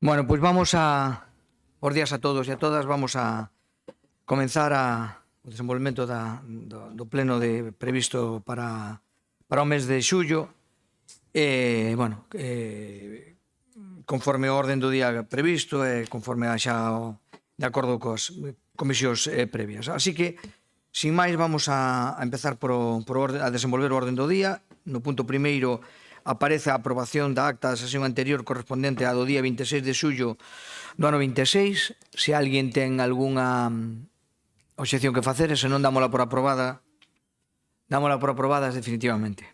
Bueno, pois vamos a... Os días a todos e a todas, vamos a comenzar o desenvolvemento do pleno previsto para o mes de xullo. Bueno, conforme o orden do día previsto e conforme xa de acordo coas comisións previas. Así que, sin máis, vamos a empezar a desenvolver o orden do día. No punto primeiro aparece a aprobación da acta da sesión anterior correspondente á do día 26 de xullo do ano 26. Se alguén ten algunha obxección que facer, se non dámola por aprobada, definitivamente,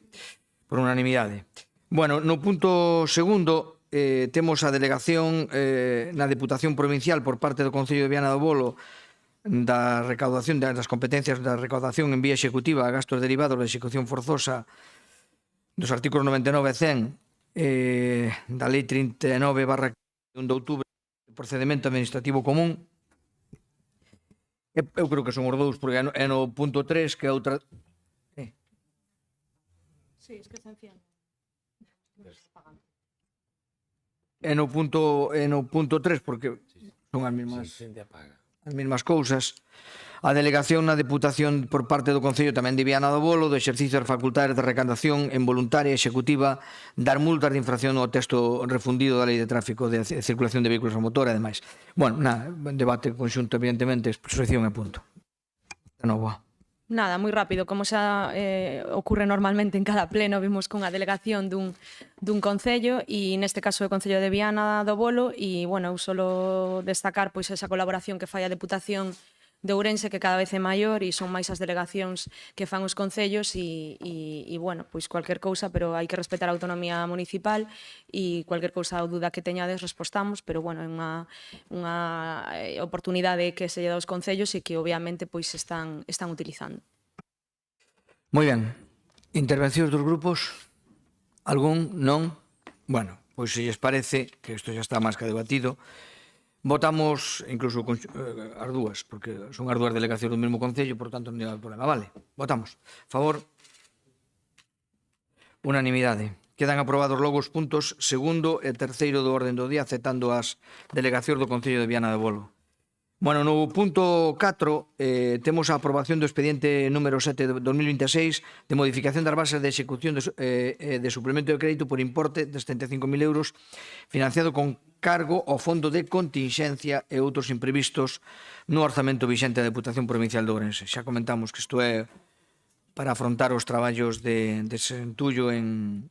por unanimidade. Bueno, no punto segundo temos a delegación na Deputación Provincial por parte do Concello de Viana do Bolo da recaudación das competencias da recaudación en vía executiva a gastos derivados da execución forzosa dos artículos 99 e 100 da Lei 39/1 de outubro de procedimento administrativo común. Eu creo que son os dous, porque é no punto 3 que é outra... Sí, es que se enciende. É no punto 3, porque son as mesmas cousas. A delegación na Deputación por parte do Concello tamén de Viana do Bolo do exercicio das facultades de recaudación en voluntaria e executiva das multas de infracción ao texto refundido da Lei de Tráfico de Circulación de Vehículos a Motor e demais. Bueno, debate conxunto, evidentemente, exposición e punto. Nada, moi rápido, como xa ocurre normalmente en cada pleno, vimos cunha delegación dun concello e neste caso o Concello de Viana do Bolo e, bueno, eu solo destacar pois esa colaboración que fai a Deputación de Ourense, que cada vez é maior e son máis as delegacións que fan os concellos e bueno, pois cualquier cousa, pero hai que respetar a autonomía municipal e cualquier cousa ou duda que teñades respostamos, pero bueno, é unha oportunidade que se lle dá aos concellos e que obviamente pois están utilizando. Moi ben. Intervencións dos grupos? Algún? Non? Bueno, pois se lles parece que isto xa está máis que debatido, votamos incluso as dúas, porque son as dúas delegacións do mesmo concello, por tanto non hai problema. Vale, votamos. Favor? Unanimidade. Quedan aprobados logo os puntos segundo e terceiro do orden do día, aceptando as delegacións do Concello de Viana do Bolo. Bueno, no punto 4 temos a aprobación do expediente número 7 de 2026 de modificación das bases de execución de suplemento de crédito por importe de 75.000 euros financiado con cargo ao Fondo de Continxencia e outros imprevistos no orzamento vixente da Deputación Provincial de Ourense. Xa comentamos que isto é para afrontar os traballos de desentullo en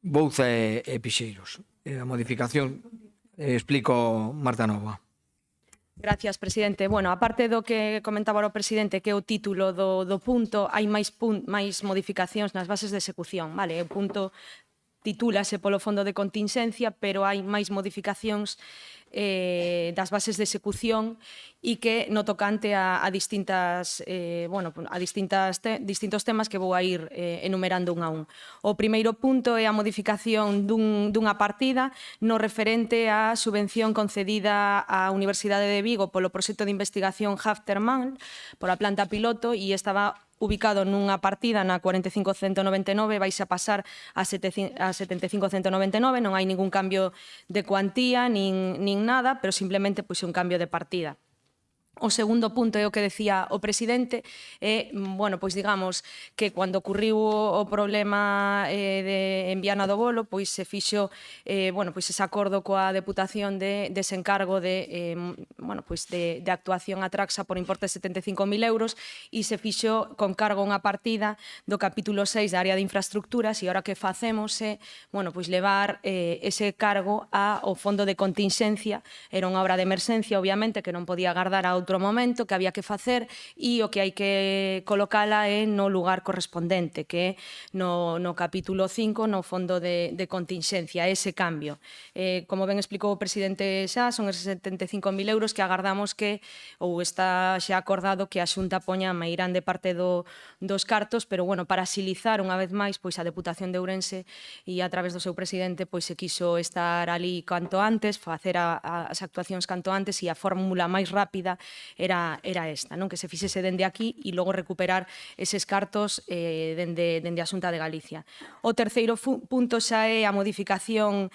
Bouza e Pixeiros. A modificación explico Marta Nova. Gracias, presidente. Bueno, aparte do que comentaba o presidente, que é o título do punto, hai máis modificacións nas bases de execución, vale? O punto titúlase polo Fondo de Continxencia, pero hai máis modificacións das bases de execución e que no tocante a distintos temas que vou a ir enumerando un a un. O primeiro punto é a modificación dunha partida no referente á subvención concedida á Universidade de Vigo polo proxecto de investigación Hafterman, pola planta piloto, e estaba ubicado nunha partida na 45.199 vais a pasar a 75.199, non hai ningún cambio de cuantía nin nada, pero simplemente pois un cambio de partida. O segundo punto é o que decía o presidente, bueno, pois digamos que cando ocurriu o problema en Viana do Bolo, pois se fixo, bueno, pois ese acordo coa Deputación de desencargo bueno, pois de actuación a Traxa por importe de 75.000 euros e se fixo con cargo unha partida do capítulo 6 da área de infraestructuras e ahora que facemos é, bueno, pois levar ese cargo ao fondo de contingencia. Era unha obra de emerxencia, obviamente, que non podía agardar a outro momento, que había que facer e o que hai que colocala é no lugar correspondente, que é no capítulo 5, no fondo de contingencia, ese cambio. Como ben explicou o presidente xa, son esos 75.000 euros que agardamos que, ou está xa acordado que a Xunta poña a meirán de parte dos cartos, pero bueno, para axilizar unha vez máis pois a Deputación de Ourense e a través do seu presidente pois se quiso estar ali canto antes, facer as actuacións canto antes e a fórmula máis rápida era esta, non? Que se fixese dende aquí e logo recuperar eses cartos dende a Xunta de Galicia. O terceiro punto xa é a modificación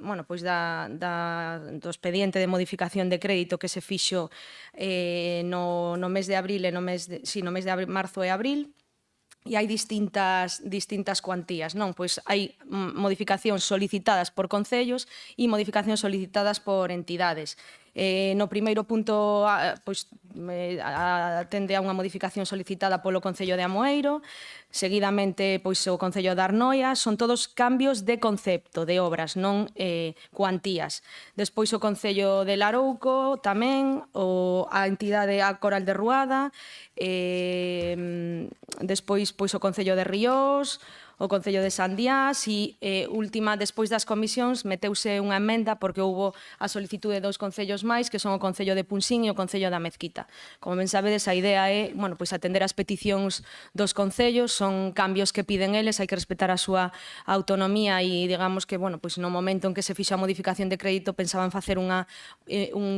bueno, pois do expediente de modificación de crédito que se fixo no mes de abril e no mes de marzo e abril. E hai distintas cuantías, non? Pois hai modificacións solicitadas por concellos e modificacións solicitadas por entidades. No primeiro punto pois, atende a unha modificación solicitada polo Concello de Amoeiro, seguidamente pois, o Concello de Arnoia, son todos cambios de concepto, de obras, non cuantías. Despois o Concello de Larouco tamén, a entidade a Coral de Ruada, despois pois, o Concello de Ríos, o Concello de Sandiás e última, despois das comisións, meteuse unha emenda porque houbo a solicitude de dous concellos máis, que son o Concello de Punsín e o Concello da Mezquita. Como ben sabedes, a idea é, bueno, pois atender as peticións dos concellos, son cambios que piden eles, hai que respetar a súa autonomía e digamos que, bueno, pois no momento en que se fixa a modificación de crédito pensaban facer un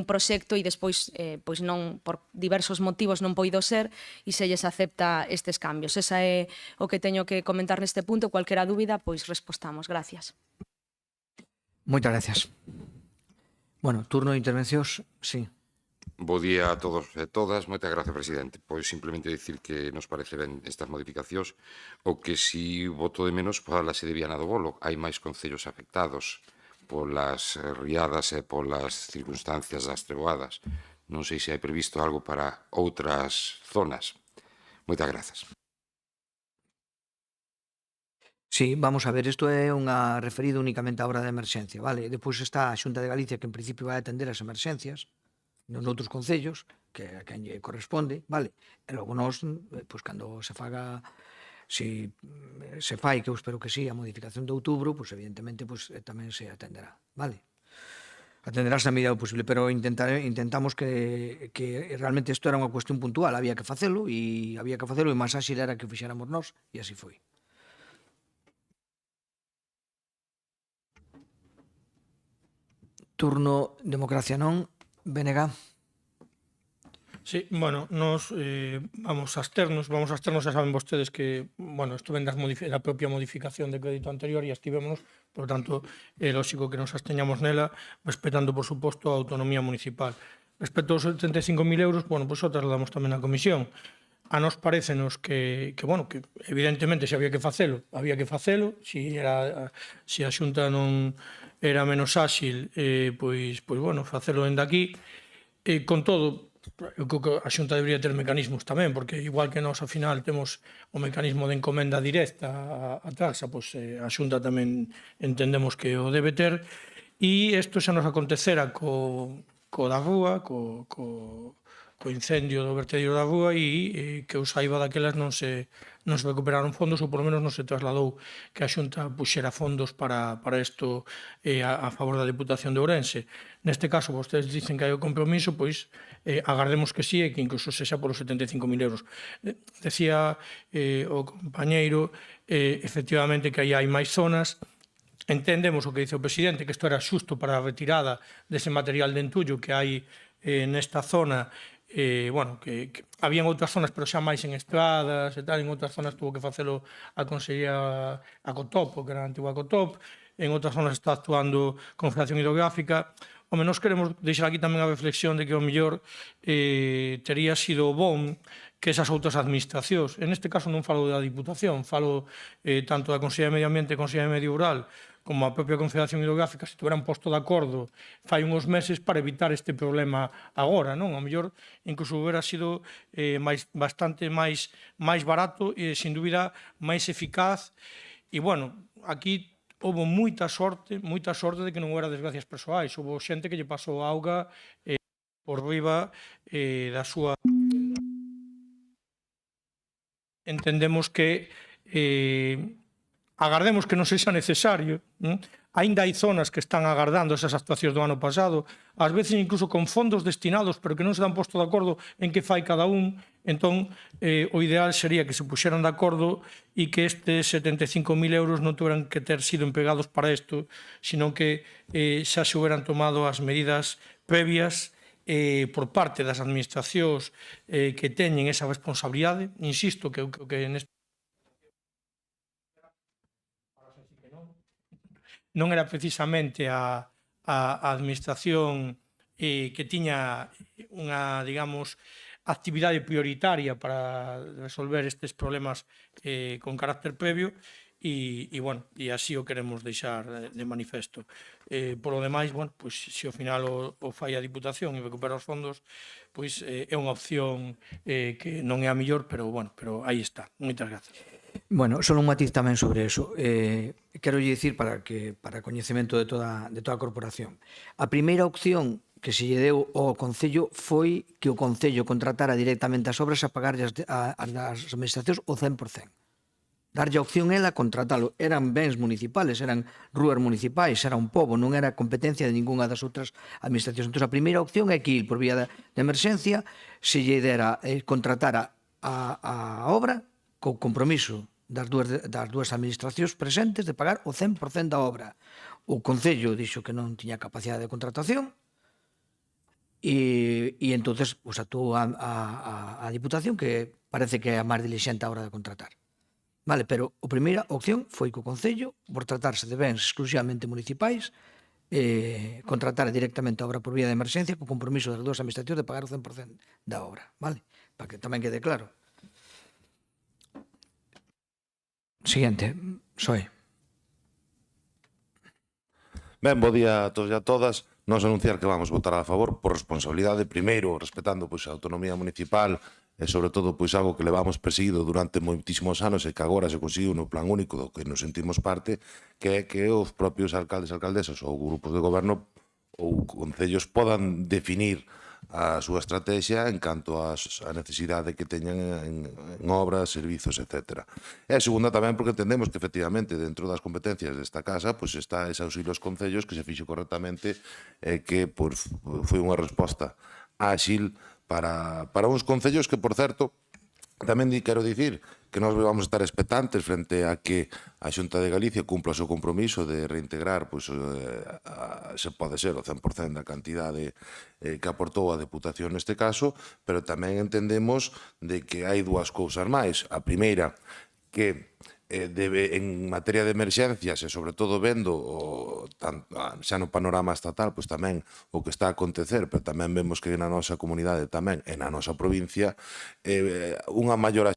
proxecto e despois, pois non, por diversos motivos non poido ser e se lles acepta estes cambios. Esa é o que teño que comentar neste punto. Cualquera dúbida, pois respostamos. Gracias. Moitas gracias. Bueno, turno de intervencións, sí. Bo día a todos e todas. Moitas gracias, presidente. Pois simplemente dicir que nos parece ben estas modificacións. O que si voto de menos falase de Viana do Bolo. Hai máis concellos afectados polas riadas e polas circunstancias das treboadas. Non sei se hai previsto algo para outras zonas. Moitas grazas. Sí, vamos a ver, isto é unha referido únicamente á obra de emerxencia, vale? Depois está a Xunta de Galicia que en principio vai atender as emerxencias nos outros concellos, que a quen lle corresponde, vale? E logo nós, pois cando se faga, se fai, que eu espero que sí, a modificación de outubro, pois evidentemente pois tamén se atenderá, vale? Atenderás a medida do posible, pero intentamos que realmente isto era unha cuestión puntual, había que facelo e máis áxil era que o fixéramos nós e así foi. Turno Democracia Non, BNG. Sí, bueno, nos vamos a absternos, xa saben vostedes que, bueno, isto ven da propia modificación de crédito anterior e estivémonos, por tanto, é lógico que nos absteñamos nela, respetando, por suposto, a autonomía municipal. Respecto aos 75.000 euros, bueno, pois o trasladamos tamén á comisión. A nos parécenos que bueno, que evidentemente se había que facelo, se a Xunta non era menos áxil, pois bueno, facelo dende aquí. Con todo, eu creo que a Xunta debería ter mecanismos tamén, porque igual que nós, ao final, temos o mecanismo de encomenda directa a taxa, pois a Xunta tamén entendemos que o debe ter, e isto xa nos acontecera co da Rúa, co incendio do vertedero da Rúa e que eu saiba daquelas non se recuperaron fondos ou polo menos non se trasladou que a Xunta puxera fondos para isto a favor da Deputación de Ourense. Neste caso, vostedes dicen que hai o compromiso, pois agardemos que sí e que incluso sexa polos 75.000 euros. Decía o compañeiro, efectivamente, que aí hai máis zonas. Entendemos o que dice o presidente, que isto era xusto para a retirada dese material de entullo que hai nesta zona, bueno, que habían outras zonas, pero xa máis en estradas e tal, en outras zonas tuvo que facelo a Consellería a Cotopo, que era a antigua Cotop, en outras zonas está actuando Confederación Hidrográfica. Home, nós queremos deixar aquí tamén a reflexión de que o mellor tería sido bon que esas outras administracións, en este caso non falo da Diputación, falo tanto da Consellería de Medio Ambiente e Consellería de Medio Rural, como a propia Confederación Hidrográfica, se tuveran posto de acordo fai uns meses para evitar este problema agora, non? Ao mellor, incluso hubiera sido bastante máis barato e, sin dúbida, máis eficaz. E, bueno, aquí houve moita sorte de que non houbera desgracias persoais. Houve xente que lle pasou a auga por riba da súa... Entendemos que agardemos que non sexa necesario. Aínda hai zonas que están agardando esas actuacións do ano pasado, ás veces incluso con fondos destinados, pero que non se dan posto de acordo en que fai cada un. Entón, o ideal sería que se puxeran de acordo e que estes 75.000 euros non tuveran que ter sido empregados para isto, sino que xa se houberan tomado as medidas previas por parte das administracións que teñen esa responsabilidade. Insisto que neste non era precisamente a administración que tiña unha, digamos, actividade prioritaria para resolver estes problemas con carácter previo e bueno, e así o queremos deixar de manifesto. Por lo demais, bueno, pois se ao final o fai a Diputación e recupera os fondos, pois é unha opción que non é a mellor, pero bueno, pero aí está. Moitas grazas. Bueno, só un matiz tamén sobre eso. Quero dicir para coñecemento de toda a corporación. A primeira opción que se lle deu ao Concello foi que o Concello contratara directamente as obras a pagarlle ás administracións o 100%. Darlle a opción ela a contratalo. Eran bens municipales, eran rúas municipais, era un pobo, non era competencia de ningunha das outras administracións. Entón, a primeira opción é que ir por vía de emerxencia se lle dera contratara a obra co compromiso das dúas administracións presentes de pagar o 100% da obra. O Concello dixo que non tiña capacidade de contratación e entonces pues, actuou a Diputación, que parece que é a máis dilixente a hora de contratar. Vale, pero a primeira opción foi que o Concello, por tratarse de bens exclusivamente municipais, contratara directamente a obra por vía de emerxencia co compromiso das dúas administracións de pagar o 100% da obra. Vale? Para que tamén quede claro. Siguiente, Soe. Ben, bo día a todos e a todas. Nos anunciar que vamos votar a favor por responsabilidade, primeiro, respetando pois, a autonomía municipal e, sobre todo, pois, algo que levamos perseguido durante moitísimos anos e que agora se conseguiu no plan único do que nos sentimos parte, que é que os propios alcaldes e alcaldesas ou grupos de goberno ou concellos podan definir a súa estrategia en canto á necesidade que teñan en obras, servizos, etc. E a segunda tamén porque entendemos que efectivamente dentro das competencias desta casa pois está ese auxilio aos concellos que se fixo correctamente e que foi unha resposta áxil para uns concellos que, por certo, tamén quero dicir que nós vamos estar expectantes frente a que a Xunta de Galicia cumpla o seu compromiso de reintegrar, pois, se pode ser, o 100% da cantidade que aportou a Deputación neste caso, pero tamén entendemos de que hai dúas cousas máis. A primeira, que en materia de emerxencias e sobre todo vendo xa no panorama estatal pois tamén o que está a acontecer, pero tamén vemos que na nosa comunidade tamén e na nosa provincia unha maior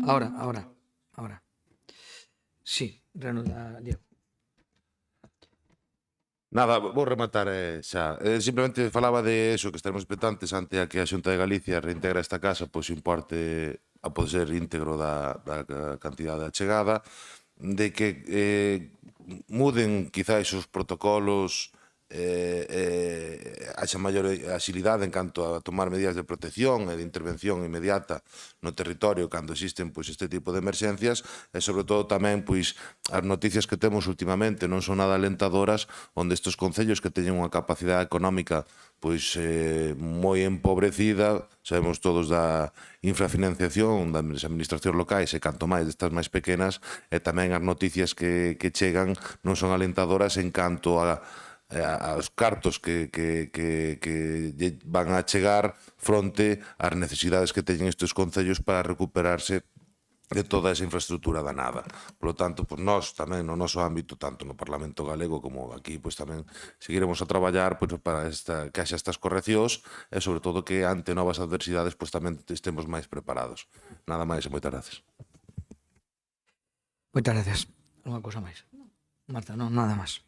Ahora. Sí, reanuda, Diego. Nada, vou rematar xa. Simplemente falaba de eso, que estaremos expectantes ante a que a Xunta de Galicia reintegra esta casa, pois o importe a poder ser íntegro da cantidade achegada, de que muden quizáis os protocolos, haxa maior axilidade en canto a tomar medidas de protección e de intervención inmediata no territorio cando existen pois este tipo de emerxencias e sobre todo tamén pois as noticias que temos últimamente non son nada alentadoras onde estes concellos que teñen unha capacidade económica pois moi empobrecida, sabemos todos da infrafinanciación das administracións locais e canto máis destas máis pequenas e tamén as noticias que chegan non son alentadoras en canto aos cartos que van a chegar fronte ás necesidades que teñen estes concellos para recuperarse de toda esa infraestructura danada. Por lo tanto, pues nós tamén no noso ámbito, tanto no Parlamento Galego como aquí, pues tamén seguiremos a traballar pues, para que haxa estas correccións e sobre todo que ante novas adversidades pues tamén estemos máis preparados. Nada máis e moitas gracias. Moitas gracias. Unha cousa máis. Marta, non, nada máis.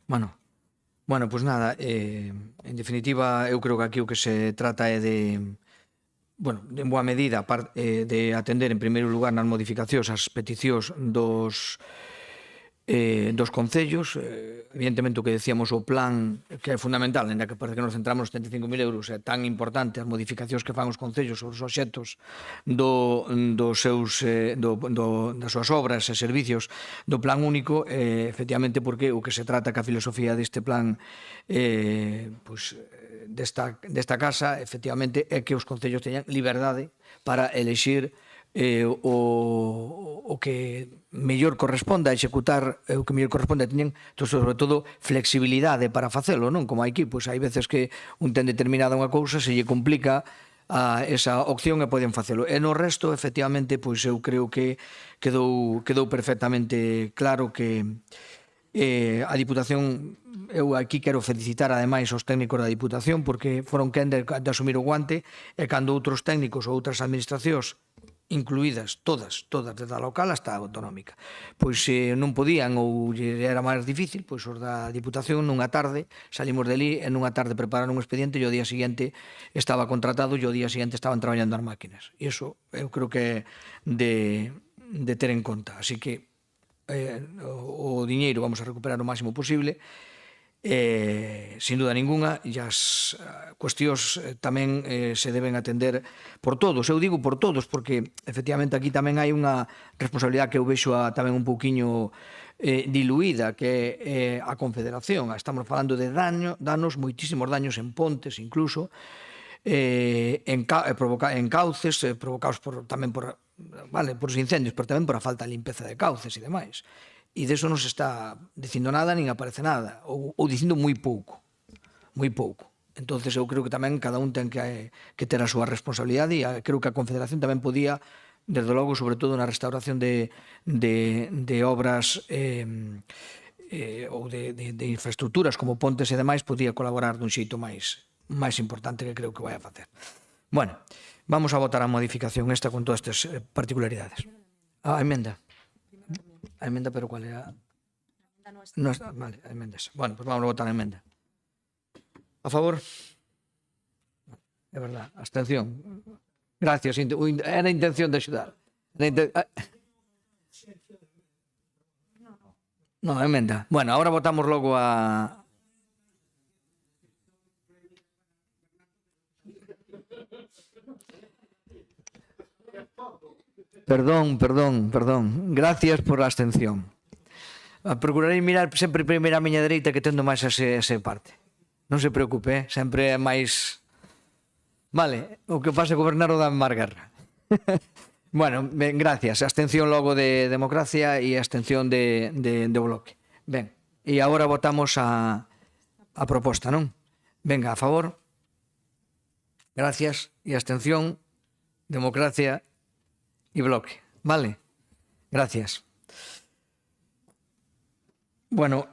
Bueno, pois nada, en definitiva, eu creo que aquí o que se trata é de, en boa medida, de atender en primeiro lugar nas modificacións as peticións dos concellos. Evidentemente, o que decíamos, o plan que é fundamental, ainda que parece que nos centramos nos 75.000 euros, é tan importante as modificacións que fan os concellos sobre os obxectos das súas obras e servicios do plan único, efectivamente, porque o que se trata que a filosofía deste plan desta casa, efectivamente, é que os concellos teñan liberdade para elexir o que mellor corresponda a executar, o que mellor corresponde a teñen, sobre todo, flexibilidade para facelo, non? Como aquí, pois hai veces que un ten determinada unha cousa, se lle complica esa opción e poden facelo. E no resto, efectivamente, pois eu creo que quedou perfectamente claro que a Diputación, eu aquí quero felicitar ademais os técnicos da Diputación porque foron quen de asumir o guante e cando outros técnicos ou outras administracións incluídas todas, desde a local hasta a autonómica, pois non podían ou era máis difícil, pois os da Diputación nunha tarde salimos deli e nunha tarde prepararon un expediente e o día seguinte estaba contratado e o día seguinte estaban traballando as máquinas, e iso eu creo que é de ter en conta, así que o diñeiro vamos a recuperar o máximo posible, sin duda ninguna, e as cuestións tamén se deben atender por todos. Eu digo por todos porque efectivamente aquí tamén hai unha responsabilidade que eu vexo tamén un pouquiño diluída, que é a Confederación. Estamos falando de danos, moitísimos daños en pontes incluso, en cauces provocados tamén por os incendios, pero tamén por a falta de limpeza de cauces e demais. E deso non se está dicindo nada, nin aparece nada, ou dicindo moi pouco. Entonces eu creo que tamén cada un ten que ter a súa responsabilidade e creo que a Confederación tamén podía, desde logo, sobre todo na restauración de obras ou de infraestructuras como pontes e demais, podía colaborar dun xeito máis importante que creo que vai a facer. Bueno, vamos a votar a modificación esta con todas estas particularidades. A emenda. A emenda, pero cuál era? No está, vale, a emenda esa. Bueno, pues vamos a votar a emenda. A favor? É verdad, abstención. Gracias, era intención de axudar. No, emenda. Bueno, ahora votamos logo a... Perdón. Gracias por a abstención. Procurarei mirar sempre primeiro a miña dereita que tendo máis ese parte. Non se preocupe, sempre é máis... Vale, o que pasa é gobernar o da máis guerra. Bueno, ben, gracias. Abstención logo de Democracia e abstención de Bloque. Ben, e agora votamos a proposta, non? Venga, a favor. Gracias. E abstención, Democracia e Bloque. Vale? Gracias. Bueno,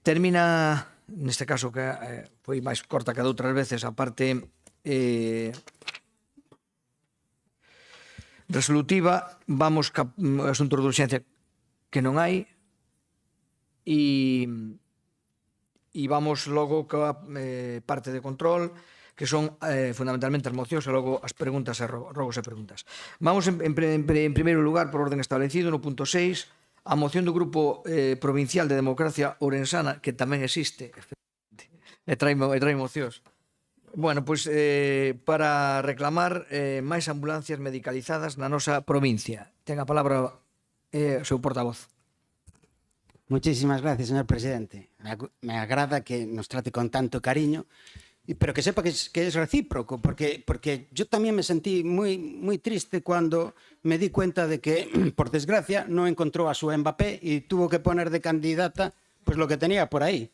termina, neste caso que foi máis corta que de outras veces, a parte resolutiva. Vamos ca asuntos de urxencia que non hai. E vamos logo ca parte de control, que son fundamentalmente as mocións e logo as preguntas e rogos e preguntas. Vamos en primeiro lugar, por orden establecido, no punto 6, a moción do Grupo Provincial de Democracia Ourensana, que tamén existe, e trae mocións. Bueno, pois para reclamar máis ambulancias medicalizadas na nosa provincia. Ten a palabra o seu portavoz. Muchísimas gracias, señor presidente. Me agrada que nos trate con tanto cariño, pero que sepa que es recíproco, porque yo también me sentí muy triste cuando me di cuenta de que, por desgracia, no encontró a su Mbappé y tuvo que poner de candidata pues lo que tenía por ahí.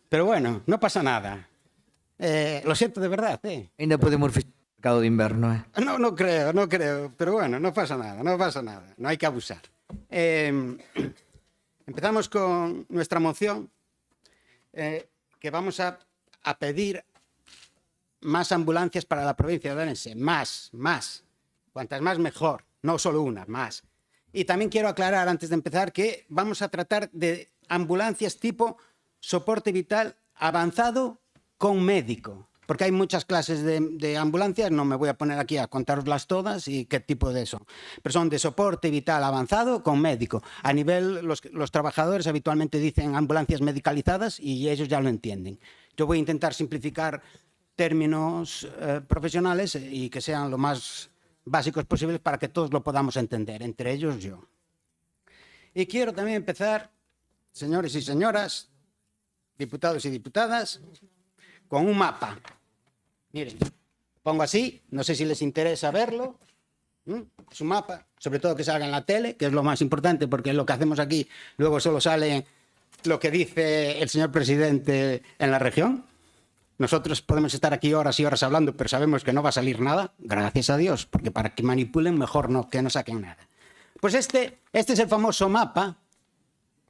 Pero bueno, no pasa nada. Lo siento de verdad. Ainda podemos fixar o mercado de inverno, No creo, pero bueno, no pasa nada, no hay que abusar. Empezamos con nuestra moción, que vamos a pedir más ambulancias para la provincia de Orense, más. Cuantas más mejor, no solo una, más. Y también quiero aclarar antes de empezar que vamos a tratar de ambulancias tipo soporte vital avanzado con médico, porque hay muchas clases de ambulancias, no me voy a poner aquí a contaroslas todas y qué tipo de son, pero son de soporte vital avanzado con médico. A nivel, los trabajadores habitualmente dicen ambulancias medicalizadas y ellos ya lo entienden. Yo voy a intentar simplificar términos profesionales y que sean lo más básicos posibles para que todos lo podamos entender, entre ellos yo. Y quiero también empezar, señores y señoras, diputados y diputadas, con un mapa. Miren, pongo así, no sé si les interesa verlo. Es un mapa, sobre todo que salga en la tele, que es lo más importante, porque lo que hacemos aquí luego solo sale lo que dice el señor presidente en la región. Nosotros podemos estar aquí horas y horas hablando, pero sabemos que no va a salir nada, gracias a Dios, porque para que manipulen mejor no, que no saquen nada. Pues este es el famoso mapa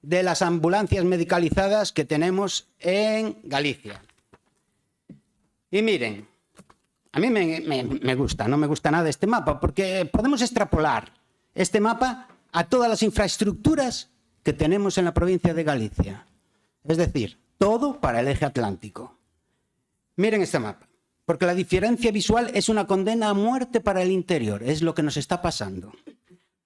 de las ambulancias medicalizadas que tenemos en Galicia. Y miren, a mí me gusta, no me gusta nada este mapa, porque podemos extrapolar este mapa a todas las infraestructuras que tenemos en la provincia de Galicia. Es decir, todo para el eje atlántico. Miren este mapa, porque la diferencia visual es una condena a muerte para el interior, es lo que nos está pasando.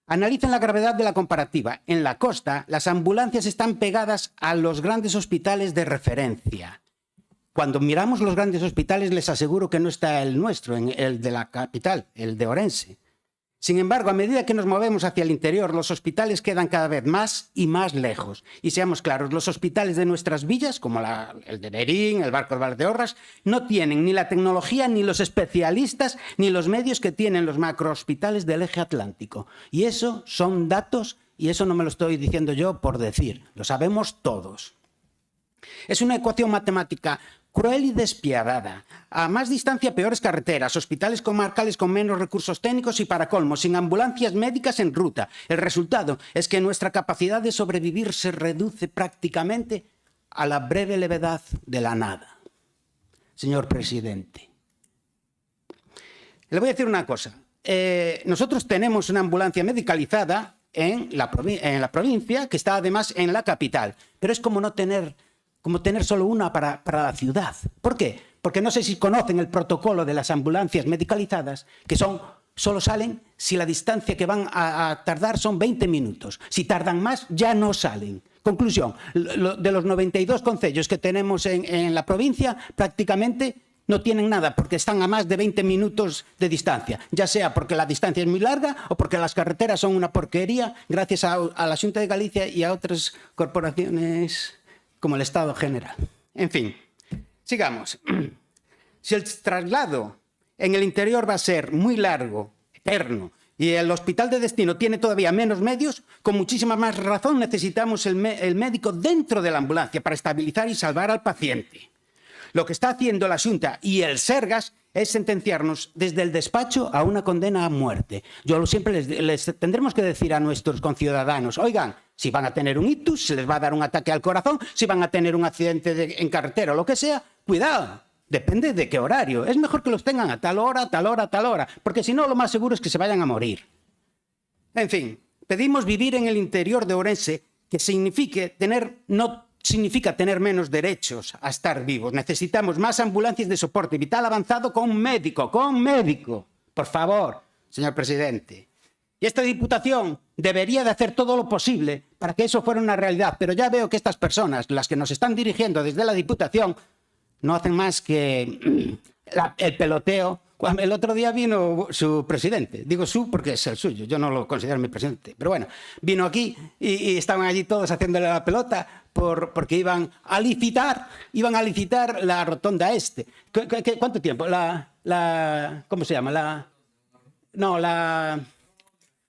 Analicen la gravedad de la comparativa. En la costa, las ambulancias están pegadas a los grandes hospitales de referencia. Cuando miramos los grandes hospitales, les aseguro que no está el nuestro, el de la capital, el de Orense. Sin embargo, a medida que nos movemos hacia el interior, los hospitales quedan cada vez más y más lejos. Y seamos claros, los hospitales de nuestras villas, como el de Berín, el Barco de Valdeorras, no tienen ni la tecnología, ni los especialistas, ni los medios que tienen los macrohospitales del eje atlántico. Y eso son datos, y eso no me lo estoy diciendo yo por decir, lo sabemos todos. Es una ecuación matemática cruel y despiadada. A más distancia, peores carreteras, hospitales comarcales con menos recursos técnicos y, para colmo, sin ambulancias médicas en ruta. El resultado es que nuestra capacidad de sobrevivir se reduce prácticamente a la breve levedad de la nada. Señor presidente, le voy a decir una cosa. Nosotros tenemos una ambulancia medicalizada en la provincia, que está además en la capital, pero es como tener solo una para la ciudad. ¿Por qué? Porque no sé si conocen el protocolo de las ambulancias medicalizadas, que solo salen si la distancia que van a tardar son 20 minutos. Si tardan más, ya no salen. Conclusión, de los 92 concellos que tenemos en la provincia, prácticamente no tienen nada, porque están a más de 20 minutos de distancia, ya sea porque la distancia es muy larga o porque las carreteras son una porquería, gracias a la Xunta de Galicia y a otras corporaciones como el Estado General. En fin, sigamos. Si el traslado en el interior va a ser muy largo, eterno, y el hospital de destino tiene todavía menos medios, con muchísima más razón necesitamos el médico dentro de la ambulancia para estabilizar y salvar al paciente. Lo que está haciendo la Xunta y el Sergas es sentenciarnos desde el despacho a una condena a muerte. Yo siempre les tendremos que decir a nuestros conciudadanos, oigan, si van a tener un ictus, se les va a dar un ataque al corazón, si van a tener un accidente en carretera o lo que sea, cuidado, depende de qué horario. Es mejor que los tengan a tal hora, tal hora, tal hora, porque si no, lo más seguro es que se vayan a morir. En fin, pedimos vivir en el interior de Ourense, que no significa tener menos derechos a estar vivos. Necesitamos más ambulancias de soporte vital avanzado con un médico, por favor, señor presidente. Y esta Diputación debería de hacer todo lo posible para que eso fuera una realidad, pero ya veo que estas personas, las que nos están dirigiendo desde la Diputación, no hacen más que el peloteo. El otro día vino su presidente, digo su porque es el suyo, yo no lo considero mi presidente, pero bueno, vino aquí y estaban allí todos haciéndole la pelota porque iban a licitar la rotonda este. ¿Cuánto tiempo? ¿Cómo se llama?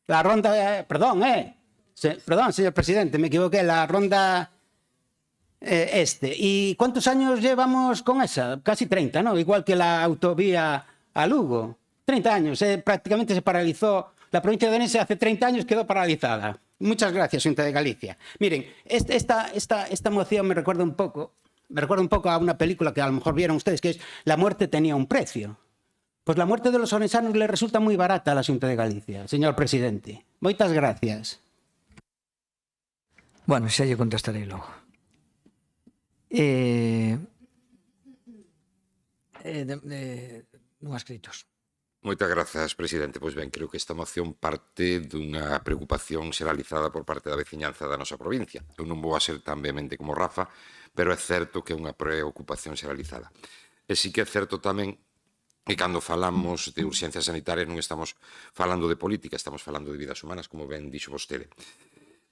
La ronda, perdón, señor presidente, me equivoqué, la ronda ¿Y cuántos años llevamos con esa? Casi 30, ¿no? Igual que la autovía a Lugo. 30 años, prácticamente se paralizó. La provincia de Ourense hace 30 años quedó paralizada. Muchas gracias, Xunta de Galicia. Miren, esta moción me recuerda un poco a una película que a lo mejor vieron ustedes, que es La muerte tenía un precio. Pues la muerte de los orensanos le resulta muy barata a la Xunta de Galicia, señor presidente. Moitas gracias. Bueno, xa lle contestarei logo. Non escritos. Moitas grazas, presidente. Pois ben, creo que esta moción parte dunha preocupación xeralizada por parte da veciñanza da nosa provincia. Eu non vou a ser tan vehemente como Rafa, pero é certo que é unha preocupación xeralizada. E sí que é certo tamén que cando falamos de urxencias sanitarias non estamos falando de política, estamos falando de vidas humanas, como ben dixo vostede.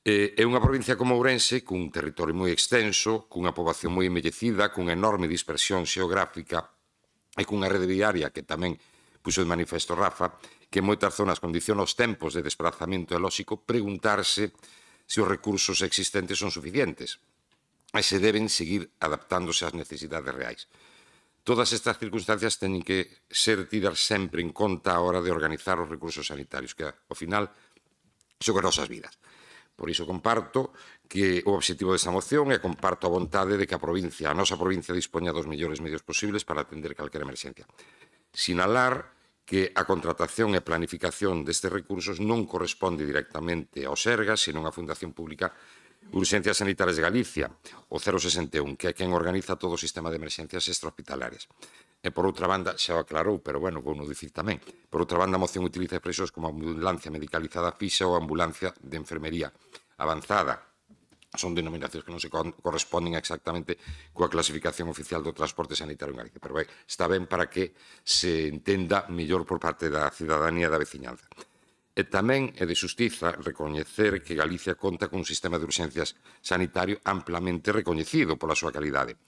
É unha provincia como Ourense, cun territorio moi extenso, cunha poboación moi envellecida, cunha enorme dispersión xeográfica e cunha rede viaria que tamén puxo de manifesto Rafa, que en moitas zonas condiciona os tempos de desplazamento. É lóxico preguntarse se os recursos existentes son suficientes e se deben seguir adaptándose ás necesidades reais. Todas estas circunstancias teñen que ser tidas sempre en conta a hora de organizar os recursos sanitarios, que ao final son as nosas vidas. Por iso comparto que o obxectivo desta moción e comparto a vontade de que a nosa provincia dispoña dos mellores medios posibles para atender calquera emerxencia. Sinalar que a contratación e planificación destes recursos non corresponde directamente ao Sergas, senón á Fundación Pública Urxencias Sanitarias de Galicia, o 061, que é quen organiza todo o sistema de emerxencias extrahospitalarias. E por outra banda, xa o aclarou, pero bueno, vou non dicir tamén, por outra banda, a moción utiliza expresos como ambulancia medicalizada fixa ou ambulancia de enfermería avanzada. Son denominacións que non se corresponden exactamente coa clasificación oficial do transporte sanitario en Galicia, pero está ben para que se entenda mellor por parte da cidadanía e da veciñanza. E tamén é de xustiza recoñecer que Galicia conta cun sistema de urxencias sanitario amplamente recoñecido pola súa calidade,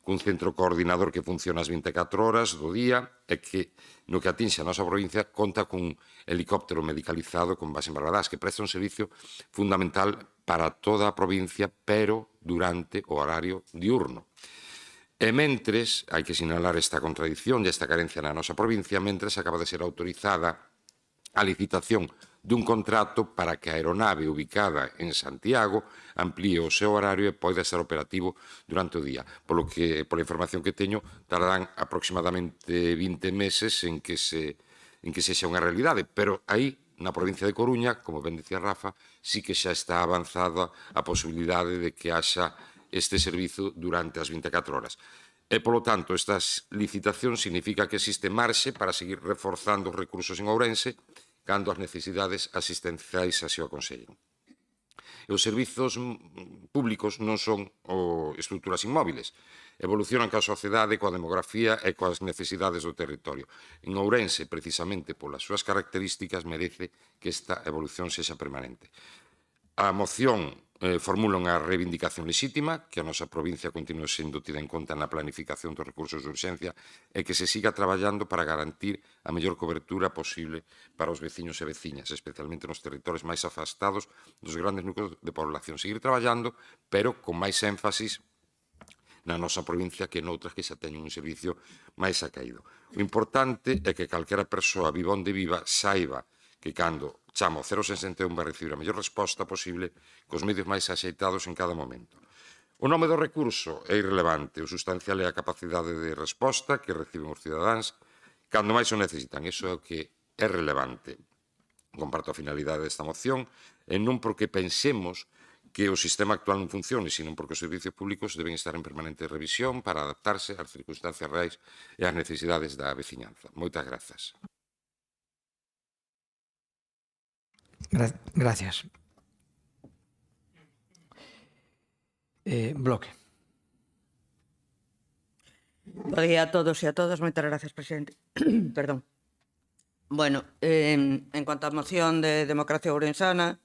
cun centro coordinador que funciona as 24 horas do día e que, no que atinxe a nosa provincia, conta cun helicóptero medicalizado con base en Barbadás, que presta un servicio fundamental para toda a provincia, pero durante o horario diurno. E mentres, hai que sinalar esta contradición e esta carencia na nosa provincia, mentres acaba de ser autorizada a licitación dun contrato para que a aeronave ubicada en Santiago amplíe o seu horario e poida ser operativo durante o día. Pola información que teño, tardarán aproximadamente 20 meses en que sexa unha realidade, pero aí, na provincia de Coruña, como ben dicía Rafa, sí que xa está avanzada a posibilidade de que haxa este servizo durante as 24 horas. E, polo tanto, esta licitación significa que existe marxe para seguir reforzando os recursos en Ourense cando as necesidades asistenciais así o aconsellen. E os servizos públicos non son estruturas inmóviles, evolucionan coa sociedade, coa demografía e coas necesidades do territorio. En Ourense, precisamente polas súas características, merece que esta evolución sexa permanente. A moción formula unha reivindicación lexítima, que a nosa provincia continue sendo tida en conta na planificación dos recursos de urxencia e que se siga traballando para garantir a mellor cobertura posible para os veciños e veciñas, especialmente nos territorios máis afastados dos grandes núcleos de población. Seguir traballando, pero con máis énfasis na nosa provincia que noutras que xa teñen un servicio máis acaído. O importante é que calquera persoa, viva onde viva, saiba que cando chama o 061 vai recibir a mellor resposta posible cos medios máis axeitados en cada momento. O nome do recurso é irrelevante, o sustancial é a capacidade de resposta que reciben os cidadáns cando máis o necesitan. Iso é o que é relevante. comparto a finalidade desta moción, e non porque pensemos que o sistema actual non funcione, sino porque os servicios públicos deben estar en permanente revisión para adaptarse ás circunstancias reais e ás necesidades da veciñanza. Moitas grazas. Gracias. Bloque. Bo día a todos e a todas. Moitas gracias, presidente. Perdón. Bueno, en cuanto á moción de Democracia Ourensana,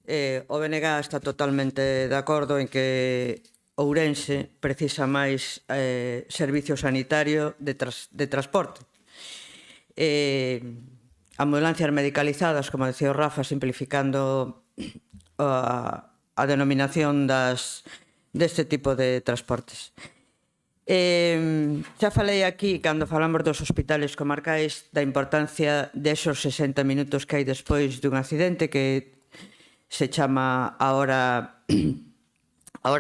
o BNG está totalmente de acordo en que Ourense precisa máis servicio sanitario de transporte. Ambulancias medicalizadas, como decía o Rafa, simplificando a denominación deste tipo de transportes. Xa falei aquí, cando falamos dos hospitales comarcais, da importancia desos 60 minutos que hai despois dun accidente que se chama a hora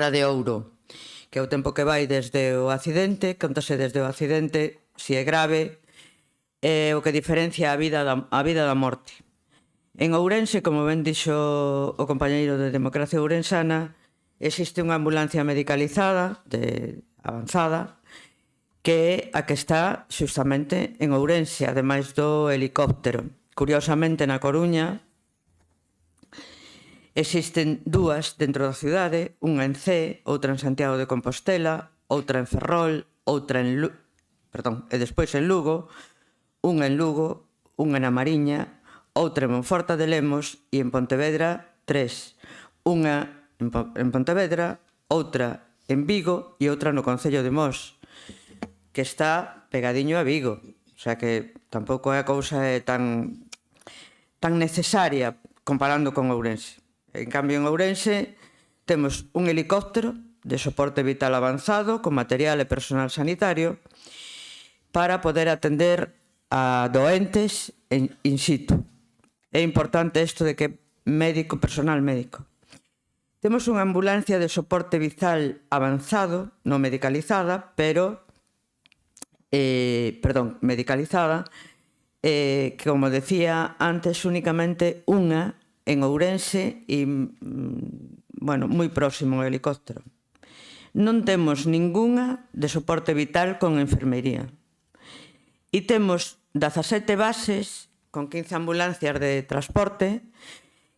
de ouro, que é o tempo que vai desde o accidente, contase desde o accidente, se é grave, o que diferencia a vida da morte. En Ourense, como ben dixo o compañeiro de Democracia Ourensana, existe unha ambulancia medicalizada, avanzada, que é a que está xustamente en Ourense, ademais do helicóptero. Curiosamente, na Coruña, existen dúas dentro da cidade, unha en C, outra en Santiago de Compostela, outra en Ferrol, outra en e despois en Lugo, unha en Lugo, unha na Mariña, outra en Monforta de Lemos e en Pontevedra, 3. Unha en Pontevedra, outra en Vigo e outra no Concello de Mos, que está pegadiño a Vigo. O sea que tampouco é a cousa tan necesaria comparando con Ourense. En cambio, en Ourense temos un helicóptero de soporte vital avanzado con material e personal sanitario para poder atender a doentes in situ. É importante isto de que personal médico. Temos unha ambulancia de soporte vital avanzado, non medicalizada, medicalizada, que, como decía antes, únicamente unha en Ourense e, moi próximo ao helicóptero. Non temos ningunha de soporte vital con enfermería. E temos 17 bases con 15 ambulancias de transporte,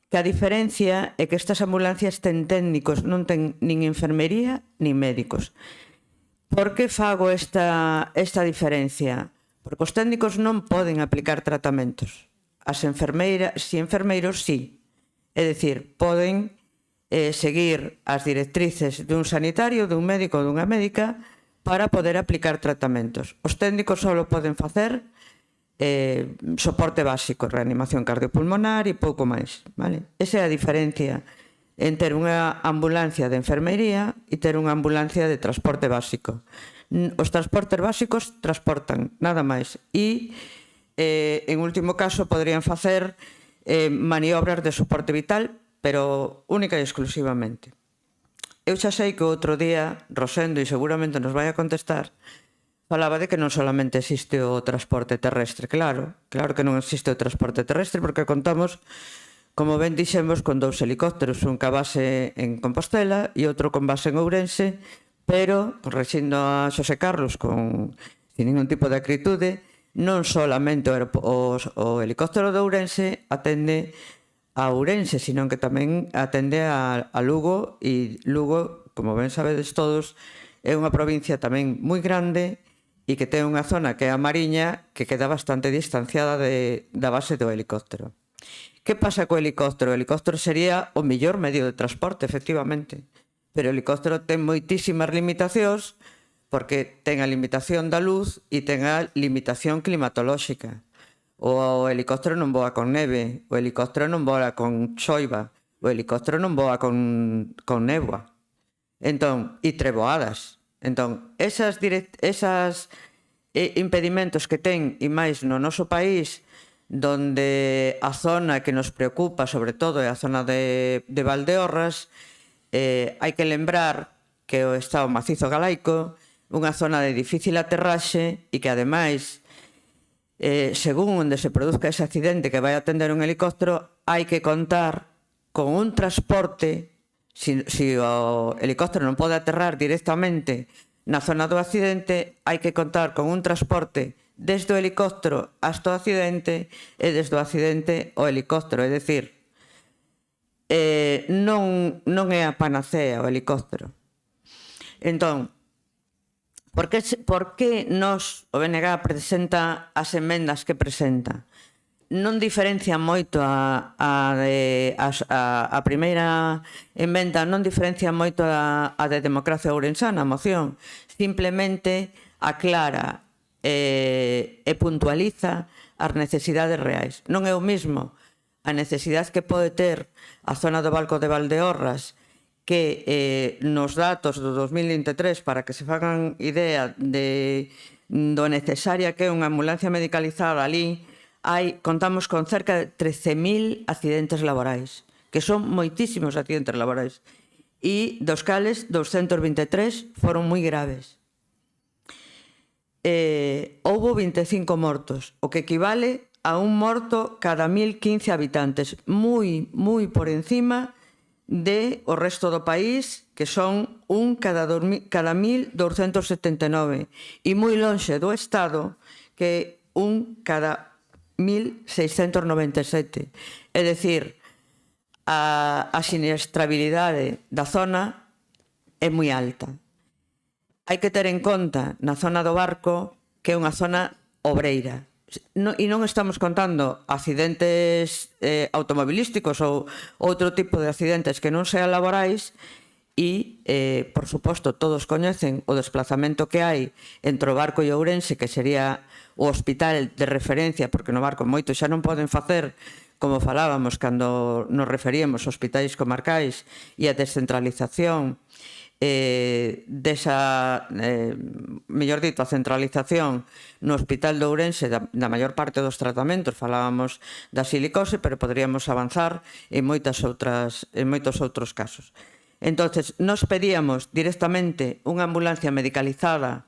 que a diferencia é que estas ambulancias ten técnicos, non ten nin enfermería nin médicos. Por que fago esta diferencia? Porque os técnicos non poden aplicar tratamentos. As enfermeiros, sí. É dicir, poden seguir as directrices dun sanitario, dun médico ou dunha médica para poder aplicar tratamentos. Os técnicos só poden facer soporte básico, reanimación cardiopulmonar e pouco máis. Esa é a diferencia en ter unha ambulancia de enfermería e ter unha ambulancia de transporte básico. Os transportes básicos transportan, nada máis. E, en último caso, poderían facer maniobras de soporte vital, pero única e exclusivamente. Eu xa sei que outro día, Rosendo, e seguramente nos vai a contestar, falaba de que non solamente existe o transporte terrestre. Claro que non existe o transporte terrestre, porque contamos, como ben dixemos, con 2 helicópteros, un ca base en Compostela e outro con base en Ourense, pero, corrixindo a Xosé Carlos sin ningún tipo de acritude, non solamente o helicóptero de Ourense atende a Ourense, sino que tamén atende a Lugo, e Lugo, como ben sabedes todos, é unha provincia tamén moi grande e que ten unha zona que é a Mariña, que queda bastante distanciada da base do helicóptero. Que pasa co helicóptero? O helicóptero sería o mellor medio de transporte, efectivamente, pero o helicóptero ten moitísimas limitacións, porque ten a limitación da luz e ten a limitación climatolóxica. O helicóptero non voa con neve, o helicóptero non voa con choiva, o helicóptero non voa con néboa. Entón, e treboadas. Entón, esas impedimentos que ten, e máis no noso país, donde a zona que nos preocupa, sobre todo, é a zona de Valdeorras, hai que lembrar que está o macizo galaico, unha zona de difícil aterraxe e que, ademais, según onde se produzca ese accidente que vai a atender un helicóptero, hai que contar con un transporte, se o helicóptero non pode aterrar directamente na zona do accidente, hai que contar con un transporte desde o helicóptero hasta o accidente e desde o accidente ao helicóptero. É dicir, non é a panacea o helicóptero. Entón, por que nos, o BNG, presenta as emendas que presenta? Non diferencia moito a primeira emenda, non diferencia moito a de Democracia Ourensana, a moción. Simplemente aclara e puntualiza as necesidades reais. Non é o mesmo a necesidade que pode ter a zona do Balco de Valdeorras, que nos datos do 2023, para que se fagan idea do necesaria que é unha ambulancia medicalizada ali, contamos con cerca de 13.000 accidentes laborais, que son moitísimos accidentes laborais, e dos cales 223 foron moi graves. Houbo 25 mortos, o que equivale a un morto cada 1.015 habitantes, moi por encima de o resto do país, que son un cada 1.279, e moi lonxe do Estado, que un cada 1.697. É dicir, a siniestrabilidade da zona é moi alta. Hai que ter en conta na zona do Barco que é unha zona obreira. E non estamos contando accidentes automobilísticos ou outro tipo de accidentes que non sean laborais e, por suposto, todos coñecen o desplazamento que hai entre o Barco e Ourense, que sería o hospital de referencia, porque no Barco moito xa non poden facer, como falábamos cando nos referíamos aos hospitais comarcais, e a descentralización mellor dito, a centralización no Hospital de Ourense da maior parte dos tratamentos. Falábamos da silicose, pero poderíamos avanzar en moitos outros casos. Entonces, nos pedíamos directamente unha ambulancia medicalizada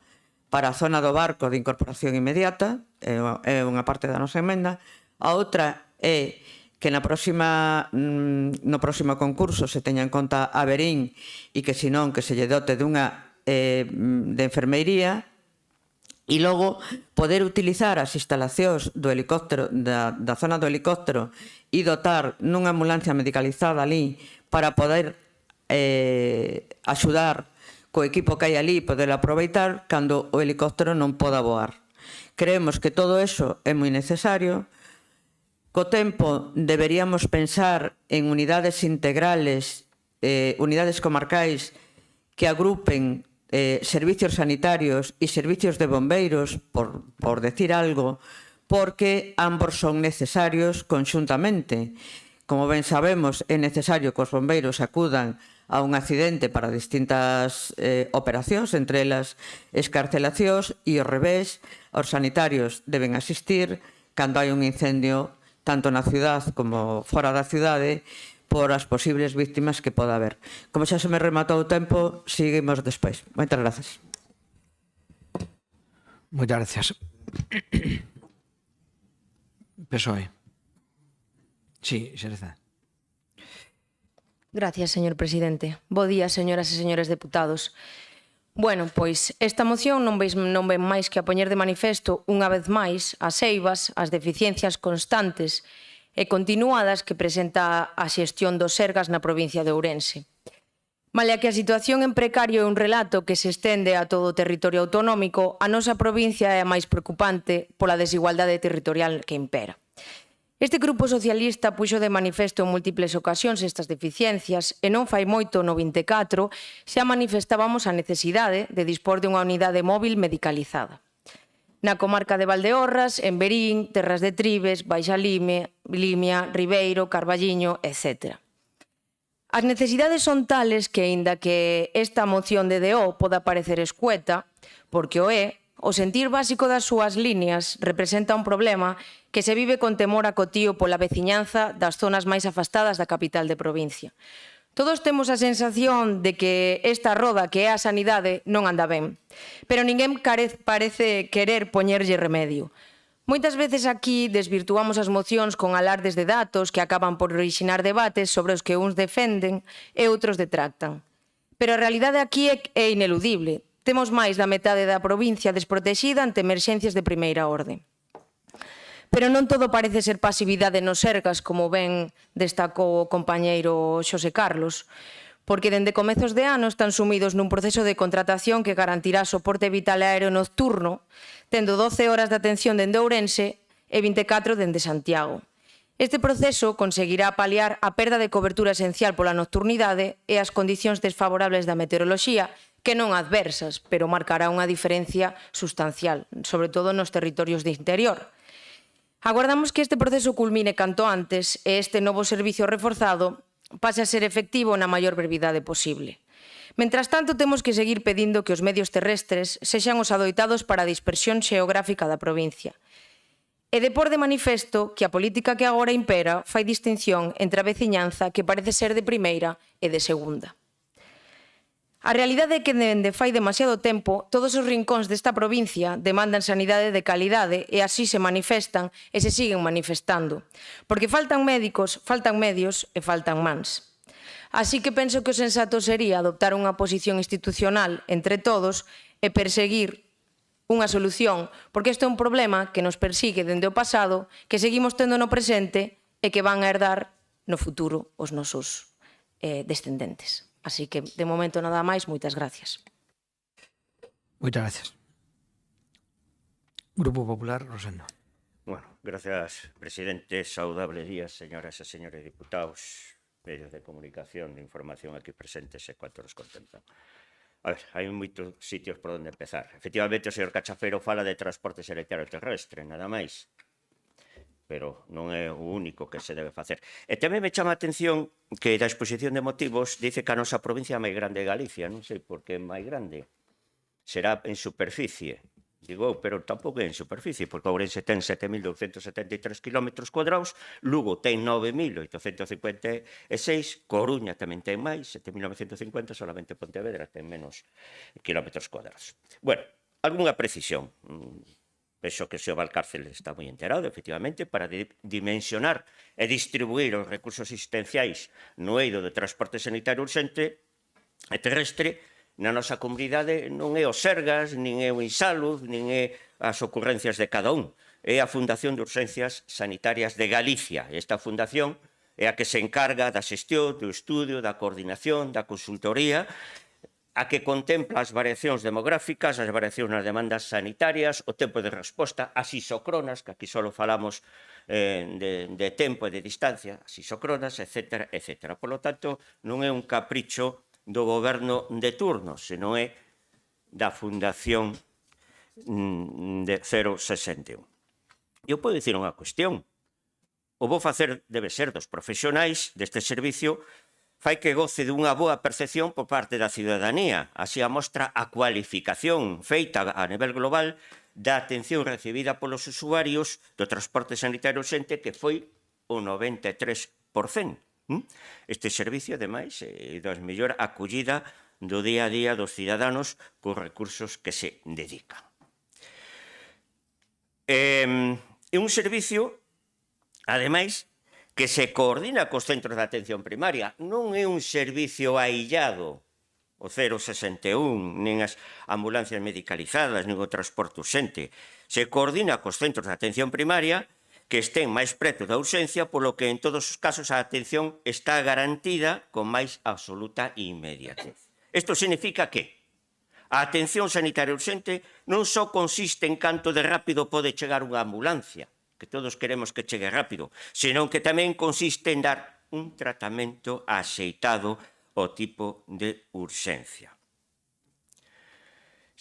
para a zona do Barco de incorporación inmediata, é unha parte da nosa emenda. A outra é que no próximo concurso se teña en conta a Verín e que, senón, que se lle dote dunha de enfermeiría, e logo poder utilizar as instalacións do helicóptero, da zona do helicóptero, e dotar nunha ambulancia medicalizada ali para poder axudar co equipo que hai ali, poder aproveitar cando o helicóptero non poda voar. Creemos que todo eso é moi necesario. Co tempo deberíamos pensar en unidades integrales, unidades comarcais que agrupen servicios sanitarios e servicios de bombeiros, por decir algo, porque ambos son necesarios conxuntamente. Como ben sabemos, é necesario que os bombeiros acudan a un accidente para distintas operacións, entre elas escarcelacións, e ao revés, os sanitarios deben asistir cando hai un incendio tanto na cidade como fora da cidade, por as posibles víctimas que poda haber. Como xa se me rematou o tempo, seguimos despois. Moitas grazas. Moitas gracias. PSOE. Sí, Xereza. Gracias, señor presidente. Bo día, señoras e señores deputados. Bueno, pois esta moción non ven máis que a poñer de manifesto unha vez máis as eivas, as deficiencias constantes e continuadas que presenta a xestión dos Sergas na provincia de Ourense. Malia que a situación en precario é un relato que se estende a todo o territorio autonómico, a nosa provincia é a máis preocupante pola desigualdade territorial que impera. Este grupo socialista puxo de manifesto en múltiples ocasións estas deficiencias e non fai moito no 24 xa manifestábamos a necesidade de dispor de unha unidade móvil medicalizada. Na comarca de Valdeorras, en Verín, Terras de Tribes, Baixa Limia, Ribeiro, Carballiño, etc. As necesidades son tales que, aínda que esta moción de DO poda parecer escueta, porque o é, o sentir básico das súas líneas representa un problema que se vive con temor acotío pola veciñanza das zonas máis afastadas da capital de provincia. Todos temos a sensación de que esta roda que é a sanidade non anda ben, pero ninguén parece querer poñerlle remedio. Moitas veces aquí desvirtuamos as mocións con alardes de datos que acaban por orixinar debates sobre os que uns defenden e outros detractan. Pero a realidade aquí é ineludible. Temos máis da metade da provincia desprotexida ante emerxencias de primeira orde. Pero non todo parece ser pasividade nos Sergas, como ben destacou o compañeiro Xosé Carlos, porque dende comezos de ano están sumidos nun proceso de contratación que garantirá soporte vital aéreo nocturno, tendo 12 horas de atención dende Ourense e 24 dende Santiago. Este proceso conseguirá paliar a perda de cobertura esencial pola nocturnidade e as condicións desfavorables da meteoroloxía, que non adversas, pero marcará unha diferencia sustancial, sobre todo nos territorios de interior. Agardamos que este proceso culmine canto antes e este novo servicio reforzado pase a ser efectivo na maior brevidade posible. Mentras tanto, temos que seguir pedindo que os medios terrestres sexan os adoitados para a dispersión xeográfica da provincia. E de por de manifesto que a política que agora impera fai distinción entre a veciñanza que parece ser de primeira e de segunda. A realidade é que dende fai demasiado tempo todos os rincóns desta provincia demandan sanidade de calidade e así se manifestan e se siguen manifestando. Porque faltan médicos, faltan medios e faltan mans. Así que penso que o sensato sería adoptar unha posición institucional entre todos e perseguir unha solución, porque isto é un problema que nos persigue dende o pasado, que seguimos tendo no presente e que van a herdar no futuro os nosos descendentes. Así que, de momento, nada máis. Moitas gracias. Moitas gracias. Grupo Popular, Rosendo. Bueno, gracias, presidente. Saudable día, señoras e señores diputados, medios de comunicación, de información aquí presentes e cuantos os contemplan. A ver, hai moitos sitios por onde empezar. Efectivamente, o señor Cachafero fala de transporte sanitario terrestre, nada máis. Pero non é o único que se debe facer. E tamén me chama a atención que da exposición de motivos dice que a nosa provincia é máis grande de Galicia. Non sei por que é máis grande. Será en superficie. Digo, pero tampouco é en superficie, porque Ourense ten 7.273 km cuadrados, Lugo ten 9.856, Coruña tamén ten máis, 7.950, solamente Pontevedra ten menos kilómetros cuadrados. Bueno, algunha precisión. Penso que o señor Valcárcel está moi enterado, efectivamente, para dimensionar e distribuir os recursos existenciais no eido de transporte sanitario urxente e terrestre na nosa comunidade non é o Sergas, nin é o Insalud, nin é as ocurrencias de cada un. É a Fundación de Urxencias Sanitarias de Galicia. Esta fundación é a que se encarga da xestión, do estudio, da coordinación, da consultoría, a que contempla as variacións demográficas, as variacións nas demandas sanitarias, o tempo de resposta, as isocronas, que aquí só falamos de tempo e de distancia, as isocronas, etc., etc. Por lo tanto, non é un capricho do goberno de turno, senón é da Fundación de 061. Eu podo dicir unha cuestión. O bo facer debe ser dos profesionais deste servicio fai que goce dunha boa percepción por parte da cidadanía. Así amostra a cualificación feita a nivel global da atención recibida polos usuarios do transporte sanitario urxente, que foi o 93%. Este servicio, ademais, é da mellor acollida do día a día dos cidadanos cos recursos que se dedican. É un servicio, ademais, que se coordina cos centros de atención primaria. Non é un servicio aillado, o 061, nin as ambulancias medicalizadas, nin o transporte urxente. Se coordina cos centros de atención primaria que estén máis preto da urxencia, polo que en todos os casos a atención está garantida con máis absoluta inmediatez. Isto significa que a atención sanitaria urxente non só consiste en canto de rápido pode chegar unha ambulancia, que todos queremos que chegue rápido, senón que tamén consiste en dar un tratamento axeitado ao tipo de urxencia.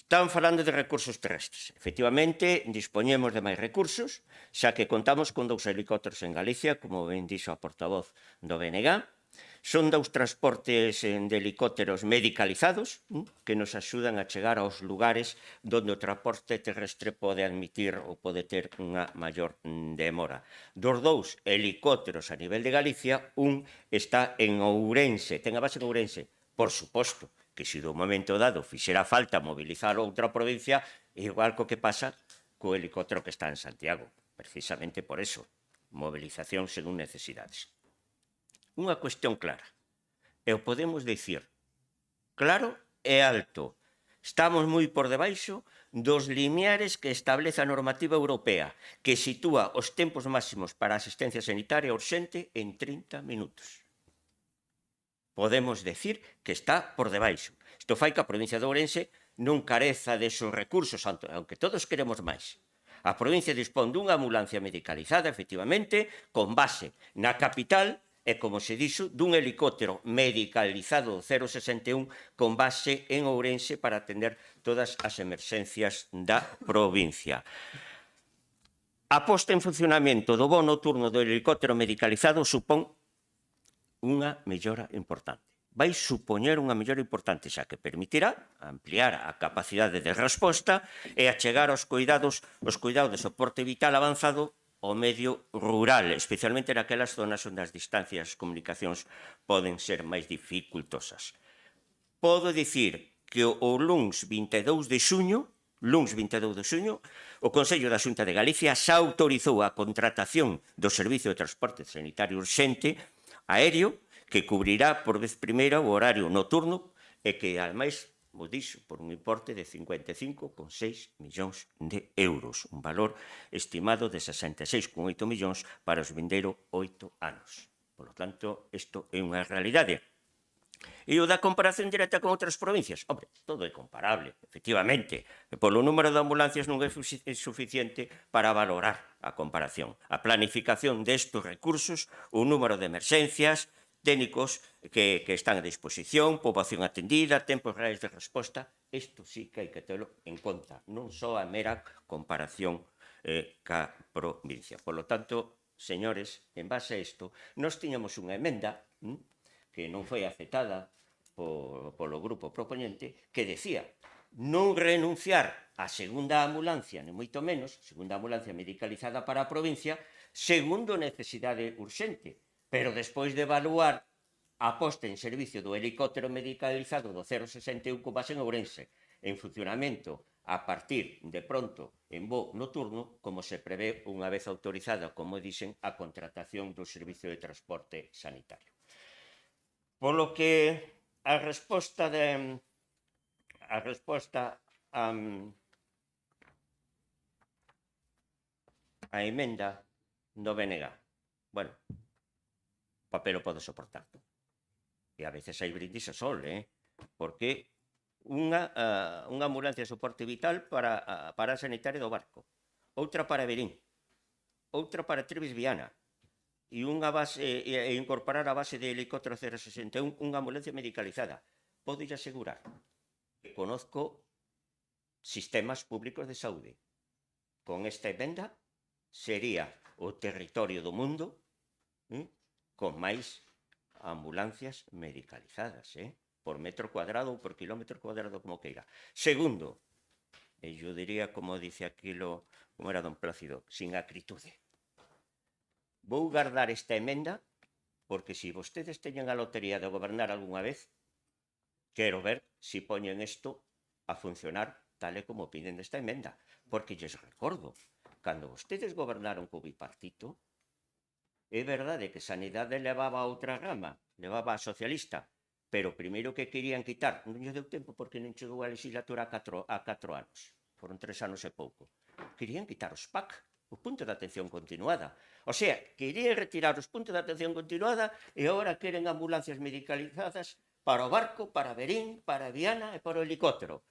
Están falando de recursos terrestres. Efectivamente, dispoñemos de máis recursos, xa que contamos con 2 helicópteros en Galicia, como ben dixo a portavoz do BNG. Son 2 transportes de helicópteros medicalizados que nos axudan a chegar aos lugares onde o transporte terrestre pode admitir ou pode ter unha maior demora. Dos 2 helicópteros a nivel de Galicia, un está en Ourense, ten a base en Ourense. Por suposto que se do momento dado fixera falta mobilizar outra provincia, igual co que pasa co helicóptero que está en Santiago, precisamente por eso, movilización según necesidades. Unha cuestión clara, e o podemos dicir claro e alto. Estamos moi por debaixo dos limiares que establece a normativa europea, que sitúa os tempos máximos para a asistencia sanitaria urxente en 30 minutos. Podemos decir que está por debaixo. Isto fai que a provincia de Ourense non careza de seus recursos, aunque todos queremos máis. A provincia dispón dunha ambulancia medicalizada, efectivamente, con base na capital e, como se dixo, dun helicóptero medicalizado 061 con base en Ourense para atender todas as emerxencias da provincia. A posta en funcionamento do voo noturno do helicóptero medicalizado supón unha mellora importante. Vai supoñer unha mellora importante, xa que permitirá ampliar a capacidade de resposta e achegar aos cuidados de soporte vital avanzado ao medio rural, especialmente naquelas zonas onde as distancias e as comunicacións poden ser máis dificultosas. Podo dicir que o luns 22 de xuño, o Consello da Xunta de Galicia xa autorizou a contratación do Servicio de Transporte Sanitario Urxente aéreo que cubrirá por vez primeira o horario noturno e que, ademais, vos dixo, por un importe de 55,6 millóns de euros, un valor estimado de 66,8 millóns para os vindeiros 8 anos. Por lo tanto, isto é unha realidade. E o da comparación directa con outras provincias? Hombre, todo é comparable, efectivamente. E polo número de ambulancias non é suficiente para valorar a comparación. A planificación destes recursos, o número de emerxencias, técnicos que están a disposición, poboación atendida, tempos reais de resposta, isto sí que hai que telo en conta, non só a mera comparación ca provincia. Por lo tanto, señores, en base a isto, nós tiñamos unha emenda que non foi aceptada polo grupo propoñente, que decía non renunciar á segunda ambulancia, nem moito menos, segunda ambulancia medicalizada para a provincia, segundo necesidade urxente, pero despois de evaluar a posta en servicio do helicóptero medicalizado do 061 con base en Ourense, en funcionamento a partir de pronto en voo noturno, como se prevé unha vez autorizada, como dixen, a contratación do servicio de transporte sanitario. Polo que a resposta a emenda do BNG. Bueno, o papel o pode soportar. E a veces hai brindis ao sol, porque unha ambulancia de soporte vital para a sanitaria do barco, outra para Verín, outra para Trivis Viana, e unha base e incorporar a base de helicóptero 061 unha ambulancia medicalizada. Podo asegurar que conozco sistemas públicos de saúde. Con esta emenda sería o territorio do mundo con máis ambulancias medicalizadas, por metro cuadrado ou por kilómetro cuadrado, como queira. Segundo, e eu diría, como dice aquilo, como era don Plácido, sin acritude. Vou guardar esta emenda, porque se vostedes teñen a lotería de gobernar algunha vez, quero ver se poñen isto a funcionar tal e como piden desta emenda. Porque lles recordo, cando vostedes gobernaron co bipartito, é verdade que sanidade levaba a outra rama, levaba a socialista, pero primeiro que querían quitar, non lle deu tempo porque non chegou a legislatura a 4 anos, foron 3 anos e pouco, querían quitar os PAC, o punto de atención continuada. O sea, querían retirar os puntos de atención continuada e agora queren ambulancias medicalizadas para o barco, para Verín, para Viana e para o helicóptero.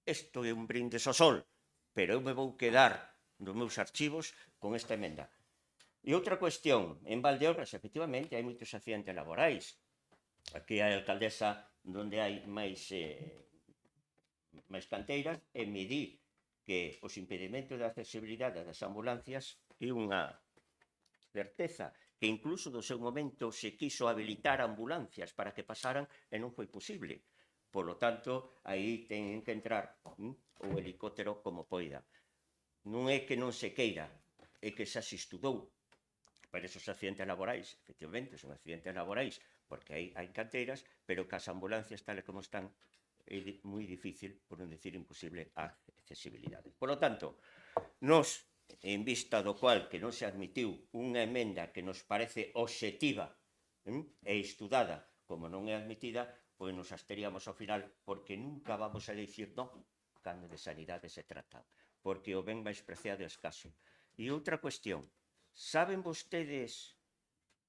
Isto é un brindes ao sol, pero eu me vou quedar nos meus archivos con esta emenda. E outra cuestión, en Valdeorras, efectivamente, hai moitos accidentes laborais. Aquí a alcaldesa onde hai máis canteiras e me di que os impedimentos de accesibilidade das ambulancias é unha certeza que incluso do seu momento se quiso habilitar ambulancias para que pasaran e non foi posible. Por lo tanto, aí ten que entrar o helicóptero como poida. Non é que non se queira, é que xa se estudou para esos accidentes laborais, efectivamente, son accidentes laborais, porque hai canteiras, pero que as ambulancias tal como están é moi difícil, por non decir imposible, a acceder. accesibilidade. Por lo tanto, nos, en vista do cual que non se admitiu unha emenda que nos parece obxectiva e estudada, como non é admitida, pois nos absteríamos ao final, porque nunca vamos a dicir non cando de sanidade se trata, porque o ben máis preciado é escaso. E outra cuestión, saben vostedes,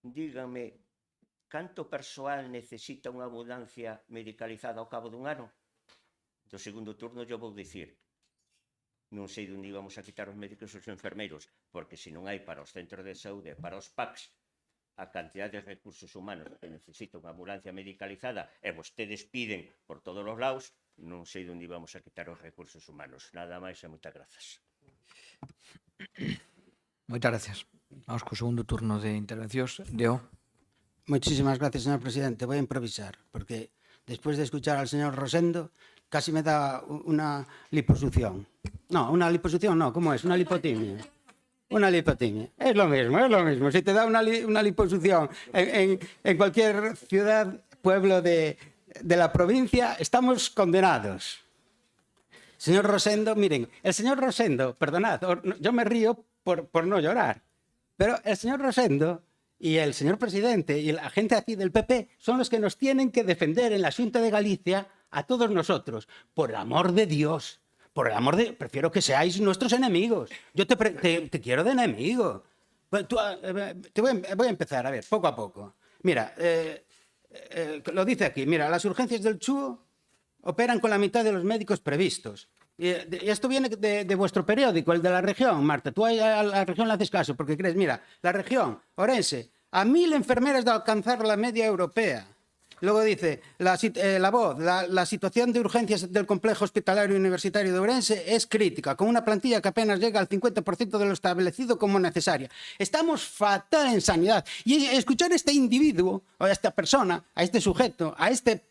díganme, canto persoal necesita unha ambulancia medicalizada ao cabo dun ano? Do segundo turno yo vou dicir, non sei onde íbamos a quitar os médicos e os enfermeiros, porque se non hai para os centros de saúde, para os PACs, a cantidad de recursos humanos que necesita unha ambulancia medicalizada e vostedes piden por todos os lados, non sei onde íbamos a quitar os recursos humanos. Nada máis e moitas grazas. Moitas gracias. Vamos co segundo turno de intervencións. Deo. Muchísimas gracias, señor presidente. Voy a improvisar, porque después de escuchar al señor Rosendo, casi me da una liposucción. No, una liposucción no, ¿cómo es? Una lipotimia. Una lipotimia. Es lo mismo, es lo mismo. Si te da una liposucción en cualquier ciudad, pueblo de la provincia, estamos condenados. Señor Rosendo, miren, el señor Rosendo, perdonad, yo me río por no llorar, pero el señor Rosendo y el señor presidente y la gente aquí del PP son los que nos tienen que defender en la Xunta de Galicia a todos nosotros. Por el amor de Dios, por el amor de... Prefiero que seáis nuestros enemigos. Yo te quiero de enemigo. Voy a empezar, a ver, poco a poco. Mira, lo dice aquí, mira, las urgencias del Chúo operan con la mitad de los médicos previstos. Y esto viene de vuestro periódico, el de la región, Marta. Tú a la región le haces caso porque crees, mira, la región, Orense, a 1000 enfermeras de alcanzar la media europea. Luego dice, la voz, la situación de urgencias del complejo hospitalario universitario de Ourense es crítica, con una plantilla que apenas llega al 50% de lo establecido como necesaria. Estamos fatal en sanidad. Y escuchar a este individuo, o a esta persona, a este sujeto, a este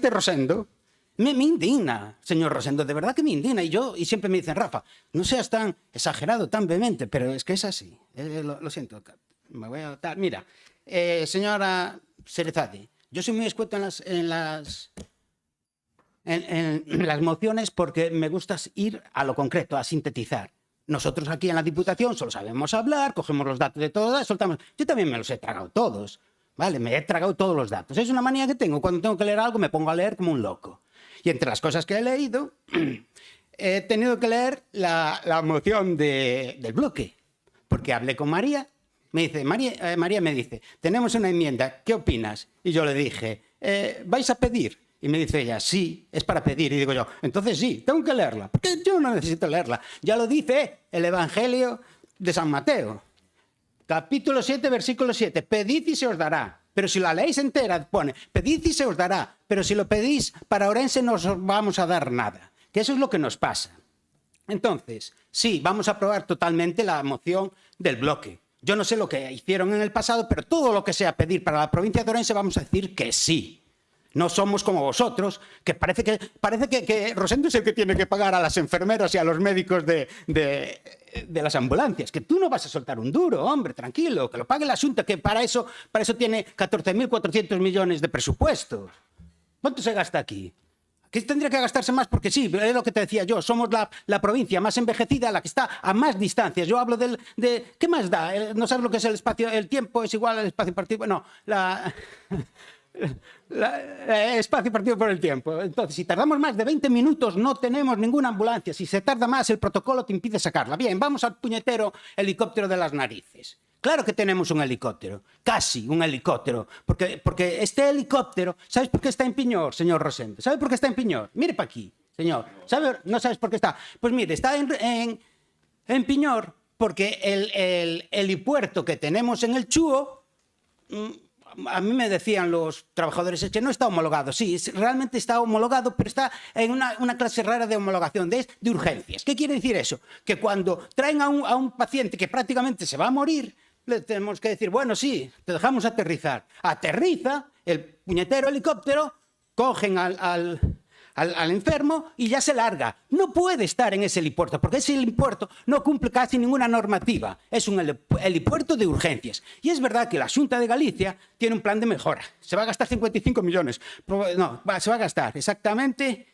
Rosendo, me indigna, señor Rosendo, de verdad que me indigna. Y siempre me dicen, Rafa, no seas tan exagerado, tan vehemente, pero es que es así. Lo siento, me voy a dar. Mira, señora Serezade, yo soy muy escueto en las mociones porque me gusta ir a lo concreto, a sintetizar. Nosotros aquí en la Diputación solo sabemos hablar, cogemos los datos de todas, soltamos. Yo también me los he tragado todos, ¿vale? Me he tragado todos los datos. Es una manía que tengo. Cuando tengo que leer algo me pongo a leer como un loco. Y entre las cosas que he leído, he tenido que leer la moción del bloque, porque hablé con María. Me dice, María me dice, tenemos una enmienda, ¿qué opinas? Y yo le dije, ¿vais a pedir? Y me dice ella, sí, es para pedir. Y digo yo, entonces sí, tengo que leerla, porque yo no necesito leerla. Ya lo dice el Evangelio de San Mateo, capítulo 7, versículo 7, pedid y se os dará. Pero si la leéis entera, pone, pedid y se os dará. Pero si lo pedís para Ourense no os vamos a dar nada. Que eso es lo que nos pasa. Entonces, sí, vamos a aprobar totalmente la moción del bloque. Yo no sé lo que hicieron en el pasado, pero todo lo que sea pedir para la provincia de Ourense vamos a decir que sí. No somos como vosotros, que parece que Rosendo es el que tiene que pagar a las enfermeras y a los médicos de las ambulancias. Que tú no vas a soltar un duro, hombre, tranquilo, que lo pague la Xunta, que para eso tiene 14.400 millones de presupuesto. ¿Cuánto se gasta aquí? Aquí tendría que gastarse más porque sí, es lo que te decía yo, somos la provincia más envejecida, la que está a más distancias. Yo hablo de ¿qué más da? No sabes lo que es el espacio, el tiempo es igual al espacio partido. No, espacio partido por el tiempo. Entonces, si tardamos más de 20 minutos, no tenemos ninguna ambulancia. Si se tarda más, el protocolo te impide sacarla. Bien, vamos al puñetero helicóptero de las narices. Claro que tenemos un helicóptero, casi un helicóptero, porque este helicóptero, ¿sabes por qué está en Piñor, señor Rosendo? ¿Sabe por qué está en Piñor? Mire para aquí, señor. ¿No sabes por qué está? Pues mire, está en Piñor porque el helipuerto que tenemos en el Chúo, a mí me decían los trabajadores, es que no está homologado. Sí, realmente está homologado, pero está en una clase rara de homologación, de urgencias. ¿Qué quiere decir eso? Que cuando traen a un paciente que prácticamente se va a morir, le tenemos que decir, bueno, sí, te dejamos aterrizar. Aterriza el puñetero helicóptero, cogen al enfermo y ya se larga. No puede estar en ese helipuerto, porque ese helipuerto no cumple casi ninguna normativa. Es un helipuerto de urgencias. Y es verdad que la Xunta de Galicia tiene un plan de mejora. Se va a gastar 55 millones. No, se va a gastar exactamente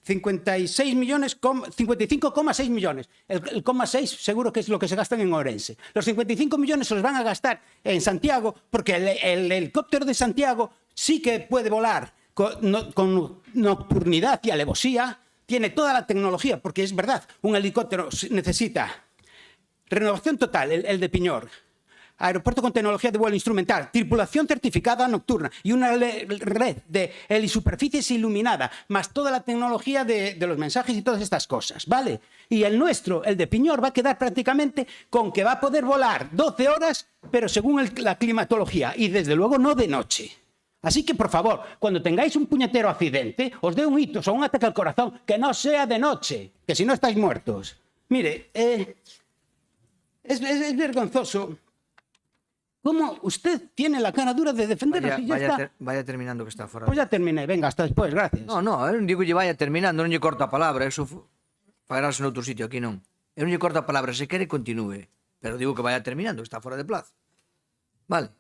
55,6 millones. El 0,6 seguro que es lo que se gastan en Ourense. Los 55 millones se los van a gastar en Santiago porque el helicóptero de Santiago sí que puede volar con nocturnidad y alevosía. Tiene toda la tecnología, porque es verdad, un helicóptero necesita renovación total, el de Piñor. Aeropuerto con tecnología de vuelo instrumental, tripulación certificada nocturna y una red de helisuperficies iluminada, más toda la tecnología de los mensajes y todas estas cosas, ¿vale? Y el nuestro, el de Piñor, va a quedar prácticamente con que va a poder volar 12 horas, pero según la climatología, y desde luego no de noche. Así que, por favor, cuando tengáis un puñetero accidente, os dé un ictus o un ataque al corazón, que no sea de noche, que si no estáis muertos. Mire, es vergonzoso cómo usted tiene la cara dura de defendernos y ya está. Vaya terminando que está fora. Pues ya terminé, venga, hasta después, gracias. No, eu non digo lle vaya terminando, non lle corta a palabra, eso fagarase noutro sitio, aquí non. Eu non lle corta a palabra, se quere continúe, pero digo que vaya terminando, que está fora de plazo. Vale,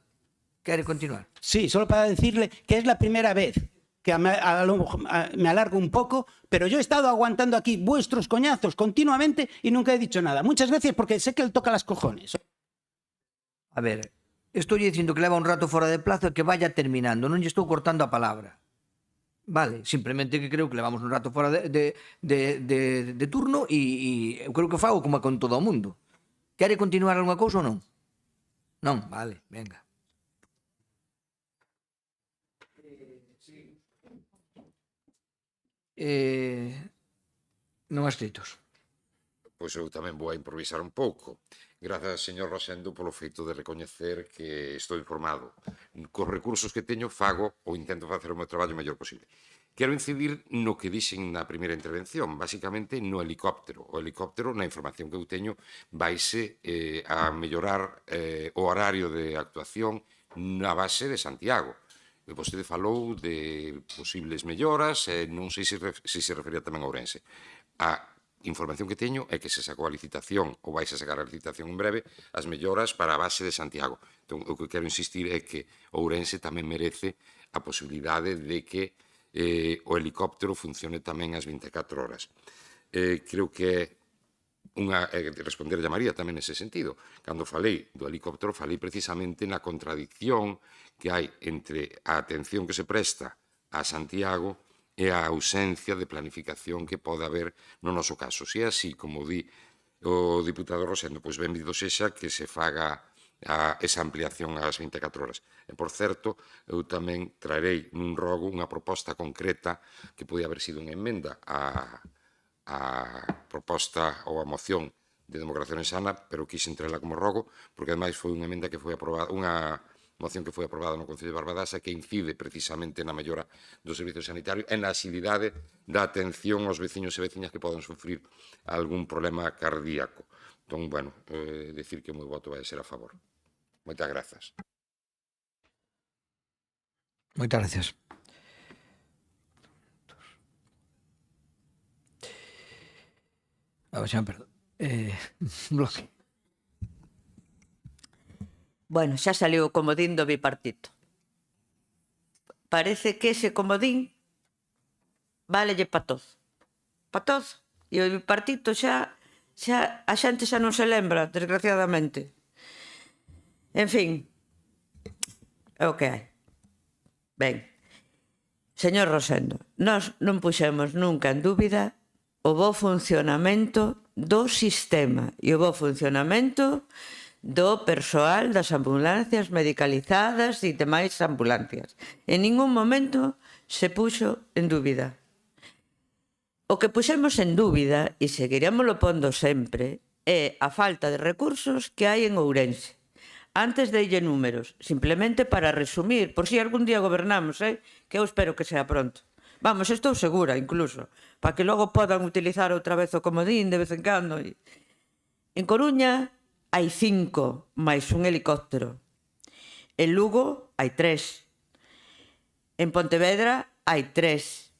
quere continuar. Sí, solo para decirle que es la primera vez que me alargo un poco, pero yo he estado aguantando aquí vuestros coñazos continuamente y nunca he dicho nada. Muchas gracias porque sé que le toca las cojones. A ver, estou dicindo que leva un rato fora de plazo e que vaya terminando, non lle estou cortando a palabra. Vale, simplemente que creo que levamos un rato fora de turno e eu creo que fago como con todo o mundo. Quere continuar algunha cousa ou non? Non, vale, venga. Non escritos. Pois eu tamén vou a improvisar un pouco. Grazas, señor Rosendo, polo feito de recoñecer que estou informado. Cos recursos que teño, fago ou intento facer o meu traballo o mellor posible. Quero incidir no que dixen na primeira intervención, basicamente no helicóptero. O helicóptero, na información que eu teño, vaise a mellorar o horario de actuación na base de Santiago. Vostede falou de posibles melloras, non sei se se refería tamén a Ourense. A información que teño é que se sacou a licitación, ou vais a sacar a licitación en breve, as melloras para a base de Santiago. Entón, o que quero insistir é que Ourense tamén merece a posibilidade de que o helicóptero funcione tamén as 24 horas. Creo que responderlle a María tamén nese sentido. Cando falei do helicóptero, falei precisamente na contradicción que hai entre a atención que se presta a Santiago e a ausencia de planificación que pode haber no noso caso. Se é así, como di o diputado Rosendo, pois benvido sexa que se faga esa ampliación ás 24 horas. E, por certo, eu tamén traerei nun rogo unha proposta concreta que podía haber sido unha emenda a proposta ou a moción de Democracia Ourensana, pero quise entrela como rogo, porque ademais foi unha emenda que foi aprobada, unha moción que foi aprobada no Concello de Barbadasa que incide precisamente na mellora do servicio sanitario e na axilidade da atención aos veciños e veciñas que poden sufrir algún problema cardíaco. Entón, bueno, decir que o meu voto vai ser a favor. Moitas grazas. Moitas gracias. A ver, xa me perdo. Bloque. Bueno, xa saliu o comodín do bipartito. Parece que ese comodín válelle pa todo. Pa todo. E o bipartito xa a xente xa non se lembra, desgraciadamente. En fin, é o que hai. Ben, señor Rosendo, nós non puxemos nunca en dúbida o bo funcionamento do sistema e o bo funcionamento do persoal das ambulancias medicalizadas e demais ambulancias. En ningún momento se puxo en dúbida. O que puxemos en dúbida, e seguiremoslo pondo sempre, é a falta de recursos que hai en Ourense. Antes deille números, simplemente para resumir, por si algún día gobernamos, que eu espero que sea pronto. Vamos, estou segura, incluso, para que logo podan utilizar outra vez o comodín de vez en cando. En Coruña hai 5 máis un helicóptero. En Lugo hai 3. En Pontevedra hai 3.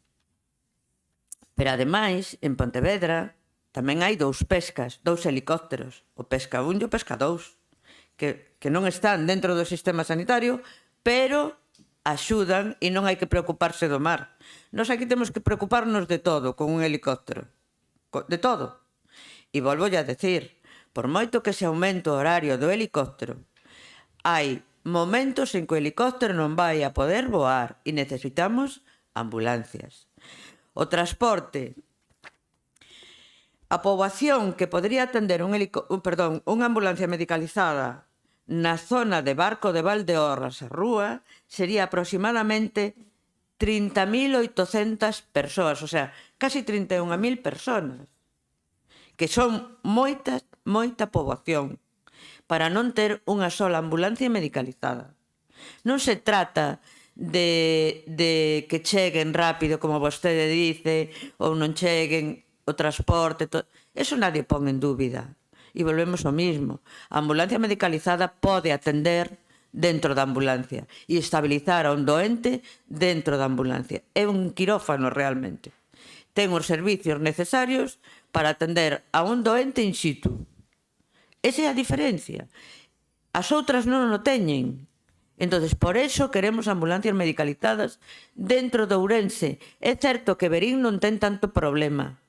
Pero ademais, en Pontevedra tamén hai 2 pescas, 2 helicópteros, o pesca 1 e o pesca 2, que non están dentro do sistema sanitario, pero axudan e non hai que preocuparse do mar. Nós aquí temos que preocuparnos de todo con un helicóptero. De todo. E volvo a decir, por moito que se aumente o horario do helicóptero, hai momentos en que o helicóptero non vai a poder voar e necesitamos ambulancias. O transporte, a poboación que podría atender unha ambulancia medicalizada na zona de Barco de Valdeorras a Rúa sería aproximadamente 30.800 persoas, o sea, casi 31.000 personas, que son moita poboación, para non ter unha sola ambulancia medicalizada. Non se trata de que cheguen rápido, como vostede dice, ou non cheguen o transporte, eso nadie pon en dúbida. E volvemos ao mismo. A ambulancia medicalizada pode atender dentro da ambulancia e estabilizar a un doente dentro da ambulancia. É un quirófano realmente. Ten os servicios necesarios para atender a un doente in situ. Esa é a diferencia. As outras non o teñen. Entonces, por eso queremos ambulancias medicalizadas dentro de Ourense. É certo que Verín non ten tanto problema.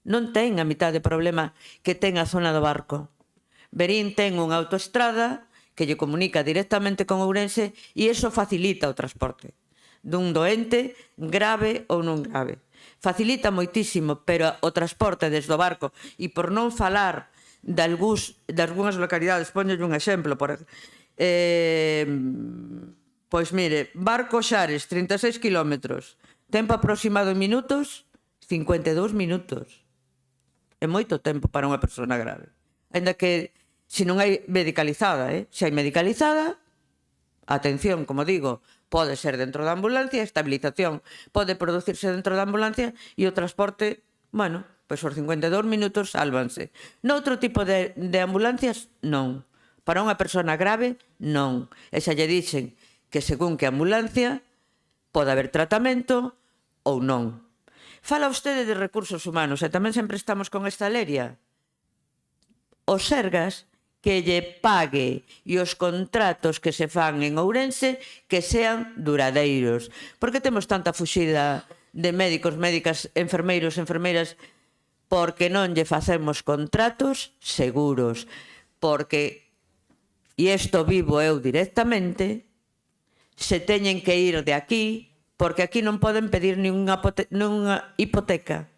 Non ten a mitad de problema que ten a zona do Barco. Verín ten unha autoestrada que lle comunica directamente con Ourense e iso facilita o transporte dun doente grave ou non grave. Facilita moitísimo, pero o transporte desde o Barco, e por non falar de algunhas localidades, ponlle un exemplo, pois mire, Barco Xares, 36 kilómetros, tempo aproximado en minutos, 52 minutos. É moito tempo para unha persona grave. Ainda que, se non hai medicalizada, se hai medicalizada, atención, como digo, pode ser dentro da ambulancia, a estabilización pode producirse dentro da ambulancia e o transporte, bueno, pois os 52 minutos sálvanse. Noutro tipo de ambulancias, non. Para unha persona grave, non. E xa lle dixen que según que ambulancia pode haber tratamento ou non. Fala vostede de recursos humanos e tamén sempre estamos con esta leria. Os Sergas que lle pague e os contratos que se fan en Ourense que sean duradeiros. Por que temos tanta fuxida de médicos, médicas, enfermeiros, enfermeiras? Porque non lle facemos contratos seguros. Porque, e isto vivo eu directamente, se teñen que ir de aquí, porque aquí non poden pedir nunha hipoteca,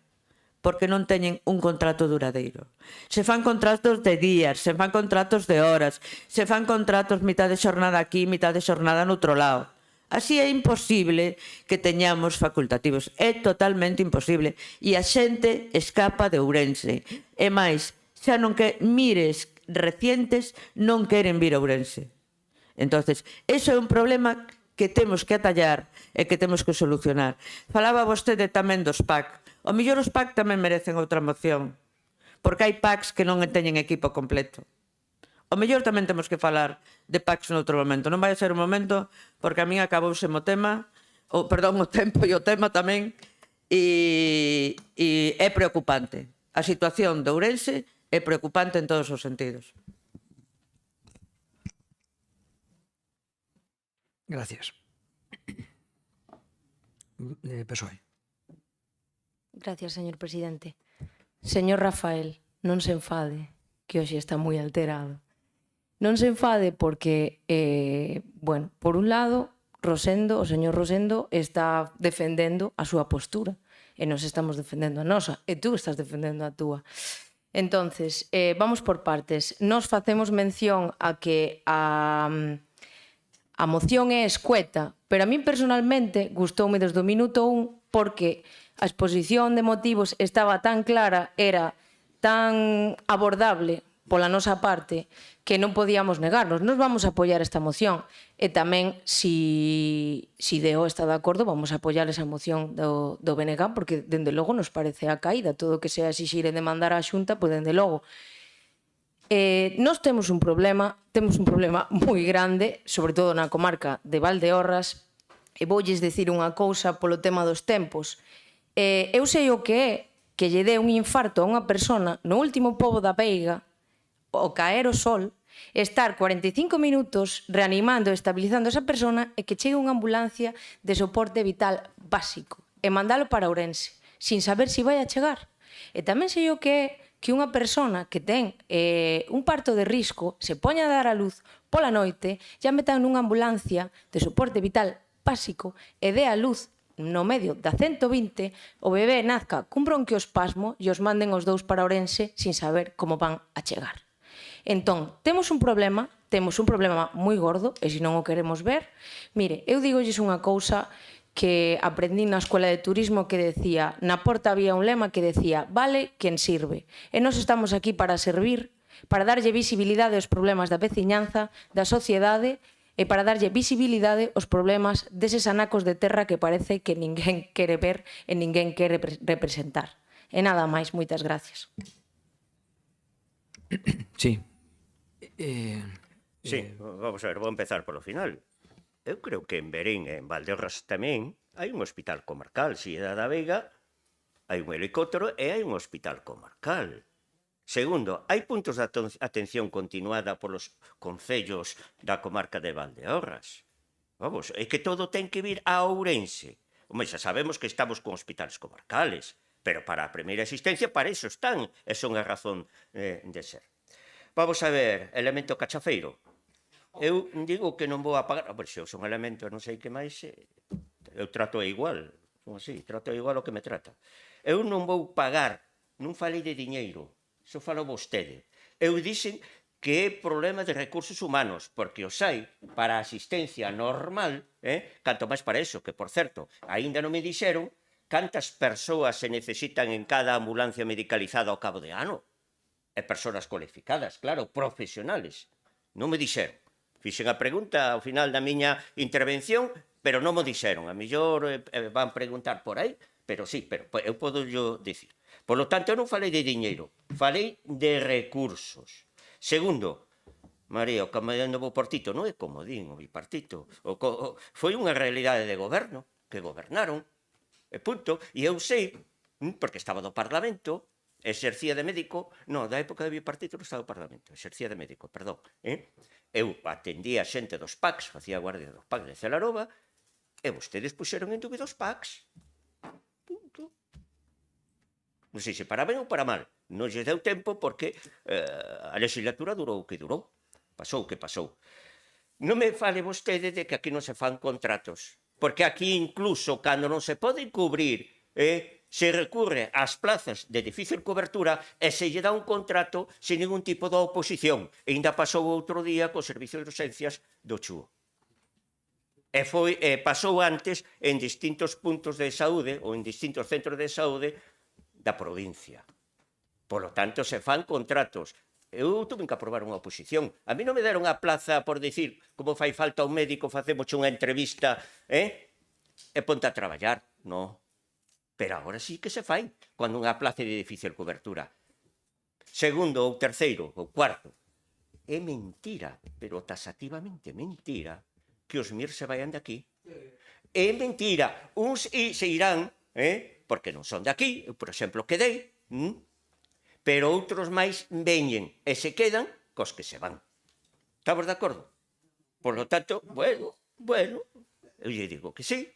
porque non teñen un contrato duradeiro. Se fan contratos de días, se fan contratos de horas, se fan contratos mitad de xornada aquí, mitad de xornada noutro lado. Así é imposible que teñamos facultativos. É totalmente imposible. E a xente escapa de Ourense. E máis, xa non que mires recientes non queren vir a Ourense. Entonces, eso é un problema que temos que atallar e que temos que solucionar. Falaba vostede tamén dos PAC. O mellor os PAC tamén merecen outra moción, porque hai PACs que non teñen equipo completo. O mellor tamén temos que falar de PACs noutro momento. Non vai a ser un momento, porque a min acabouse o tema, o tempo e o tema tamén, e é preocupante. A situación de Ourense é preocupante en todos os sentidos. Gracias. PSOE. Gracias, señor presidente. Señor Rafael, non se enfade, que hoxe está moi alterado. Non se enfade porque, bueno, por un lado, o señor Rosendo está defendendo a súa postura e nos estamos defendendo a nosa e tú estás defendendo a túa. Entonces, vamos por partes. Nos facemos mención a que a moción é escueta, pero a min personalmente gustoume desde o minuto 1 porque a exposición de motivos estaba tan clara, era tan abordable pola nosa parte que non podíamos negarnos. Nos vamos a apoiar esta moción e tamén, si DEO está de acordo, vamos a apoiar esa moción do BNG porque, dende logo, nos parece a caída. Todo o que sea exixir e demandar á Xunta, pois, dende logo. Nós temos un problema moi grande, sobre todo na comarca de Valdeorras, e voulles dicir unha cousa polo tema dos tempos. Eu sei o que é que lle dé un infarto a unha persona no último pobo da Veiga, ao caer o sol, estar 45 minutos reanimando e estabilizando a esa persona e que chegue unha ambulancia de soporte vital básico e mandalo para Ourense, sin saber se vai a chegar. E tamén sei o que é que unha persona que ten un parto de risco se poña a dar a luz pola noite, ya metan nunha ambulancia de soporte vital básico e dé a luz no medio da 120, o bebé nazca cun bronquiospasmo e os manden os dous para Ourense sin saber como van a chegar. Entón, temos un problema moi gordo, e se non o queremos ver, mire, eu digolles unha cousa que aprendí na Escola de Turismo que decía, na porta había un lema que decía, vale quen sirve. E nós estamos aquí para servir, para darlle visibilidade aos problemas da veciñanza, da sociedade, e para darlle visibilidade aos problemas deses anacos de terra que parece que ninguén quere ver e ninguén quere representar. E nada máis, moitas gracias. Sí. Sí, vamos a ver, vou empezar polo final. Eu creo que en Verín e en Valdeorras tamén hai un hospital comarcal. Si é da Veiga, hai un helicóptero e hai un hospital comarcal. Segundo, hai puntos de atención continuada polos concellos da comarca de Valdeorras. Vamos, é que todo ten que vir a Ourense. Home, xa sabemos que estamos con hospitales comarcales, pero para a primeira asistencia para iso están, e son a razón de ser. Vamos a ver, elemento cachafeiro. Eu digo que non vou a pagar, se eu son elemento non sei que máis, eu trato igual, así, trato igual o que me trata. Eu non vou pagar, non falei de diñeiro, iso falou vostede. Eu dixen que é problema de recursos humanos, porque os hai para a asistencia normal, canto máis para iso, que, por certo, aínda non me dixeron cantas persoas se necesitan en cada ambulancia medicalizada ao cabo de ano. E persoas cualificadas, claro, profesionales. Non me dixeron. Fixen a pregunta ao final da miña intervención, pero non me dixeron. A mellor van preguntar por aí, pero sí, pero eu podo yo dicir. Por lo tanto, eu non falei de diñeiro, falei de recursos. Segundo, María, o comodín do bipartito non é comodín o bipartito. Foi unha realidade de goberno, que gobernaron, e punto. E eu sei, porque estaba do Parlamento, exercía de médico, non, da época do bipartito non estaba do Parlamento, exercía de médico, perdón. Eu atendía a xente dos PACs, facía guardia dos PACs de Celarova, e vostedes puxeron en dúbida os PACs. Punto. Non sei se para ben ou para mal. Non lle deu tempo porque a legislatura durou o que durou. Pasou o que pasou. Non me fale vostede de que aquí non se fan contratos. Porque aquí incluso cando non se poden cubrir, se recurre ás plazas de difícil cobertura e se lle dá un contrato sin ningún tipo de oposición. E ainda pasou outro día co servicio de urgencias do Chúo. E pasou antes en distintos puntos de saúde ou en distintos centros de saúde da provincia. Por lo tanto, se fan contratos. Eu tuve que aprobar unha oposición. A mí non me deron a plaza por dicir como fai falta un médico, facemos unha entrevista e ponte a traballar. Non. Pero agora sí que se fai cando unha plaza de difícil cobertura. Segundo ou terceiro ou cuarto. É mentira, pero tasativamente mentira, que os MIR se vayan de aquí. É mentira. Uns se irán, porque non son de aquí, eu, por exemplo, quedei, pero outros máis veñen e se quedan cos que se van. Estamos de acordo? Por lo tanto, bueno, eu lle digo que sí,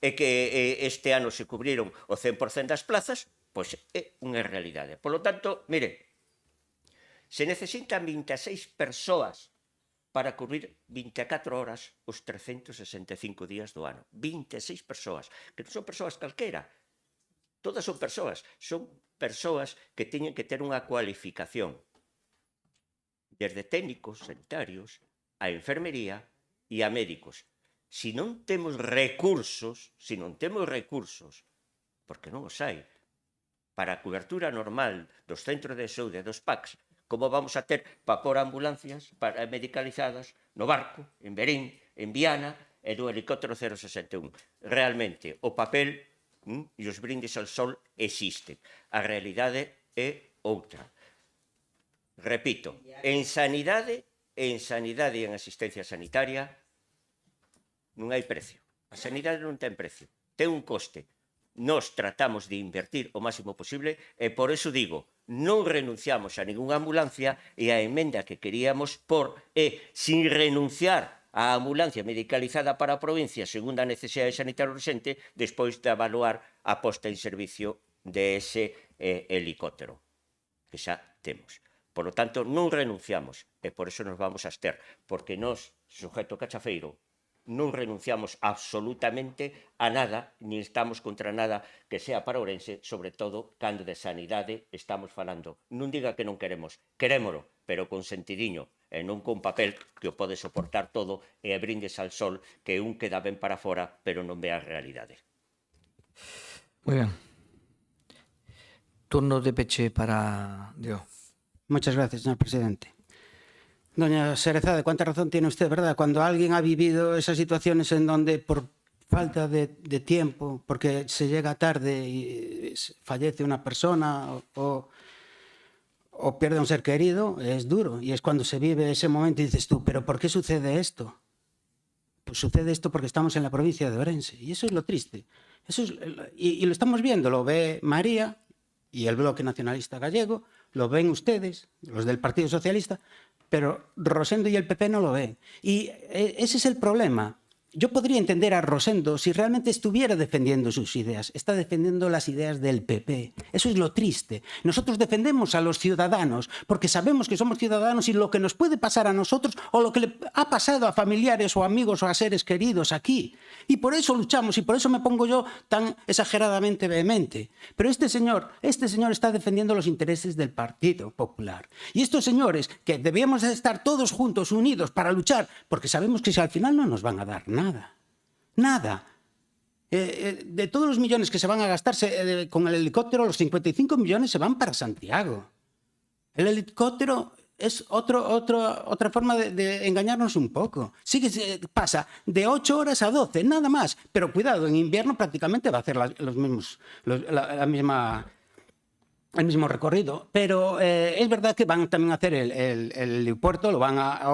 e que este ano se cubriron o 100% das plazas, pois é unha realidade. Por lo tanto, mire, se necesitan 26 persoas para cubrir 24 horas os 365 días do ano. 26 persoas, que non son persoas calquera. Todas son persoas que teñen que ter unha cualificación. Desde técnicos sanitarios, a enfermería e a médicos. Se non temos recursos, porque non os hai, para a cobertura normal dos centros de saúde e dos PACs, como vamos a ter para pôr ambulancias medicalizadas no barco, en Verín, en Viana e do helicóptero 061. Realmente, o papel e os brindes ao sol existen. A realidade é outra. Repito, en sanidade e en asistencia sanitaria non hai precio. A sanidade non ten precio. Ten un coste. Nos tratamos de invertir o máximo posible e por eso digo, non renunciamos a ninguna ambulancia e a emenda que queríamos por é, sin renunciar á ambulancia medicalizada para a provincia segundo a necesidade sanitaria urgente, despois de evaluar a posta en servicio de ese helicóptero que xa temos. Por lo tanto, non renunciamos e por eso nos vamos a abster, porque nós, sujeto cachafeiro, non renunciamos absolutamente a nada, ni estamos contra nada que sea para Ourense, sobre todo cando de sanidade estamos falando. Non diga que non queremos, querémolo, pero con sentidiño, e non con papel que o pode soportar todo e brindes al sol que un queda ben para fora, pero non ve a realidade. Muy bien. Turno de peche para Dio. Muchas gracias, señor presidente. Doña Serezade, cuánta razón tiene usted, ¿verdad? Cuando alguien ha vivido esas situaciones en donde por falta de tiempo, porque se llega tarde y fallece una persona o pierde un ser querido, es duro. Y es cuando se vive ese momento y dices tú, ¿pero por qué sucede esto? Pues sucede esto porque estamos en la provincia de Ourense. Y eso es lo triste. Y lo estamos viendo, lo ve María y el Bloque Nacionalista Gallego, lo ven ustedes, los del Partido Socialista, pero Rosendo y el PP no lo ven. Y ese es el problema. Yo podría entender a Rosendo si realmente estuviera defendiendo sus ideas. Está defendiendo las ideas del PP. Eso es lo triste. Nosotros defendemos a los ciudadanos porque sabemos que somos ciudadanos y lo que nos puede pasar a nosotros o lo que le ha pasado a familiares o amigos o a seres queridos aquí. Y por eso luchamos y por eso me pongo yo tan exageradamente vehemente. Pero este señor está defendiendo los intereses del Partido Popular. Y estos señores que debíamos estar todos juntos, unidos para luchar, porque sabemos que si al final no nos van a dar nada. De todos los millones que se van a gastarse con el helicóptero, los 55 millones se van para Santiago. El helicóptero es otra forma de engañarnos un poco. Sí que pasa de 8 horas a 12, nada más. Pero cuidado, en invierno prácticamente va a hacer el mismo recorrido, pero es verdad que van también a hacer el helipuerto, lo van a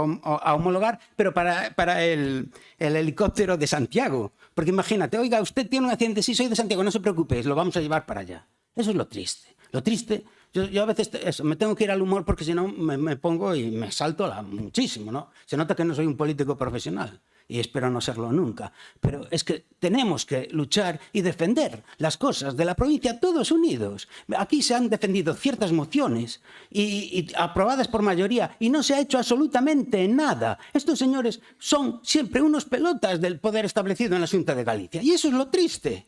homologar, pero para el helicóptero de Santiago. Porque imagínate, oiga, usted tiene un accidente, sí, soy de Santiago, no se preocupe, lo vamos a llevar para allá. Eso es lo triste. Lo triste, yo a veces me tengo que ir al humor porque si no me pongo y me salto muchísimo, ¿no? Se nota que no soy un político profesional. Y espero no serlo nunca. Pero es que tenemos que luchar y defender las cosas de la provincia todos unidos. Aquí se han defendido ciertas mociones y aprobadas por mayoría y no se ha hecho absolutamente nada. Estos señores son siempre unos pelotas del poder establecido en la Xunta de Galicia. Y eso es lo triste.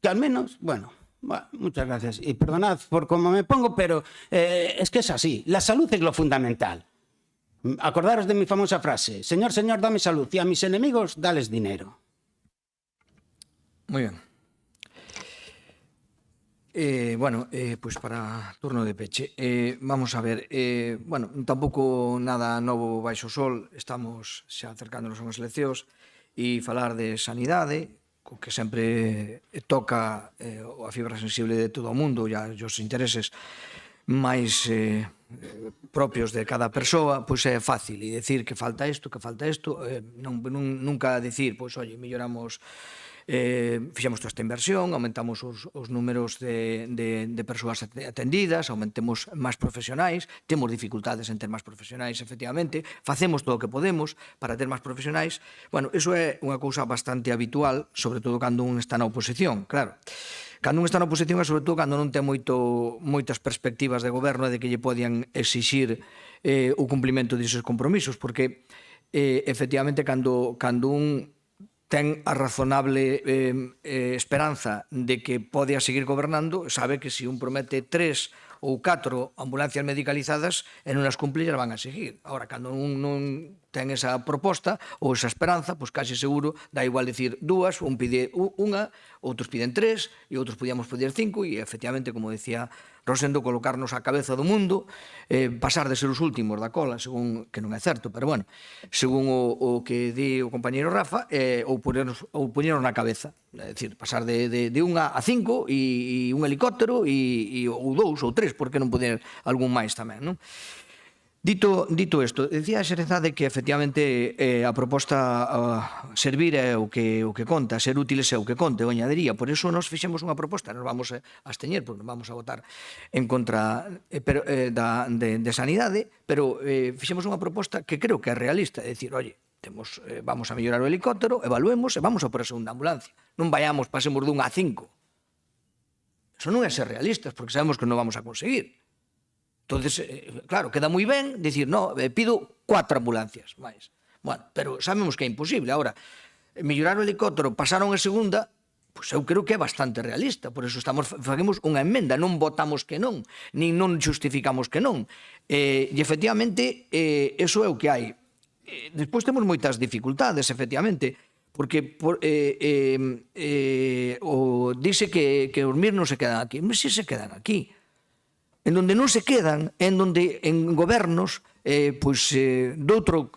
Que al menos, bueno, muchas gracias. Y perdonad por cómo me pongo, pero es que es así. La salud es lo fundamental. Acordaros de mi famosa frase, Señor, Señor, dame salud, y a mis enemigos, dales dinero. Muy bien. Pues para turno de peche. Vamos a ver, tampouco nada novo baixo o sol, estamos xa acercándonos a unhas eleccións e falar de sanidade, co que sempre toca a fibra sensible de todo o mundo e os intereses máis propios de cada persoa, pois é fácil e decir que falta isto, nunca decir, pois, oye, melloramos, fixemos toda esta inversión, aumentamos os números de persoas atendidas, aumentemos máis profesionais, temos dificultades en ter máis profesionais, efectivamente, facemos todo o que podemos para ter máis profesionais. Bueno, iso é unha cousa bastante habitual, sobre todo cando un está na oposición, claro. Cando un está na oposición é sobre todo cando non ten moitas perspectivas de goberno e de que lle podían exixir o cumprimento deses compromisos, porque efectivamente cando un ten a razonable esperanza de que podea seguir gobernando, sabe que se un promete 3 ou 4 ambulancias medicalizadas e non as cumple, as van a seguir. Ahora, cando non ten esa proposta ou esa esperanza, pois case seguro dá igual decir 2, un pide unha, outros piden 3 e outros podíamos pedir 5 e efectivamente, como decía Rosendo, colocarnos á cabeza do mundo, pasar de ser os últimos da cola, según que non é certo, pero bueno, según o que di o compañeiro Rafa, ou poñernos na cabeza, é dicir, pasar de 1 a 5 e un helicóptero ou 2 ou 3, por que non poder algún máis tamén, non? Dito isto, decía a Xerezade que efectivamente a proposta servir é o que conta, ser útiles é o que conta, eu añadiría. Por iso nos fixemos unha proposta, nos vamos a absteñer, porque nos vamos a votar en contra de sanidade, pero fixemos unha proposta que creo que é realista, é dicir, oye, vamos a mellorar o helicóptero, evaluemos e vamos a por a segunda ambulancia. Non vayamos, pasemos dun a 5. Eso non é ser realistas, porque sabemos que non vamos a conseguir. Entonces, claro, queda moi ben dicir, no, pido 4 ambulancias máis. Bueno, pero sabemos que é imposible. Ahora, mellorar o helicóptero, pasaron a segunda, pois eu creo que é bastante realista. Por eso facemos unha emenda, non votamos que non, nin non justificamos que non. E efectivamente, eso é o que hai. Despois temos moitas dificultades, efectivamente, porque dice que os MIR non se quedan aquí. Mas si se quedan aquí. En donde non se quedan, en donde en gobernos doutro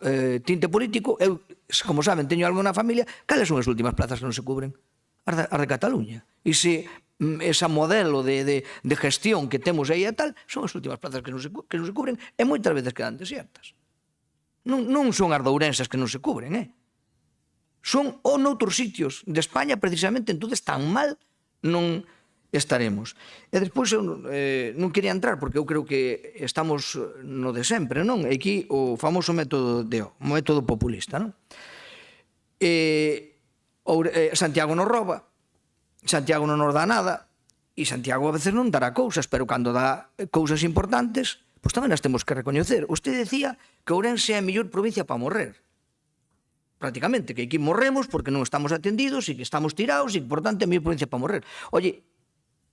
tinte político, eu, como saben, teño algo na familia, cales son as últimas plazas que non se cubren? As de Cataluña. E se ese modelo de gestión que temos aí e tal, son as últimas plazas que non se cubren e moitas veces quedan desiertas. Non son as de Ourense que non se cubren, son ou noutros sitios de España, precisamente, entonces tan mal non estaremos. E despois eu non quería entrar, porque eu creo que estamos no de sempre, non? E aquí o famoso método método populista, non? Santiago nos roba, Santiago non nos dá nada, e Santiago a veces non dará cousas, pero cando dá cousas importantes, pois tamén as temos que recoñecer. Usted decía que Ourense é a mellor provincia para morrer. Prácticamente, que aquí morremos porque non estamos atendidos e que estamos tirados e que, por tanto, é a mellor provincia para morrer. Oye,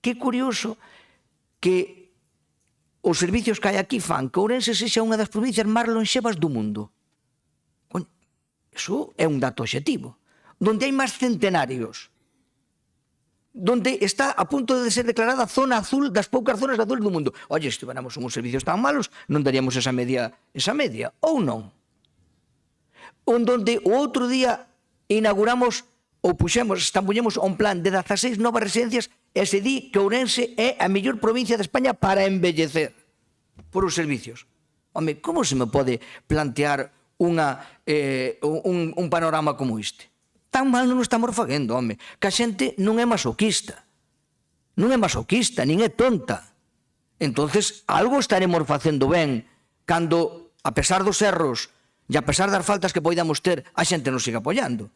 que curioso que os servicios que hai aquí fan que Ourense sexa unha das provincias máis lonxevas do mundo. Iso é un dato obxectivo. Donde hai máis centenarios. Donde está a punto de ser declarada zona azul das poucas zonas azules do mundo. Oye, se tiveramos uns servicios tan malos, non daríamos esa media, ou non? Onde o outro día inauguramos ou estambullemos un plan de 16 novas residencias e se di que Ourense é a mellor provincia de España para envellecer por os servicios. Home, como se me pode plantear un panorama como este? Tan mal non o estamos facendo, home, que a xente non é masoquista. Non é masoquista, nin é tonta. Entonces, algo estaremos facendo ben cando, a pesar dos erros e a pesar das faltas que poidamos ter, a xente nos siga apoiando.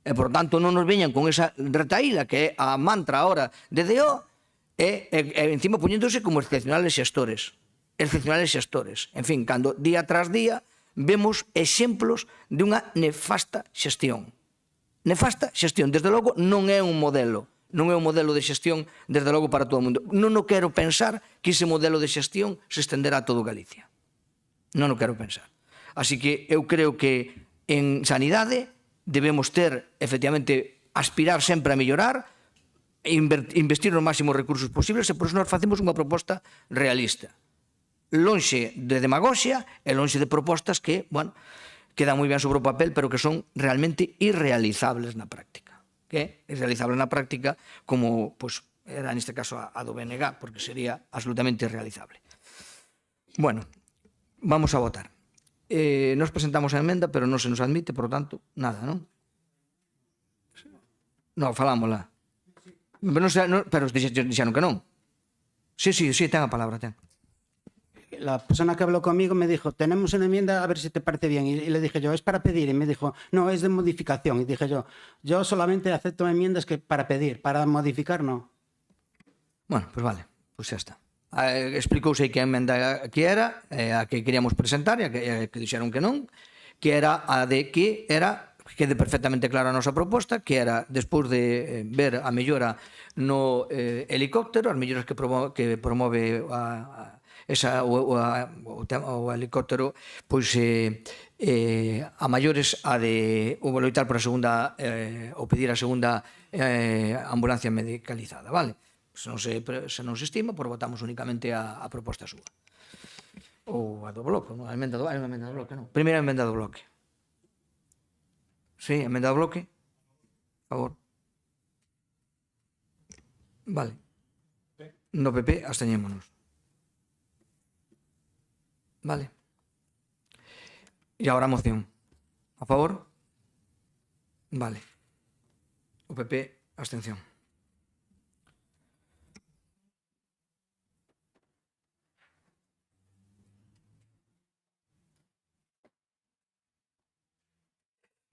E, por tanto, non nos veñan con esa retaíla que é a mantra ahora de DO e encima poñéndose como excepcionales xestores. Excepcionales xestores. En fin, cando día tras día vemos exemplos de unha nefasta xestión. Nefasta xestión. Desde logo, non é un modelo. Non é un modelo de xestión, desde logo, para todo o mundo. Non o quero pensar que ese modelo de xestión se estenderá a todo Galicia. Non o quero pensar. Así que eu creo que en sanidade debemos ter, efectivamente, aspirar sempre a mellorar, investir os máximos recursos posibles, e por iso nós facemos unha proposta realista. Lonxe de demagoxia e lonxe de propostas que, bueno, quedan moi ben sobre o papel, pero que son realmente irrealizables na práctica. Que é irrealizable na práctica como, pois, era neste caso a do BNG, porque sería absolutamente irrealizable. Bueno, vamos a votar. Nos presentamos a emenda, pero non se nos admite, por lo tanto, nada, non? Non, falámola. Pero dixeron que non. Sí, ten a palabra, ten. La persona que habló conmigo me dijo, tenemos una enmienda, a ver si te parece bien. Y le dije yo, es para pedir. Y me dijo, no, es de modificación. Y dije yo solamente acepto enmiendas que para pedir, para modificar no. Bueno, pues vale, pues xa está. Explicouse que a emenda que era, a que queríamos presentar, e a que dixeron que non, que era a de que era, quede perfectamente clara a nosa proposta, que era, despois de ver a mellora no helicóptero, as melloras que promove o helicóptero, pois a maiores a de loitar por a segunda ou pedir a segunda ambulancia medicalizada, vale? Se non se estima, por votamos únicamente a proposta súa. Ou a do bloque, non? A emenda do bloque, non? Primeira emenda do bloque. Sí, emenda do bloque. Por favor. Vale. No PP absteñémonos. Vale. E agora a moción. A favor? Vale. O PP, abstención.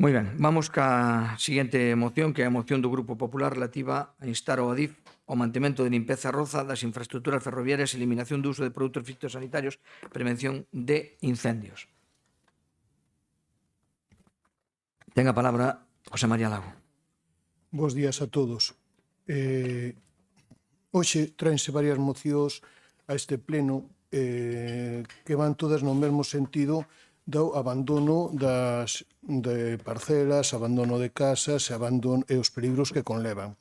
Moi ben, vamos ca seguinte moción, que é a moción do Grupo Popular relativa a instar ao ADIF ao mantemento de limpeza roza das infraestructuras ferroviarias e eliminación do uso de produtos fitosanitarios, prevención de incendios. Ten a palabra José María Lago. Bos días a todos. Hoxe traense varias mocións a este pleno que van todas no mesmo sentido do abandono de parcelas, abandono de casas e os peligros que conlevan.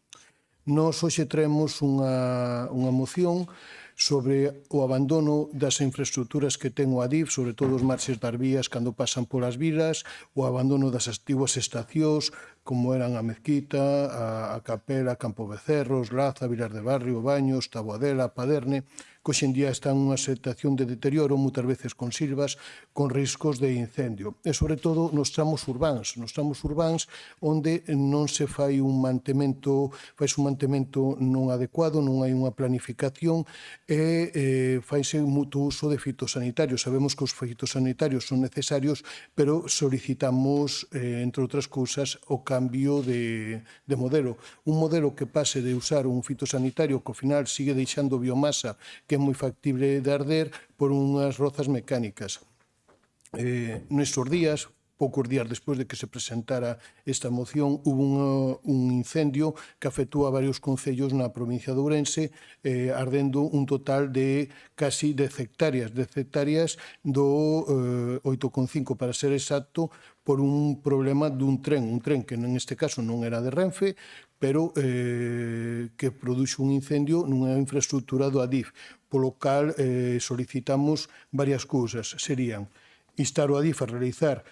Nos hoxe traemos unha moción sobre o abandono das infraestructuras que ten o ADIF, sobre todo os marxes das vías cando pasan polas vilas, o abandono das antiguas estacións, como eran a Mezquita, a Capela, Campo Becerros, Laza, Vilar de Barrio, Baños, Taboadela, Paderne, que hoxe en día están nunha situación de deterioro, moitas veces con silvas, con riscos de incendio. E, sobre todo, nos tramos urbáns onde non se fai un mantemento non adecuado, non hai unha planificación e faise moito uso de fitosanitarios. Sabemos que os fitosanitarios son necesarios, pero solicitamos, entre outras cousas, o cambio de modelo. Un modelo que pase de usar un fitosanitario que ao final sigue deixando biomasa que é moi factible de arder por unhas rozas mecánicas. Nestes días, poucos días despois de que se presentara esta moción, hubo un incendio que afectou a varios concellos na provincia de Ourense, ardendo un total de casi 10 hectáreas do 8,5 para ser exacto, por un problema dun tren que neste caso non era de Renfe, pero que produxo un incendio nunha infraestructura do ADIF, polo cal solicitamos varias cousas. Serían instar o ADIF a realizar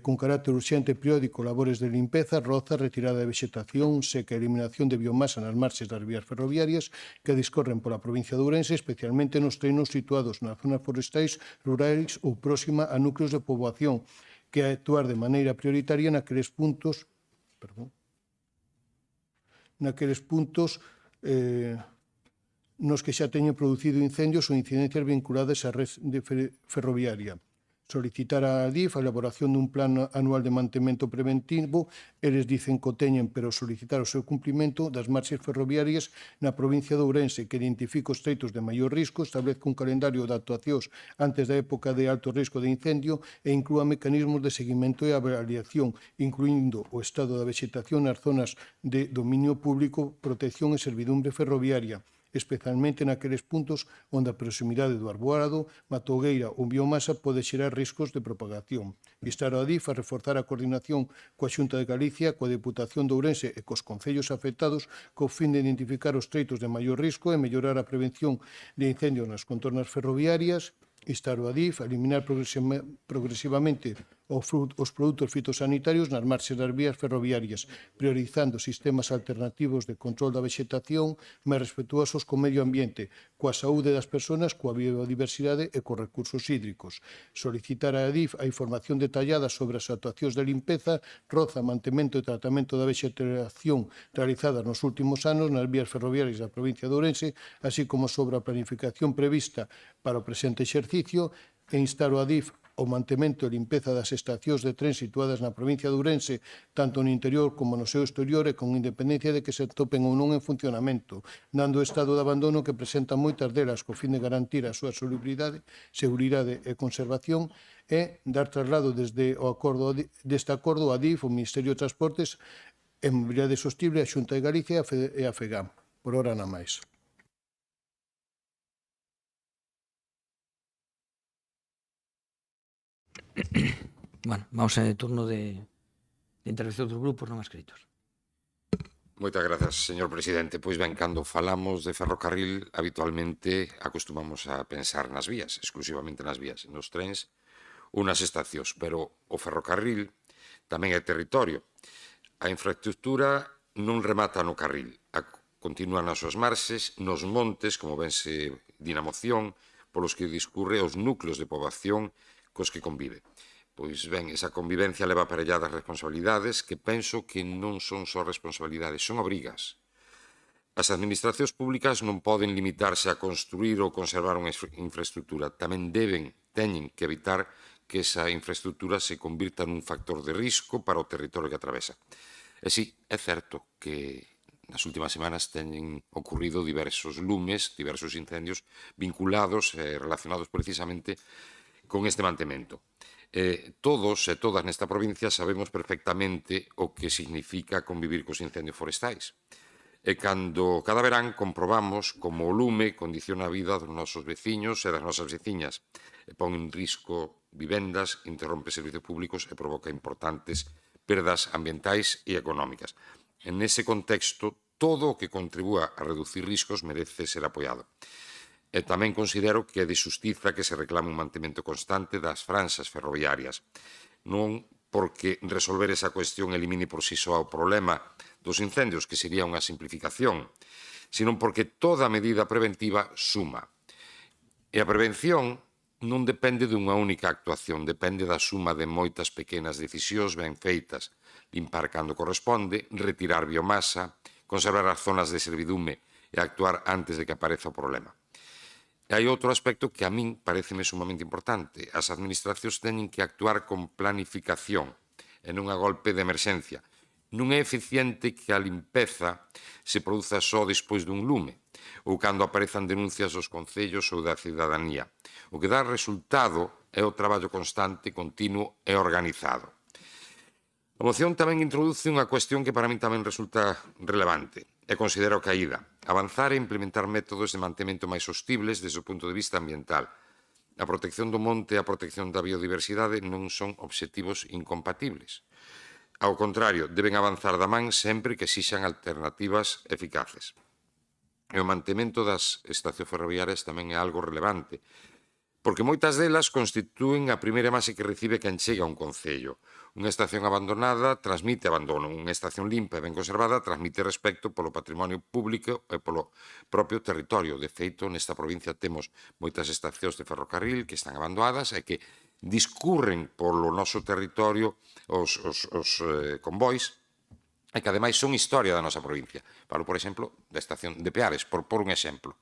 con carácter urxente e periódico labores de limpeza, roza, retirada de vegetación, seca e eliminación de biomasa nas marxes das vías ferroviarias que discorren pola provincia de Ourense, especialmente nos treinos situados nas zonas forestais, rurais ou próxima a núcleos de poboación, que é actuar de maneira prioritaria naqueles puntos nos que xa teñen producido incendios ou incidencias vinculadas á rede ferroviaria. Solicitar a ADIF a elaboración dun plan anual de mantemento preventivo. Eles dicen que o teñen, pero solicitar o seu cumprimento das marxes ferroviarias na provincia de Ourense, que identifique os treitos de maior risco, establezca un calendario de actuacións antes da época de alto risco de incendio e inclúa mecanismos de seguimento e avaliación, incluindo o estado da vegetación nas zonas de dominio público, protección e servidumbre ferroviaria, especialmente naqueles puntos onde a proximidade do arboado, matogueira ou biomasa pode xerar riscos de propagación. Instar ao ADIF a reforzar a coordinación coa Xunta de Galicia, coa Deputación de Ourense e cos concellos afectados co fin de identificar os treitos de maior risco e mellorar a prevención de incendios nas contornas ferroviarias. Instar o ADIF a eliminar progresivamente os produtos fitosanitarios nas marxes das vías ferroviarias, priorizando sistemas alternativos de control da vegetación máis respetuosos co medio ambiente, coa saúde das persoas, coa biodiversidade e cos recursos hídricos. Solicitar a ADIF a información detallada sobre as actuacións de limpeza, roza, mantemento e tratamento da vegetación realizadas nos últimos anos nas vías ferroviarias da provincia de Ourense, así como sobre a planificación prevista para o presente exercicio, e instar o ADIF ao mantemento e limpeza das estacións de tren situadas na provincia de Ourense, tanto no interior como no seu exterior e con independencia de que se topen ou non en funcionamento, dando o estado de abandono que presentan moitas delas co fin de garantir a súa seguridade e conservación e dar traslado deste acordo ao ADIF, o Ministerio de Transportes e Mobilidade Sostible, a Xunta de Galicia e a FEGAM. Por hora na máis. Bueno, vamos a turno de intervención dos grupos non escritos. Moitas grazas, señor presidente. Pois ben, cando falamos de ferrocarril, habitualmente acostumamos a pensar nas vías, exclusivamente nas vías, nos trens ou nas estacións, pero o ferrocarril tamén é territorio. A infraestructura non remata no carril, continúa nas súas marxes, nos montes, como ben se di na moción, polos que discurre os núcleos de poboación cos que convive. Pois ben, esa convivencia leva aparelladas responsabilidades que penso que non son só responsabilidades, son obrigas. As administracións públicas non poden limitarse a construir ou conservar unha infraestructura, tamén teñen que evitar que esa infraestructura se convirta nun factor de risco para o territorio que atravesa. E sí, é certo que nas últimas semanas teñen ocurrido diversos lumes, diversos incendios vinculados e relacionados precisamente con este mantemento. Todos e todas nesta provincia sabemos perfectamente o que significa convivir cos incendios forestais. E cando cada verán comprobamos como o lume condiciona a vida dos nosos veciños e das nosas veciñas, e pon en risco vivendas, interrompe servizos públicos e provoca importantes perdas ambientais e económicas. En ese contexto, todo o que contribúa a reducir riscos merece ser apoiado. E tamén considero que é de xustiza que se reclame un mantemento constante das franxas ferroviarias. Non porque resolver esa cuestión elimine por si só o problema dos incendios, que sería unha simplificación, sino porque toda medida preventiva suma. E a prevención non depende dunha única actuación, depende da suma de moitas pequenas decisións ben feitas, limpar cando corresponde, retirar biomasa, conservar as zonas de servidume e actuar antes de que apareza o problema. E hai outro aspecto que a min pareceme sumamente importante. As administracións teñen que actuar con planificación e non a golpe de emerxencia. Non é eficiente que a limpeza se produza só despois dun lume ou cando aparezan denuncias dos concellos ou da cidadanía. O que dá resultado é o traballo constante, continuo e organizado. A moción tamén introduce unha cuestión que para min tamén resulta relevante e considero caída. Avanzar e implementar métodos de mantemento máis sostibles desde o punto de vista ambiental. A protección do monte e a protección da biodiversidade non son obxectivos incompatibles. Ao contrario, deben avanzar da man sempre que exixan alternativas eficaces. E o mantemento das estacións ferroviarias tamén é algo relevante, porque moitas delas constitúen a primeira imaxe que recibe quen chega a un concello. Unha estación abandonada transmite abandono, unha estación limpa e ben conservada transmite respecto polo patrimonio público e polo propio territorio. De feito, nesta provincia temos moitas estacións de ferrocarril que están abandonadas e que discurren polo noso territorio os convois e que ademais son historia da nosa provincia. Falo, por exemplo, da estación de Peares, por un exemplo.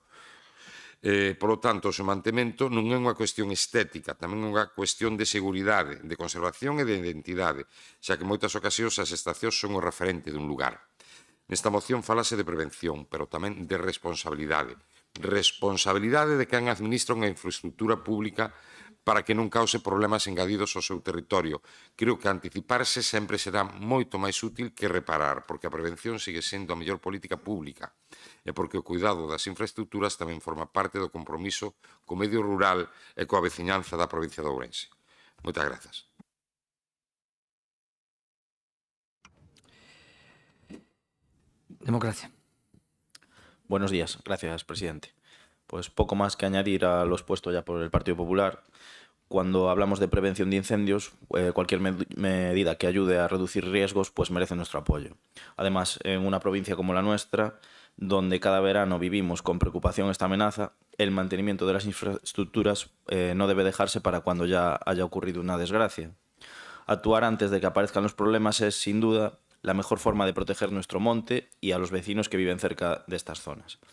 Por lo tanto, o seu mantemento non é unha cuestión estética, tamén é unha cuestión de seguridade, de conservación e de identidade, xa que en moitas ocasións as estacións son o referente dun lugar. Nesta moción falase de prevención, pero tamén de responsabilidade. Responsabilidade de quen administra unha infraestructura pública para que non cause problemas engadidos ao seu territorio. Creo que anticiparse sempre será moito máis útil que reparar, porque a prevención sigue sendo a mellor política pública e porque o cuidado das infraestructuras tamén forma parte do compromiso co medio rural e coa veciñanza da provincia de Ourense. Moitas grazas. Democracia. Buenos días, gracias, presidente. Pues poco más que añadir a lo expuesto ya por el Partido Popular. Cuando hablamos de prevención de incendios, cualquier medida que ayude a reducir riesgos pues merece nuestro apoyo. Además, en una provincia como la nuestra, donde cada verano vivimos con preocupación esta amenaza, el mantenimiento de las infraestructuras no debe dejarse para cuando ya haya ocurrido una desgracia. Actuar antes de que aparezcan los problemas es, sin duda, la mejor forma de proteger nuestro monte y a los vecinos que viven cerca de estas zonas.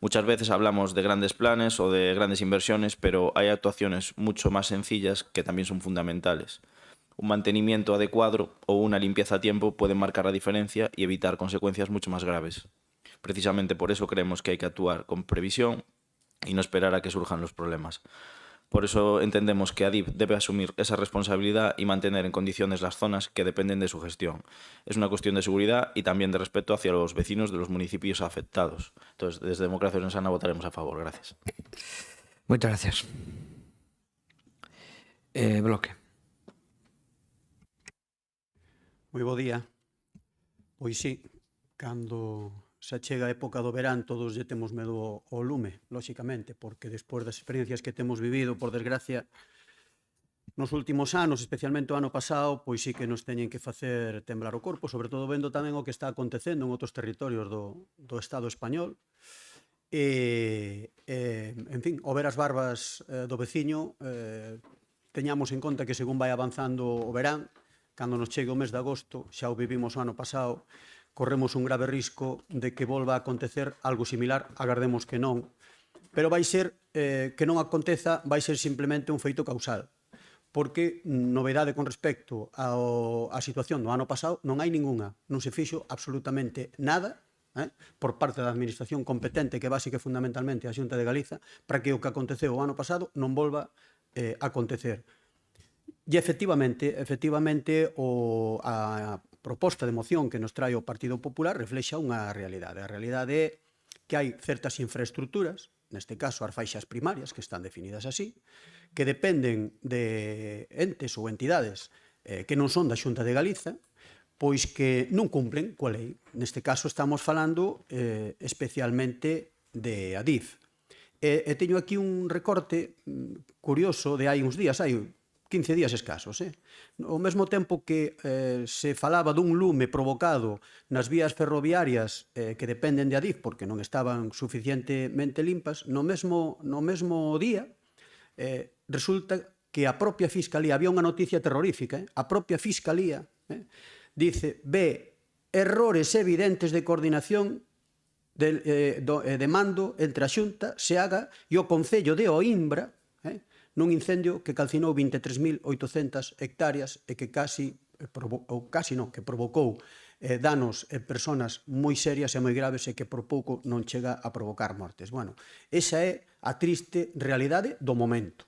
Muchas veces hablamos de grandes planes o de grandes inversiones, pero hay actuaciones mucho más sencillas que también son fundamentales. Un mantenimiento adecuado o una limpieza a tiempo pueden marcar la diferencia y evitar consecuencias mucho más graves. Precisamente por eso creemos que hay que actuar con previsión y no esperar a que surjan los problemas. Por eso entendemos que ADIF debe asumir esa responsabilidad y mantener en condiciones las zonas que dependen de su gestión. Es una cuestión de seguridad y también de respeto hacia los vecinos de los municipios afectados. Entonces, desde Democracia Orensana votaremos a favor. Gracias. Moitas gracias. Bloque. Moi bo día. Pois sí, cando se chega a época do verán todos lle temos medo ao lume, lóxicamente, porque despois das experiencias que temos vivido, por desgracia, nos últimos anos, especialmente o ano pasado, pois sí que nos teñen que facer temblar o corpo, sobre todo vendo tamén o que está acontecendo en outros territorios do Estado español. En fin, o ver as barbas do veciño teñamos en conta que según vai avanzando o verán, cando nos chegue o mes de agosto, xa o vivimos o ano pasado, corremos un grave risco de que volva a acontecer algo similar, agardemos que non, pero vai ser que non aconteza, vai ser simplemente un feito causal, porque novedade con respecto á situación do ano pasado non hai ninguna, non se fixo absolutamente nada por parte da administración competente, que básica e fundamentalmente a Xunta de Galiza, para que o que aconteceu o ano pasado non volva a acontecer. E efectivamente, a proposta de moción que nos trae o Partido Popular reflexa unha realidade. A realidade é que hai certas infraestructuras, neste caso as faixas primarias, que están definidas así, que dependen de entes ou entidades que non son da Xunta de Galiza, pois que non cumplen coa lei. Neste caso estamos falando especialmente de Adif. E teño aquí un recorte curioso de hai uns días, hai 15 días escasos. Ao mesmo tempo que se falaba dun lume provocado nas vías ferroviarias que dependen de Adif porque non estaban suficientemente limpas, no mesmo día resulta que a propia Fiscalía, había unha noticia terrorífica, a propia Fiscalía dice, ve errores evidentes de coordinación de mando entre a Xunta, Seaga e o Concello de Oimbra, nun incendio que calcinou 23.800 hectáreas e que que provocou danos en personas moi serias e moi graves e que por pouco non chega a provocar mortes. Bueno, esa é a triste realidade do momento.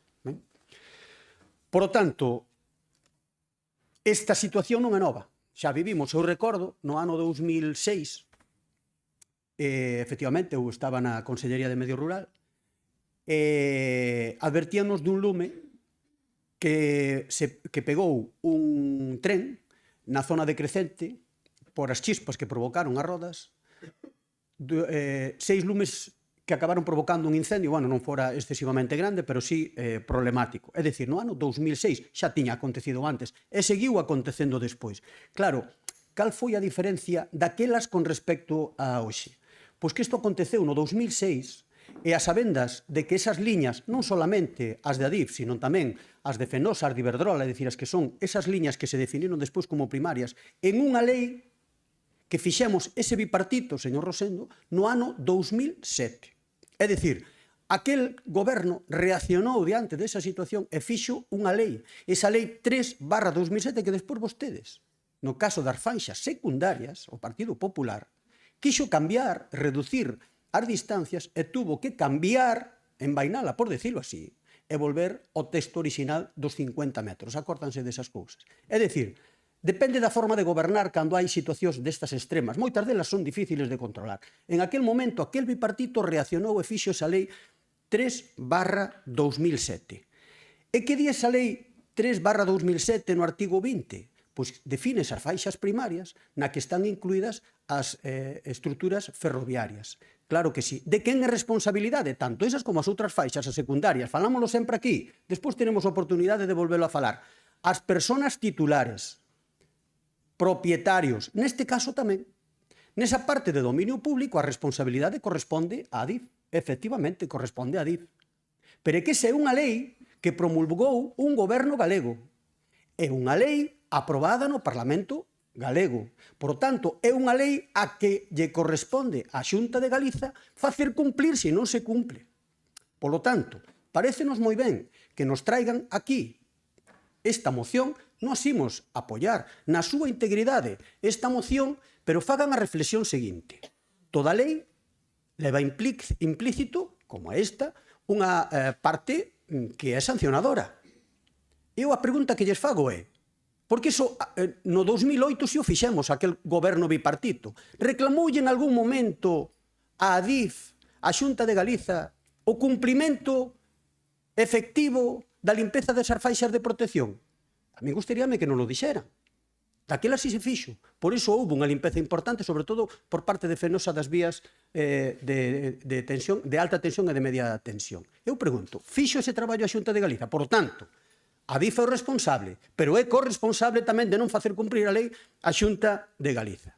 Por lo tanto, esta situación non é nova. Xa vivimos, eu recordo, no ano 2006, efectivamente, eu estaba na Consellería de Medio Rural, advertíanos dun lume que pegou un tren na zona de Crecente por as chispas que provocaron as rodas, 6 lumes que acabaron provocando un incendio, bueno, non fora excesivamente grande, pero sí problemático. É dicir, no ano 2006 xa tiña acontecido antes e seguiu acontecendo despois. Claro, cal foi a diferencia daquelas con respecto a hoxe? Pois que isto aconteceu no 2006 e a sabendas de que esas liñas, non solamente as de Adif, sino tamén as de Fenosa, as de Iberdrola, é dicir, as que son esas liñas que se definiron despois como primarias, en unha lei que fixemos ese bipartito, señor Rosendo, no ano 2007. É dicir, aquel goberno reaccionou diante desa situación e fixo unha lei, esa lei 3/2007 que despois vostedes, no caso das faixas secundarias, o Partido Popular, quixo cambiar, reducir as distancias e tuvo que cambiar, envainala, por decirlo así, e volver ao texto original dos 50 metros. Acórtanse desas cousas. É dicir, depende da forma de gobernar cando hai situacións destas extremas. Moitas delas son difíciles de controlar. En aquel momento, aquel bipartito reaccionou e fixo esa lei 3/2007. E que di esa lei 3/2007 no artigo 20? Pois define as faixas primarias na que están incluídas as estruturas ferroviarias. Claro que sí. De quen é responsabilidade? Tanto esas como as outras faixas, as secundarias. Falámoslo sempre aquí. Despois tenemos oportunidade de volverlo a falar. As persoas titulares, propietarios, neste caso tamén. Nesa parte de dominio público, a responsabilidade corresponde a Adif. Efectivamente, corresponde a Adif. Pero é que esa é unha lei que promulgou un goberno galego. É unha lei aprobada no Parlamento galego. Por tanto, é unha lei a que lle corresponde á Xunta de Galiza facer cumplir se non se cumple. Por lo tanto, parécenos moi ben que nos traigan aquí esta moción, nós imos apoiar na súa integridade esta moción, pero fagan a reflexión seguinte. Toda lei leva implícito, como esta, unha parte que é sancionadora. Eu a pregunta que lles fago é, porque iso no 2008 se o fixemos aquel goberno bipartito. Reclamoulle en algún momento a Adif, a Xunta de Galiza, o cumprimento efectivo da limpeza desas faixas de protección? A mí gustaríame que non o dixeran. Daquela si se fixo. Por iso houve unha limpeza importante, sobre todo por parte de Fenosa das vías de alta tensión e de media tensión. Eu pregunto, fixo ese traballo a Xunta de Galiza? Por tanto, Adif é o responsable, pero é corresponsable tamén de non facer cumprir a lei a Xunta de Galiza.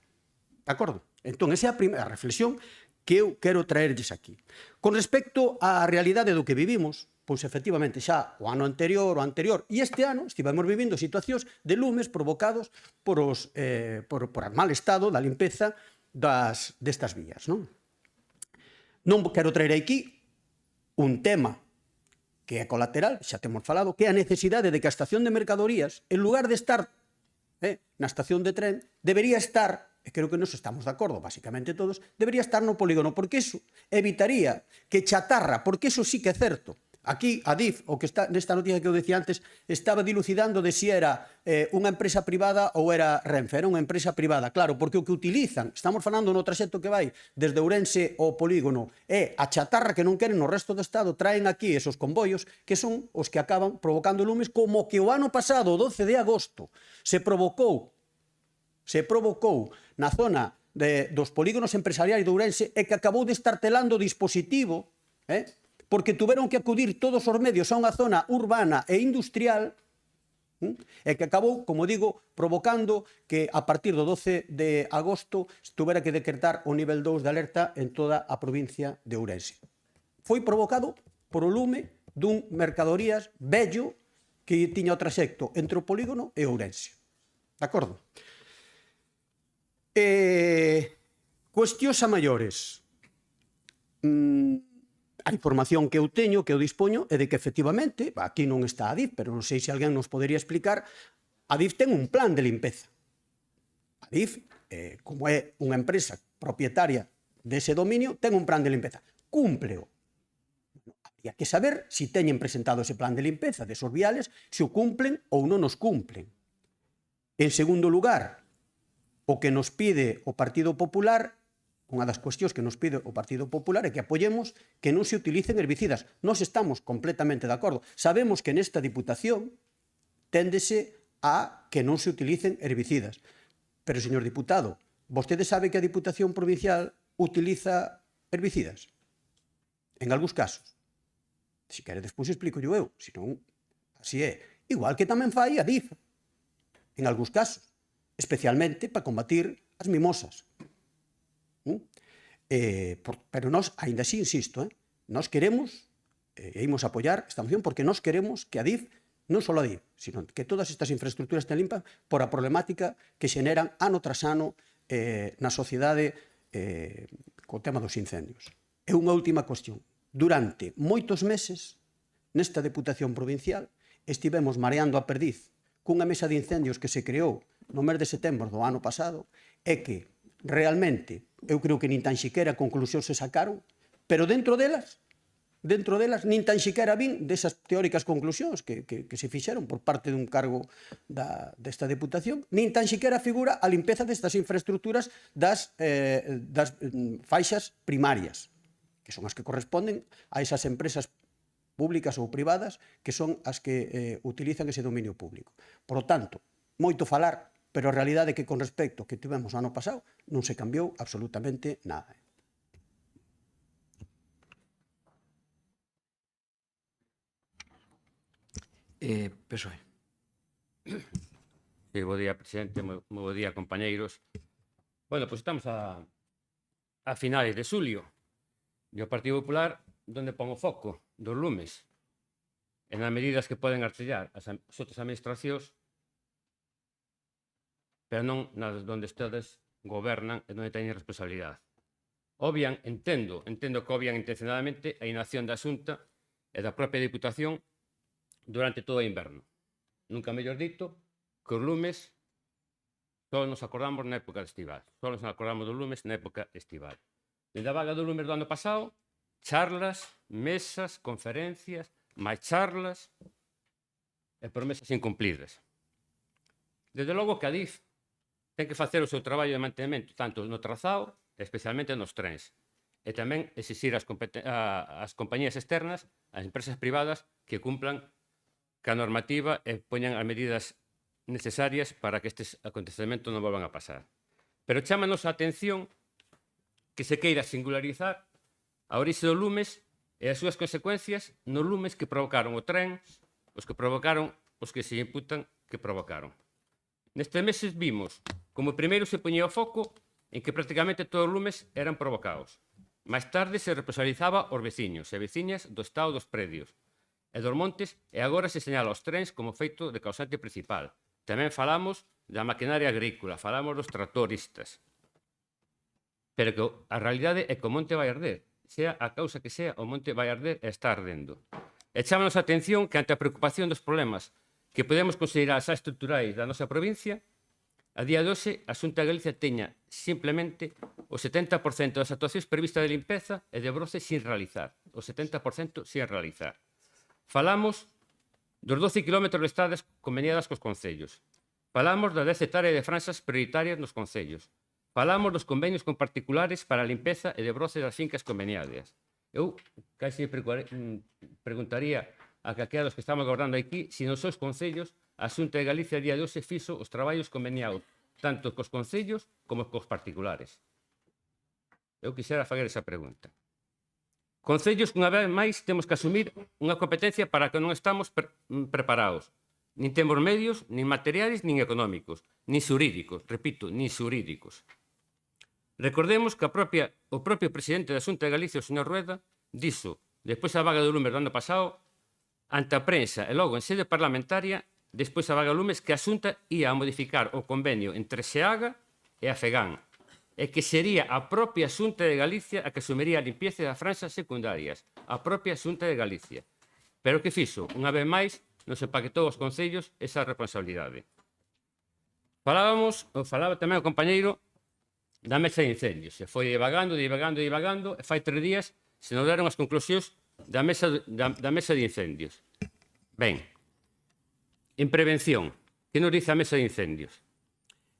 De acordo? Entón, esa é a reflexión que eu quero traerlles aquí. Con respecto á realidade do que vivimos, pois efectivamente xa o ano anterior, e este ano estivemos vivindo situacións de lumes provocados por o mal estado da limpeza destas vías. Non quero traer aquí un tema que é colateral, xa temos falado, que é a necesidade de que a estación de mercadorías, en lugar de estar na estación de tren, debería estar, e creo que nos estamos de acordo, basicamente todos, debería estar no polígono, porque iso evitaría que chatarra, porque iso sí que é certo. Aquí, Adif, o que está nesta noticia que eu decía antes, estaba dilucidando de si era unha empresa privada ou era Renfe. Era unha empresa privada, claro, porque o que utilizan, estamos falando no traxecto que vai desde Ourense ao polígono, é a chatarra que non queren no resto do Estado, traen aquí esos convoios que son os que acaban provocando lumes, como que o ano pasado, o 12 de agosto, se provocou na zona dos polígonos empresariais de Ourense e que acabou destartelando o dispositivo, porque tuveron que acudir todos os medios a unha zona urbana e industrial e que acabou, como digo, provocando que a partir do 12 de agosto tuvera que decretar o nivel 2 de alerta en toda a provincia de Ourense. Foi provocado por o lume dun mercadorías vello que tiña o traxecto entre o polígono e Ourense. De acordo? Cuestións a maiores. A información que eu teño, que eu dispoño, é de que efectivamente, aquí non está a Adif, pero non sei se alguén nos podería explicar, a Adif ten un plan de limpeza. A Adif, como é unha empresa propietaria dese dominio, ten un plan de limpeza. Cúmpleo. Habría que saber se teñen presentado ese plan de limpeza desos viales, se o cumplen ou non os cumplen. En segundo lugar, o que nos pide o Partido Popular, unha das cuestións que nos pide o Partido Popular é que apoyemos que non se utilicen herbicidas. Nós estamos completamente de acordo. Sabemos que nesta Diputación téndese a que non se utilicen herbicidas. Pero, señor diputado, vostede sabe que a Diputación Provincial utiliza herbicidas? En algúns casos. Se quere, despois explico eu. Se non, así é. Igual que tamén fai a DIF. En algúns casos. Especialmente para combatir as mimosas. Pero nós, ainda así, insisto, nós queremos, e imos apoiar esta moción, porque nós queremos que a DIF, non só a DIF, sino que todas estas infraestructuras estén limpas por a problemática que xeneran ano tras ano na sociedade co tema dos incendios. E unha última cuestión. Durante moitos meses, nesta Deputación Provincial, estivemos mareando a perdiz cunha mesa de incendios que se creou no mes de setembro do ano pasado, e que realmente, eu creo que nin tan siquera conclusións se sacaron, pero dentro delas, nin tan siquera vin desas teóricas conclusións que se fixeron por parte dun cargo desta Deputación, nin tan siquera figura a limpeza destas infraestructuras das faixas primarias, que son as que corresponden a esas empresas públicas ou privadas que son as que utilizan ese dominio público. Por lo tanto, moito falar, pero a realidade é que con respecto que tivemos o ano pasado non se cambiou absolutamente nada. PSOE. Sí, bo día, presidente, moi bo día, compañeiros. Bueno, pois estamos a finais de xulio e o Partido Popular donde pon o foco dos lumes en as medidas que poden artellar as outras administracións, pero non nas donde ustedes gobernan e onde teñen responsabilidade. Obvian, entendo que obvian intencionadamente a inacción da Xunta e da propia Diputación durante todo o inverno. Nunca mellor dito, que os lumes só nos acordamos na época estival. Só nos acordamos dos lumes na época estival. Desde a vaga dos lumes do ano pasado, charlas, mesas, conferencias, máis charlas e promesas incumplidas. Desde logo que a DIF ten que facer o seu traballo de mantenimento tanto no trazado, especialmente nos trens, e tamén exixir ás compañías externas, ás empresas privadas, que cumplan ca normativa e poñan as medidas necesarias para que estes acontecementos non volvan a pasar. Pero chámanos a atención que se queira singularizar a orixe dos lumes e as súas consecuencias nos lumes que provocaron o tren, os que provocaron os que se imputan que provocaron. Nestes meses vimos como primeiro se poñía o foco en que prácticamente todos os lumes eran provocados. Máis tarde se responsabilizaba os veciños e veciñas do estado dos predios e dos montes, e agora se señala os trens como feito de causante principal. Tamén falamos da maquinaria agrícola, falamos dos tractoristas. Pero que a realidade é que o monte vai arder. Sea a causa que sea, o monte vai arder e está ardendo. E chámanos a atención que ante a preocupación dos problemas que podemos considerar xa estruturais da nosa provincia, a día de hoxe a Xunta de Galicia teña simplemente o 70% das actuacións previstas de limpeza e de broce sin realizar. O 70% sin realizar. Falamos dos 12 km de estradas conveniadas cos concellos. Falamos das 10 hectáreas de franxas prioritarias nos concellos. Falamos dos convenios con particulares para a limpeza e de broce das fincas conveniadas. Eu casi preguntaría a calquera dos que estamos agordando aquí se nos seus concellos a Xunta de Galicia a día de hoxe fixo os traballos conveniados tanto cos concellos como cos particulares. Eu quixera fazer esa pregunta. Concellos que unha vez máis temos que asumir unha competencia para que non estamos preparados. Nin temos medios, nin materiais, nin económicos, nin xurídicos, repito, nin xurídicos. Recordemos que o propio presidente da Xunta de Galicia, o señor Rueda, dixo, despois da vaga de lumes do ano pasado, ante a prensa e logo en sede parlamentaria, despois da vaga de lumes, que a Xunta ia a modificar o convenio entre SEAGA e a FEGAN, e que sería a propia Xunta de Galicia a que asumiría a limpieza das franxas secundarias, a propia Xunta de Galicia. Pero que fixo, unha vez máis, nos empaquetou aos concellos esa responsabilidade. Falaba tamén o compañeiro da mesa de incendios. Se foi divagando, e fai 3 días se nos deron as conclusións da mesa de incendios. Ben, en prevención, que nos dice a mesa de incendios?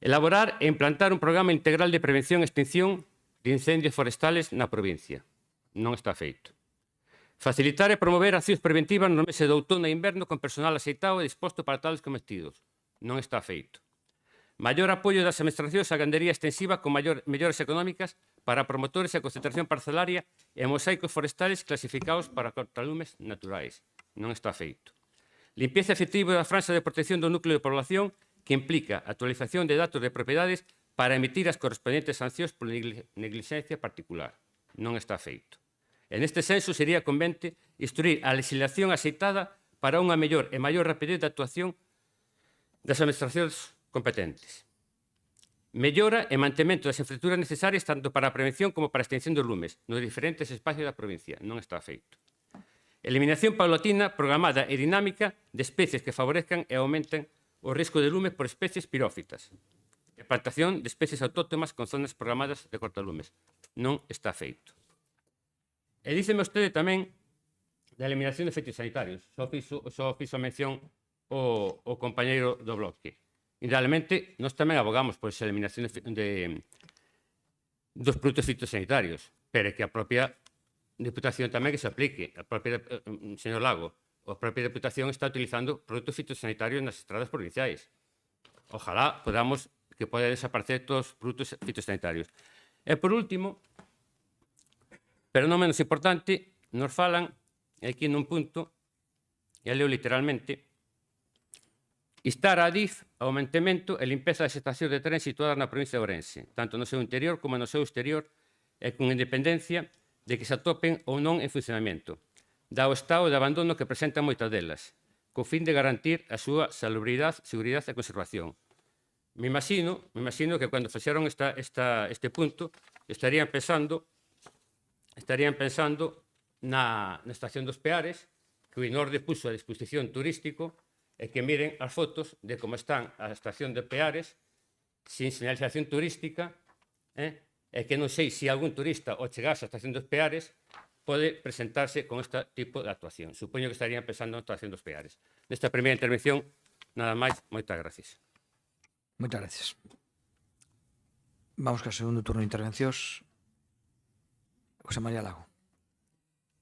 Elaborar e implantar un programa integral de prevención e extinción de incendios forestales na provincia. Non está feito. Facilitar e promover accións preventivas nos meses de outono e inverno con personal aceitado e disposto para tales cometidos. Non está feito. Maior apoio das administracións á gandería extensiva con melloras económicas para promotores e concentración parcelaria e mosaicos forestales clasificados para cortalumes naturais. Non está feito. Limpieza efectiva da franxa de protección do núcleo de población que implica actualización de datos de propiedades para emitir as correspondentes sancións por negligencia particular. Non está feito. En este senso, sería convente instruir a legislación aceitada para unha mellor e maior rapidez de actuación das administracións competentes. Mellora e mantemento das infraestructuras necesarias tanto para a prevención como para a extinción dos lumes nos diferentes espacios da provincia. Non está feito. Eliminación paulatina, programada e dinámica de especies que favorezcan e aumenten o risco de lume por especies pirófitas. E plantación de especies autóctonas con zonas programadas de cortalumes. Non está feito. E díceme vostede tamén da eliminación de efectos sanitarios. Só fixo mención o compañeiro do bloque. Indudablemente, nós tamén abogamos por esa eliminación dos produtos fitosanitarios, pero que a propia Deputación tamén que se aplique. A propia, señor Lago, a propia Deputación está utilizando produtos fitosanitarios nas estradas provinciais. Ojalá podamos que poda desaparecer todos os produtos fitosanitarios. E, por último, pero non menos importante, nos falan aquí nun punto, e leo literalmente, instar a ADIF ao mantemento e limpeza das estacións de tren situadas na provincia de Ourense, tanto no seu interior como no seu exterior, e con independencia de que se atopen ou non en funcionamento, dado o estado de abandono que presentan moitas delas, co fin de garantir a súa salubridade, seguridade e conservación. Me imagino que cando fixeron este punto estarían pensando na estación dos Peares, que o INORDE puso a disposición turístico e que miren as fotos de como están a estación de Peares sin señalización turística, e que non sei se algún turista ao chegase á estación dos Peares pode presentarse con este tipo de actuación. Supoño que estarían pensando na estación dos Peares. Nesta primeira intervención, nada máis, moitas gracias. Moitas gracias. Vamos co segundo turno de intervencións. José María Lago.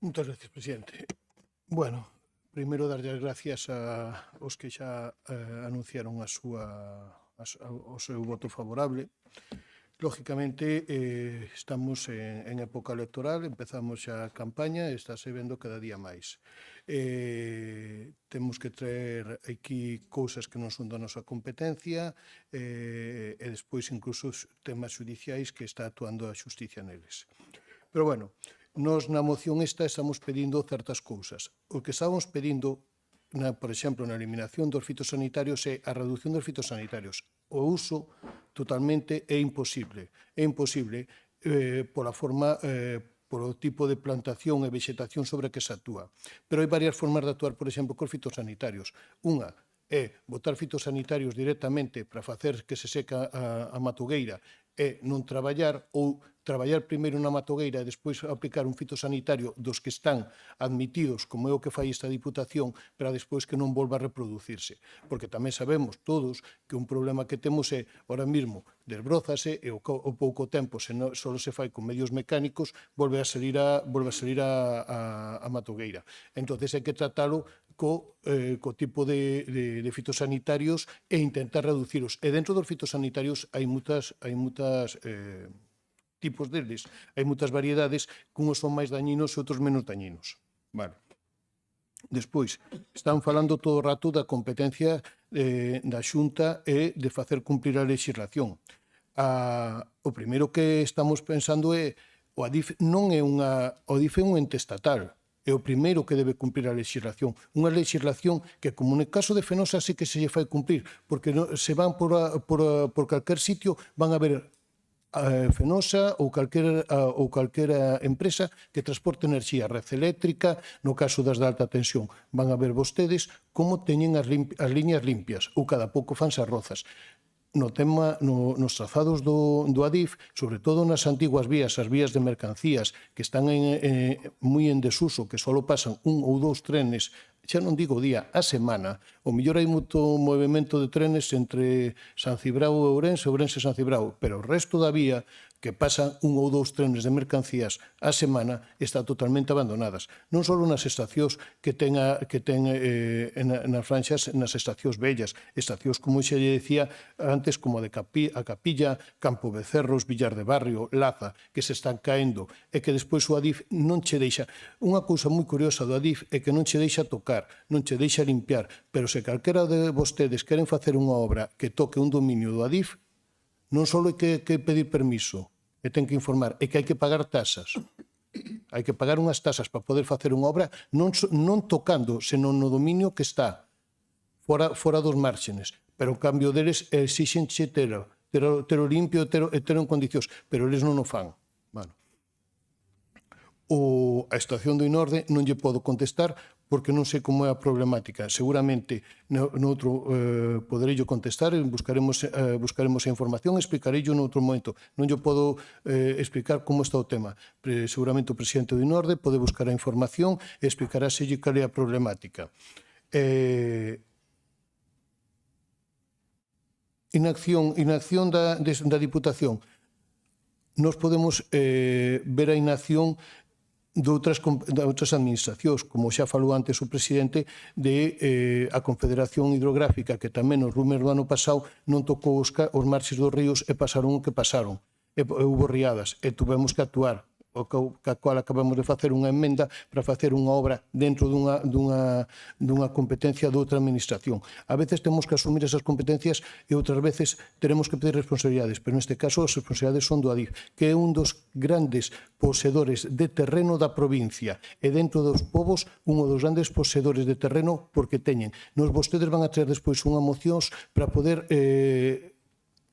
Muchas gracias, presidente. Bueno, primeiro darlle as gracias aos que xa anunciaron o seu voto favorable. Lógicamente, estamos en época electoral, empezamos xa a campaña e estáse vendo cada día máis. Temos que traer aquí cousas que non son da nosa competencia e despois incluso temas judiciais que está actuando a xusticia neles. Pero bueno, nos na moción esta estamos pedindo certas cousas. O que estamos pedindo, por exemplo, na eliminación dos fitosanitarios é a reducción dos fitosanitarios. O uso totalmente é imposible. É imposible pola forma, polo tipo de plantación e vegetación sobre a que se actúa. Pero hai varias formas de actuar, por exemplo, cos fitosanitarios. Unha é botar fitosanitarios directamente para facer que se seca a matogueira e non traballar, ou traballar primeiro na matogueira e despois aplicar un fitosanitario dos que están admitidos, como é o que fai esta Diputación, para despois que non volva a reproducirse. Porque tamén sabemos todos que un problema que temos é, ahora mesmo, desbrózase e ao pouco tempo, se só se fai con medios mecánicos, volve a salir a matogueira. Entón, hai que tratalo co tipo de fitosanitarios e intentar reduciros. E dentro dos fitosanitarios hai moitas tipos deles, hai moitas variedades que uns son máis dañinos e outros menos dañinos. Vale. Despois, están falando todo o rato da competencia da Xunta e de facer cumprir a legislación. O primeiro que estamos pensando é o ADIF non é o ADIF é un ente estatal, é o primeiro que debe cumprir a legislación. Unha legislación que, como no caso de Fenosa, sí que se lle fai cumprir, porque se van por calquer sitio, van a ver Fenosa ou calquera empresa que transporte enerxía, red eléctrica, no caso das de alta tensión. Van a ver vostedes como teñen as liñas limpias, ou cada pouco fanse as rozas. No tema, nos trazados do ADIF, sobre todo nas antiguas vías, as vías de mercancías, que están moi en desuso, que só pasan un ou dous trenes, xa non digo día, a semana, o mellor hai moito movimento de trenes entre San Cibrao e Ourense, Ourense e San Cibrao, pero o resto da vía, que pasan un ou dous trenes de mercancías a semana, está totalmente abandonadas. Non só nas estacións que ten nas franxas, nas estacións vellas, estacións, como xa lle decía antes, como a Capilla, Campo Becerros, Villar de Barrio, Laza, que se están caendo, e que despois o ADIF non che deixa. Unha cousa moi curiosa do ADIF é que non che deixa tocar, non che deixa limpiar, pero se calquera de vostedes queren facer unha obra que toque un dominio do ADIF, non só hai que pedir permiso, e ten que informar, é que hai que pagar tasas. Hai que pagar unhas tasas para poder facer unha obra non tocando, senón no dominio que está fora dos márgenes. Pero o cambio deles exixenche tero limpio e tero en condicións, pero eles non o fan. A Estación do Inorde non lle podo contestar porque non sei como é a problemática. Seguramente noutro poderei contestar, buscaremos a información, explicarei noutro momento. Non lle podo explicar como está o tema. Seguramente o presidente do Inorde pode buscar a información e explicaráselle cal é a problemática. Inacción da Diputación. Nos podemos ver a inacción de outras administracións, como xa falou antes o presidente, de a Confederación Hidrográfica, que tamén nos lumes do ano pasado non tocou os marxes dos ríos e pasaron o que pasaron. E houve riadas e tuvemos que actuar, ca cual acabamos de facer unha emenda para facer unha obra dentro dunha competencia de outra administración. A veces temos que asumir esas competencias e outras veces teremos que pedir responsabilidades, pero neste caso as responsabilidades son do ADIF, que é un dos grandes poseedores de terreno da provincia e dentro dos povos un dos grandes poseedores de terreno porque teñen. Vostedes van a traer despois unha mocións para poder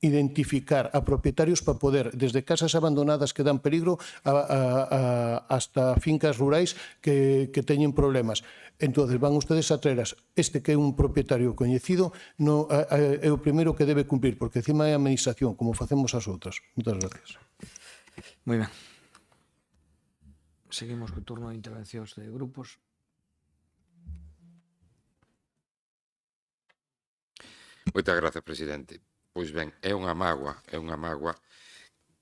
identificar a propietarios para poder, desde casas abandonadas que dan peligro hasta fincas rurais que teñen problemas. Entón, van ustedes a traeras este que é un propietario coñecido, é o primeiro que debe cumplir, porque encima é a administración, como facemos as outras. Moitas gracias. Moi ben. Seguimos co turno de intervencións de grupos. Moitas gracias, presidente. Pois ben, é unha mágoa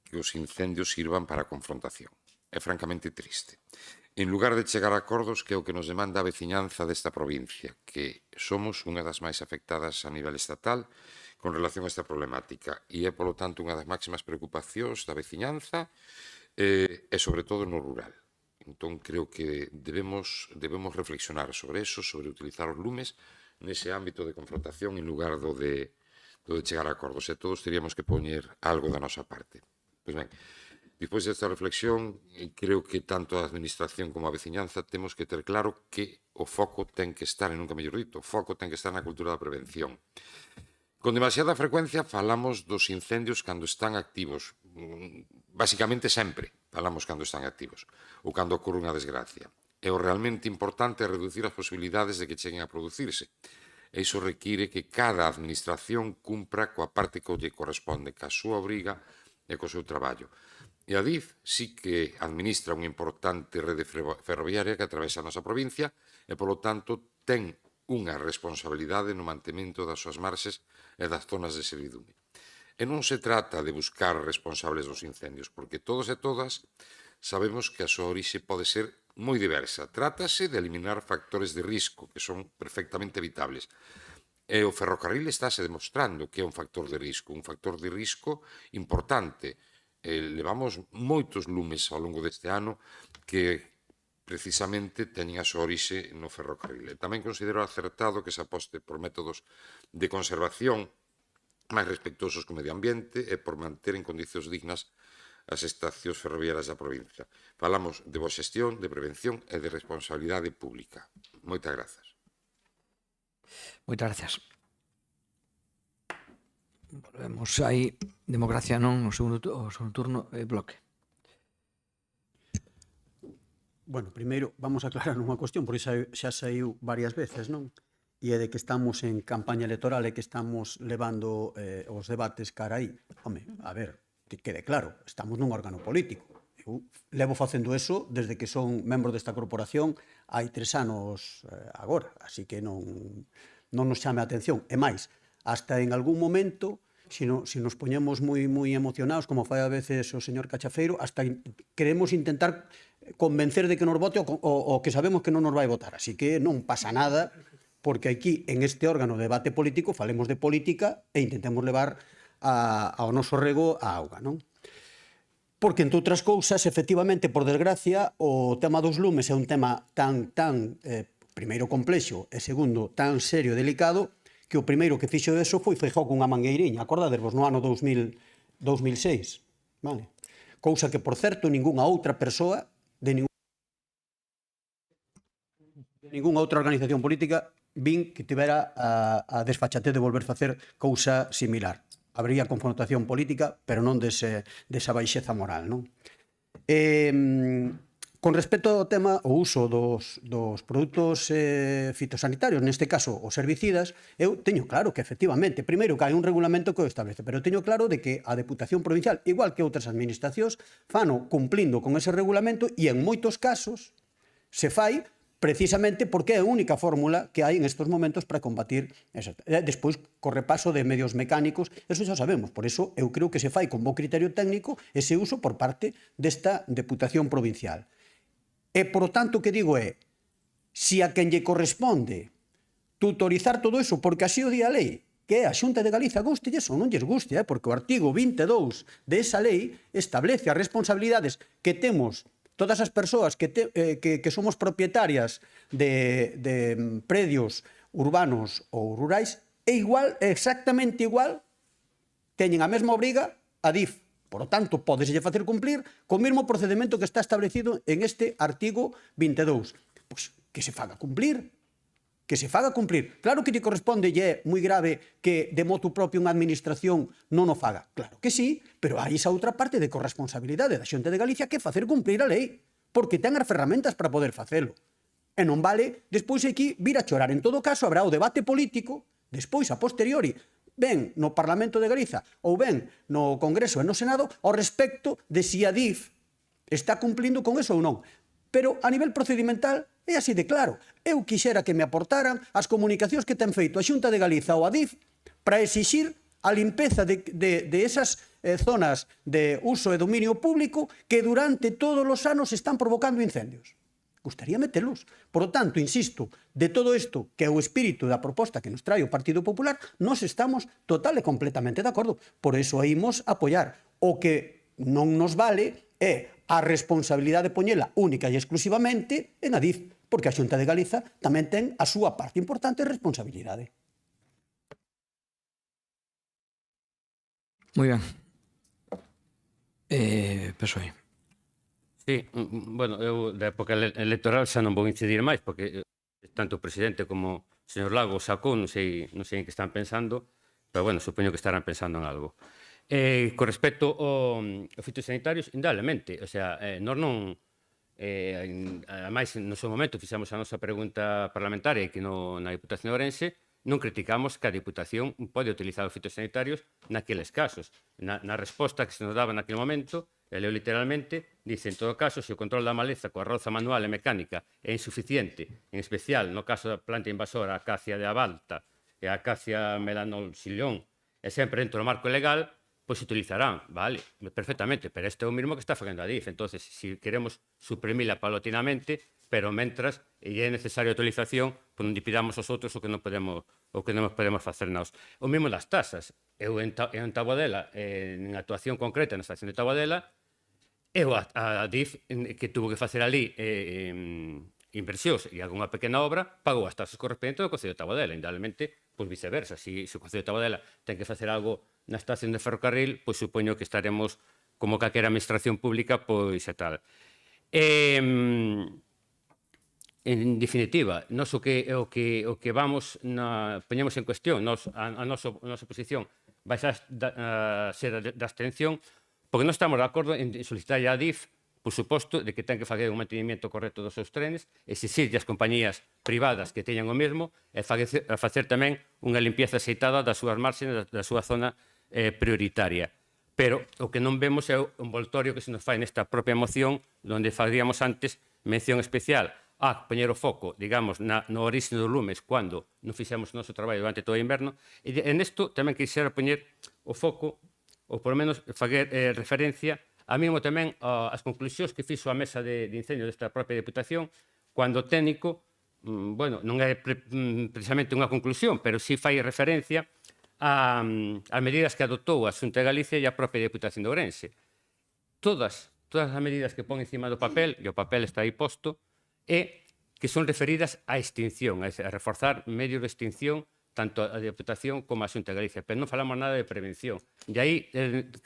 que os incendios sirvan para a confrontación. É francamente triste. En lugar de chegar a acordos, que é o que nos demanda a veciñanza desta provincia, que somos unha das máis afectadas a nivel estatal con relación a esta problemática, e é, polo tanto, unha das máximas preocupacións da veciñanza e, sobre todo, no rural. Entón, creo que debemos reflexionar sobre eso, sobre utilizar os lumes nese ámbito de confrontación en lugar do de chegar a acordos, e todos teríamos que poñer algo da nosa parte. Pois ben, Despois desta reflexión, creo que tanto a Administración como a veciñanza temos que ter claro que o foco ten que estar, e nunca mellor dito, o foco ten que estar na cultura da prevención. Con demasiada frecuencia falamos dos incendios cando están activos. Basicamente sempre falamos cando están activos ou cando ocorre unha desgracia. E o realmente importante é reducir as posibilidades de que cheguen a producirse. E iso require que cada administración cumpra coa parte que lle corresponde, ca súa obriga e co seu traballo. E a DIF sí que administra unha importante rede ferroviaria que atravesa a nosa provincia e, polo tanto, ten unha responsabilidade no mantemento das súas marxes e das zonas de servidume. E non se trata de buscar responsables dos incendios, porque todos e todas sabemos que a súa orixe pode ser moi diversa. Trátase de eliminar factores de risco que son perfectamente evitables. E o ferrocarril estáse demostrando que é un factor de risco importante. Levamos moitos lumes ao longo deste ano que precisamente teñen a súa orixe no ferrocarril. E tamén considero acertado que se aposte por métodos de conservación máis respectuosos co medio ambiente e por manter en condicións dignas as estacións ferroviarias da provincia. Falamos de boa xestión, de prevención e de responsabilidade pública. Moitas grazas. Moitas gracias. Volvemos aí. Democracia non, o segundo turno, Bloque. Bueno, primeiro vamos a aclarar unha cuestión, porque xa saiu varias veces, non? E é de que estamos en campaña electoral e que estamos levando os debates cara aí. Home, a ver, que quede claro, estamos nun órgano político. Eu levo facendo eso desde que son membro desta corporación hai 3 anos agora, así que non nos chame a atención. E máis, hasta en algún momento, se nos poñemos moi emocionados, como fai a veces o señor Cachafeiro, hasta queremos intentar convencer de que nos vote o que sabemos que non nos vai votar. Así que non pasa nada, porque aquí, en este órgano de debate político, falemos de política e intentemos levar ao noso rego a auga, non? Porque, entre outras cousas, efectivamente, por desgracia, o tema dos lumes é un tema tan primeiro, complexo, e segundo, tan serio e delicado, que o primeiro que fixo eso foi Feijóo cunha mangueiriña, acordadevos, no ano 2006, vale? Cousa que, por certo, ningunha outra persoa de ningunha outra organización política vin que tivera a desfachatez de volver facer cousa similar. Habría confrontación política, pero non desa baixeza moral, non? Con respecto ao tema, o uso dos produtos fitosanitarios, neste caso os herbicidas, eu teño claro que efectivamente, primeiro que hai un regulamento que o establece, pero teño claro de que a Deputación Provincial, igual que outras administracións, fano cumplindo con ese regulamento e en moitos casos se fai precisamente porque é a única fórmula que hai en estos momentos para combatir eso. Despois, co repaso de medios mecánicos, eso xa sabemos. Por eso, eu creo que se fai con bo criterio técnico ese uso por parte desta Deputación Provincial. E, por tanto, o que digo é, se a quen lle corresponde tutorizar todo eso, porque así o di a lei, que é a Xunta de Galiza, gústelles ou non lles guste, porque o artigo 22 de esa lei establece as responsabilidades que temos todas as persoas que somos propietarias de predios urbanos ou rurais, é exactamente igual, teñen a mesma obriga a DIF. Por lo tanto, podeselle facer cumplir co mesmo procedimento que está establecido en este artigo 22. Pois que se faga cumplir. Que se faga cumplir. Claro que lle corresponde e é moi grave que de motu propio unha administración non o faga. Claro que sí, pero hai esa outra parte de corresponsabilidade da Xunta de Galicia que é facer cumplir a lei, porque ten as ferramentas para poder facelo. E non vale despois aquí vir a chorar. En todo caso, habrá o debate político, despois, a posteriori, ben no Parlamento de Galiza ou ben no Congreso e no Senado ao respecto de si a DIF está cumplindo con eso ou non. Pero a nivel procedimental é así de claro. Eu quixera que me aportaran as comunicacións que ten feito a Xunta de Galiza ou a DIF para exixir a limpeza de esas zonas de uso e dominio público que durante todos os anos están provocando incendios. Gustaría metelos. Por lo tanto, insisto, de todo isto, que é o espírito da proposta que nos trae o Partido Popular, nos estamos total e completamente de acordo. Por iso imos apoiar. O que non nos vale é a responsabilidade de poñela única e exclusivamente en a DIF, porque a Xunta de Galiza tamén ten a súa parte importante de responsabilidade. Moi ben. PSOE. Sí, bueno, eu da época electoral xa non vou incidir máis, porque tanto o presidente como o señor Lago sacou, non sei en que están pensando, pero bueno, supoño que estarán pensando en algo. Con respecto aos fitosanitarios, indudablemente, o sea, nós non, ademais, no seu momento, fixemos a nosa pregunta parlamentaria que na Diputación de Ourense, non criticamos que a Diputación pode utilizar os fitosanitarios naqueles casos. Na resposta que se nos daba naquele momento, leo literalmente, dice, en todo caso, se o control da maleza coa roza manual e mecánica é insuficiente, en especial no caso da planta invasora a acacia de abalta e a acacia melanolxilón, e sempre dentro do marco legal, pois se utilizarán, vale, perfectamente, pero este é o mismo que está facendo a DIF, entonces, se queremos suprimila paulatinamente, pero mentras é necesaria a utilización, pois non pidamos aos outros o que non podemos facer nós. O mesmo das tasas. Eu en Taboadela, en actuación concreta na estación de Taboadela, eu a DIF que tuvo que facer ali inversións e algunha pequena obra, pagou as tasas correspondentes do Concello de Taboadela, indudablemente, pois viceversa. Se o Concello de Taboadela ten que facer algo na estación de ferrocarril, pois supoño que estaremos como calquera administración pública, pois e tal. En definitiva, nós o que vamos poñemos en cuestión, a nosa posición vai ser da abstención, porque non estamos de acordo en solicitar a DIF, por suposto, de que ten que facer un mantenimiento correcto dos seus trenes, exixirlle as compañías privadas que teñan o mesmo, e facer tamén unha limpieza aceitada das súas marxes, da súa zona prioritaria. Pero o que non vemos é o envoltorio que se nos fai nesta propia moción, onde faríamos antes mención especial a poñer o foco, digamos, no orixe dos lumes cando non fixemos o noso traballo durante todo o inverno, e nesto tamén quixera poñer o foco, ou por lo menos fazer referencia a mesmo tamén as conclusións que fixo a mesa de incendio desta propia Diputación, cando o técnico, bueno, non é precisamente unha conclusión, pero sí fai referencia a medidas que adoptou a Xunta de Galicia e a propia Diputación de Ourense. Todas as medidas que pon encima do papel, e o papel está aí posto, e que son referidas á extinción, a reforzar medios de extinción tanto a Diputación como a Xunta de Galicia, pero non falamos nada de prevención. E aí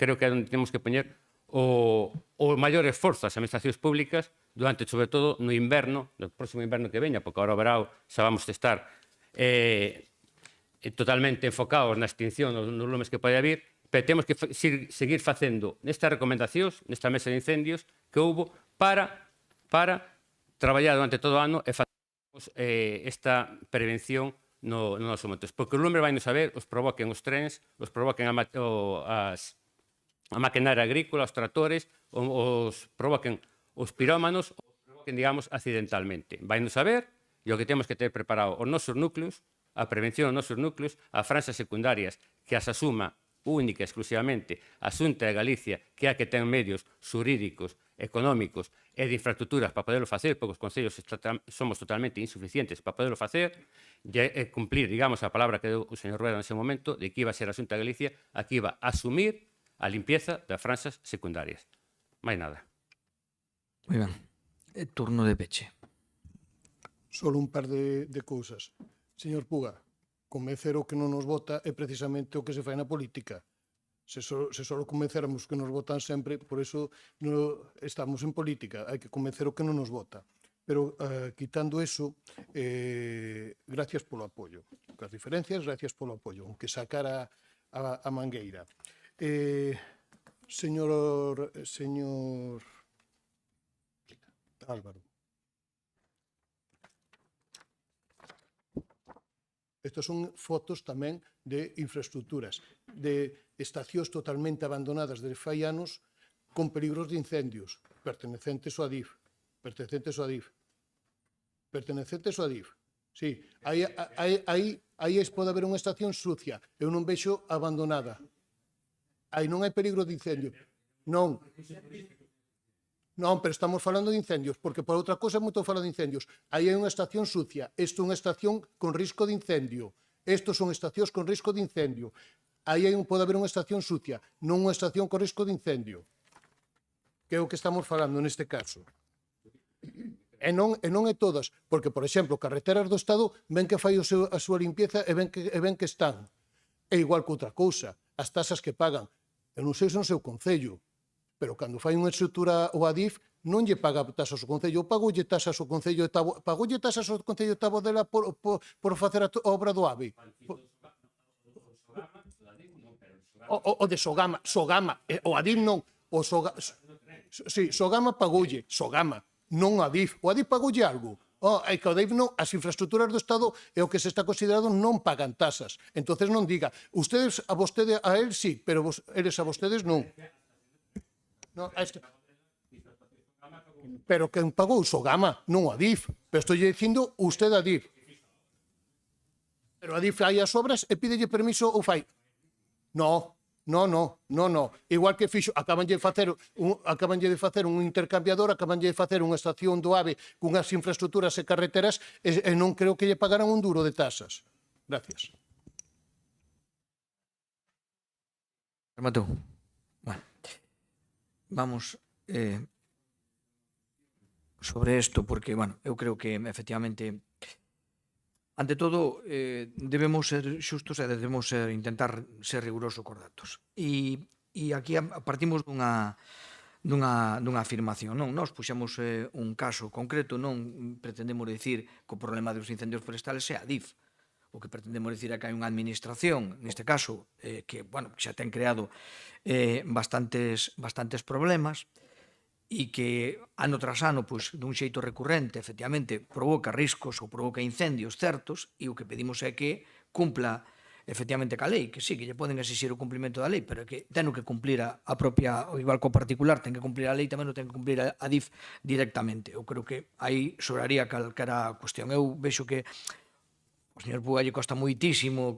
creo que é onde temos que poñer o maior esforzo ás administracións públicas durante, sobre todo, no inverno, no próximo inverno que veña, porque agora o verao xa vamos a estar totalmente enfocados na extinción dos lumes que pode haber, pero temos que seguir facendo nestas recomendacións, nesta mesa de incendios que houbo para traballar durante todo o ano e facemos esta prevención no noso momento. Porque os lumes vai nos saber, os provoquen os trens, os provoquen a maquinaria agrícola, os tractores, os provoquen os pirómanos, os provoquen, digamos, accidentalmente. Vai nos saber, e o que temos que ter preparado os nosos núcleos, a prevención dos nosos núcleos, as franxas secundarias que as asuma única e exclusivamente a Xunta de Galicia, que é a que ten medios xurídicos, económicos e de infraestructuras para poderlo facer, porque os concellos somos totalmente insuficientes para poderlo facer, e cumplir, digamos, a palabra que deu o señor Rueda nese momento, de que iba a ser a Xunta de Galicia a que iba a asumir a limpieza das franxas secundarias. Máis nada. Moi ben. Turno de peche. Solo un par de cousas. Señor Puga, convencer o que non nos vota é precisamente o que se fai na política. Se só convenceramos que nos votan sempre, por eso estamos en política, hai que convencer o que non nos vota. Pero quitando eso, gracias polo apoio. As diferencias, gracias polo apoio, aunque sacara a mangueira. Señor Álvaro. Estas son fotos tamén de infraestructuras, de estacións totalmente abandonadas de fai anos con peligros de incendios, pertenecentes ao ADIF. Sí, aí pode haber unha estación sucia, eu non vexo abandonada. Aí non hai peligro de incendio. Non, pero estamos falando de incendios, porque por outra cosa moito falo de incendios. Aí hai unha estación sucia, isto é unha estación con risco de incendio. Estos son estacións con risco de incendio. Aí pode haber unha estación sucia, non unha estación con risco de incendio. Que é o que estamos falando neste caso. E non é todas, porque, por exemplo, carreteras do Estado ven que fai a súa limpieza e ven que están. É igual que outra cousa, as tasas que pagan. Eu non sei se non sei o Concello, pero cando fai unha estrutura o Adif, non lle paga tasas ao Concello, pagolle tasas ao Concello de pagolle tasas ao Concello de Tabodela por facer a obra do AVE. O de Sogama, o Adif non, o Sogama, sí, Sogama pagoulle, Sogama, non o Adif, o Adif pagoulle algo. É que o Adif non, as infraestructuras do Estado é o que se está considerado non pagan tasas. Entonces non diga, ustedes a vostede a él sí, pero eles a vostedes non. No, es que... Pero quen pagou Sogama, non o Adif. Pero estou dicindo usted Adif. Pero Adif fai as obras e pídelle permiso ou fai. No. Igual que fixo, acabanlle de facer un intercambiador, acabanlle de facer unha estación do AVE cunhas infraestructuras e carreteras e non creo que lle pagaran un duro de tasas. Gracias. Rematou. Bueno, vamos sobre isto, porque, bueno, eu creo que, efectivamente, ante todo, debemos ser xustos e debemos intentar ser rigurosos cos datos. E aquí partimos dunha afirmación, non? Nós puxemos un caso concreto, non pretendemos dicir que o problema dos incendios forestales é a DIF. O que pretendemos dicir é que hai unha administración, neste caso, que, bueno, xa ten creado bastantes problemas, e que ano tras ano, pois, dun xeito recurrente, efectivamente, provoca riscos ou provoca incendios certos, e o que pedimos é que cumpla efectivamente ca lei, que sí, que lle poden exixir o cumplimento da lei, pero é que ten que cumplir a propia, o igual co particular, ten que cumplir a lei, tamén o ten que cumplir a DIF directamente. Eu creo que aí sobraría calquera cuestión. Eu vexo que o señor Púa lle costa moitísimo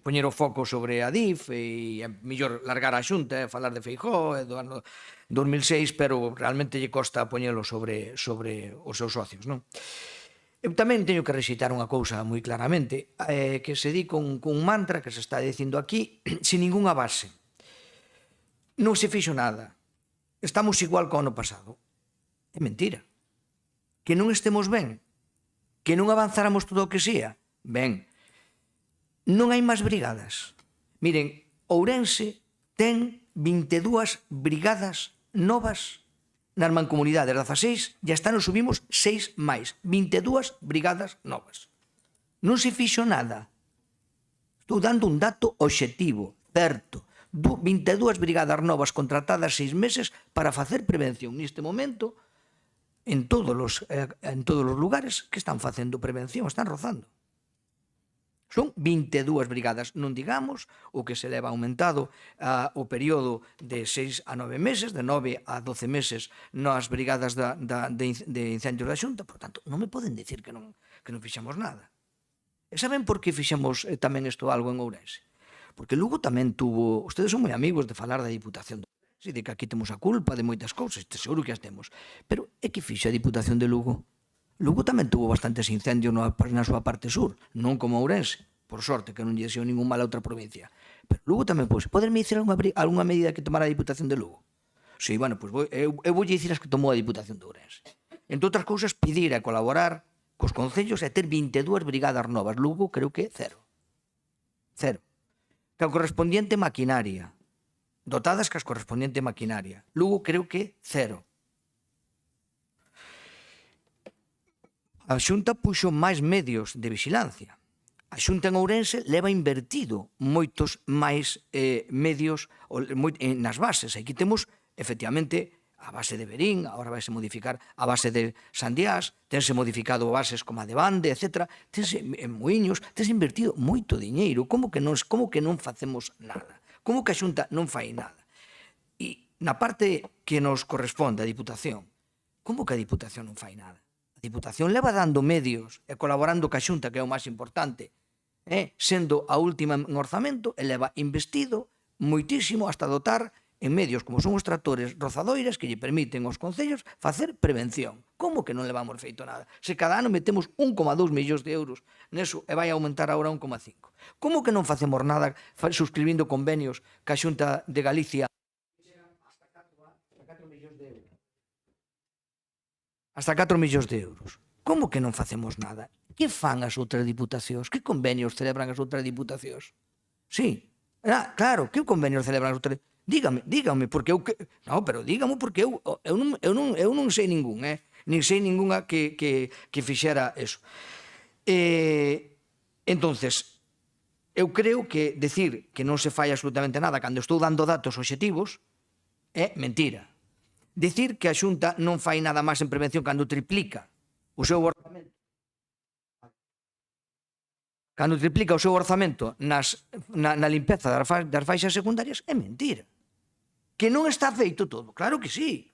poñer o foco sobre a DIF e é mellor largar a Xunta e falar de Feijóo e do ano 2006, pero realmente lle costa poñelo sobre os seus socios, non? Eu tamén teño que recitar unha cousa moi claramente, que se di con un mantra que se está dicindo aquí, sin ningunha base. Non se fixo nada. Estamos igual co ano pasado. É mentira. Que non estemos ben. Que non avanzáramos todo o que sea. Ben, non hai máis brigadas. Miren, Ourense ten 22 brigadas novas nas mancomunidades, 16, e este ano subimos 6 máis. 22 brigadas novas. Non se fixo nada. Estou dando un dato obxectivo, certo. 22 brigadas novas contratadas 6 meses para facer prevención. Neste momento, en todos os lugares que están facendo prevención, están rozando. Son 22 brigadas, non digamos o que se leva aumentado o período de 6 a 9 meses, de 9 a 12 meses nas brigadas de incendios da Xunta, por tanto, non me poden dicir que non fixemos nada. E saben por que fixemos tamén isto algo en Ourense? Porque Lugo tamén tuvo, ustedes son moi amigos de falar da Diputación e de que aquí temos a culpa de moitas cousas, seguro que as temos. Pero é que fixe a Diputación de Lugo? Lugo tamén tuvo bastantes incendios na súa parte sur, non como Ourense. Por sorte, que non lle deseo ningún mal a outra provincia. Pero Lugo tamén, pois, podenme dicir algunha medida que tomara a Diputación de Lugo? Sí, bueno, pois eu vou dicir as que tomou a Diputación de Ourense. Entre outras cousas, pedir e colaborar cos concellos e ter 22 brigadas novas. Lugo creo que cero. Que a correspondiente maquinaria, dotadas cas correspondiente maquinaria. Lugo creo que cero. A Xunta puxo máis medios de vigilancia. A Xunta en Ourense leva invertido moitos máis medios nas bases. Aquí temos, efectivamente, a base de Verín, agora vai se modificar a base de Sandiás, tense modificado bases como a de Bande, etc. Tense en Muiños, tense invertido moito diñeiro. Como que non facemos nada? Como que a Xunta non fai nada? E na parte que nos corresponde a Diputación, como que a Diputación non fai nada? A Diputación leva dando medios e colaborando ca Xunta, que é o máis importante, sendo a última en orzamento, e leva investido moitísimo hasta dotar en medios como son os tractores rozadoiras que lle permiten aos concellos facer prevención. Como que non levamos feito nada? Se cada ano metemos 1,2 millóns de euros neso e vai aumentar agora 1,5. Como que non facemos nada suscribindo convenios ca Xunta de Galicia hasta 4 millóns de euros? Como que non facemos nada? Que fan as outras diputacións? Que convenios celebran as outras diputacións? Sí, claro, que convenios celebran as outras? Dígame, porque eu... Non, pero dígame, porque eu non sei ningún, nin sei ningunha que fixera eso. Entonces, eu creo que decir que non se fai absolutamente nada cando estou dando datos obxectivos é mentira. Decir que a Xunta non fai nada máis en prevención cando triplica o seu orzamento na limpeza das faixas secundarias é mentira. Que non está feito todo, claro que sí,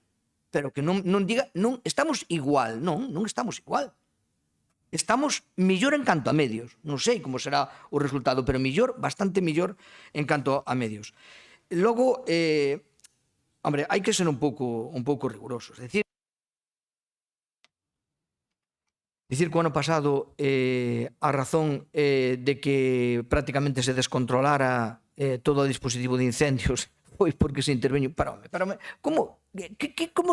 pero que non diga, non estamos igual, non estamos igual. Estamos millor en canto a medios, non sei como será o resultado, pero millor, bastante millor en canto a medios. Logo, hombre, hai que ser un pouco rigurosos, Dicir que o ano pasado a razón de que prácticamente se descontrolara todo o dispositivo de incendios foi porque se interveño. Parame. Como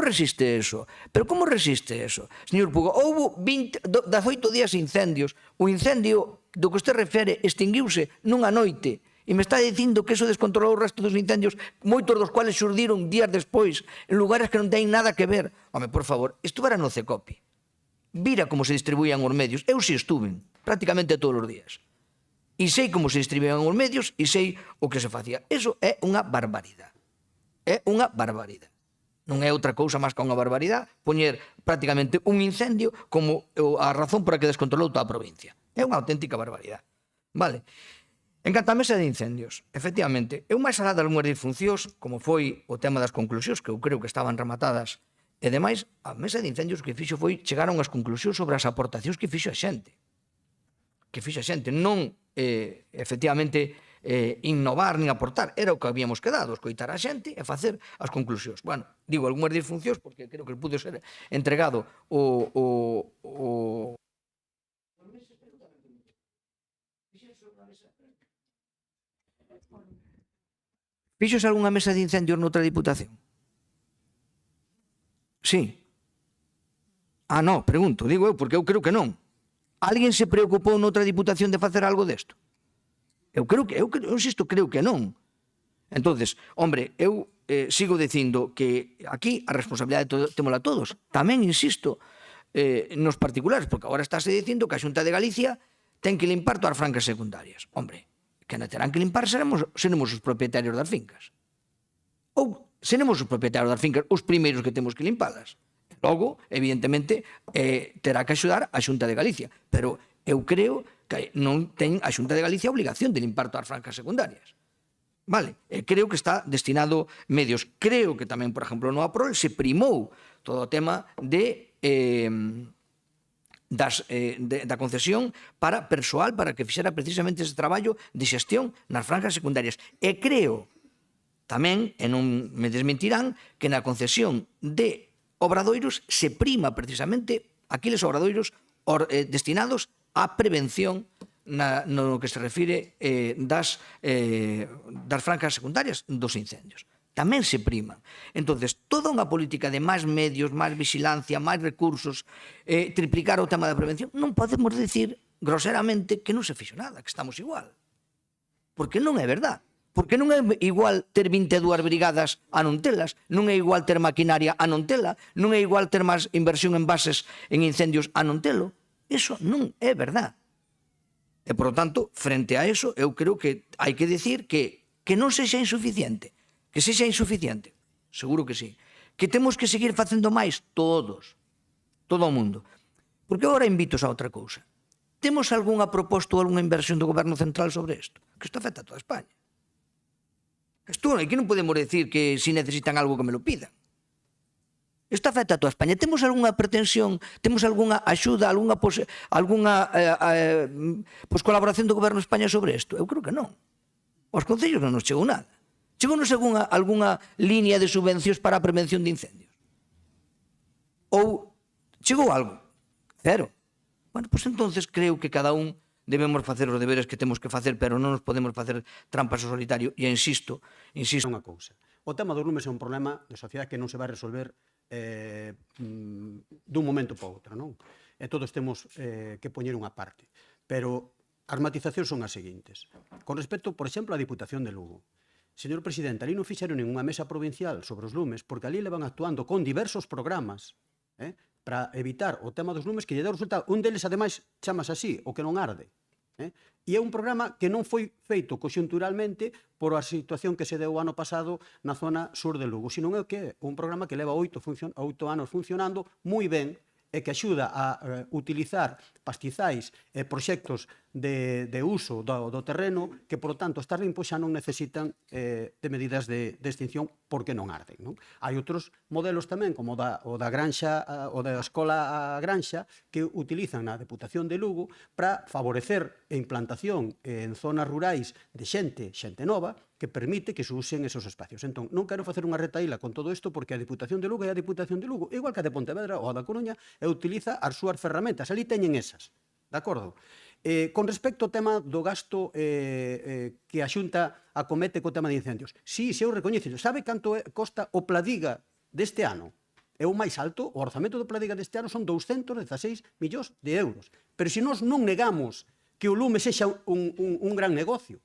resiste eso? Pero como resiste eso? Señor Puga, houve 18 días incendios. O incendio do que usted refere extinguiuse nunha noite. E me está dicindo que eso descontrolou o resto dos incendios, moitos dos cuales xurdiron días despois, en lugares que non teñen nada que ver. Home, por favor, estuvera no CECOPI. Vira como se distribuían os medios. Eu si estuven, prácticamente todos os días. E sei como se distribuían os medios e sei o que se facía. Eso é unha barbaridade. É unha barbaridade. Non é outra cousa máis que unha barbaridade poñer prácticamente un incendio como a razón por a que descontrolou toda a provincia. É unha auténtica barbaridade. Vale. En canto a mesa de incendios, efectivamente, eu máis alá de algunhas disfuncións, como foi o tema das conclusións, que eu creo que estaban rematadas. E demais, a mesa de incendios que fixo foi chegar a unhas conclusións sobre as aportacións que fixo a xente. Non, efectivamente, innovar nin aportar. Era o que habíamos quedado, escoitar a xente e facer as conclusións. Bueno, digo algunhas disfuncións porque creo que pudo ser entregado o... Fixose algunha mesa de incendios noutra diputación? Sí. No, pregunto, digo eu, porque eu creo que non. Alguén se preocupou noutra diputación de facer algo desto? Eu insisto, creo que non. Entonces, hombre, eu sigo dicindo que aquí a responsabilidade témola todos. Tamén insisto nos particulares, porque agora estáse dicindo que a Xunta de Galicia ten que limpar todas as francas secundarias. Hombre, que non terán que limpar seremos os propietarios das fincas. Ou seremos os propietarios das fincas os primeiros que temos que limpalas. Logo, evidentemente, terá que axudar a Xunta de Galicia. Pero eu creo que non ten a Xunta de Galicia a obligación de limpar todas as francas secundarias. Vale, creo que está destinado medios. Creo que tamén, por exemplo, no APROL se primou todo o tema da concesión para persoal para que fixera precisamente ese traballo de xestión nas francas secundarias. E creo tamén, e non me desmentirán, que na concesión de obradoiros se prima precisamente aqueles obradoiros destinados á prevención no que se refire das francas secundarias dos incendios. Tamén se priman. Entonces, toda unha política de máis medios, máis vigilancia, máis recursos, triplicar o tema da prevención, non podemos decir groseramente que non se fixo nada, que estamos igual. Porque non é verdad. Porque non é igual ter 22 brigadas a non telas, non é igual ter maquinaria a non tela, non é igual ter máis inversión en bases en incendios a non telo. Eso non é verdad. E, por lo tanto, frente a eso, eu creo que hai que decir que non sexa insuficiente. Que sexa insuficiente. Seguro que sí. Que temos que seguir facendo máis todos. Todo o mundo. Porque agora invitos a outra cousa. Temos algunha proposta ou algunha inversión do Goberno Central sobre isto? Que isto afecta a toda España. Isto aquí non podemos decir que se necesitan algo que me lo pidan. Isto afecta a toda España. Temos algunha pretensión, temos algunha axuda, algunha colaboración do Goberno de España sobre isto? Eu creo que non. Aos concellos non nos chegou nada. Chegounos algunha línea de subvencións para a prevención de incendios? Ou chegou algo? Cero. Bueno, pois entonces creo que cada un debemos facer os deberes que temos que facer, pero non nos podemos facer trampas ao solitario. E insisto. Unha cousa. O tema dos lumes é un problema de sociedade que non se vai resolver dun momento para outro, non? E todos temos que poñer unha parte. Pero as matizacións son as seguintes. Con respecto, por exemplo, á Diputación de Lugo. Señor presidente, ali non fixeron ninguna mesa provincial sobre os lumes, porque ali le van actuando con diversos programas para evitar o tema dos lumes que lle deu resultado. Un deles, ademais, chamase así, o que non arde. E é un programa que non foi feito conxunturalmente por a situación que se deu o ano pasado na zona sur de Lugo, sino é que é un programa que leva 8 anos funcionando moi ben e que axuda a utilizar pastizais e proxectos de uso do terreno que, por lo tanto, estar limpos xa non necesitan de medidas de extinción porque non arden. Non? Hai outros modelos tamén, como o da granxa, o da escola a granxa, que utilizan na Deputación de Lugo para favorecer a implantación en zonas rurais de xente nova, que permite que se usen esos espacios. Entón, non quero facer unha retaíla con todo isto porque a Deputación de Lugo é a Deputación de Lugo, igual que a de Pontevedra ou a da Coruña, e utiliza as súas ferramentas. Ali teñen esas, de acordo? Con respecto ao tema do gasto que a Xunta acomete co tema de incendios, sí, eu recoñezo. Sabe canto costa o Pladiga deste ano? É o máis alto, o orzamento do Pladiga deste ano son 216 millóns de euros. Pero se nós non negamos que o lume sexa un gran negocio,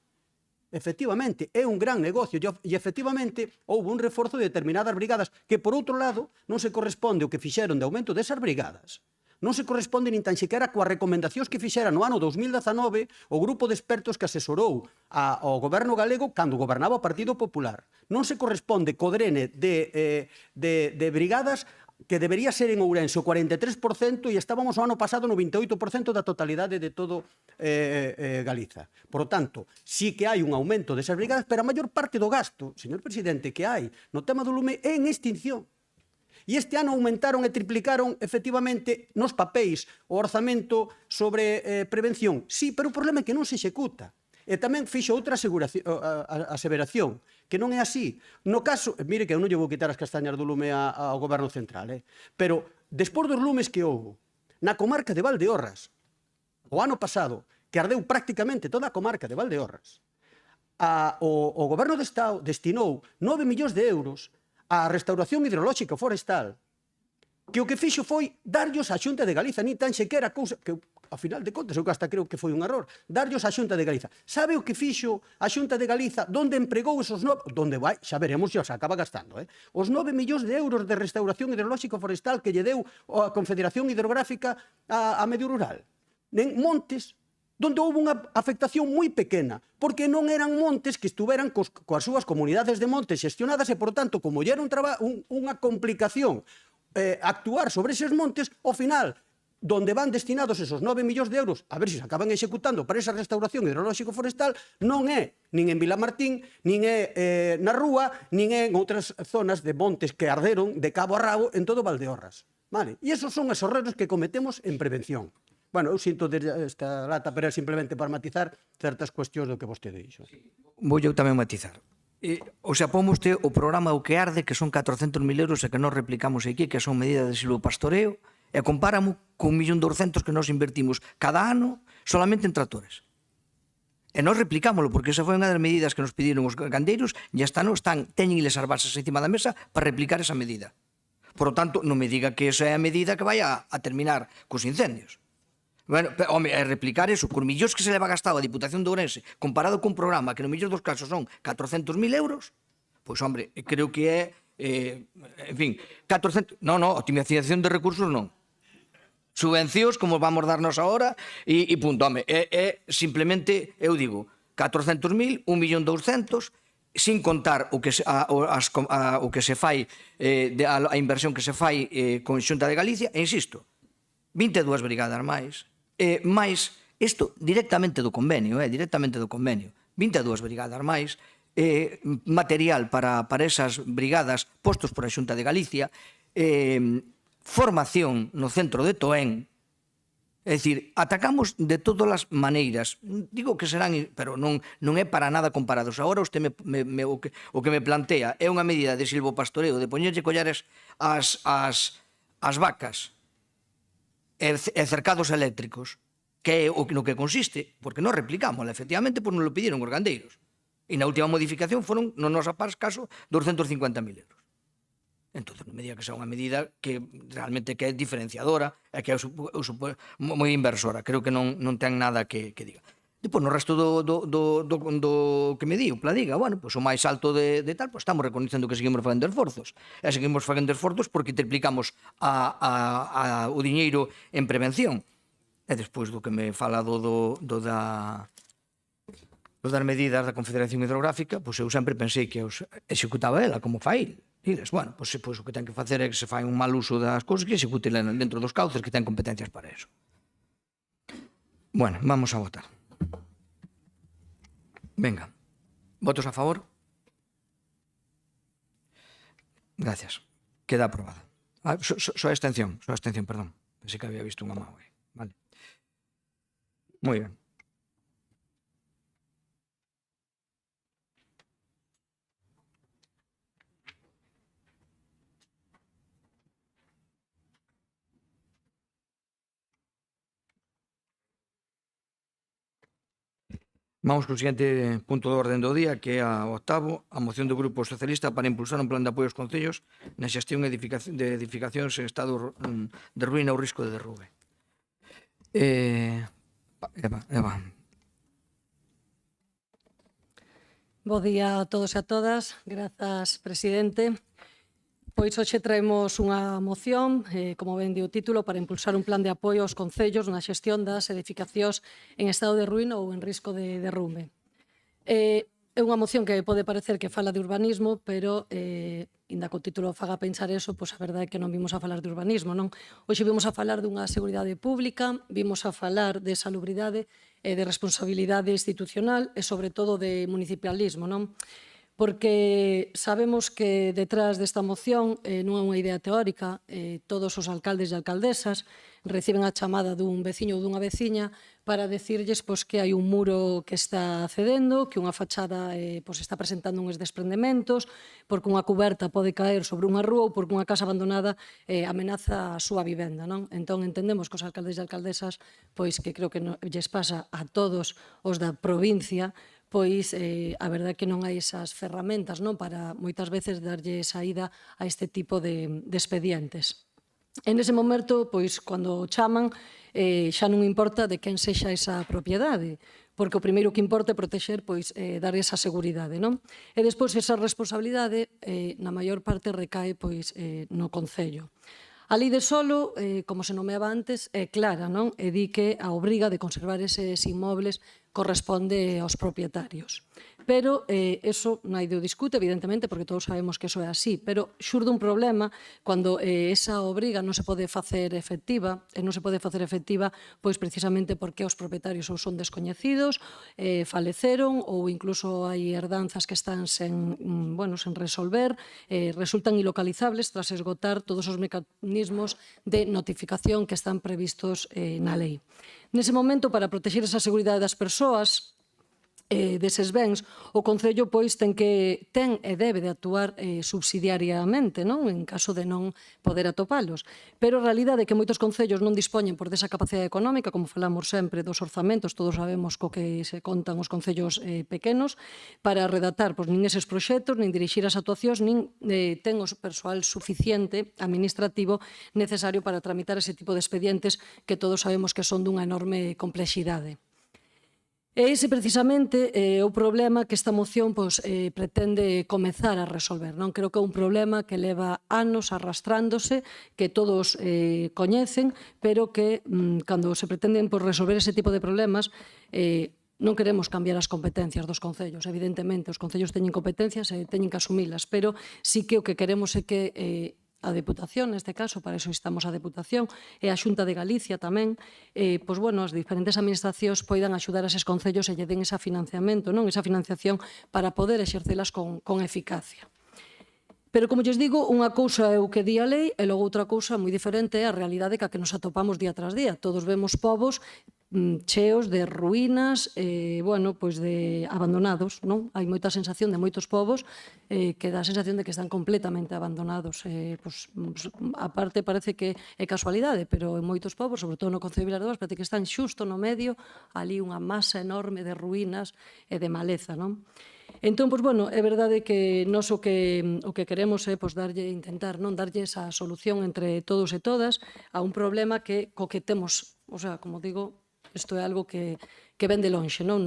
efectivamente, é un gran negocio e efectivamente houve un reforzo de determinadas brigadas que, por outro lado, non se corresponde o que fixeron de aumento desas brigadas. Non se corresponde nin tan sequera coas recomendacións que fixera no ano 2019 o grupo de expertos que asesorou ao goberno galego cando gobernaba o Partido Popular. Non se corresponde co drene de brigadas que debería ser en Ourense o 43% e estábamos o ano pasado no 28% da totalidade de todo Galiza. Por lo tanto, sí que hai un aumento desas brigadas, pero a maior parte do gasto, señor presidente, que hai no tema do lume é en extinción. E este ano aumentaron e triplicaron, efectivamente, nos papéis o orzamento sobre prevención. Sí, pero o problema é que non se executa. E tamén fixo outra aseveración, que non é así. No caso, mire que eu non lle vou quitar as castañas do lume ao goberno central, pero despois dos lumes que houve na comarca de Valdeorras, o ano pasado, que ardeu prácticamente toda a comarca de Valdeorras, o goberno do Estado destinou 9 millóns de euros á restauración hidrolóxica forestal, que o que fixo foi darllos á Xunta de Galiza, ni tan sequera cousa que, ao final de contas, eu hasta creo que foi un error, darllos á Xunta de Galiza. Sabe o que fixo a Xunta de Galiza, donde empregou esos donde vai, xa veremos se os acaba gastando, os 9 millóns de euros de restauración hidrolóxica forestal que lle deu a Confederación Hidrográfica a medio rural. En montes, donde houve unha afectación moi pequena, porque non eran montes que estuveran coas súas comunidades de montes xestionadas e, por tanto, como lle era unha complicación actuar sobre eses montes, ao final, donde van destinados esos 9 millóns de euros, a ver se se acaban executando para esa restauración hidrolóxico forestal, non é nin en Vilamartín, nin é na Rúa, nin é en outras zonas de montes que arderon de cabo a rabo en todo Valdeorras. Vale? E esos son os erros que cometemos en prevención. Bueno, eu sinto esta lata, pero é simplemente para matizar certas cuestións do que vostede dixo. Vou eu tamén matizar. O sea, pomos o programa O que arde, que son 400.000 euros e que nós replicamos aquí, que son medidas de silvopastoreo, e compáramo con 1.200.000 que nós invertimos cada ano solamente en tractores. E nós replicámoslo, porque esa foi unha das medidas que nos pediron os gandeiros e hasta non teñenles as bases encima da mesa para replicar esa medida. Por lo tanto, non me diga que esa é a medida que vai a terminar cos incendios. Bueno, home, replicar eso, con millóns que se leva gastado a Diputación de Ourense, comparado con un programa que no millón dos casos son 400.000 euros, pois, hombre, creo que é, en fin, 400... Non, optimización de recursos non. Subvencións, como vamos darnos ahora, e punto, home, simplemente, eu digo, 400.000, 1.200.000, sin contar o que se fai, a inversión que se fai con Xunta de Galicia, e insisto, 22 brigadas máis, máis isto directamente do convenio, 22 brigadas máis, material para esas brigadas postos por a Xunta de Galicia, formación no centro de Toén, é dicir, atacamos de todas as maneiras, digo que serán, pero non é para nada comparados. Agora o que me plantea é unha medida de silvopastoreo, de poñerlle collares ás vacas, e cercados eléctricos, que é no que consiste, porque non replicamos, efectivamente, pois nos lo pediron os gandeiros. E na última modificación foron, no noso caso, 250.000 euros. Entón, non me diga que sea unha medida que realmente que é diferenciadora e que é moi inversora. Creo que non ten nada que diga. Depois, no resto do que me di, o Pladiga, bueno, pois o máis alto de tal, pois estamos reconhecendo que seguimos facendo esforzos. E seguimos facendo esforzos porque triplicamos o diñeiro en prevención. E despois do que me fala das medidas da Confederación Hidrográfica, pois eu sempre pensei que os executaba ela, como fai. Diles, bueno, pois o que ten que facer é que se fai un mal uso das cousas que execute dentro dos cauces que ten competencias para eso. Bueno, vamos a votar. Venga, votos a favor. Gracias. Queda aprobada. Só abstención, perdón. Pensei que había visto unha mão aí. Vale. Moi ben. Vamos co seguinte punto do orden do día, que é o octavo, a moción do Grupo Socialista para impulsar un plan de apoio aos concellos na xestión de edificacións en estado de ruína ou risco de derrube. Eva. Bo día a todos e a todas. Grazas, presidente. Pois hoxe traemos unha moción, como ben di o título, para impulsar un plan de apoio aos concellos na xestión das edificacións en estado de ruína ou en risco de derrumbe. É unha moción que pode parecer que fala de urbanismo, pero, inda que o título faga pensar eso, pois a verdade é que non vimos a falar de urbanismo, non? Hoxe vimos a falar dunha seguridade pública, vimos a falar de salubridade e de responsabilidade institucional e, sobre todo, de municipalismo, non? Porque sabemos que detrás desta moción non é unha idea teórica, todos os alcaldes e alcaldesas reciben a chamada dun veciño ou dunha veciña para decirlles que hai un muro que está cedendo, que unha fachada está presentando uns desprendementos, porque unha cuberta pode caer sobre unha rúa ou porque unha casa abandonada amenaza a súa vivenda, non? Entón entendemos que os alcaldes e alcaldesas, que creo que lles pasa a todos os da provincia, pois a verdade é que non hai esas ferramentas, non, para moitas veces darlle saída a este tipo de expedientes. En ese momento, pois, cando chaman, xa non importa de quen sexa esa propiedade, porque o primeiro que importa é protexer, dar esa seguridade, non? E despois esa responsabilidade, na maior parte, recae, no Concello. A lei de solo, como se nomeaba antes, é clara, non? E di que a obriga de conservar eses inmobles corresponde aos propietarios. Pero eso nadie o discute, evidentemente, porque todos sabemos que eso é así, pero xurde un problema cando esa obriga non se pode facer efectiva, e non se pode facer efectiva pois precisamente porque os propietarios ou son descoñecidos, faleceron ou incluso hai herdanzas que están sen resolver, resultan ilocalizables tras esgotar todos os mecanismos de notificación que están previstos na lei. Nese momento, para protexer esa seguridade das persoas, deses bens, o Concello ten e debe de actuar subsidiariamente, non? En caso de non poder atopalos. Pero a realidade é que moitos concellos non dispoñen por desa capacidade económica, como falamos sempre dos orzamentos, todos sabemos co que se contan os concellos pequenos, para redactar nin eses proxectos, nin dirixir as actuacións, nin ten o persoal suficiente administrativo necesario para tramitar ese tipo de expedientes que todos sabemos que son dunha enorme complexidade. E ese precisamente é o problema que esta moción pretende comezar a resolver. Non creo que é un problema que leva anos arrastrándose, que todos coñecen, pero que cando se pretenden resolver ese tipo de problemas non queremos cambiar as competencias dos concellos. Evidentemente, os concellos teñen competencias e teñen que asumilas, pero sí que o que queremos é que a Deputación, neste caso, para iso estamos a Deputación, e a Xunta de Galicia tamén, as diferentes administracións poidan axudar a eses concellos e lle den ese financiamento, esa financiación para poder exercelas con eficacia. Pero, como lles digo, unha cousa é o que di a lei e logo outra cousa moi diferente é a realidade ca que nos atopamos día tras día. Todos vemos povos cheos de ruínas, de abandonados, non? Hai moita sensación de moitos povos que dá a sensación de que están completamente abandonados. A parte parece que é casualidade, pero en moitos povos, sobre todo no Concello de Vilardevas, parece que están xusto no medio, ali unha masa enorme de ruínas e de maleza, non? Entón, é verdade que nós o que queremos é intentar darlle esa solución entre todos e todas a un problema co que temos, como digo, Isto é algo que ven de lonxe, non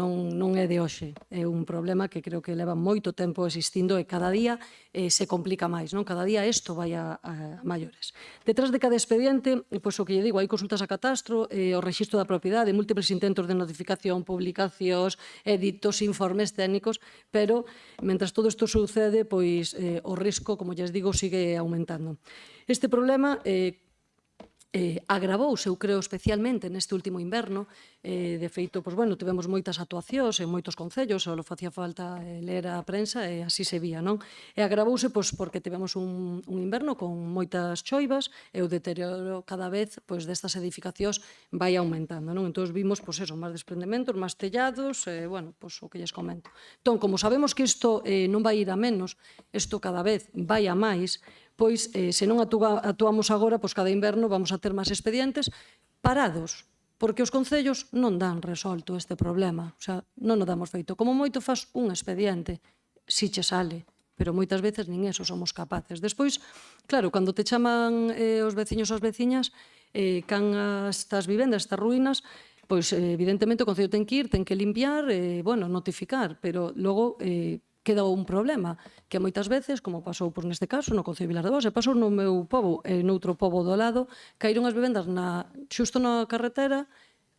é de hoxe. É un problema que creo que leva moito tempo existindo e cada día se complica máis, non? Cada día isto vai a maiores. Detrás de cada expediente, pois o que lle digo, hai consultas a catastro, o rexistro da propiedade, múltiples intentos de notificación, publicacións, editos, informes técnicos, pero mentras todo isto sucede, pois o risco, como lles digo, sigue aumentando. Este problema agravouse, eu creo, especialmente neste último inverno. De feito, pois, bueno, tivemos moitas actuacións en moitos concellos, só facía falta ler a prensa e así se vía, non? E agravouse pois, porque tivemos un inverno con moitas choivas e o deterioro cada vez pois, destas edificacións vai aumentando, non? Entón vimos, pois, eso, máis desprendementos, máis tellados, bueno, pois, o que lles comento. Entón, como sabemos que isto non vai ir a menos, isto cada vez vai a máis, pois, se non actuamos agora, pois cada inverno vamos a ter máis expedientes parados, porque os concellos non dan resolto este problema, o sea, non o damos feito. Como moito faz un expediente, si che sale, pero moitas veces nin eso somos capaces. Despois, claro, cando te chaman os veciños ou as veciñas, can estas vivendas, estas ruínas, pois evidentemente o concello ten que ir, ten que limpiar, bueno, notificar, pero logo queda un problema, que moitas veces, como pasou por neste caso, no Concello de Vilar de Bos, e pasou no meu pobo e noutro pobo do lado, caíron as vivendas xusto na carretera,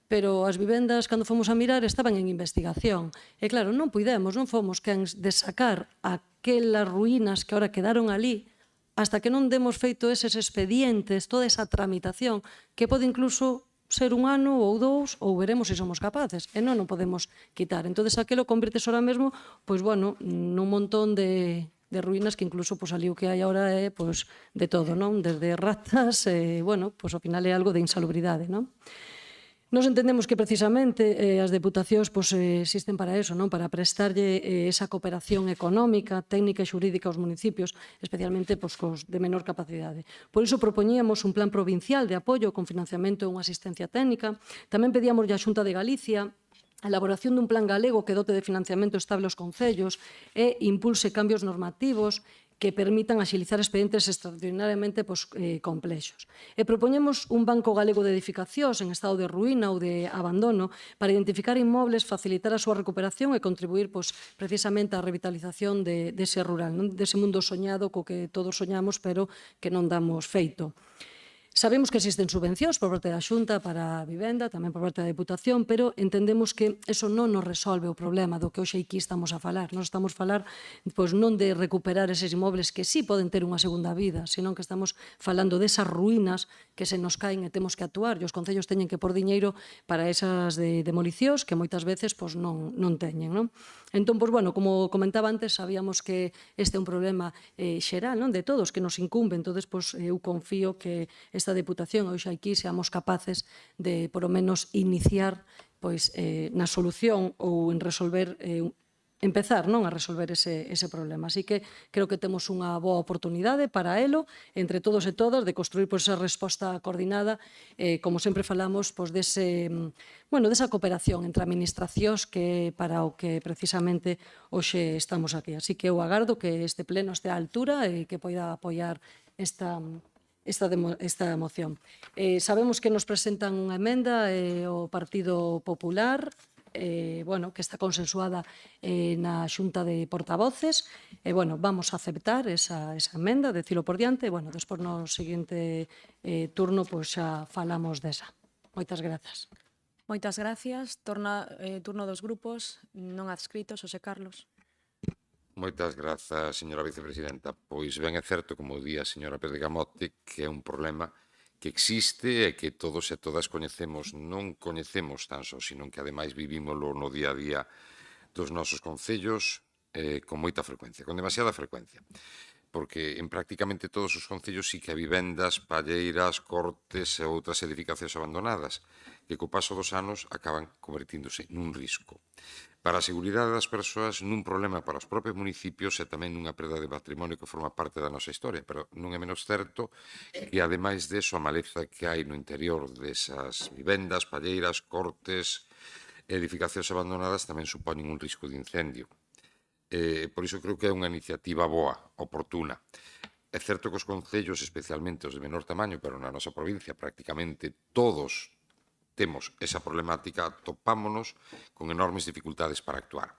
pero as vivendas, cando fomos a mirar, estaban en investigación. E claro, non puidemos, non fomos quen de sacar aquelas ruínas que ahora quedaron ali, hasta que non demos feito eses expedientes, toda esa tramitación, que pode incluso ser un ano ou dous, ou veremos se somos capaces, e non o podemos quitar. Entón, aquelo convirtes ahora mesmo, pois, bueno, nun montón de ruínas que incluso, pois, ali o que hai ahora é, pois, de todo, non? Desde ratas, bueno, pois, ao final é algo de insalubridade, non? Nos entendemos que precisamente as deputacións existen para eso, non? Para prestarlle esa cooperación económica, técnica e xurídica aos municipios, especialmente cos de menor capacidade. Por iso propoñíamos un plan provincial de apoio con financiamento e unha asistencia técnica. Tamén pedíamos a Xunta de Galicia a elaboración dun plan galego que dote de financiamento estable aos concellos e impulse cambios normativos que permitan axilizar expedientes extraordinariamente complexos. E propoñemos un banco galego de edificacións en estado de ruína ou de abandono para identificar inmobles, facilitar a súa recuperación e contribuir precisamente á revitalización dese rural, dese mundo soñado co que todos soñamos pero que non damos feito. Sabemos que existen subvencións por parte da Xunta para a vivenda, tamén por parte da Deputación, pero entendemos que eso non nos resolve o problema do que hoxe aquí estamos a falar. Nos estamos a falar non de recuperar eses inmobles que sí poden ter unha segunda vida, senón que estamos falando desas ruínas que se nos caen e temos que actuar, e os concellos teñen que pôr diñeiro para esas demolicións que moitas veces non teñen. Entón, bueno, como comentaba antes, sabíamos que este é un problema xeral de todos, que nos incumbe. Entón, eu confío que esta Deputación hoxe aquí seamos capaces de, por lo menos, iniciar na solución ou en resolver, empezar a resolver ese problema. Así que creo que temos unha boa oportunidade para elo, entre todos e todas, de construir esa resposta coordinada, como sempre falamos, desa cooperación entre administracións que para o que precisamente hoxe estamos aquí. Así que eu agardo que este pleno este á altura e que poida apoiar esta moción. Sabemos que nos presentan unha emenda o Partido Popular, que está consensuada na Xunta de Portavoces, vamos a aceptar esa emenda, decilo por diante, despois no seguinte turno xa falamos desa. Moitas grazas. Moitas gracias. Turno dos grupos non adscritos, José Carlos. Moitas grazas, señora vicepresidenta. Pois ben é certo, como di a señora Perdigamote, que é un problema que existe e que todos e todas coñecemos. Non coñecemos tan só, sino que ademais vivímoslo no día a día dos nosos concellos con moita frecuencia, con demasiada frecuencia. Porque en prácticamente todos os concellos sí que hai vivendas, palleiras, cortes e outras edificacións abandonadas que co paso dos anos acaban convertíndose nun risco para a seguridade das persoas, nun problema para os propios municipios e tamén nunha perda de patrimonio que forma parte da nosa historia, pero non é menos certo que, ademais deso, a maleza que hai no interior desas vivendas, palleiras, cortes e edificacións abandonadas tamén supoñen un risco de incendio. Por iso creo que é unha iniciativa boa, oportuna. É certo que os concellos, especialmente os de menor tamaño, pero na nosa provincia prácticamente todos temos esa problemática, topámonos con enormes dificultades para actuar.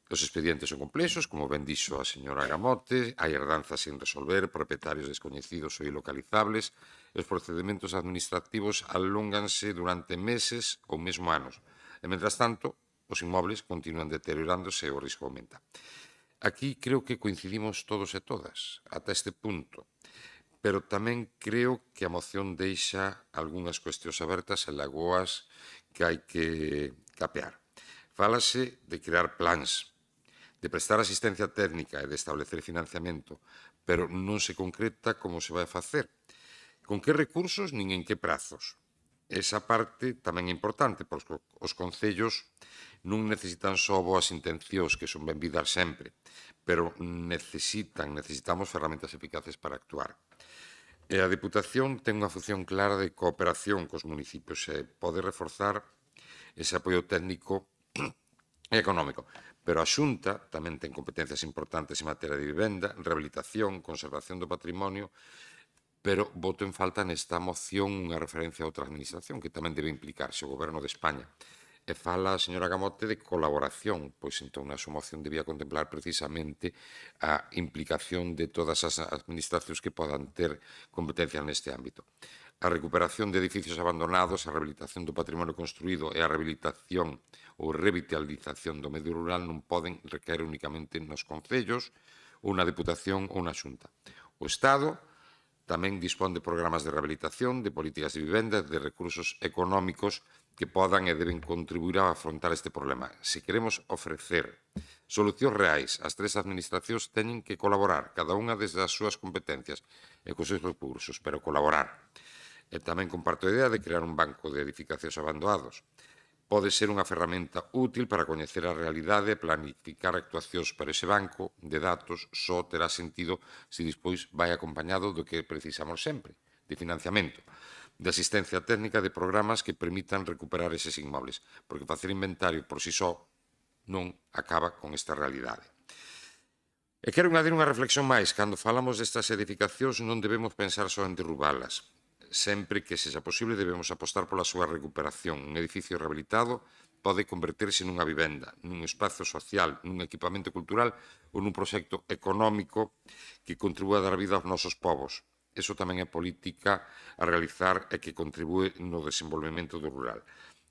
Os expedientes son complexos, como ben dixo a señora Gamote, hai herdanzas sin resolver, propietarios descoñecidos ou ilocalizables, e os procedementos administrativos alónganse durante meses ou mesmo anos. E, mentras tanto, os inmobles continúan deteriorándose e o risco aumenta. Aquí creo que coincidimos todos e todas, ata este punto, pero tamén creo que a moción deixa algunhas cuestións abertas e lagoas que hai que capear. Fálase de crear plans, de prestar asistencia técnica e de establecer financiamento, pero non se concreta como se vai a facer, con que recursos nin en que prazos. Esa parte tamén é importante, porque os concellos non necesitan só boas intencións, que son benvidas sempre, pero necesitamos ferramentas eficaces para actuar. E a Deputación ten unha función clara de cooperación cos municipios e pode reforzar ese apoio técnico e económico. Pero a Xunta tamén ten competencias importantes en materia de vivenda, rehabilitación, conservación do patrimonio, pero voto en falta nesta moción unha referencia a outra administración que tamén debe implicarse o Goberno de España. E fala a señora Gamote de colaboración, pois entón na súa moción debía contemplar precisamente a implicación de todas as administracións que podan ter competencia neste ámbito. A recuperación de edificios abandonados, a rehabilitación do patrimonio construído e a rehabilitación ou revitalización do medio rural non poden recaer únicamente nos concellos, ou na Deputación ou na Xunta. O Estado tamén dispón de programas de rehabilitación, de políticas de vivenda, de recursos económicos que podan e deben contribuir a afrontar este problema. Se queremos ofrecer solucións reais, as tres administracións teñen que colaborar, cada unha desde as súas competencias e cos seus recursos, pero colaborar. E tamén comparto a idea de crear un banco de edificacións abandonados. Pode ser unha ferramenta útil para coñecer a realidade e planificar actuacións, pero ese banco de datos só terá sentido se despois vai acompañado do que precisamos sempre, de financiamento, de asistencia técnica de programas que permitan recuperar eses inmobles, porque facer inventario por si só non acaba con esta realidade. E quero añadir unha reflexión máis. Cando falamos destas edificacións non debemos pensar só en derrubalas. Sempre que sexa posible debemos apostar pola súa recuperación. Un edificio rehabilitado pode converterse nunha vivenda, nun espazo social, nun equipamento cultural ou nun proxecto económico que contribúa a dar vida aos nosos povos. Eso tamén é política a realizar e que contribúe no desenvolvemento do rural.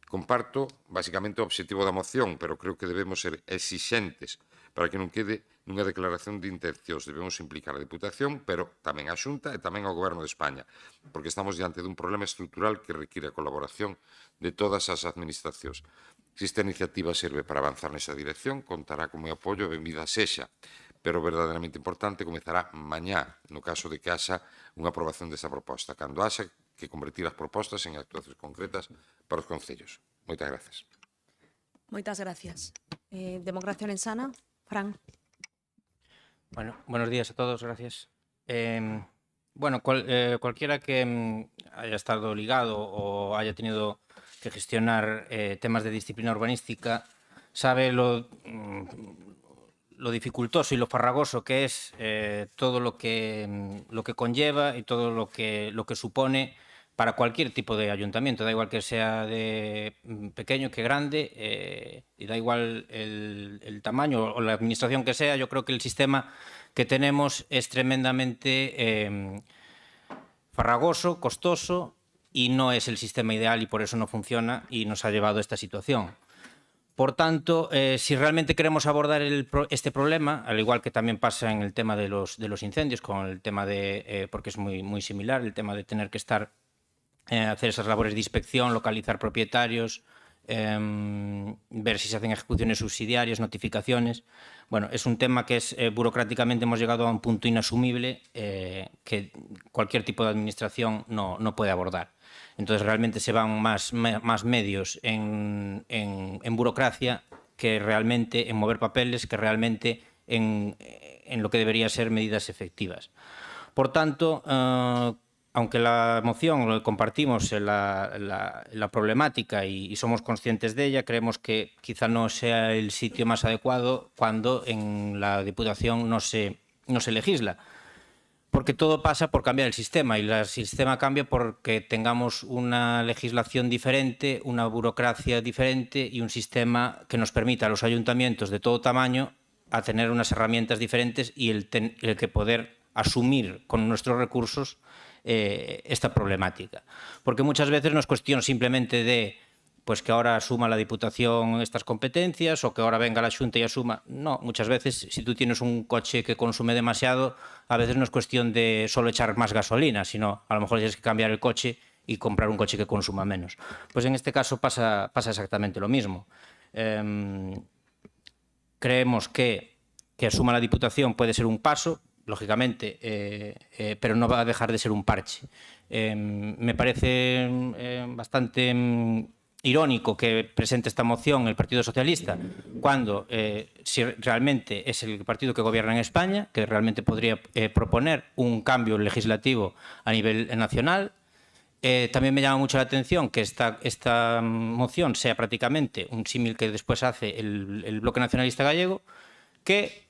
Comparto basicamente o obxectivo da moción, pero creo que debemos ser exixentes para que non quede nunha declaración de intencións. Debemos implicar a Deputación, pero tamén a Xunta e tamén ao Goberno de España, porque estamos diante dun problema estrutural que require a colaboración de todas as administracións. Se esta iniciativa serve para avanzar nesa dirección, contará con meu apoio e benvida sexa, pero verdadeiramente importante comezará mañá, no caso de que haxa unha aprobación desta proposta, cando haxa que convertir as propostas en actuacións concretas para os concellos. Moitas gracias. Moitas gracias. Democracia Lensana, Fran. Bueno, buenos días a todos, gracias. Cualquiera que haya estado ligado o haya tenido que gestionar temas de disciplina urbanística sabe lo dificultoso y lo farragoso que es todo lo que conlleva y todo lo que supone para cualquier tipo de ayuntamiento, da igual que sea de pequeño que grande, y da igual el tamaño o la administración que sea. Yo creo que el sistema que tenemos es tremendamente farragoso, costoso, y no es el sistema ideal y por eso no funciona y nos ha llevado a esta situación. Por tanto, si realmente queremos abordar este problema, al igual que también pasa en el tema de los incendios, con el tema de, porque es muy similar, el tema de tener que estar hacer esas labores de inspección, localizar propietarios, ver si se hacen ejecuciones subsidiarias, notificaciones. Bueno, es un tema que es burocráticamente hemos llegado a un punto inasumible que cualquier tipo de administración no puede abordar. Entonces realmente se van más medios en burocracia que realmente en mover papeles, que realmente en lo que debería ser medidas efectivas. Por tanto, aunque la moción lo compartimos la problemática y somos conscientes de ella, creemos que quizá no sea el sitio más adecuado cuando en la Diputación no se legisla. porque todo pasa por cambiar el sistema, y el sistema cambia porque tengamos una legislación diferente, una burocracia diferente y un sistema que nos permita a los ayuntamientos de todo tamaño a tener unas herramientas diferentes y el que poder asumir con nuestros recursos esta problemática. Porque muchas veces no es cuestión simplemente de pues que ahora asuma la Diputación estas competencias o que ahora venga la Xunta y asuma. No, muchas veces si tú tienes un coche que consume demasiado, a veces no es cuestión de solo echar más gasolina, sino a lo mejor tienes que cambiar el coche y comprar un coche que consuma menos. Pues en este caso pasa exactamente lo mismo. Creemos que asuma la Diputación puede ser un paso, lógicamente, pero no va a dejar de ser un parche. Me parece bastante irónico que presente esta moción el Partido Socialista cuando si realmente es el partido que gobierna en España, que realmente podría proponer un cambio legislativo a nivel nacional. También me llama mucho la atención que esta moción sea prácticamente un símil que después hace el Bloque Nacionalista Gallego, que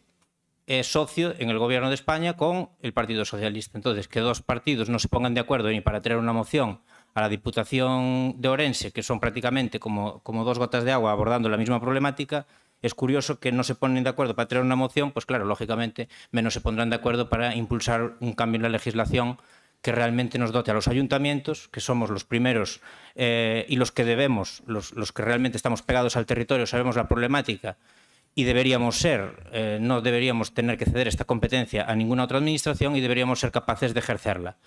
es socio en el gobierno de España con el Partido Socialista. Entonces, que dos partidos no se pongan de acuerdo ni para traer una moción a la Diputación de Ourense, que son prácticamente como dos gotas de agua abordando la misma problemática, es curioso que no se ponen de acuerdo para traer una moción, pues claro, lógicamente menos se pondrán de acuerdo para impulsar un cambio en la legislación que realmente nos dote a los ayuntamientos, que somos los primeros y los que debemos, los que realmente estamos pegados al territorio, sabemos la problemática y deberíamos ser, no deberíamos tener que ceder esta competencia a ninguna otra administración y deberíamos ser capaces de ejercerla.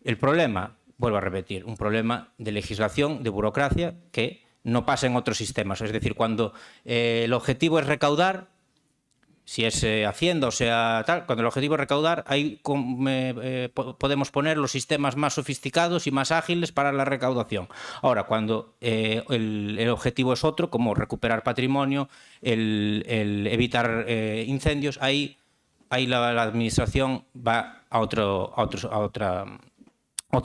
El problema, vuelvo a repetir, un problema de legislación, de burocracia, que no pasa en otros sistemas. Es decir, cuando el objetivo es recaudar, si es Hacienda o sea tal, cuando el objetivo es recaudar, ahí podemos poner los sistemas más sofisticados y más ágiles para la recaudación. Ahora, cuando el objetivo es otro, como recuperar patrimonio, el evitar incendios, ahí la administración va a otra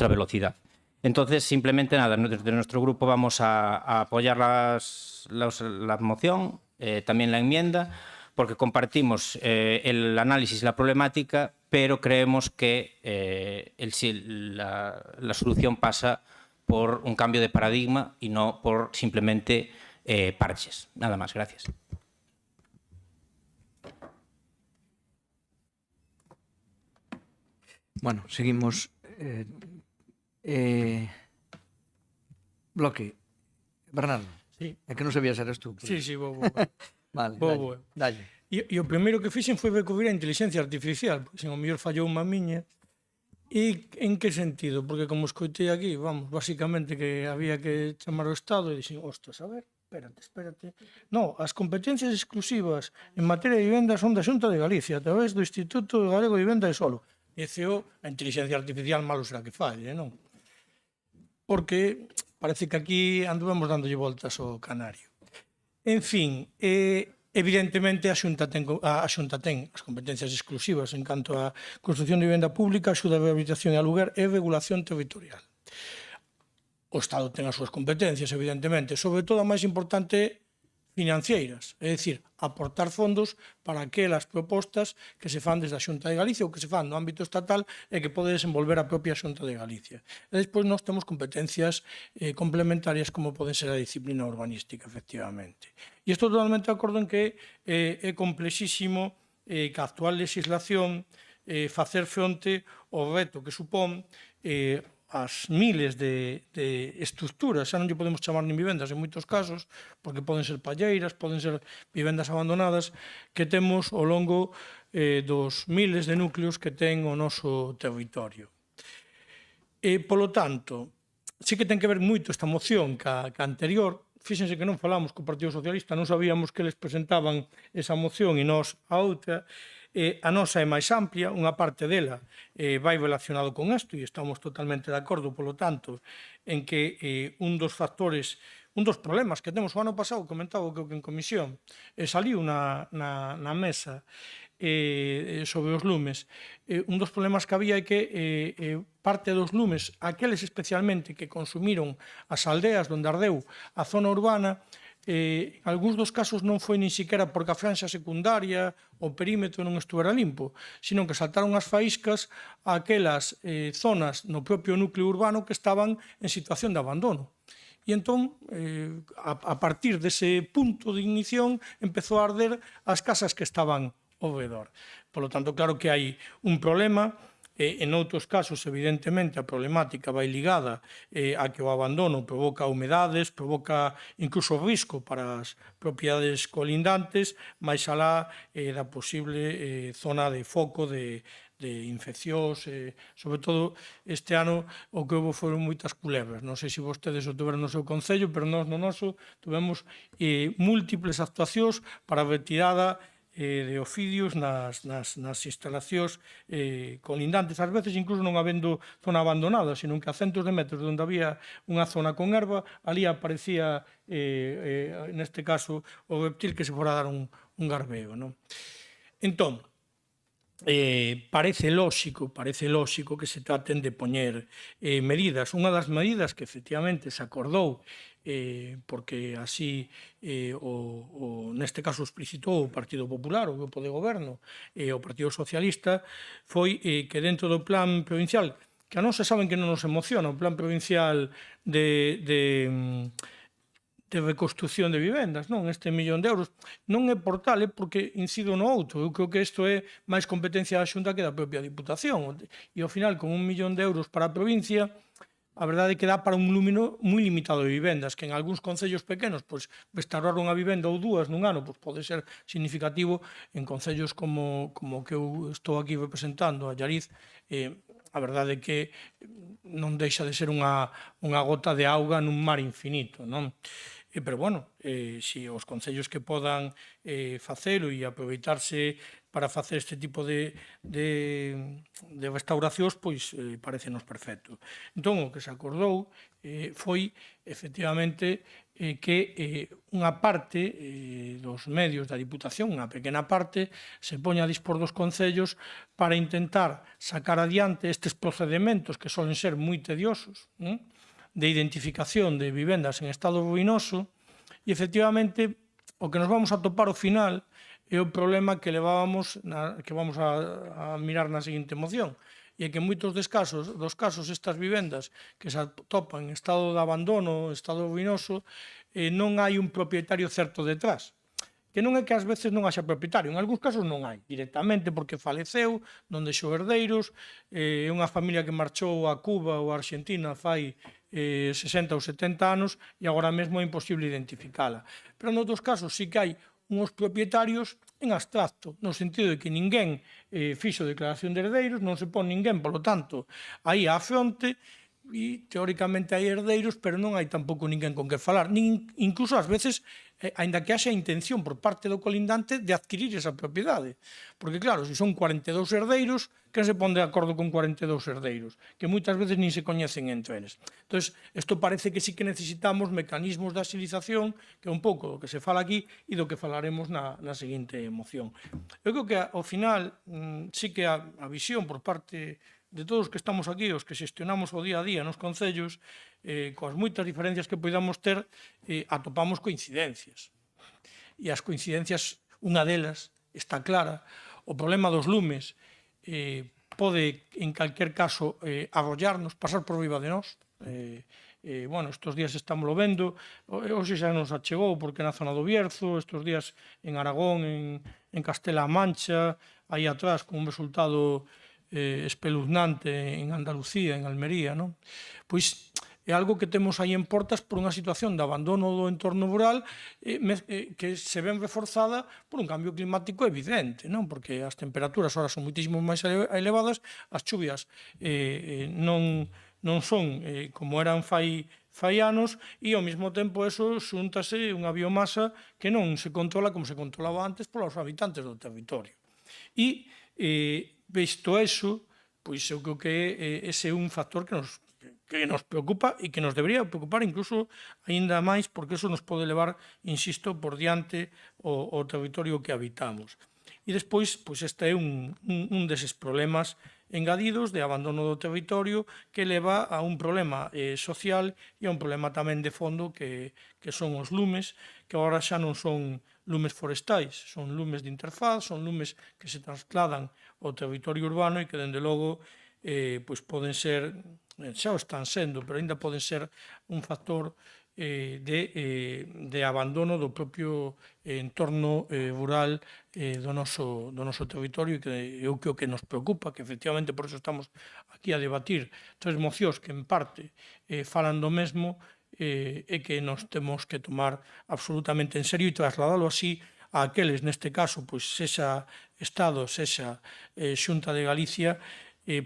velocidad. Entonces, simplemente nada, desde nuestro grupo vamos a apoyar la moción, también la enmienda, porque compartimos el análisis y la problemática, pero creemos que la solución pasa por un cambio de paradigma y no por simplemente parches. Nada más, gracias. Bueno, seguimos. Bloque. Bernardo. Sí. É que non sabías eras tú. Sí, vou. Vale, dalle. E o primeiro que fixen foi recurrir a inteligencia artificial, porque sen o mellor fallou unha miña. E en que sentido? Porque como escoitei aquí, vamos, basicamente que había que chamar ao Estado e dixen, ostras, a ver, espérate. No, as competencias exclusivas en materia de vivenda son da Xunta de Galicia, a través do Instituto Galego de Vivenda e Solo. Diceo, a inteligencia artificial malo será que falle, non? Porque parece que aquí anduvemos dándolle voltas ao canario. En fin, evidentemente a Xunta ten as competencias exclusivas en canto á construción de vivenda pública, axuda a rehabilitación e aluguer e regulación territorial. O Estado ten as súas competencias, evidentemente, sobre todo a máis importante financeiras, é dicir, aportar fondos para aquelas propostas que se fan desde a Xunta de Galicia ou que se fan no ámbito estatal e que pode desenvolver a propia Xunta de Galicia. E despois nós temos competencias complementarias como poden ser a disciplina urbanística, efectivamente. E estou totalmente de acordo en que é complexísimo que a actual legislación facer fronte ao reto que supón as miles de estructuras, xa non lle podemos chamar nin vivendas en moitos casos, porque poden ser palleiras, poden ser vivendas abandonadas, que temos ao longo dos miles de núcleos que ten o noso territorio. Polo tanto, sí que ten que ver moito esta moción ca anterior. Fíxense que non falamos co Partido Socialista, non sabíamos que eles presentaban esa moción e nós a outra. A nosa é máis amplia, unha parte dela vai relacionado con isto e estamos totalmente de acordo, polo tanto, en que un dos factores, un dos problemas que temos o ano pasado, comentaba que en comisión, saliu na mesa sobre os lumes, un dos problemas que había é que parte dos lumes, aqueles especialmente que consumiron as aldeas onde ardeu a zona urbana, en algúns dos casos non foi nin siquiera porque a franxa secundaria, o perímetro non estuvera limpo, sino que saltaron as faíscas a aquelas zonas no propio núcleo urbano que estaban en situación de abandono. E entón, a partir dese punto de ignición, empezou a arder as casas que estaban ao redor. Por lo tanto, claro que hai un problema. En outros casos, evidentemente, a problemática vai ligada a que o abandono provoca humedades, provoca incluso risco para as propiedades colindantes, máis alá da posible zona de foco de infeccións, sobre todo este ano o que houve foron moitas culebras. Non sei se vostedes o tiveron no seu concello, pero nós no noso tivemos múltiples actuacións para a retirada de ofidios nas instalacións colindantes, ás veces incluso non habendo zona abandonada, sino que a centos de metros onde había unha zona con erva, ali aparecía, neste caso, o reptil que se fora a dar un garbeo. Entón, parece lóxico que se traten de poñer medidas. Unha das medidas que efectivamente se acordou, porque así neste caso explicitou o Partido Popular, o Grupo de Goberno e o Partido Socialista, foi que dentro do plan provincial, que a nós se saben que non nos emociona, o plan provincial de reconstrucción de vivendas, non? Este 1 millón de euros non é por tal, é porque incido no outro. Eu creo que isto é máis competencia da Xunta que da propia Diputación. E ao final, con 1 millón de euros para a provincia, a verdade é que dá para un número moi limitado de vivendas, que en algúns concellos pequenos, pois, restaurar unha vivenda ou dúas nun ano, pois, pode ser significativo. En concellos como que eu estou aquí representando, a Llariz, a verdade é que non deixa de ser unha gota de auga nun mar infinito, non? Pero, bueno, se os concellos que podan facelo e aproveitarse para facer este tipo de restauracións, pois parecenos perfecto. Entón, o que se acordou foi, efectivamente, que unha parte dos medios da Diputación, unha pequena parte, se poña a dispor dos concellos para intentar sacar adiante estes procedementos que solen ser moi tediosos, de identificación de vivendas en estado ruinoso, e, efectivamente, o que nos vamos a topar ao final é o problema que vamos a mirar na seguinte moción, e é que en moitos dos casos estas vivendas que se atopan en estado de abandono, estado ruinoso, non hai un propietario certo detrás. Que non é que ás veces non haxa propietario, en algúns casos non hai, directamente porque faleceu, non deixou herdeiros, é unha familia que marchou a Cuba ou a Argentina fai 60 ou 70 anos e agora mesmo é imposible identificala. Pero en outros casos sí que hai uns propietarios en abstracto, no sentido de que ninguén fixo declaración de herdeiros, non se pon ninguén, polo tanto, aí á fronte, e teóricamente hai herdeiros, pero non hai tampouco ninguén con que falar, incluso ás veces, aínda que haxa intención por parte do colindante de adquirir esa propiedade. Porque, claro, se son 42 herdeiros, quen se pon de acordo con 42 herdeiros? Que moitas veces nin se coñecen entre eles. Entón, isto parece que sí que necesitamos mecanismos de agilización, que é un pouco do que se fala aquí e do que falaremos na seguinte moción. Eu creo que, ao final, sí que a visión por parte de todos os que estamos aquí, os que xestionamos o día a día nos concellos, coas moitas diferencias que podamos ter, atopamos coincidencias. E as coincidencias, unha delas, está clara. O problema dos lumes pode, en calquer caso, arrollarnos, pasar por riba de nós. Bueno, estes días estámoslo vendo, hoxe xa nos achegou porque na zona do Bierzo, estes días en Aragón, en Castela-A Mancha, aí atrás, con un resultado espeluznante en Andalucía, en Almería, non? Pois é algo que temos aí en portas por unha situación de abandono do entorno rural que se ven reforzada por un cambio climático evidente, non? Porque as temperaturas ahora son moitísimo máis elevadas, as chuvias non son como eran fai anos, e ao mesmo tempo eso xuntase unha biomasa que non se controla como se controlaba antes polos habitantes do territorio. E visto eso, pois eu creo que ese é un factor que nos preocupa e que nos debería preocupar incluso aínda máis, porque eso nos pode levar, insisto, por diante o territorio que habitamos. E despois, pois este é un deses problemas engadidos de abandono do territorio que leva a un problema social e a un problema tamén de fondo que son os lumes, que agora xa non son lumes forestais, son lumes de interfaz, son lumes que se trasladan ao territorio urbano e que, dende logo, pois poden ser, xa o están sendo, pero ainda poden ser un factor de abandono do propio entorno rural do noso territorio, e que é o que nos preocupa, que efectivamente por eso estamos aquí a debatir tres mocións que en parte falan do mesmo, e que nos temos que tomar absolutamente en serio e trasladalo así a aqueles, neste caso, pois sexa Estado, sexa Xunta de Galicia,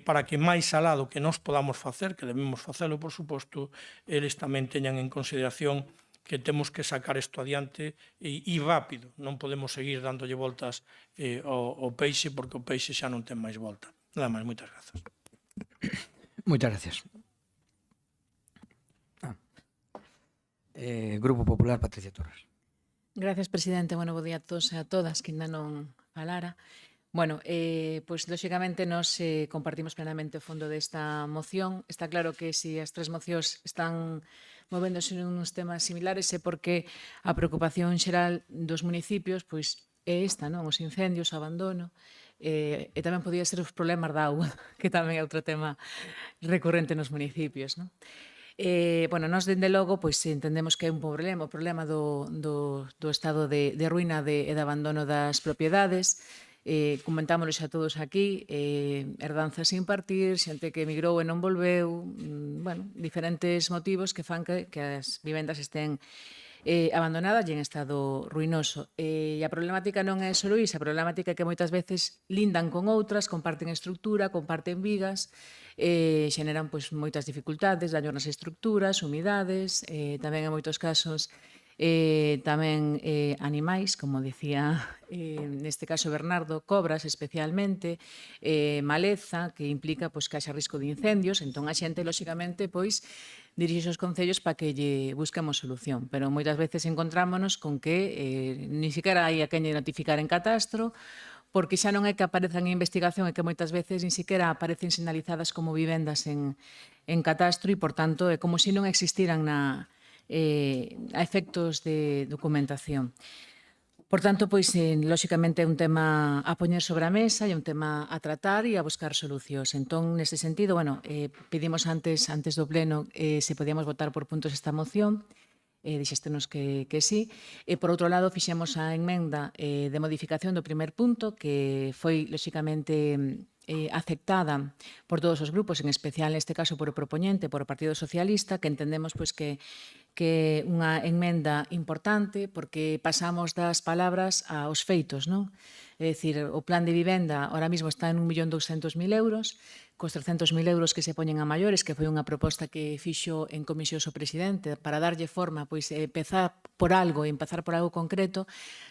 para que máis alá do que nós podamos facer, que debemos facelo, por suposto, eles tamén teñan en consideración que temos que sacar isto adiante e rápido. Non podemos seguir dándolle voltas ao peixe, porque o peixe xa non ten máis volta. Nada máis, moitas grazas. Moitas gracias. Grupo Popular, Patricia Torres. Gracias, presidente. Bueno, bo día a todos e a todas, que ainda non falara. Bueno, pois, lóxicamente, nos compartimos plenamente o fondo desta moción. Está claro que se as tres mocións están movéndose nuns temas similares é porque a preocupación xeral dos municipios pois é esta, non? Os incendios, o abandono, e tamén podía ser os problemas da auga, que tamén é outro tema recurrente nos municipios, non? Bueno, nós, dende logo, pois entendemos que é un problema, o problema do estado de ruína e de abandono das propiedades. Comentámoslo xa todos aquí, herdanzas sin partir, xente que emigrou e non volveu, bueno, diferentes motivos que fan que as vivendas estén abandonadas e en estado ruinoso. E a problemática non é só iso, a problemática é que moitas veces lindan con outras, comparten estructura, comparten vigas, xeneran pois moitas dificultades, daños nas estructuras, humidades, tamén en moitos casos tamén animais, como dicía neste caso Bernardo, cobras especialmente, maleza, que implica pois que haxa risco de incendios, entón a xente, lóxicamente, pois dirixe aos concellos para que lle busquemos solución, pero moitas veces encontrámonos con que ni siquiera hai a quen lle notificar en catastro, porque xa non é que aparezan en investigación, é que moitas veces ni siquiera aparecen sinalizadas como vivendas en catastro e, por tanto, é como se non existiran a efectos de documentación. Por tanto, pois, lóxicamente, é un tema a poñer sobre a mesa e un tema a tratar e a buscar solucións. Entón, neste sentido, bueno, pedimos antes do pleno se podíamos votar por puntos esta moción, dixéstenos que sí. E, por outro lado, fixemos a enmenda de modificación do primer punto, que foi, lóxicamente, aceptada por todos os grupos, en especial, neste caso, por o propoñente, por o Partido Socialista, que entendemos pois que é unha enmenda importante porque pasamos das palabras aos feitos, non? É dicir, o plan de vivenda ahora mismo está en 1.200.000 euros, cos 300.000 euros que se poñen a maiores, que foi unha proposta que fixo en comisión o presidente para darlle forma, pois empezar por algo e empezar por algo concreto,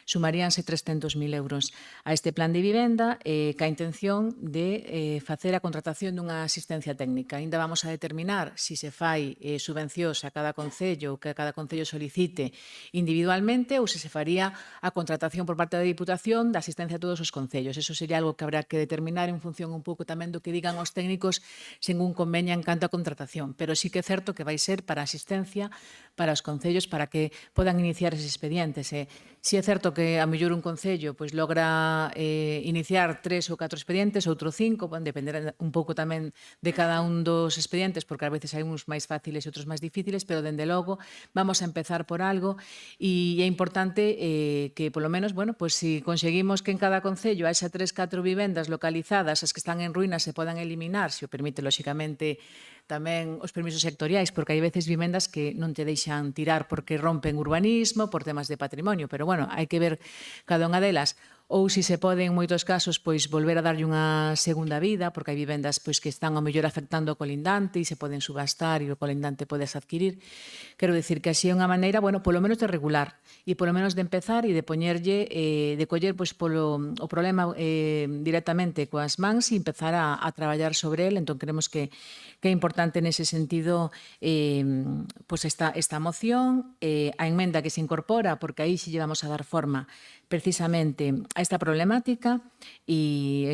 sumaríanse 300.000 euros a este plan de vivenda, ca intención de facer a contratación dunha asistencia técnica. Ainda vamos a determinar se se fai subvencións a cada concello, que cada concello solicite individualmente, ou se se faría a contratación por parte da Diputación da asistencia a todos os concellos. Eso sería algo que habrá que determinar en función un pouco tamén do que digan os técnicos según conveña en canto a contratación. Pero sí que é certo que vai ser para asistencia para os concellos para que podan iniciar eses expedientes. Si é certo que a mellor un concello pois logra iniciar 3 ou 4 expedientes, outro 5, dependerá un pouco tamén de cada un dos expedientes, porque a veces hai uns máis fáciles e outros máis difíciles, pero dende logo vamos a empezar por algo e é importante que polo menos, bueno, pois si conseguimos que en cada concello haxa 3-4 vivendas localizadas, as que están en ruínas se podan eliminar, se o permite lóxicamente tamén os permisos sectoriais, porque hai veces vivendas que non te deixan tirar porque rompen urbanismo, por temas de patrimonio, pero bueno, hai que ver cada unha delas, ou se se pode en moitos casos pois volver a darlle unha segunda vida, porque hai vivendas pois que están ao mellor afectando o colindante e se poden subastar e o colindante podes adquirir. Quero dicir que así é unha maneira, bueno, polo menos de regular e polo menos de empezar e de poñerlle, de coller pois o problema directamente coas mans e empezar a traballar sobre el. Entón, creemos que é importante nese sentido pois esta moción, a enmenda que se incorpora, porque aí se llevamos a dar forma precisamente a esta problemática e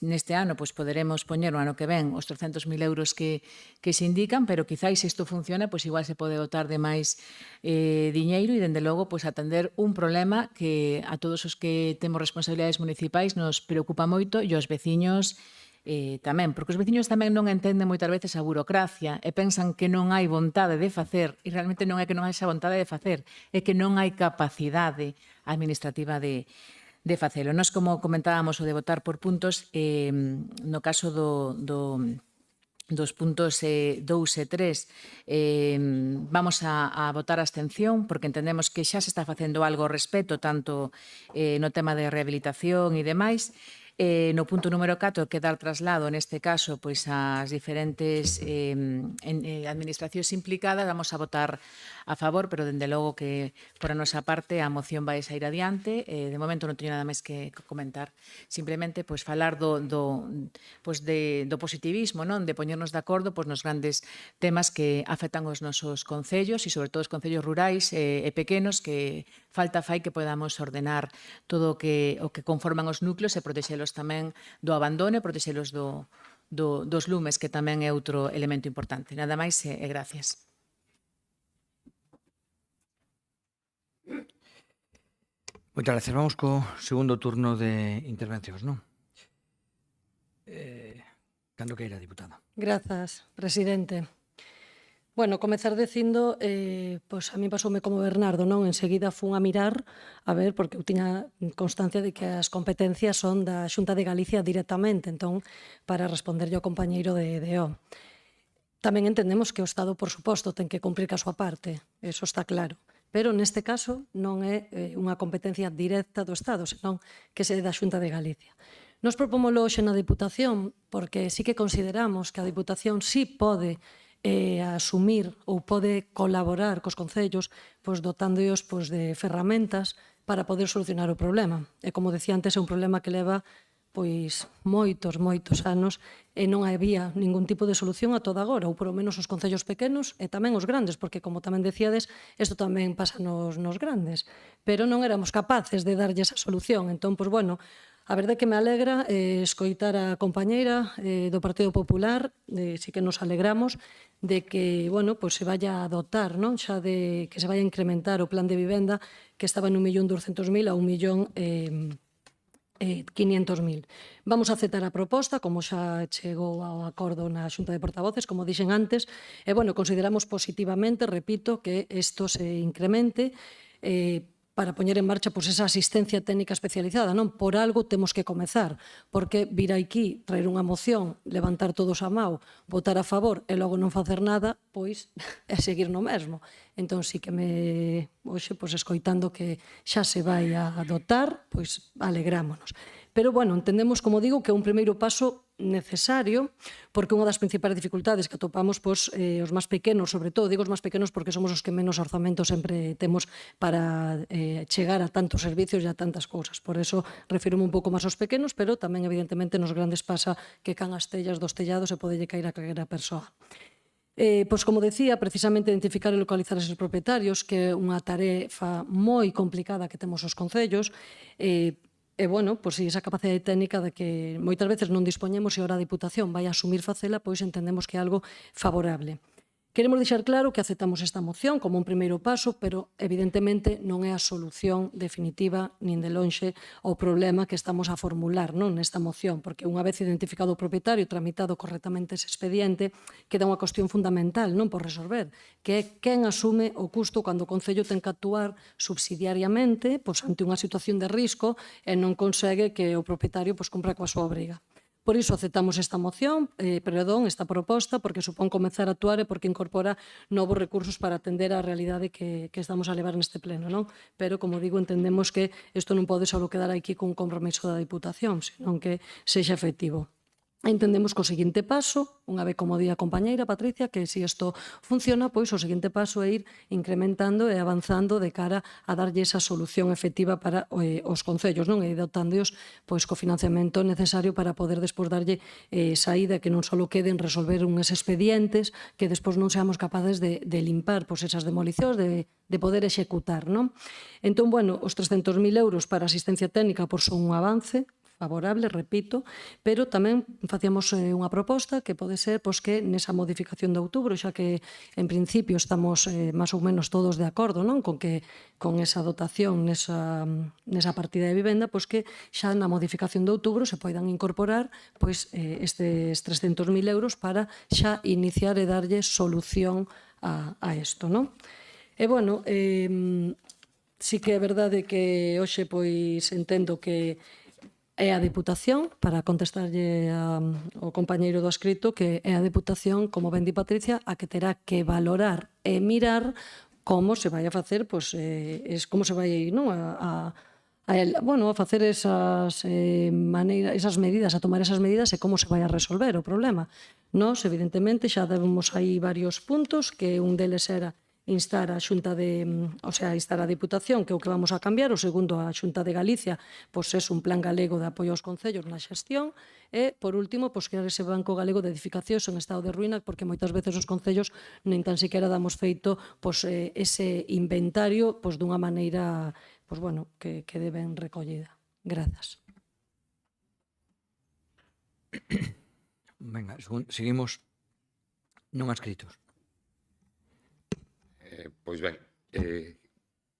neste ano pois poderemos poñer o ano que ven os 300.000 euros que se indican, pero quizáis se isto funciona, pois igual se pode dotar de máis diñeiro e, dende logo, pois atender un problema que a todos os que temos responsabilidades municipais nos preocupa moito e os veciños tamén, porque os veciños tamén non entenden moitas veces a burocracia e pensan que non hai vontade de facer, e realmente non é que non hai esa vontade de facer, é que non hai capacidade administrativa de facelo. Nós, como comentábamos, o de votar por puntos, no caso dos puntos 2 e 3 vamos a votar abstención porque entendemos que xa se está facendo algo ao respecto, tanto no tema de rehabilitación e demais. No punto número 4, que dar traslado, neste caso, pois ás diferentes administracións implicadas, vamos a votar a favor, pero dende logo que por a nosa parte a moción vai sair adiante. De momento non teño nada máis que comentar. Simplemente pois falar do positivismo, non? De poñernos de acordo pois nos grandes temas que afectan os nosos concellos e sobre todo os concellos rurais e pequenos, que falta fai que podamos ordenar todo o que conforman os núcleos e protexelos tamén do abandono e protexelos dos lumes, que tamén é outro elemento importante. Nada máis e gracias. Moitas gracias. Vamos co segundo turno de intervencións, non? Cando queira, diputada. Grazas, presidente. Bueno, comezar dicindo, pois a mí pasoume como Bernardo, non? Enseguida fun a mirar, a ver, porque eu tiña constancia de que as competencias son da Xunta de Galicia directamente, entón, para responderlle ao compañeiro de O. Tamén entendemos que o Estado, por suposto, ten que cumprir ca súa parte, eso está claro. Pero neste caso non é unha competencia directa do Estado, senón que se é da Xunta de Galicia. Nos propomoslo hoxe na Diputación porque sí que consideramos que a Diputación sí pode asumir ou pode colaborar cos concellos pois dotándoos pois de ferramentas para poder solucionar o problema. E como decía antes, é un problema que leva pois moitos anos e non había ningún tipo de solución a toda agora, ou polo menos os concellos pequenos e tamén os grandes, porque como tamén decíades, isto tamén pasa nos grandes, pero non éramos capaces de darlle esa solución. Entón, pois bueno, a verdade que me alegra escoitar a compañeira do Partido Popular, sí que nos alegramos de que, bueno, pois se vaya a dotar, non? Xa de que se vaya a incrementar o plan de vivenda que estaba en 1.200.000 a 1.500.000. Vamos a aceptar a proposta, como xa chegou ao acordo na Xunta de Portavoces, como dixen antes, e, bueno, consideramos positivamente, repito, que isto se incremente para poñer en marcha pois, esa asistencia técnica especializada, non? Por algo temos que comezar, porque vir aquí, traer unha moción, levantar todos a mao, votar a favor e logo non facer nada, pois é seguir no mesmo. Entón, sí que hoxe, pois, escoitando que xa se vai a dotar, pois alegrámonos. Pero, bueno, entendemos, como digo, que é un primeiro paso necesario, porque unha das principais dificultades que atopamos pois, os máis pequenos, sobre todo, digo os máis pequenos porque somos os que menos orzamento sempre temos para chegar a tantos servicios e a tantas cousas. Por eso, refirome un pouco máis aos pequenos, pero tamén, evidentemente, nos grandes pasa que can as tellas dos tellados e podelle caer a calquera persoa. Pois, como decía, precisamente identificar e localizar eses propietarios, que é unha tarefa moi complicada que temos os concellos, e, bueno, pois esa capacidade técnica de que moitas veces non dispoñemos e ora a Diputación vai asumir facela, pois entendemos que é algo favorable. Queremos deixar claro que aceptamos esta moción como un primeiro paso, pero evidentemente non é a solución definitiva nin de lonxe ao problema que estamos a formular nesta moción, porque unha vez identificado o propietario e tramitado correctamente ese expediente, queda unha cuestión fundamental non por resolver, que é quen asume o custo cando o Concello ten que actuar subsidiariamente ante unha situación de risco e non consegue que o propietario cumpra coa súa obriga. Por iso aceptamos esta moción, esta proposta, porque supón comezar a actuar e porque incorpora novos recursos para atender á realidade que estamos a levar neste pleno, non? Pero, como digo, entendemos que isto non pode só quedar aquí cun compromiso da Diputación, senón que sexa efectivo. Entendemos que o seguinte paso, unha vez como di a compañeira Patricia, que se isto funciona, pois o seguinte paso é ir incrementando e avanzando de cara a darlle esa solución efectiva para os concellos, non? E dotándoos pois co financiamento necesario para poder despois darlle saída, que non só queden resolver uns expedientes, que despois non seamos capaces de limpar pois esas demolicións, de poder executar, non? Entón, bueno, os 300.000 euros para asistencia técnica pois son un avance favorable, repito, pero tamén facíamos unha proposta que pode ser pois, que nesa modificación de outubro, xa que en principio estamos máis ou menos todos de acordo, non? Con que con esa dotación nesa partida de vivenda, pois que xa na modificación de outubro se poidan incorporar pois estes 300.000 euros para xa iniciar e darlle solución a isto, non? E, bueno, sí que é verdade que hoxe pois entendo que é a Deputación, para contestarlle ao compañeiro do escrito, que é a Deputación, como ben di Patricia, a que terá que valorar e mirar como se vai a facer, pois, como se vai non, a facer esas medidas, a tomar esas medidas e como se vai a resolver o problema. Nós, evidentemente, xa demos aí varios puntos, que un deles era instar a Xunta instar a Deputación, que é o que vamos a cambiar. O segundo, a Xunta de Galicia, pois é un plan galego de apoio aos concellos na xestión. E, por último, pois crear ese Banco Galego de Edificacións en estado de ruína, porque moitas veces os concellos nen tan siquiera damos feito pois ese inventario pois dunha maneira pois bueno, que ben recollida. Grazas. Venga, seguimos non escritos. Pois ben,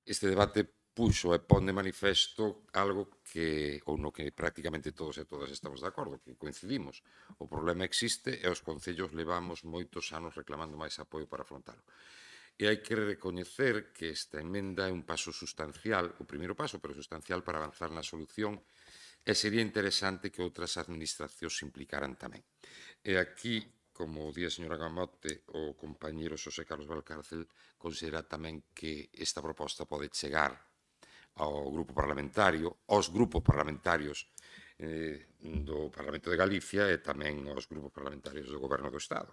este debate puxo e pon de manifesto algo no que prácticamente todos e todas estamos de acordo, que coincidimos. O problema existe e os concellos levamos moitos anos reclamando máis apoio para afrontalo. E hai que recoñecer que esta emenda é un paso sustancial, o primeiro paso, pero sustancial para avanzar na solución, e sería interesante que outras administracións se implicaran tamén. E aquí, como di a señora Gamote, o compañeiro Xosé Carlos Valcárcel considera tamén que esta proposta pode chegar ao grupo parlamentario, aos grupos parlamentarios do Parlamento de Galicia e tamén aos grupos parlamentarios do Goberno do Estado.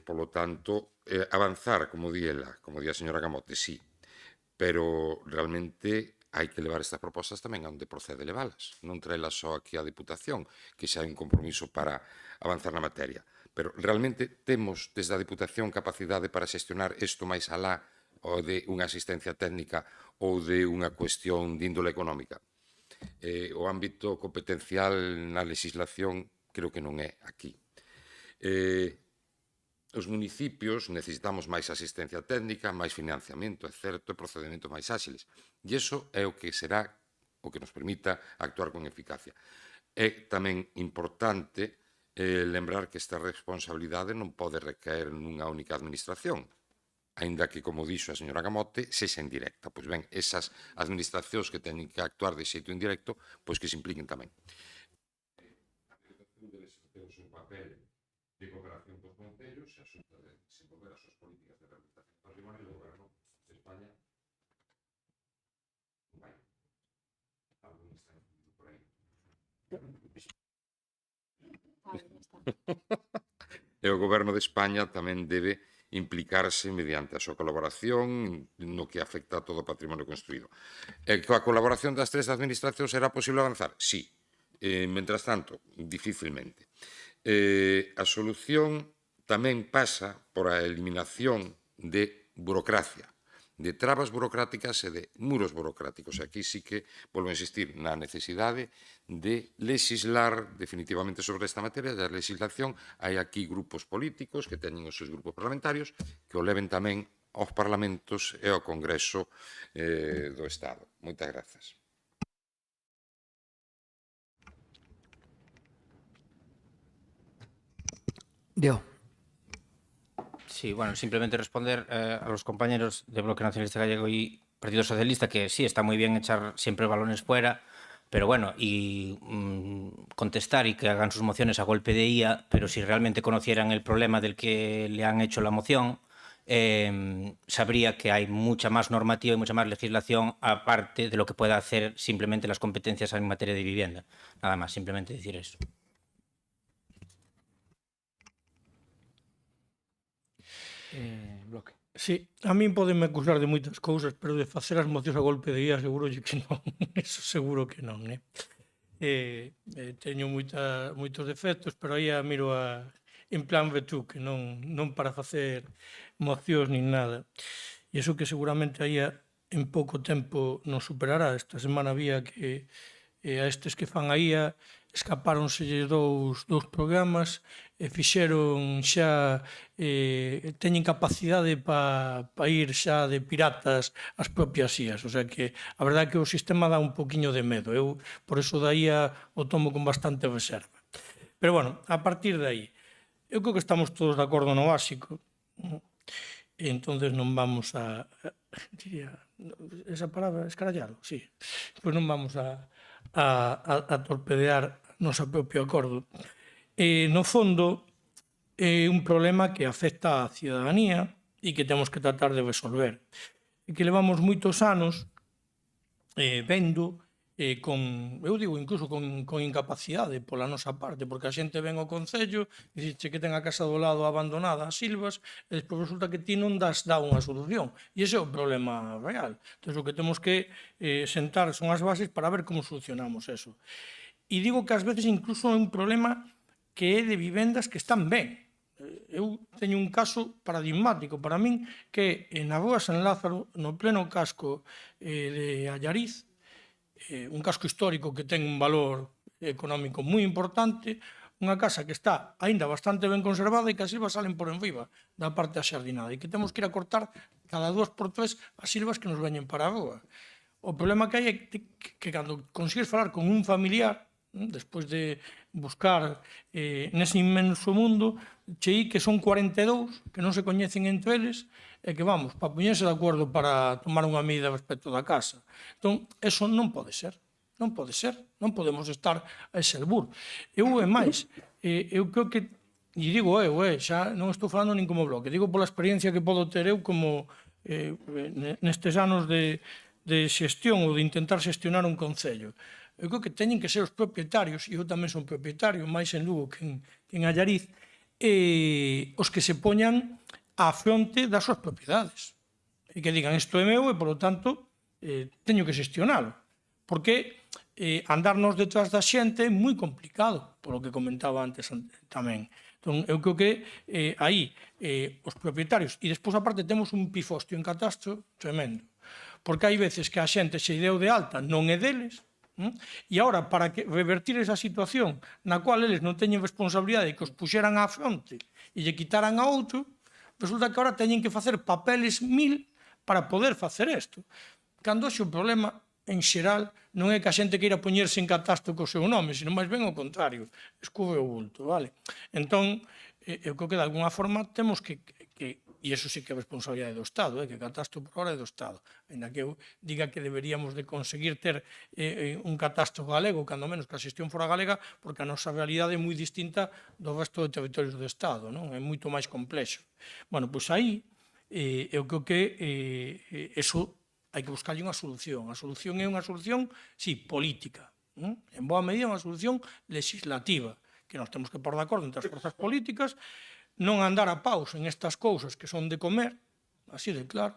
Polo tanto, avanzar, como di a señora Gamote, sí, pero realmente hai que levar estas propostas tamén a onde procede leválas, non traelas só aquí á Deputación, que xa hai un compromiso para avanzar na materia. Pero realmente temos desde a Deputación capacidade para xestionar isto máis alá ou de unha asistencia técnica ou de unha cuestión de índole económica. O ámbito competencial na legislación creo que non é aquí. Os municipios necesitamos máis asistencia técnica, máis financiamento, é certo, e procedementos máis áxiles. E iso é o que será o que nos permita actuar con eficacia. É tamén importante lembrar que esta responsabilidade non pode recaer nunha única administración, aínda que, como dixo a señora Gamote, sexa indirecta. Pois ben, esas administracións que teñen que actuar de xeito indirecto, pois que se impliquen tamén. A Deputación debe ter o seu papel de cooperación cos concellos, a Xunta de desenvolver as súas políticas de rehabilitación do patrimonio e o Goberno de España vai. Algún está incluído por aí. E o Goberno de España tamén debe implicarse mediante a súa colaboración no que afecta a todo o patrimonio construído. E coa colaboración das tres administracións será posible avanzar? Sí. Mentras tanto, dificilmente. A solución tamén pasa por a eliminación de burocracia, de trabas burocráticas e de muros burocráticos. Aquí sí que volvo a insistir na necesidade de legislar definitivamente sobre esta materia. Da legislación hai aquí grupos políticos que teñen os seus grupos parlamentarios que o leven tamén aos parlamentos e ao Congreso do Estado. Moitas grazas. Dio. Sí, bueno, simplemente responder a los compañeros de Bloque Nacionalista Gallego y Partido Socialista que sí, está muy bien echar siempre balones fuera, pero bueno, y contestar y que hagan sus mociones a golpe de IA, pero si realmente conocieran el problema del que le han hecho la moción, sabría que hay mucha más normativa y mucha más legislación aparte de lo que pueda hacer simplemente las competencias en materia de vivienda. Nada más, simplemente decir eso. bloque. Sí, a min podenme acusar de moitas cousas, pero de facer as mocións a golpe de guía seguro que non. Eso seguro que non, teño moitos defectos, pero aí a miro en plan Betú, que non para facer mocións nin nada. E iso que seguramente aí en pouco tempo non superará. Esta semana había que a estes que fan a IA escapáronselle dous programas e fixeron xa teñen capacidade para ir xa de piratas as propias IAs, o sea que a verdade é que o sistema dá un poquinho de medo, eu por eso da IA o tomo con bastante reserva. Pero bueno, a partir de aí eu creo que estamos todos de acordo no básico, e entonces non vamos diría, esa palabra, escarallalo, sí, pois non vamos a torpedear noso propio acordo. No fondo, é un problema que afecta á ciudadanía e que temos que tratar de resolver. E que levamos moitos anos vendo eu digo incluso con incapacidade pola nosa parte, porque a xente ven ao Concello e dixe que ten a casa do lado abandonada as silvas e despois resulta que ti non dá unha solución. E ese é o problema real. Entón, o que temos que sentar son as bases para ver como solucionamos eso. E digo que ás veces incluso é un problema que é de vivendas que están ben. Eu teño un caso paradigmático para min que na rúa San Lázaro, no pleno casco de Allariz, un casco histórico que ten un valor económico moi importante, unha casa que está aínda bastante ben conservada e que as silvas salen por enriba da parte axardinada e que temos que ir a cortar cada 2 por 3 as silvas que nos veñen para a rúa. O problema que hai é que cando consigues falar con un familiar, despois de buscar nese inmenso mundo, che que son 42 que non se coñecen entre eles e que vamos, para poñerse de acordo para tomar unha medida respecto da casa. Entón, eso non pode ser. Non pode ser. Non podemos estar a ese albur. Eu, é máis, eu creo que, e digo xa non estou falando nin como bloque, digo pola experiencia que podo ter eu como nestes anos de xestión ou de intentar xestionar un concello. Eu creo que teñen que ser os propietarios, e eu tamén son propietario, máis en Lugo que en Allariz, os que se poñan á fronte das súas propiedades. E que digan, isto é meu e, polo tanto, teño que xestionalo. Porque andarnos detrás da xente é moi complicado, polo que comentaba antes tamén. Entón, eu creo que aí os propietarios, e despois aparte temos un pifostio en catastro tremendo, porque hai veces que a xente se deu de alta non é deles, e agora, para revertir esa situación na cual eles non teñen responsabilidade e que os puxeran á fronte e lle quitaran a outro, resulta que agora teñen que facer papeles 1000 para poder facer isto. Cando xe o problema, en xeral, non é que a xente queira poñerse en catastro co seu nome, sino máis ben ao contrario, escove o bulto, vale? Entón, eu creo que de alguna forma temos que e iso sí que é responsabilidade do Estado, que catastro por hora é do Estado. Ainda que eu diga que deberíamos de conseguir ter un catastro galego, cando menos que a xestión fora galega, porque a nosa realidade é moi distinta do resto de territorios do Estado, non? É moito máis complexo. Bueno, pois aí, eu creo que eso hai que buscarlle unha solución. A solución é unha solución, sí, política. En boa medida unha solución legislativa, que nos temos que pôr de acordo entre as forzas políticas, non andar a paus en estas cousas que son de comer, así de claro,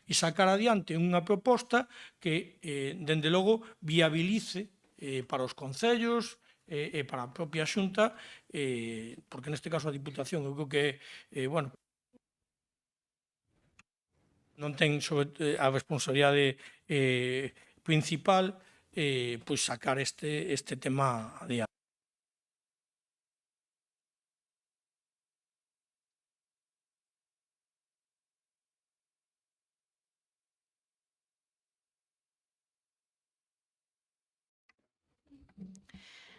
e sacar adiante unha proposta que, dende logo, viabilice para os concellos e para a propia Xunta, porque neste caso a Diputación, eu creo que, bueno, non ten a responsabilidade principal, pois sacar este tema adiante.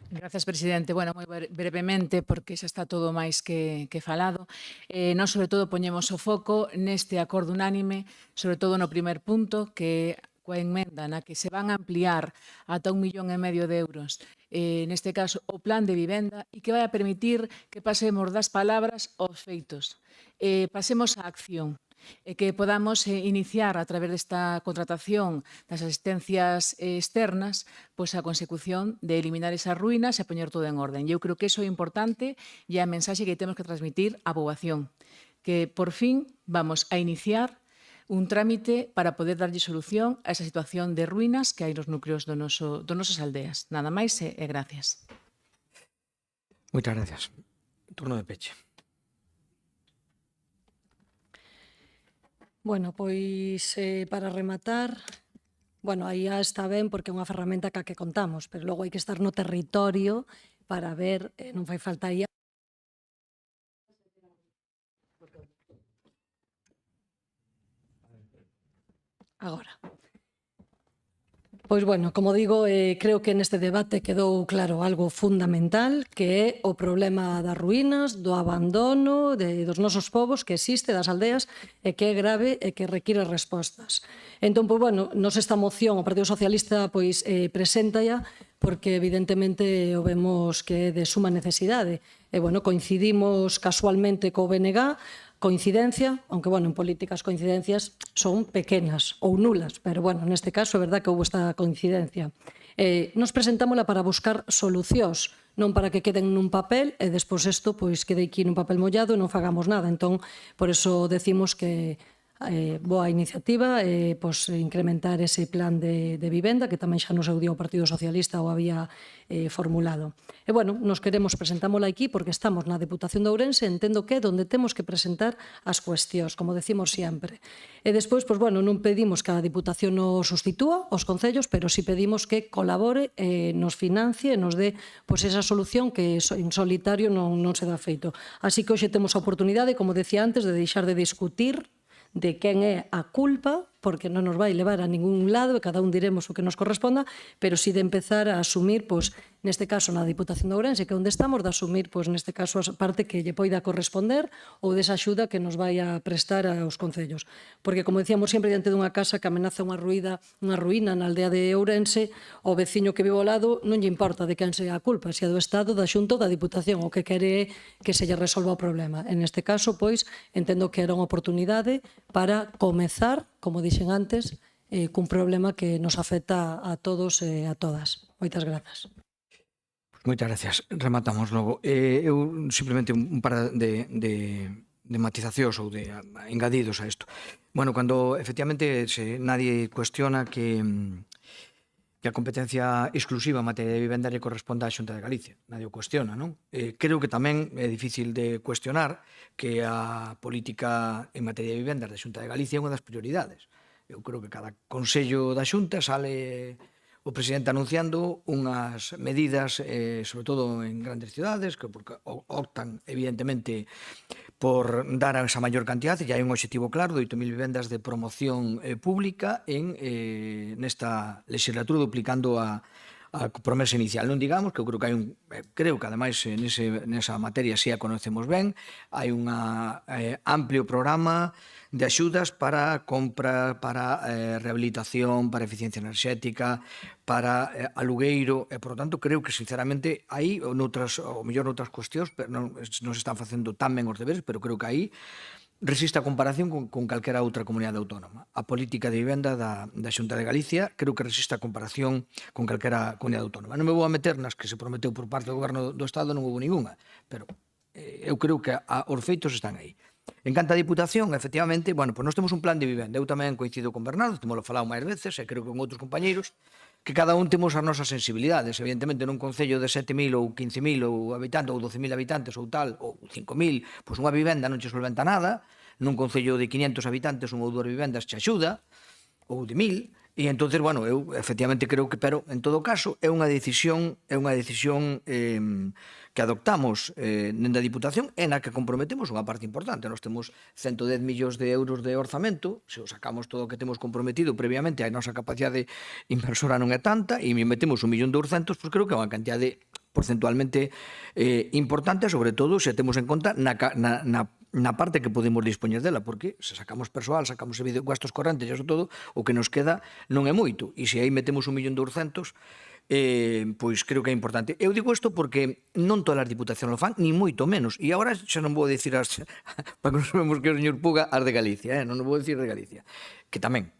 Gracias, presidente. Bueno, moi brevemente, porque xa está todo máis que falado. Nós, sobre todo, poñemos o foco neste acordo unánime, sobre todo no primer punto, que coa enmenda na que se van a ampliar ata 1,5 millón de euros, neste caso, o plan de vivenda, e que vai a permitir que pasemos das palabras aos feitos. Pasemos á acción. E que podamos iniciar a través desta contratación das asistencias externas pois a consecución de eliminar esas ruínas e poñer todo en orden. Eu creo que iso é importante e a mensaxe que temos que transmitir á poboación, que por fin vamos a iniciar un trámite para poder darlle solución a esa situación de ruínas que hai nos núcleos dos nosos aldeas. Nada máis e gracias. Moitas gracias. Turno de peche. Bueno, pois para rematar, bueno, aí já está ben porque é unha ferramenta ca que contamos, pero logo hai que estar no territorio para ver, non fai falta aí. Agora. Pois bueno, como digo, creo que neste debate quedou claro algo fundamental, que é o problema das ruínas, do abandono dos nosos povos que existe, das aldeas, e que é grave e que require respostas. Entón, pois bueno, nos esta moción o Partido Socialista pois presenta ya porque evidentemente o vemos que é de suma necesidade. E bueno, coincidimos casualmente co BNG, coincidencia, aunque, bueno, en política as coincidencias son pequenas ou nulas, pero, bueno, neste caso é verdad que houve esta coincidencia. Nos presentámola para buscar solucións, non para que queden nun papel e despois isto pois quede aquí nun papel mollado e non fagamos nada. Entón, por eso decimos que boa iniciativa pois, incrementar ese plan de vivenda que tamén xa no seu día o Partido Socialista o había formulado. E, bueno, nos queremos presentámola aquí porque estamos na Deputación de Ourense, entendo que é onde temos que presentar as cuestións, como decimos sempre. E despois, pois, bueno, non pedimos que a Diputación nos sustitúa os concellos, pero sí pedimos que colabore, nos financie, nos dé pois, esa solución que en solitario non se dá feito. Así que hoxe temos a oportunidade, como decía antes, de deixar de discutir de quen é a culpa, porque non nos vai levar a ningún lado e cada un diremos o que nos corresponda, pero sí de empezar a asumir, pois, neste caso na Diputación de Ourense, que é onde estamos, de asumir, pois, neste caso, a parte que lle poida corresponder ou desa axuda que nos vai a prestar aos concellos. Porque, como decíamos sempre, diante dunha casa que amenaza unha ruína na aldea de Ourense, o veciño que vive ao lado non lle importa de quen sea a culpa, se é do Estado, da Xunta ou da Diputación, o que quere é que se lle resolva o problema. En este caso, pois, entendo que era unha oportunidade para comezar, como dixen antes, cun problema que nos afecta a todos e a todas. Moitas grazas. Moitas gracias. Rematamos logo. Eu simplemente un par de matizacións ou de engadidos a isto. Bueno, cando efectivamente nadie cuestiona que a competencia exclusiva en materia de vivenda lle corresponde á Xunta de Galicia. Nadie o cuestiona, non? Creo que tamén é difícil de cuestionar que a política en materia de vivendas da Xunta de Galicia é unha das prioridades. Eu creo que cada consello da Xunta sale o presidente anunciando unhas medidas, sobre todo en grandes cidades, que optan, evidentemente, por dar esa maior cantidad, e hai un objetivo claro de 8.000 vivendas de promoción pública nesta legislatura, duplicando a promesa inicial. Non digamos que eu creo que hai creo que ademais nesa materia si a conocemos ben, hai un amplio programa de axudas para compra, para rehabilitación, para eficiencia enerxética, para alugueiro, e, por lo tanto, creo que, sinceramente, aí, ou mellor noutras cuestións, non se están facendo tan ben os deberes, pero creo que aí resiste a comparación con calquera outra comunidade autónoma. A política de vivenda da Xunta de Galicia creo que resiste a comparación con calquera comunidade autónoma. Non me vou a meter nas que se prometeu por parte do Goberno do Estado, non houve ninguna, pero eu creo que os feitos están aí. En canto a Diputación, efectivamente, bueno, pois nós temos un plan de vivenda. Eu tamén coincido con Bernardo, temos falado máis veces, e creo que con outros compañeiros, que cada un temos as nosas sensibilidades. Evidentemente, nun concello de 7.000 ou 15.000 ou habitantes, ou 12.000 habitantes ou tal, ou 5.000, pois unha vivenda non che solventa nada. Nun concello de 500 habitantes, unha ou dúas vivendas che axuda, ou de 1.000, e entonces, bueno, eu efectivamente creo que, pero en todo caso, é unha decisión que adoptamos dende a Diputación e na que comprometemos unha parte importante. Nós temos 110 millóns de euros de orzamento, se o sacamos todo o que temos comprometido previamente, a nosa capacidade inversora non é tanta, e metemos 1.200.000, pois creo que é unha cantidade porcentualmente importante, sobre todo se temos en conta na parte que podemos dispoñer dela, porque se sacamos persoal, sacamos gastos correntes e iso todo, o que nos queda non é moito, e se aí metemos 1.200.000, pois creo que é importante. Eu digo isto porque non todas as diputacións lo fan, ni moito menos, e agora xa non vou dicir para que non sabemos que o señor Puga as de Galicia, non vou dicir de Galicia, que tamén.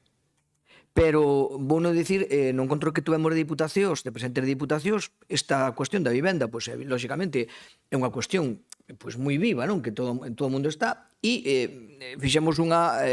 Pero vou non dicir, no encontro que tuvemos de diputacións, de presentes de diputacións, esta cuestión da vivenda, pois, lógicamente, é unha cuestión pois moi viva, non? Que en todo o mundo está, e fixemos unha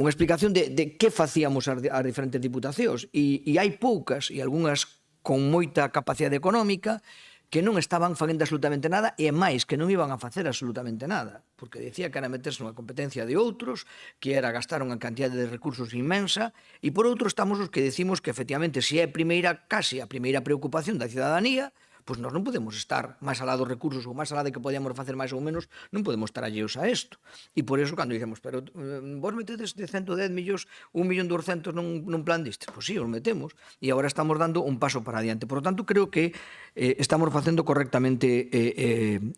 explicación de que facíamos as diferentes diputacións, e hai poucas, e algunhas con moita capacidade económica, que non estaban facendo absolutamente nada, e máis, que non iban a facer absolutamente nada, porque dicía que era meterse nunha competencia de outros, que era gastar unha cantidad de recursos inmensa, e por outro estamos os que decimos que efectivamente se é case a primeira preocupación da cidadanía, pois nós non podemos estar máis alá dos recursos ou máis alá de que podíamos facer máis ou menos, non podemos estar alleos a isto. E por eso, cando dicemos, pero vos metedes de 110 millóns, 1.200.000 nun plan destes? Pois sí, os metemos. E agora estamos dando un paso para adiante. Por lo tanto, creo que estamos facendo correctamente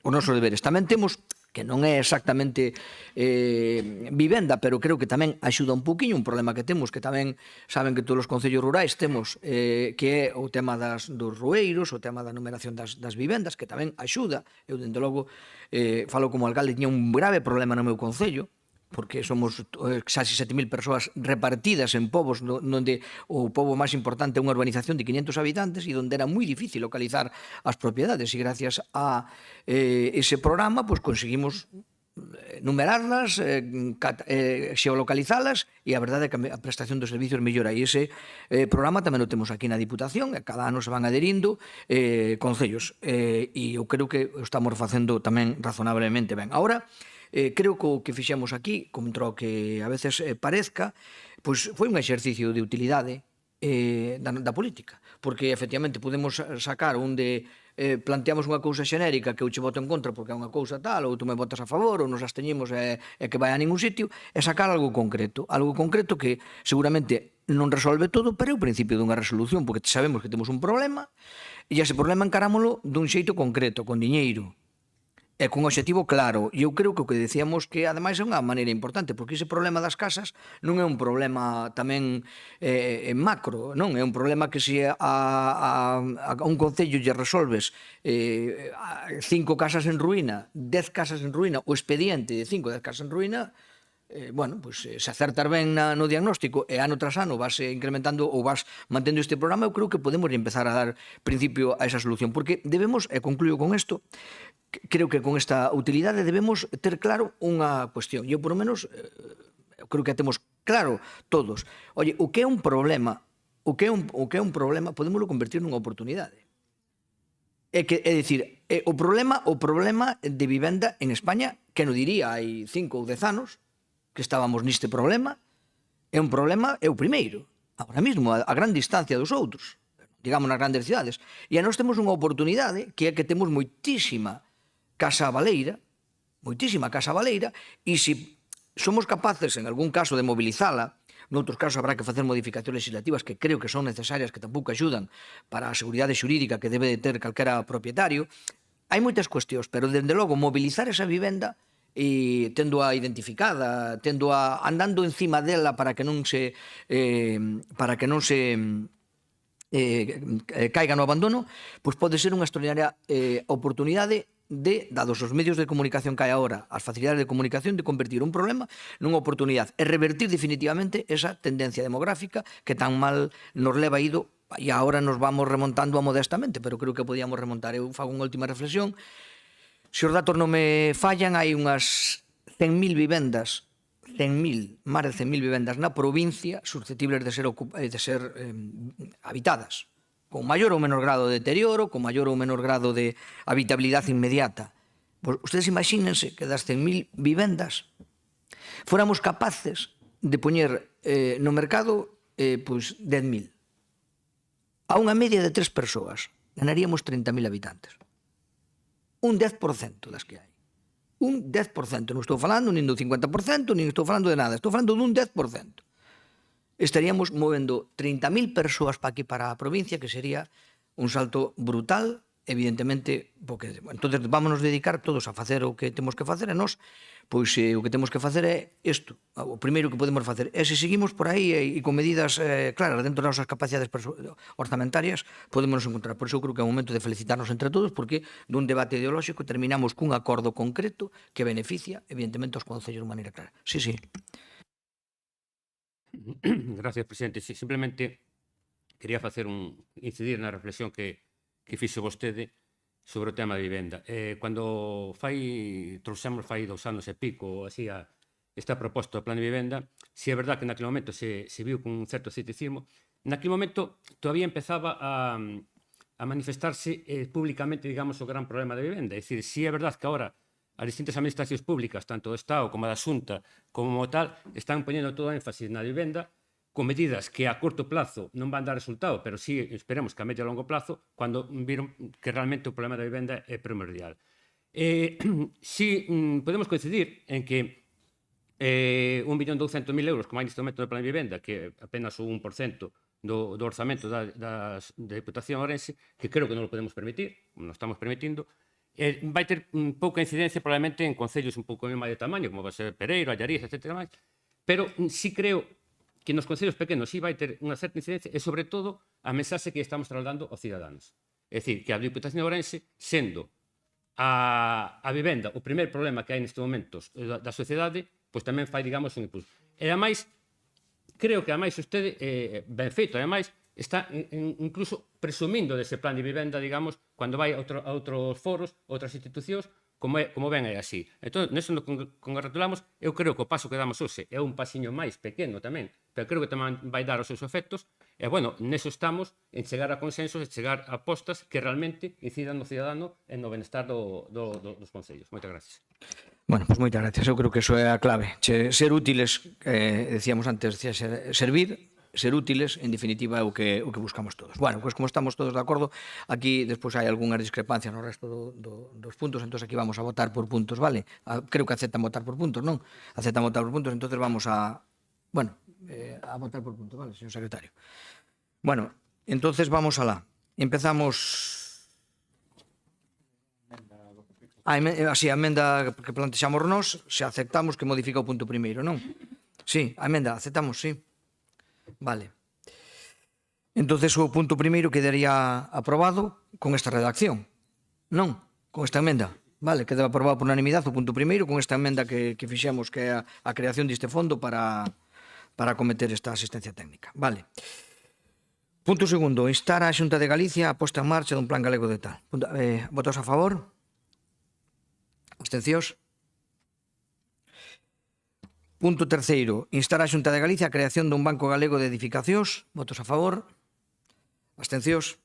os nosos deberes. Tamén temos, que non é exactamente vivenda, pero creo que tamén axuda un poquinho, un problema que temos, que tamén saben que todos os concellos rurais temos, que é o tema dos rueiros, o tema da numeración das vivendas, que tamén axuda. Eu, dende logo, falo como alcalde, tiña un grave problema no meu concello, porque somos casi 7.000 persoas repartidas en povos onde o pobo máis importante é unha urbanización de 500 habitantes e onde era moi difícil localizar as propiedades, e gracias a ese programa pues conseguimos numerarlas, xeolocalizalas, e a verdade é que a prestación dos servicios mellora, e ese programa tamén o temos aquí na Diputación, e cada ano se van adherindo concellos, e eu creo que o estamos facendo tamén razonablemente ben. Ahora, creo que o que fixemos aquí, contra o que a veces parezca, pois foi un exercicio de utilidade da política, porque efectivamente podemos sacar onde planteamos unha cousa xenérica que eu che voto en contra porque é unha cousa tal, ou tú me votas a favor, ou nos absteñimos e que vai a ningún sitio, e sacar algo concreto que seguramente non resolve todo, pero é o principio dunha resolución, porque sabemos que temos un problema, e ese problema encarámoslo dun xeito concreto, con diñeiro, e cun obxectivo claro. E eu creo que o que decíamos que ademais é unha maneira importante, porque ese problema das casas non é un problema tamén macro, non é un problema que se a un concello lle resolves 5 casas en ruína, 10 casas en ruína, o expediente de 5 10 casas en ruína, bueno, pois se acertas ben no diagnóstico e ano tras ano vas incrementando ou vas mantendo este programa, eu creo que podemos empezar a dar principio a esa solución, porque debemos, e concluyo con isto, creo que con esta utilidade debemos ter claro unha cuestión, e eu por lo menos creo que temos claro todos. Oye, o que é un problema, podémoslo convertir nunha oportunidade. É dicir, o problema de vivenda en España, que non diría hai 5 ou 10 anos que estábamos neste problema, é un problema, é o primeiro, agora mesmo, a gran distancia dos outros, digamos nas grandes cidades. E a nós temos unha oportunidade, que é que temos moitísima casa baleira, e se somos capaces, en algún caso, de mobilizala, noutros casos habrá que facer modificacións legislativas que creo que son necesarias, que tampouco axudan para a seguridade xurídica que debe de ter calquera propietario. Hai moitas cuestións, pero, dende logo, mobilizar esa vivenda e tendo-a identificada, andando encima dela para que non se caiga no abandono, pois pode ser unha extraordinaria oportunidade dados os medios de comunicación que hai agora, as facilidades de comunicación, de convertir un problema nunha oportunidade e revertir definitivamente esa tendencia demográfica que tan mal nos leva ido, e agora nos vamos remontando modestamente, pero creo que podíamos remontar. Eu fago unha última reflexión. Se os datos non me fallan, hai unhas 100.000 vivendas, máis de 100.000 vivendas na provincia susceptibles de ser habitadas, con maior ou menor grado de deterioro, con maior ou menor grado de habitabilidade inmediata. Pues, ustedes imagínense que das 100.000 vivendas fóramos capaces de poñer no mercado pues 10.000. A unha media de 3 persoas ganaríamos 30.000 habitantes. Un 10% das que hai. Un 10%. Non estou falando nin do 50%, nin estou falando de nada. Estou falando dun 10%. Estaríamos movendo 30.000 persoas para aquí, para a provincia, que sería un salto brutal, evidentemente, porque entonces vámonos dedicar todos a facer o que temos que facer, e nós, pois o que temos que facer é isto, o primeiro que podemos facer. E se seguimos por aí e con medidas claras dentro das nosas capacidades orzamentarias, podemos encontrar. Por iso creo que é o momento de felicitarnos entre todos, porque dun debate ideolóxico terminamos cun acordo concreto que beneficia, evidentemente, aos concellos de maneira clara. Sí, sí. Gracias, presidente. Sí, simplemente quería incidir na reflexión que fixo vostede sobre o tema de vivenda. Cando trouxemos fai 2 anos e pico así esta proposta do plan de vivenda, si é verdad que naquele momento se viu con un certo escepticismo, naquele momento todavía empezaba a manifestarse públicamente, digamos, o gran problema de vivenda. É dicir, si é verdad que agora as distintas administracións públicas, tanto do Estado como da Xunta, como tal, están poñendo todo o énfasis na vivenda, con medidas que a corto plazo non van dar resultado, pero sí esperemos que a medio e longo plazo, cando viron que realmente o problema da vivenda é primordial. Si podemos coincidir en que 1.200.000 euros, como hai neste momento no plan de vivenda, que é apenas o 1% do orzamento da Diputación Ourense, que creo que non lo podemos permitir, non estamos permitindo, vai ter pouca incidencia probablemente en concellos un pouco máis de tamaño, como vai ser Pereiro, Allariz, etc. Pero sí creo que nos concellos pequenos sí vai ter unha certa incidencia e, sobre todo, a mensaxe que estamos trasladando aos cidadáns. É dicir, que a Diputación de Ourense, sendo a vivenda o primeiro problema que hai nestes momentos da sociedade, pois tamén fai, digamos, un impulso. E, ademais, creo que, ademais, usted, ben feito, ademais, está incluso presumindo dese plan de vivenda, digamos, cando vai a outros foros, outras institucións, como ben é así. Entón, neso nos congratulamos. Eu creo que o paso que damos hoxe é un pasiño máis pequeno tamén, pero creo que tamén vai dar os seus efectos. E, bueno, neso estamos en chegar a consensos, en chegar a apostas que realmente incidan no cidadano e no benestar dos concellos. Moitas gracias. Bueno, pois moitas gracias. Eu creo que iso é a clave. Ser útiles, decíamos antes, servir, ser útiles, en definitiva, é o que buscamos todos. Bueno, pois como estamos todos de acordo, aquí despois hai algunhas discrepancias no resto dos puntos, entón aquí vamos a votar por puntos, vale? Creo que aceptan votar por puntos, non? Aceptan votar por puntos, entón vamos a votar por puntos, vale, señor secretario? Bueno, entonces vamos alá. Empezamos... Así, a emenda que plantexamos nós, se aceptamos que modifica o punto primeiro, non? Sí, a emenda, aceptamos, sí. Vale. Entonces o punto primeiro quedaría aprobado con esta redacción. Non, con esta emenda. Vale, queda aprobado por unanimidade o punto primeiro con esta emenda que fixemos, que é a creación deste fondo para acometer esta asistencia técnica. Vale. Punto segundo, instar a Xunta de Galicia a posta en marcha dun plan galego de tal. Votos a favor? Abstencións? Punto terceiro, instar a Xunta de Galicia a creación dun banco galego de edificacións. Votos a favor? Abstencións?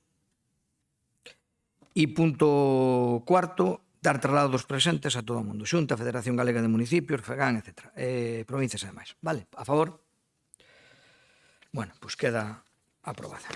E punto cuarto, dar traslado dos presentes a todo o mundo. Xunta, Federación Galega de Municipios, FEGAN, etc. Provincias e demais. Vale, a favor? Bueno, pois queda aprobada.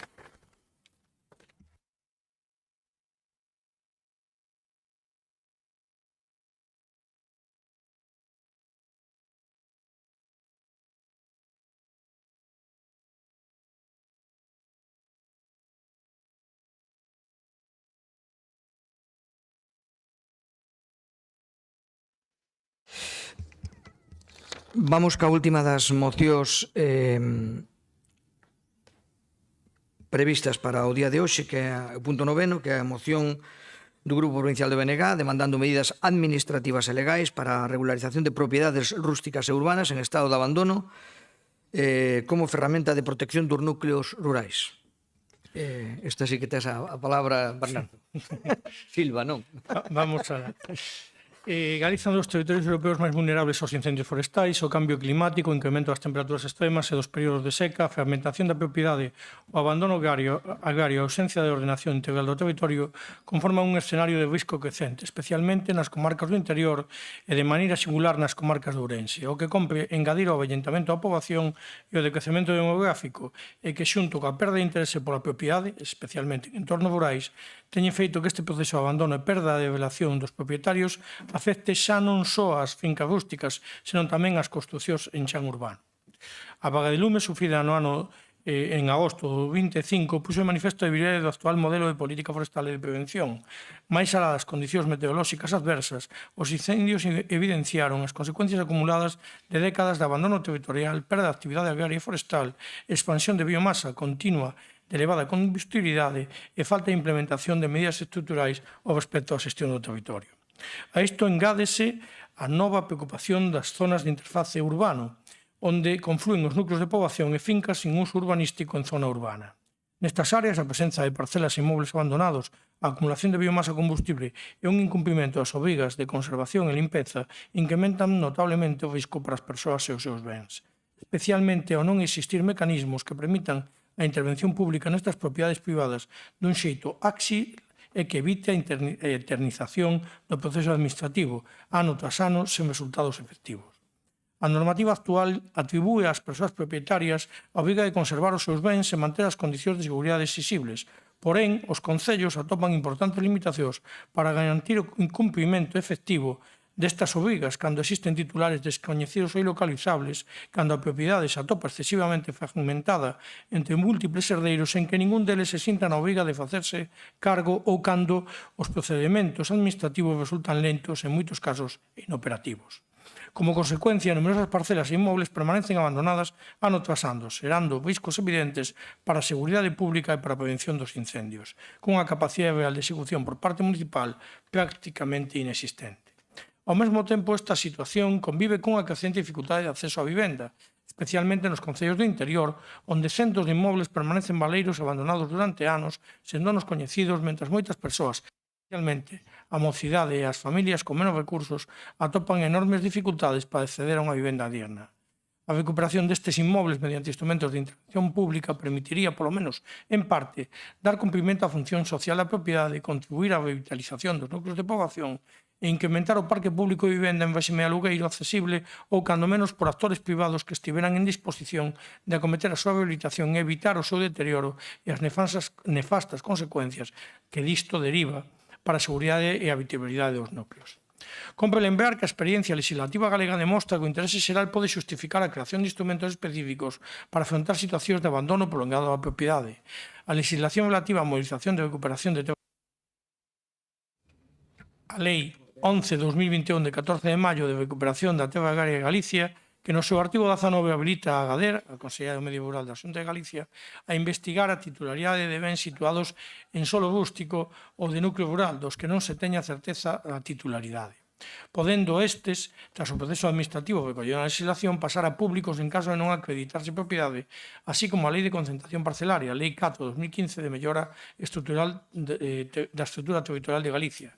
Vamos ca última das mocións previstas para o día de hoxe, que é o punto noveno, que é a moción do Grupo Provincial de BNG demandando medidas administrativas e legais para a regularización de propiedades rústicas e urbanas en estado de abandono como ferramenta de protección dos núcleos rurais. Esta sí que tes a palabra, Bernardo. Silva, non? Vamos a... Galiza é un dos territorios europeos máis vulnerables aos incendios forestais, ao cambio climático, o incremento das temperaturas extremas e dos períodos de seca, a fragmentación da propiedade, o abandono agrario e a ausencia de ordenación integral do territorio conforman un escenario de risco crecente, especialmente nas comarcas do interior e de maneira singular nas comarcas de Ourense, o que compre engadir ao avellentamento da poboación e o decrecemento demográfico e que xunto coa perda de interese pola propiedade, especialmente en entornos rurais, teñen feito que este proceso de abandono e perda de relación dos propietarios afecte xa non só as fincas rústicas, senón tamén as construcións en chan urbano. A vaga de lume sufrida no ano en agosto do 25 puxo de manifesto a debilidade do actual modelo de política forestal e de prevención. Mais alá das condicións meteorolóxicas adversas, os incendios evidenciaron as consecuencias acumuladas de décadas de abandono territorial, perda de actividade agraria e forestal, expansión de biomasa continua de elevada combustibilidade e falta de implementación de medidas estruturais ao respecto á xestión do territorio. A isto engádese a nova preocupación das zonas de interface urbano, onde confluen os núcleos de poboación e fincas sin uso urbanístico en zona urbana. Nestas áreas, a presenza de parcelas e inmobles abandonados A acumulación de biomasa combustible e un incumprimento das obrigas de conservación e limpeza incrementan notablemente o risco para as persoas e os seus bens, especialmente ao non existir mecanismos que permitan a intervención pública nestas propiedades privadas dun xeito áxil e que evite a eternización do proceso administrativo ano tras ano sen resultados efectivos. A normativa actual atribúe ás persoas propietarias a obriga de conservar os seus bens e manter as condicións de seguridade exixibles. Porén, os concellos atopan importantes limitacións para garantir o incumprimento efectivo destas obrigas cando existen titulares descoñecidos ou ilocalizables, cando a propiedade se atopa excesivamente fragmentada entre múltiples herdeiros en que ningún deles se sinta na obriga de facerse cargo ou cando os procedimentos administrativos resultan lentos e, en moitos casos, inoperativos. Como consecuencia, numerosas parcelas e inmobles permanecen abandonadas ano tras ano, xerando riscos evidentes para a seguridade pública e para a prevención dos incendios, cunha capacidade real de execución por parte municipal prácticamente inexistente. Ao mesmo tempo, esta situación convive cunha crecente dificultade de acceso á vivenda, especialmente nos concellos do interior, onde centos de inmobles permanecen baleiros abandonados durante anos, sen donos coñecidos, mentras moitas persoas, especialmente a mocidade e as familias con menos recursos, atopan enormes dificultades para acceder a unha vivenda digna. A recuperación destes inmobles mediante instrumentos de intervención pública permitiría, polo menos en parte, dar cumprimento á función social da propiedade e contribuir á revitalización dos núcleos de poboación e incrementar o parque público de vivenda en réxime de alugueiro accesible ou, cando menos, por actores privados que estiveran en disposición de acometer a súa rehabilitación e evitar o seu deterioro e as nefastas consecuencias que disto deriva para a seguridade e a habitabilidade dos núcleos. Compre lembrar que a experiencia legislativa galega demostra que o interese xeral pode xustificar a creación de instrumentos específicos para afrontar situacións de abandono prolongado da propiedade. A legislación relativa á movilización de recuperación de a Lei 11/2021 de 14 de maio de recuperación da terra agraria de Galicia, que no seu artigo 19 habilita a GADER, a Consellería do Medio Rural da Xunta de Galicia, a investigar a titularidade de bens situados en solo rústico ou de núcleo rural, dos que non se teña certeza a titularidade. Podendo estes, tras o proceso administrativo recollido na legislación, pasar a públicos en caso de non acreditarse propiedade, así como a Lei de Concentración Parcelaria, a Lei 4/2015 de mellora estrutural da estrutura territorial de Galicia,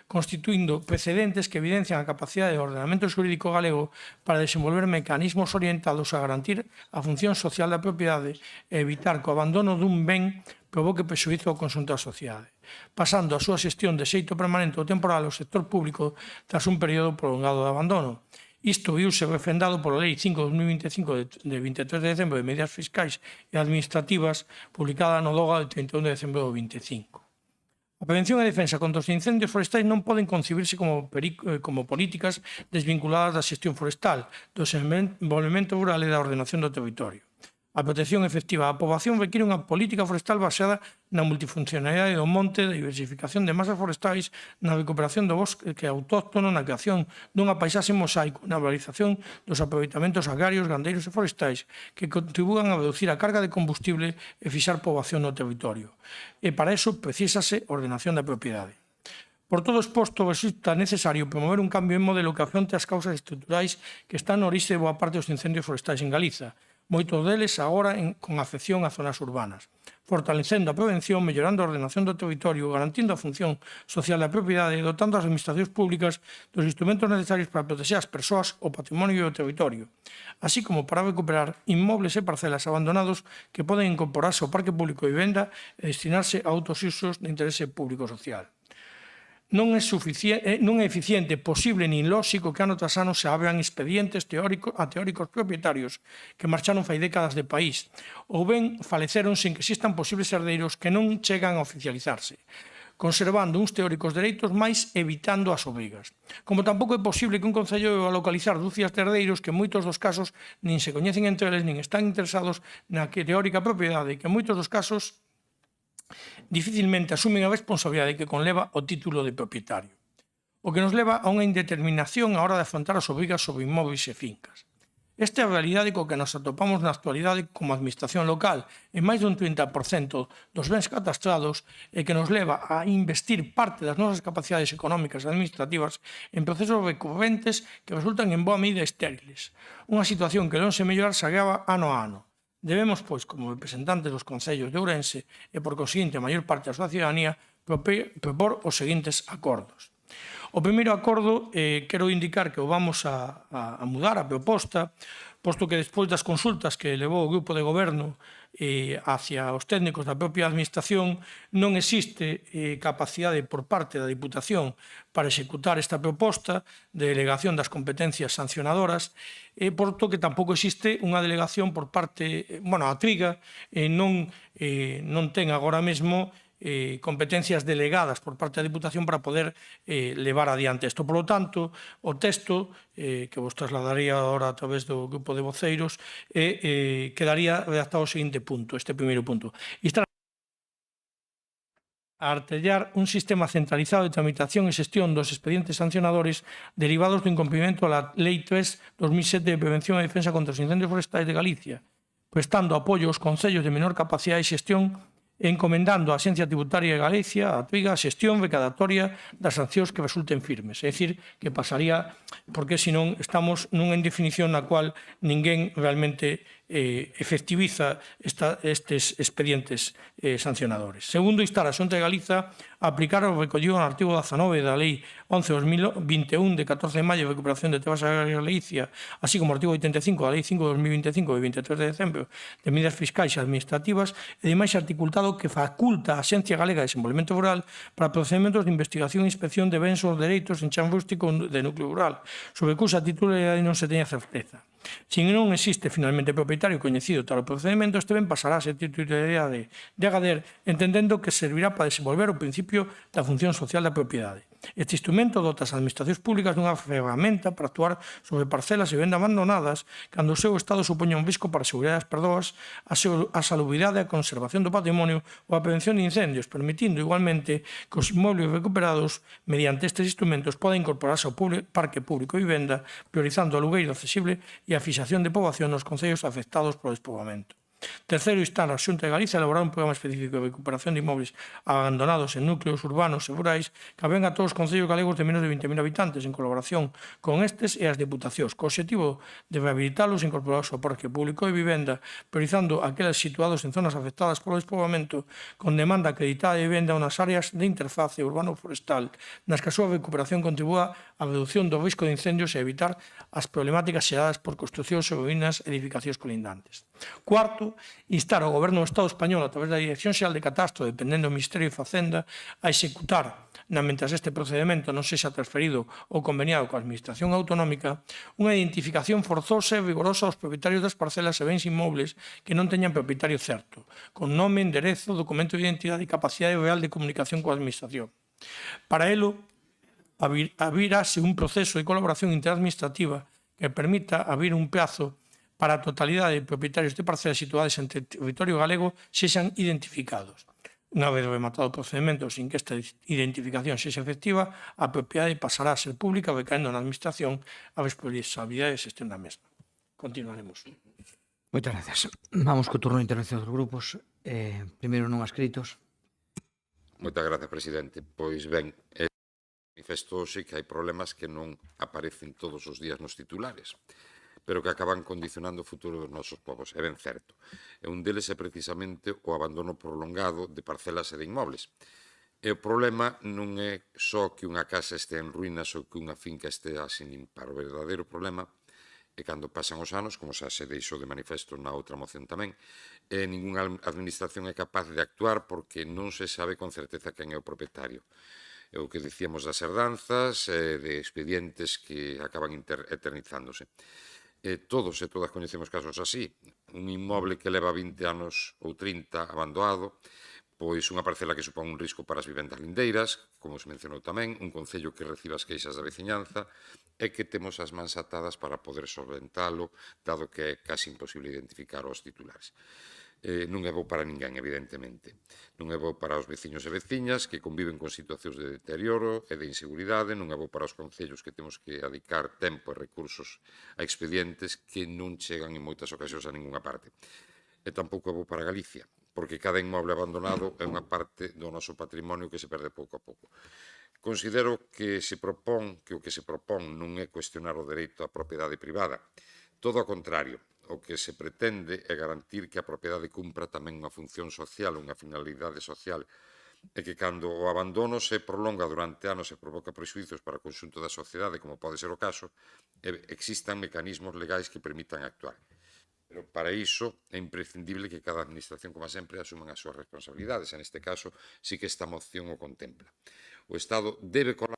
constituindo precedentes que evidencian a capacidade do ordenamento xurídico galego para desenvolver mecanismos orientados a garantir a función social da propiedade e evitar que o abandono dun ben provoque prexuízo ao conxunto da sociedade, pasando a súa xestión de xeito permanente ou temporal ao sector público tras un período prolongado de abandono. Isto viuse refrendado pola Lei 5/2025 de 23 de decembro de Medidas Fiscais e Administrativas, publicada no DOGA de 31 de decembro do 25. A prevención e a defensa contra os incendios forestais non poden concibirse como políticas desvinculadas da xestión forestal, do desenvolvemento rural e da ordenación do territorio. A protección efectiva da poboación require unha política forestal baseada na multifuncionalidade do monte, da diversificación de masas forestais, na recuperación do bosque autóctono, na creación dunha paisaxe mosaico, na valorización dos aproveitamentos agrarios, gandeiros e forestais que contribúan a reducir a carga de combustible e fixar poboación no territorio. E para iso precisase ordenación da propiedade. Por todo exposto, resulta necesario promover un cambio en modelo que afronte as causas estruturais que están no orixe de boa parte dos incendios forestais en Galiza, moitos deles agora con afección a zonas urbanas, fortalecendo a prevención, mellorando a ordenación do territorio, garantindo a función social da propiedade e dotando as administracións públicas dos instrumentos necesarios para proteger as persoas, o patrimonio e o territorio, así como para recuperar inmobles e parcelas abandonados que poden incorporarse ao parque público de vivenda e destinarse a outros usos de interese público social. Non é eficiente, posible nin lóxico que ano tras ano se abran expedientes a teóricos propietarios que marcharon fai décadas de país ou ben faleceron sin que existan posibles herdeiros que non chegan a oficializarse, conservando uns teóricos dereitos máis evitando as obrigas. Como tampouco é posible que un concello deba localizar dúcias de herdeiros que en moitos dos casos nin se coñecen entre eles nin están interesados na teórica propiedade e que en moitos dos casos dificilmente asumen a responsabilidade que conleva o título de propietario, o que nos leva a unha indeterminación a hora de afrontar as obrigas sobre inmóveis e fincas. Esta é a realidade co que nos atopamos na actualidade como administración local en máis dun 30% dos bens catastrados e que nos leva a investir parte das nosas capacidades económicas e administrativas en procesos recurrentes que resultan en boa medida estériles. Unha situación que non se mellorar se agrava ano a ano. Debemos, pois, como representantes dos concellos de Ourense e, por conseguinte, a maior parte da súa ciudadanía, propor os seguintes acordos. O primeiro acordo, quero indicar que o vamos a mudar a proposta, posto que despois das consultas que levou o grupo de goberno hacia os técnicos da propia administración, non existe capacidade por parte da Diputación para executar esta proposta de delegación das competencias sancionadoras, porto que tampouco existe unha delegación por parte, a Triga non ten agora mesmo competencias delegadas por parte da Diputación para poder levar adiante isto. Por lo tanto, o texto, que vos trasladaría ahora a través do grupo de voceiros, quedaría redactado o seguinte punto, este primeiro punto. Instar a artellar un sistema centralizado de tramitación e xestión dos expedientes sancionadores derivados do incumprimento da Lei 3/2007 de Prevención e Defensa contra os Incendios Forestais de Galicia, prestando apoio aos concellos de menor capacidade de xestión e encomendando á Axencia Tributaria de Galicia, a Triga, a xestión recadatoria das sancións que resulten firmes. É dicir, que pasaría, porque senón estamos nunha indefinición na cual ninguén realmente efectiviza estes expedientes sancionadores. Segundo, instar a Xunta de Galiza a aplicar o recollido no artigo 19 da Lei 11/2021 de 14 de maio de recuperación de terras agrarias de Galicia, así como o artigo 85 da Lei 5/2025 de 23 de decembro de medidas fiscais e administrativas, e demais articulado que faculta a Axencia Galega de Desenvolvemento Rural para procedementos de investigación e inspección de bens ou dereitos en chan rústico de núcleo rural, sobre cuxa titularidade non se teña certeza. Se non existe finalmente propietario coñecido tal o procedimento, este ben pasará a ser titularidade de Agader, entendendo que servirá para desenvolver o principio da función social da propiedade. Este instrumento dota as administracións públicas dunha ferramenta para actuar sobre parcelas e venda abandonadas cando o seu estado supoña un risco para a seguridade das persoas, a salubridade, a conservación do patrimonio ou a prevención de incendios, permitindo igualmente que os inmobles recuperados mediante estes instrumentos poden incorporarse ao parque público de vivenda, priorizando o alugueiro accesible e a fixación de poboación nos concellos afectados polo despoboamento. Terceiro, instar a Xunta de Galicia a elaborar un programa específico de recuperación de inmobles abandonados en núcleos urbanos e rurais que abenga a todos os concellos galegos de menos de 20.000 habitantes en colaboración con estes e as diputacións, co objetivo de rehabilitalos e incorporados ao parque público de vivenda, priorizando aqueles situados en zonas afectadas polo despoboamento con demanda acreditada de vivenda nas áreas de interface urbano-forestal, nas que a súa recuperación contribúa á reducción do risco de incendios e evitar as problemáticas xeradas por construcións sobre ruínas e edificacións colindantes. Cuarto, instar ao Goberno do Estado español a través da Dirección Xeral de Catastro, dependendo do Ministerio de Facenda, a executar, mentras este procedimento non sexa transferido ou conveniado coa Administración Autonómica, unha identificación forzosa e rigorosa aos propietarios das parcelas e bens inmobles que non teñan propietario certo, con nome, enderezo, documento de identidade e capacidade real de comunicación coa Administración. Para elo, abrirase un proceso de colaboración interadministrativa que permita abrir un plazo para a totalidade de propietarios de parcelas situadas en territorio galego sexan identificados. Unha vez rematado o procedimento sin que esta identificación sexa efectiva, a propiedade pasará a ser pública recaendo na Administración a responsabilidade de xestión da mesma. Continuaremos. Moitas gracias. Vamos co turno de intervención dos grupos. Primeiro non escritos. Moitas gracias, presidente. Pois ben, manifesto hoxe que hai problemas que non aparecen todos os días nos titulares, pero que acaban condicionando o futuro dos nosos povos, é ben certo. E un deles é precisamente o abandono prolongado de parcelas e de inmobles. E o problema non é só que unha casa este en ruínas ou que unha finca este sin limpar. O verdadeiro problema é cando pasan os anos, como xa se deixou de manifesto na outra moción tamén, e ninguna administración é capaz de actuar porque non se sabe con certeza quen é o propietario. É o que dicíamos das herdanzas, de expedientes que acaban eternizándose. Todos e todas coñecemos casos así. Un inmoble que leva 20 anos ou 30 abandonado, pois unha parcela que supón un risco para as vivendas lindeiras, como se mencionou tamén, un concello que recibe as queixas da veciñanza, e que temos as mans atadas para poder solventalo, dado que é casi imposible identificar os titulares. Non é bo para ninguén, evidentemente. Non é bo para os veciños e veciñas que conviven con situacións de deterioro e de inseguridade, non é bo para os concellos que temos que dedicar tempo e recursos a expedientes que non chegan en moitas ocasións a ninguna parte. E tampouco é bo para Galicia, porque cada inmoble abandonado é unha parte do noso patrimonio que se perde pouco a pouco. Considero que o que se propón non é cuestionar o dereito á propiedade privada. Todo ao contrario. O que se pretende é garantir que a propiedade cumpra tamén unha función social, unha finalidade social é que cando o abandono se prolonga durante anos e provoca prexuizos para o conxunto da sociedade, como pode ser o caso, existan mecanismos legais que permitan actuar. Pero para iso é imprescindible que cada administración, como sempre, asuman as súas responsabilidades. En este caso, sí que esta moción o contempla. O Estado debe colaborar.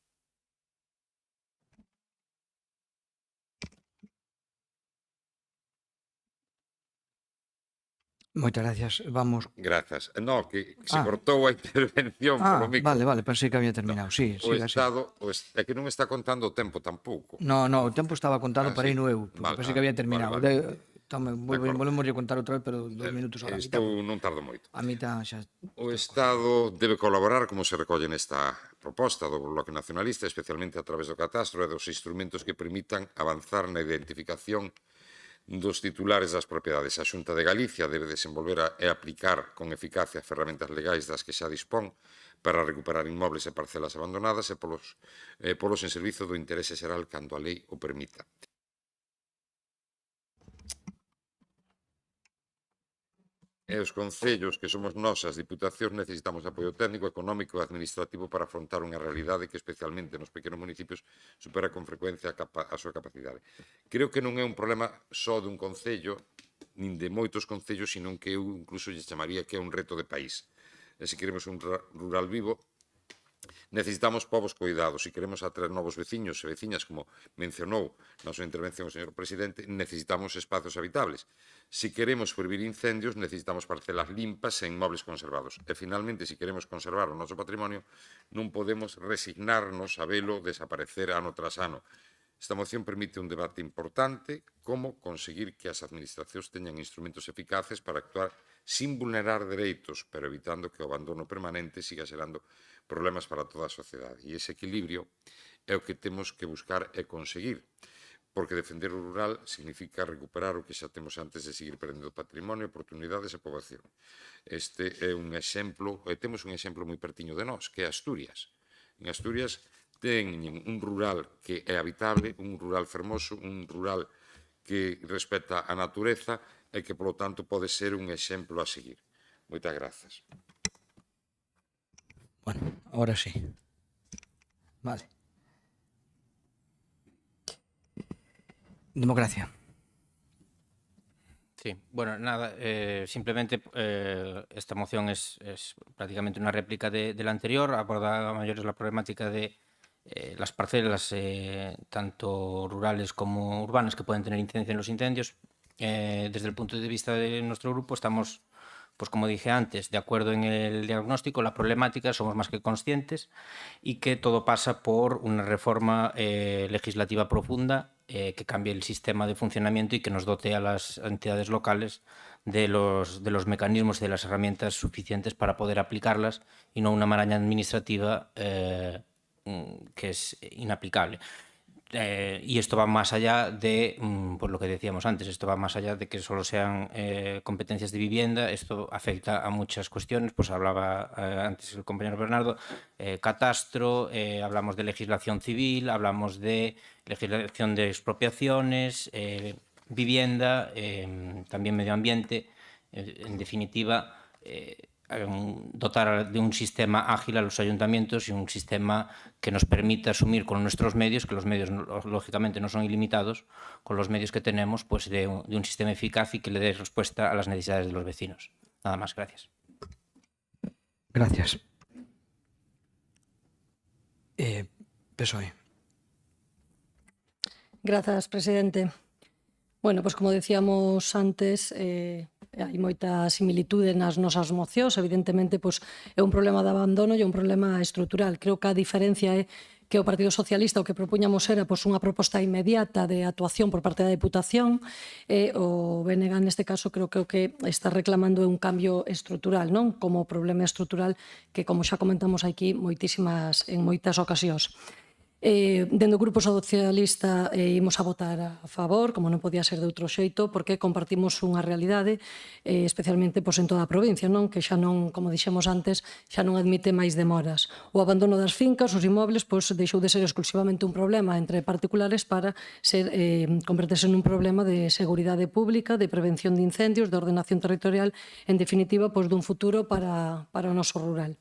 Moitas gracias. Vamos. Grazas. No, que se cortou a intervención polo micro. Vale, pensei que había terminado. Sí, O siga así. Estado é que non está contando o tempo tampouco. No, o tempo estaba contado para sí. ir no eu, porque Vale, pensei que había terminado. vale. Volvemos a contar outra vez, pero 2 minutos ahora. Non tardo moito. A mitad xa. O Estado debe colaborar, como se recolle nesta proposta do Bloque Nacionalista, especialmente a través do catastro e dos instrumentos que permitan avanzar na identificación dos titulares das propiedades. A Xunta de Galicia debe desenvolver e aplicar con eficacia as ferramentas legais das que xa dispón para recuperar inmobles e parcelas abandonadas e polos en servizo do interese xeral cando a lei o permita. E os concellos, que somos nós, as diputacións, necesitamos apoio técnico, económico e administrativo para afrontar unha realidade que, especialmente nos pequenos municipios, supera con frecuencia a súa capacidade. Creo que non é un problema só dun concello, nin de moitos concellos, sino que eu incluso lle chamaría que é un reto de país. E se queremos un rural vivo, necesitamos povos cuidados. Se queremos atraer novos veciños e veciñas, como mencionou na súa intervención o señor presidente, necesitamos espacios habitables. Se queremos prohibir incendios, necesitamos parcelas limpas e inmobles conservados. E, finalmente, se queremos conservar o noso patrimonio, non podemos resignarnos a velo desaparecer ano tras ano. Esta moción permite un debate importante, como conseguir que as administracións teñan instrumentos eficaces para actuar sin vulnerar dereitos, pero evitando que o abandono permanente siga xerando problemas para toda a sociedade. E ese equilibrio é o que temos que buscar e conseguir, porque defender o rural significa recuperar o que xa temos antes de seguir perdendo patrimonio, oportunidades e poboación. Este é un exemplo, e temos un exemplo moi pertiño de nós, que é Asturias. En Asturias teñen un rural que é habitable, un rural fermoso, un rural que respeta a natureza e que, polo tanto, pode ser un exemplo a seguir. Moitas grazas. Bueno, ahora sí. Vale. Democracia. Sí, bueno, nada, simplemente esta moción es prácticamente una réplica de la anterior, aborda a mayores la problemática de las parcelas, tanto rurales como urbanas, que pueden tener incidencia en los incendios. Desde el punto de vista de nuestro grupo estamos, pues como dije antes, de acuerdo en el diagnóstico, la problemática, somos más que conscientes y que todo pasa por una reforma legislativa profunda que cambie el sistema de funcionamiento y que nos dote a las entidades locales de los mecanismos y de las herramientas suficientes para poder aplicarlas y no una maraña administrativa que es inaplicable. Y esto va más allá de, pues lo que decíamos antes, esto va más allá de que solo sean competencias de vivienda, esto afecta a muchas cuestiones, pues hablaba antes el compañero Bernardo, catastro, hablamos de legislación civil, hablamos de legislación de expropiaciones, vivienda, también medio ambiente, en definitiva, dotar de un sistema ágil a los ayuntamientos y un sistema que nos permita asumir con nuestros medios, que los medios lógicamente no son ilimitados, con los medios que tenemos, pues de un sistema eficaz y que le dé respuesta a las necesidades de los vecinos. Nada más, gracias. Gracias. PSOE. Grazas, presidente. Bueno, pues como decíamos antes, hai moita similitude nas nosas mocións. Evidentemente, pues, é un problema de abandono e un problema estrutural. Creo que a diferencia é que o Partido Socialista o que propuñamos era pues, unha proposta inmediata de actuación por parte da Deputación e o BNG neste caso creo que o que está reclamando é un cambio estrutural, non? Como problema estrutural que, como xa comentamos aquí en moitas ocasións. Dentro do Grupo Socialista imos a votar a favor, como non podía ser de outro xeito, porque compartimos unha realidade, especialmente en toda a provincia, non? Que xa non, como dixemos antes, xa non admite máis demoras. O abandono das fincas, os inmobles, deixou de ser exclusivamente un problema entre particulares para converterse nun problema de seguridade pública, de prevención de incendios, de ordenación territorial, en definitiva, dun futuro para o noso rural.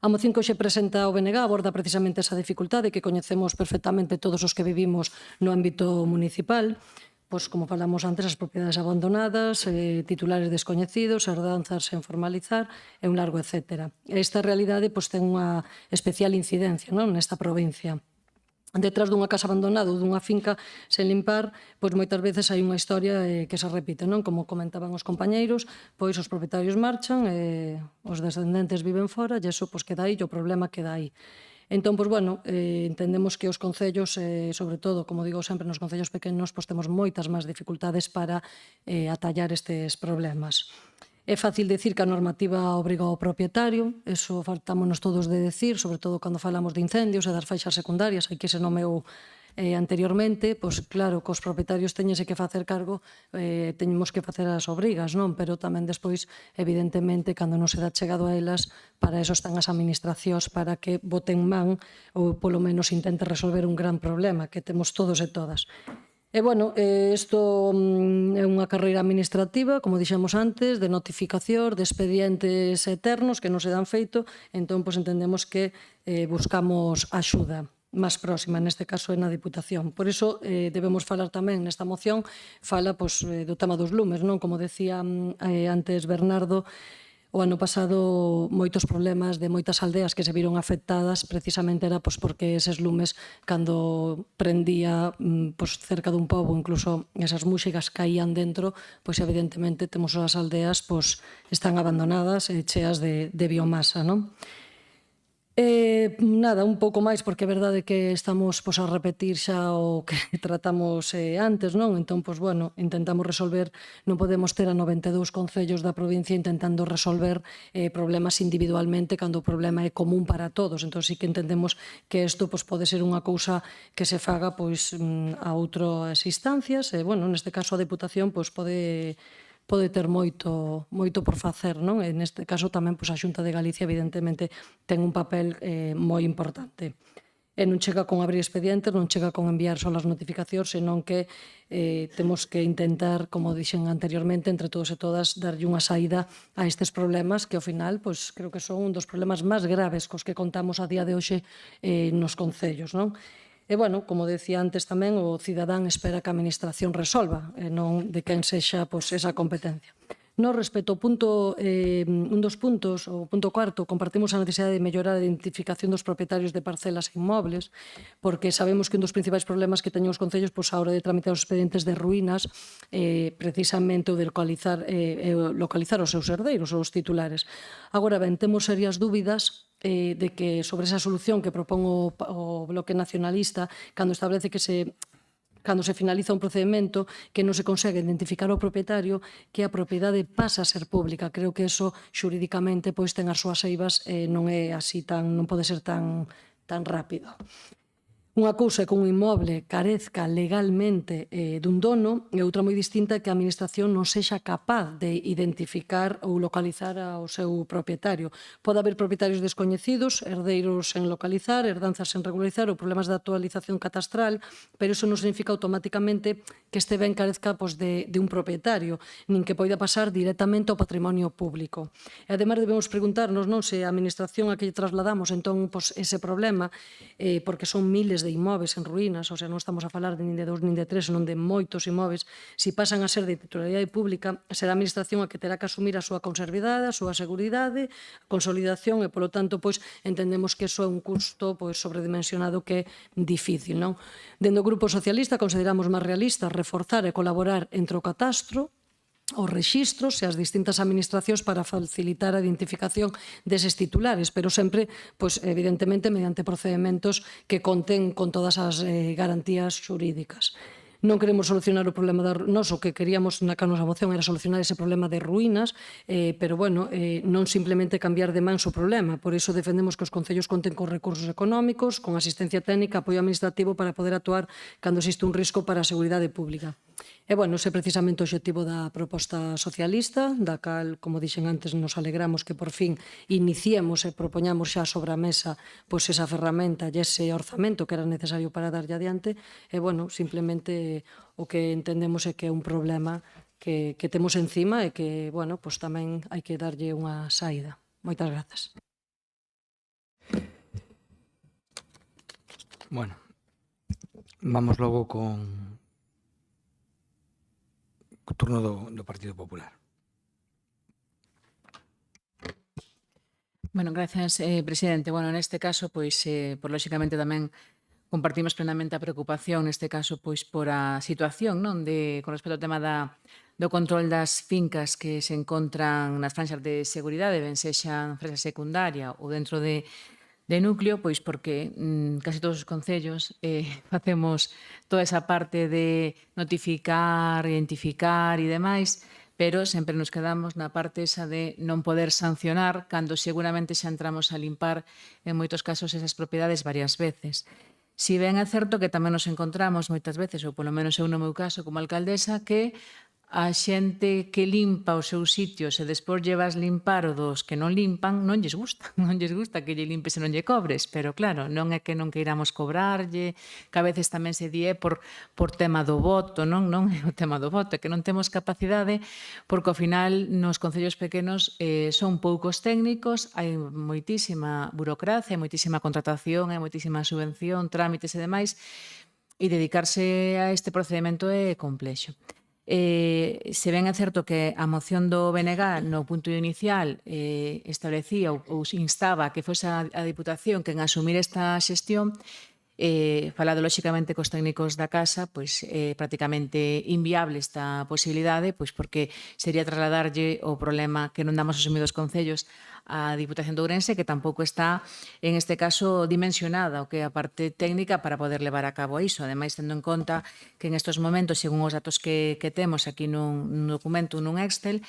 A moción que hoxe presenta o BNG aborda precisamente esa dificultade que coñecemos perfectamente todos os que vivimos no ámbito municipal, pois, como falamos antes, as propiedades abandonadas, titulares descoñecidos, herdanzas sen formalizar e un largo etcétera. Esta realidade pois, ten unha especial incidencia, non, nesta provincia. Detrás dunha casa abandonada ou dunha finca sen limpar, pois moitas veces hai unha historia que se repite, non? Como comentaban os compañeiros, pois os propietarios marchan e os descendentes viven fora e iso pois queda aí, e o problema queda aí. Entón, pois, bueno, entendemos que os concellos, sobre todo, como digo sempre, nos concellos pequenos, pois temos moitas máis dificultades para atallar estes problemas. É fácil decir que a normativa obriga ao propietario, eso faltámonos todos de decir, sobre todo cando falamos de incendios e das faixas secundarias, hai que se nomeou anteriormente, pois claro, que os propietarios teñense que facer cargo, teñemos que facer as obrigas, non? Pero tamén despois, evidentemente, cando non se dá chegado a elas, para eso están as administracións, para que boten man ou polo menos intenten resolver un gran problema que temos todos e todas. E, bueno, isto é unha carreira administrativa, como dixemos antes, de notificación, de expedientes eternos que non se dan feito, entón, pois, entendemos que buscamos axuda máis próxima, neste caso é na Diputación. Por iso debemos falar tamén nesta moción, fala pois, do tema dos lumes, non? Como decía antes Bernardo, o ano pasado moitos problemas de moitas aldeas que se viron afectadas precisamente era pois, porque eses lumes cando prendía pois, cerca dun pobo, incluso esas múxicas caían dentro, pois evidentemente temos as aldeas pois, están abandonadas e cheas de biomasa, non? Nada, un pouco máis, porque é verdade que estamos pois, a repetir xa o que tratamos antes, non? Entón, pois, bueno, intentamos resolver, non podemos ter a 92 concellos da provincia intentando resolver problemas individualmente cando o problema é común para todos. Entón, sí que entendemos que isto pois, pode ser unha cousa que se faga pois, a outras instancias, e, bueno, neste caso a Deputación pois, pode ter moito por facer, non? E neste caso tamén pois, a Xunta de Galicia evidentemente ten un papel moi importante. E non chega con abrir expedientes, non chega con enviar só as notificacións, senón que temos que intentar, como dixen anteriormente, entre todos e todas, darlle unha saída a estes problemas que ao final pois, creo que son un dos problemas máis graves cos que contamos a día de hoxe nos concellos, non? E, bueno, como decía antes tamén, o cidadán espera que a administración resolva, e non de quen sexa pois, esa competencia. No respecto ao punto, un dos puntos, o punto cuarto, compartimos a necesidade de mellorar a identificación dos propietarios de parcelas inmobles, porque sabemos que un dos principais problemas que teñen os concellos pois, a hora de tramitar os expedientes de ruínas precisamente o de localizar os seus herdeiros, os titulares. Agora ben, temos serias dúbidas de que sobre esa solución que propón o Bloque Nacionalista cando establece que cando se finaliza un procedimento que non se consegue identificar o propietario, que a propiedade pasa a ser pública. Creo que eso xurídicamente pois ten as súas eivas e non é así non pode ser tan rápido. Unha cousa é que un inmoble carezca legalmente dun dono e outra moi distinta é que a administración non sexa capaz de identificar ou localizar ao seu propietario. Pode haber propietarios descoñecidos, herdeiros sen localizar, herdanzas sen regularizar ou problemas de actualización catastral, pero iso non significa automáticamente que este ben carezca pois, de un propietario, nin que poida pasar directamente ao patrimonio público. E ademais debemos preguntarnos non, se a administración a que lle trasladamos entón pois, ese problema, porque son miles de inmóveis en ruínas, o sea, non estamos a falar nin de 2 nin de 3, senón de moitos inmóveis, se pasan a ser de titularidade pública, será a administración a que terá que asumir a súa conservidade, a súa seguridade, a consolidación e, polo tanto, pois, entendemos que iso é un custo pois, sobredimensionado que é difícil, non? Dende o Grupo Socialista consideramos máis realista reforzar e colaborar entre o catastro, os rexistros e as distintas administracións para facilitar a identificación deses titulares, pero sempre, pois, evidentemente, mediante procedementos que conten con todas as garantías xurídicas. Non queremos solucionar o problema o que queríamos na nosa moción era solucionar ese problema de ruínas, pero, bueno, non simplemente cambiar de mans o problema. Por iso defendemos que os concellos conten con recursos económicos, con asistencia técnica, apoio administrativo para poder actuar cando existe un risco para a seguridade pública. E, bueno, ese é precisamente o obxectivo da proposta socialista, da cal, como dixen antes, nos alegramos que por fin iniciemos e propoñamos xa sobre a mesa pois esa ferramenta e ese orzamento que era necesario para darlle adiante. E, bueno, simplemente o que entendemos é que é un problema que temos encima e que, bueno, pois tamén hai que darlle unha saída. Moitas grazas. Bueno, vamos logo con o turno do Partido Popular. Bueno, gracias, presidente. Bueno, neste caso, pois, por lóxicamente tamén compartimos plenamente a preocupación, neste caso, pois, por a situación, non, con respecto ao tema do control das fincas que se encontran nas franxas de seguridade, ben sexan fresa secundaria ou dentro de núcleo, pois porque casi todos os concellos facemos toda esa parte de notificar, identificar e demais, pero sempre nos quedamos na parte esa de non poder sancionar cando seguramente xa entramos a limpar en moitos casos esas propiedades varias veces. Si ben é certo que tamén nos encontramos moitas veces, ou polo menos eu no meu caso como alcaldesa, que a xente que limpa os seus sitios e despois llevas limpar o dos que non limpan, non lles gusta. Non lles gusta que lle limpes e non lle cobres. Pero claro, non é que non queiramos cobrarlle, que a veces tamén se di por tema do voto, non é o tema do voto, é que non temos capacidade, porque ao final nos concellos pequenos son poucos técnicos, hai moitísima burocracia, moitísima contratación, hai moitísima subvención, trámites e demais, e dedicarse a este procedimento é complexo. Se ben é certo que a moción do BNG no punto inicial establecía ou instaba que fose a Diputación quen asumir esta xestión, falado lóxicamente cos técnicos da casa, pois prácticamente inviable esta posibilidade, pois porque sería trasladarlle o problema que non damos asumido os concellos a Diputación de Ourense, que tampouco está, en este caso, dimensionada o que é a parte técnica para poder levar a cabo iso. Ademais, tendo en conta que en estes momentos, según os datos que temos aquí nun documento, nun Excel,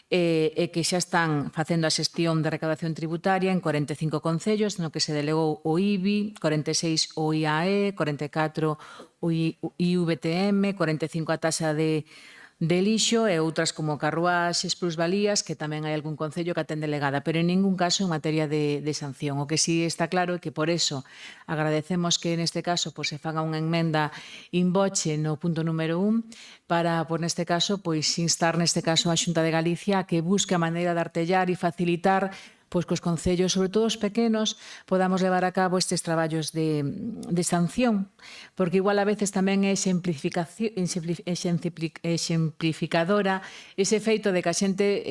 e que xa están facendo a xestión de recaudación tributaria en 45 concellos, no que se delegou o IBI, 46 o IAE, 44 o IVTM, 45 a taxa de lixo e outras como carruaxes, plusvalías, que tamén hai algún concello que a ten delegada, pero en ningún caso en materia de sanción. O que sí está claro é que por eso agradecemos que neste caso se faga unha enmenda in voce no punto número 1 para, por neste caso, instar neste caso a Xunta de Galicia a que busque a maneira de artellar e facilitar pois que os concellos, sobre todo os pequenos, podamos levar a cabo estes traballos de sanción, porque igual a veces tamén é exemplificadora ese feito de que a xente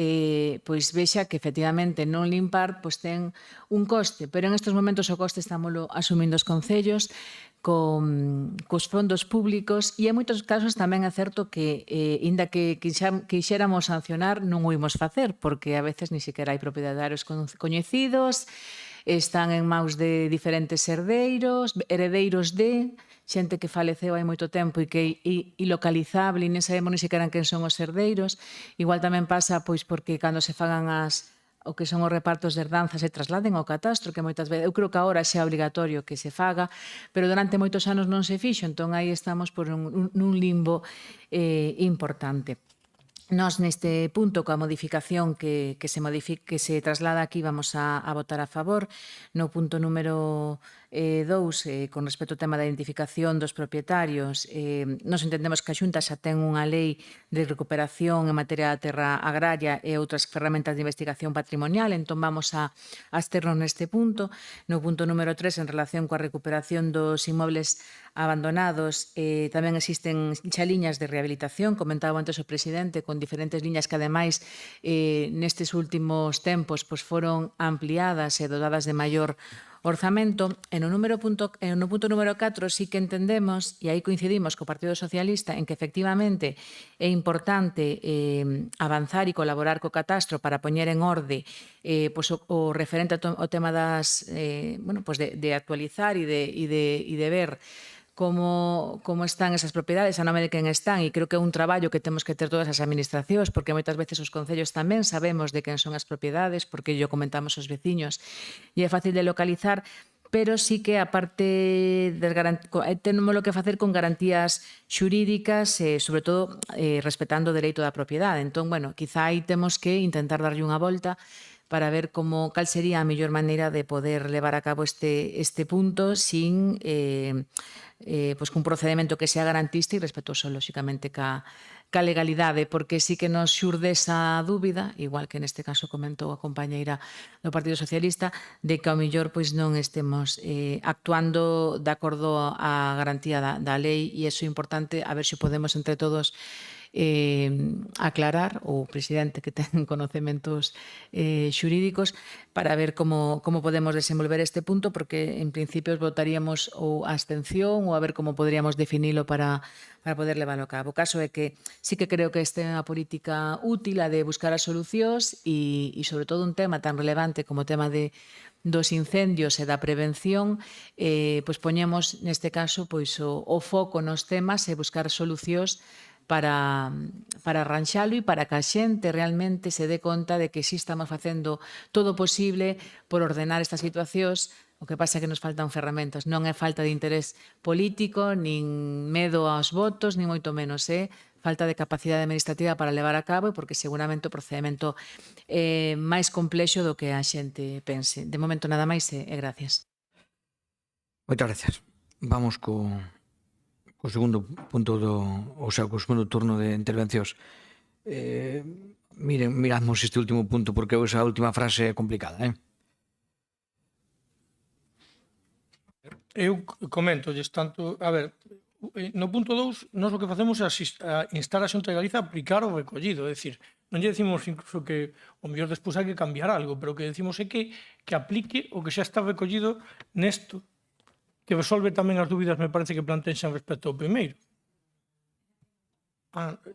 vexa que efectivamente non limpar ten un coste, pero en estes momentos o coste estámoslo asumindo os concellos cos fondos públicos e en moitos casos tamén é certo que inda que quixéramos sancionar non o imos facer porque a veces ni siquiera hai propietarios coñecidos, están en maus de diferentes herdeiros de xente que faleceu hai moito tempo e que é ilocalizable e non sabemos ni siquiera quen son os herdeiros. Igual tamén pasa porque cando se fagan o que son os repartos de herdanzas se trasladen ao catastro, que moitas veces, eu creo que agora xa é obrigatorio que se faga, pero durante moitos anos non se fixo, entón aí estamos por nun limbo importante. Nós neste punto, coa modificación que se traslada aquí, vamos a votar a favor. No punto número 2, con respecto ao tema da identificación dos propietarios, nos entendemos que a Xunta xa ten unha lei de recuperación en materia da terra agraria e outras ferramentas de investigación patrimonial, entón vamos a absternos neste punto. No punto número 3, en relación coa recuperación dos inmobles abandonados, tamén existen xa liñas de rehabilitación, comentaba antes o presidente, con diferentes liñas que ademais nestes últimos tempos foron ampliadas e dotadas de maior orzamento. E no punto número 4 sí que entendemos, e aí coincidimos co Partido Socialista, en que efectivamente é importante avanzar e colaborar co catastro para poñer en orde o referente ao tema de actualizar e de ver como están esas propiedades, a nome de quen están, e creo que é un traballo que temos que ter todas as administracións, porque moitas veces os concellos tamén sabemos de quen son as propiedades, porque yo comentamos os veciños, e é fácil de localizar, pero sí que aparte tenemos lo que facer con garantías xurídicas, sobre todo respetando o dereito da propiedade. Entón, bueno, quizá aí temos que intentar darlle unha volta para ver cal sería a mellor maneira de poder levar a cabo este punto sin pois cun procedimento que sea garantista e respetuoso, lóxicamente, ca legalidade, porque sí que nos xurde esa dúbida, igual que neste caso comentou a compañeira do Partido Socialista, de que ao mellor pois non estemos actuando de acordo á garantía da lei, e iso é importante, a ver se podemos entre todos aclarar, o presidente que ten conocementos xurídicos, para ver como podemos desenvolver este punto, porque en principio votaríamos ou a abstención ou a ver como poderíamos definilo para poder leválo a cabo. O caso é que sí que creo que esta é unha política útil, a de buscar as solucións, e sobre todo un tema tan relevante como o tema dos incendios e da prevención, pois poñemos neste caso pois o foco nos temas e buscar solucións para arranxalo e para que a xente realmente se dé conta de que sí estamos facendo todo o posible por ordenar estas situacións. O que pasa é que nos faltan ferramentas. Non é falta de interés político, nin medo aos votos, nin moito menos. É falta de capacidade administrativa para levar a cabo, porque seguramente o procedimento é máis complexo do que a xente pense. De momento nada máis e gracias. Moitas gracias. Vamos co segundo punto co segundo turno de intervencións. Miradmos este último punto, porque esa última frase é complicada, Eu comento, tanto, a ver, no punto 2, nós o que facemos é instar a Xunta de Galicia a aplicar o recollido, é dicir, non lle decimos incluso que o mellor despois hai que cambiar algo, pero o que decimos é que aplique o que xa está recollido nesto, que resolve tamén as dúbidas, me parece, que plantexan respecto ao primeiro.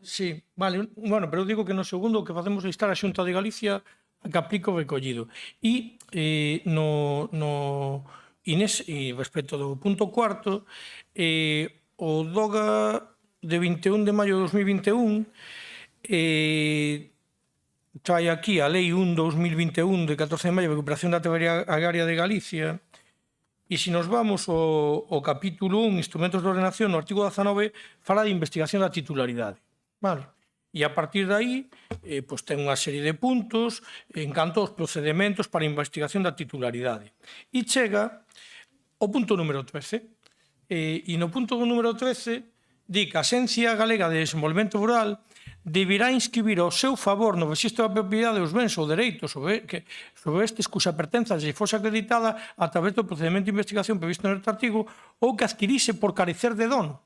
Sí, vale, bueno, pero eu digo que no segundo o que facemos é instar a Xunta de Galicia a que aplique o recollido. E respecto do punto 4, o DOGA de 21 de maio de 2021 trae aquí a Lei 1/2021 de 14 de maio de recuperación da actividade agraria de Galicia, e se nos vamos ao capítulo 1, Instrumentos de Ordenación, no artigo 19, fala de investigación da titularidade. Vale? E a partir de aí, pois ten unha serie de puntos en canto aos procedimentos para a investigación da titularidade. E chega ao punto número 13. E no punto número 13 di que a Axencia Galega de Desenvolvemento Rural deberá inscribir ao seu favor no rexistro da propiedade os bens ou dereitos sobre estes cuxa pertenza se fose acreditada a través do procedimento de investigación previsto neste artigo ou que adquirise por carecer de dono.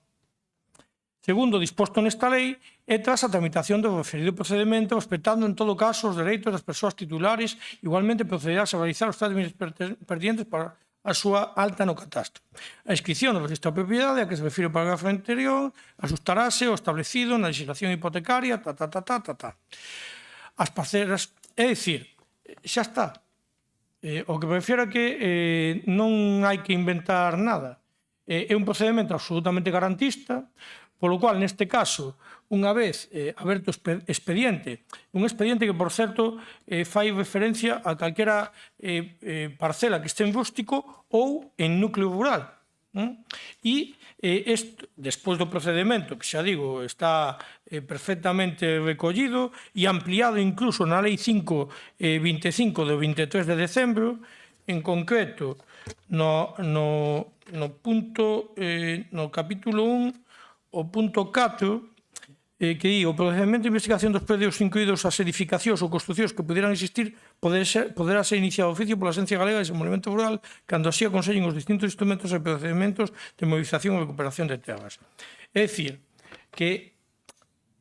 Segundo o disposto nesta lei, e tras a tramitación do referido procedimento, respetando en todo caso os dereitos das persoas titulares, igualmente procederás a realizar os trámites pertinentes para a súa alta no catastro. A inscripción do registro da propiedade a que se refire o parágrafo anterior asustarase o establecido na legislación hipotecaria, As parcelas, é dicir, xa está. O que me refiro é que non hai que inventar nada. É un procedimento absolutamente garantista, polo cual, neste caso, unha vez aberto expediente, un expediente que, por certo, fai referencia a calquera parcela que este en rústico ou en núcleo rural. E despois do procedimento, que xa digo, está perfectamente recollido e ampliado incluso na Lei 5/25 do 23 de decembro, en concreto, no capítulo 1, o punto 4, que di o procedimento de investigación dos predios incluídos as edificacións ou construcións que pudieran existir poderá ser iniciado oficio pola Axencia Galega de Desenvolvemento Rural cando así aconsellen os distintos instrumentos e procedimentos de movilización e recuperación de terras. É dicir, que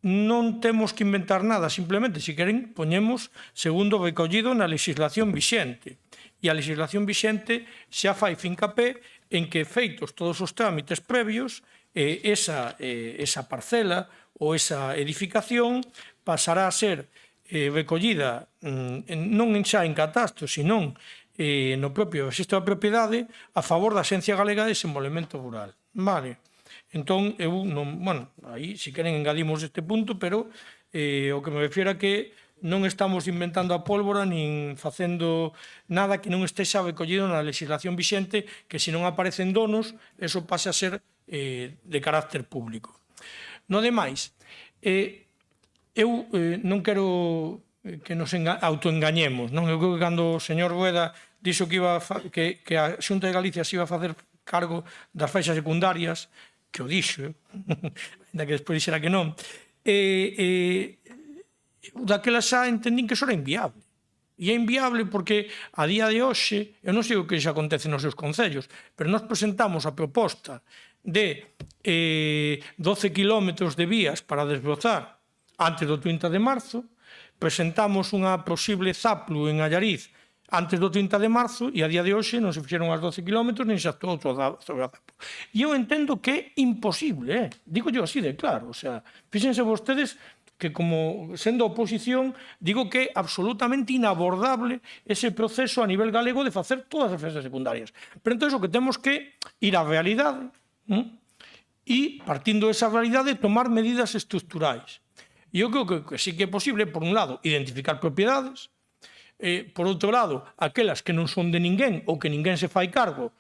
non temos que inventar nada, simplemente, se queren, poñemos segundo recollido na legislación vixente. E a legislación vixente xa fai fincapé en que, feitos todos os trámites previos, esa parcela ou esa edificación pasará a ser recollida non xa en catastro, senón no propio rexistro da propiedade a favor da Axencia Galega de Desenvolvemento Rural. Vale. Entón, aí, se queren, engadimos este punto, pero o que me refiero é que non estamos inventando a pólvora nin facendo nada que non estexa recollido na legislación vixente, que se non aparecen donos, eso pasa a ser de carácter público. No demais, eu non quero nos autoengañemos, non? Eu creo que cando o señor Rueda dixo que a Xunta de Galicia se iba a facer cargo das faixas secundarias, que o dixo, ainda que despois dixera que non, daquela xa entendín que iso era inviable. E é inviable porque a día de hoxe, eu non sei o que xa acontece nos seus concellos, pero nós presentamos a proposta de 12 kilómetros de vías para desbrozar antes do 30 de marzo, presentamos unha posible zaplu en Allariz antes do 30 de marzo e a día de hoxe non se fixeron as 12 kilómetros nin se actuou sobre a zaplu. E eu entendo que é imposible, digo yo así de claro, o sea, fíxense vostedes que como sendo oposición digo que é absolutamente inabordable ese proceso a nivel galego de facer todas as faixas secundarias. Pero entón o que temos que ir á realidade e partindo desa realidade tomar medidas estructurais. E eu creo que sí que é posible, por un lado, identificar propiedades, por outro lado, aquelas que non son de ninguén ou que ninguén se fai cargo,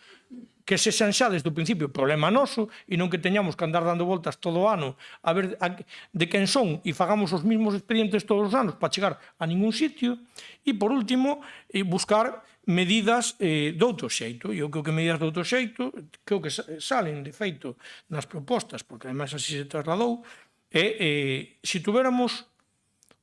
que se xan xa desde o principio problema noso e non que teñamos que andar dando voltas todo o ano a ver de quen son e fagamos os mesmos expedientes todos os anos para chegar a ningún sitio. E, por último, buscar medidas de outro xeito. E eu creo que medidas de outro xeito, creo que salen, de feito, nas propostas, porque ademais así se trasladou, se tuviéramos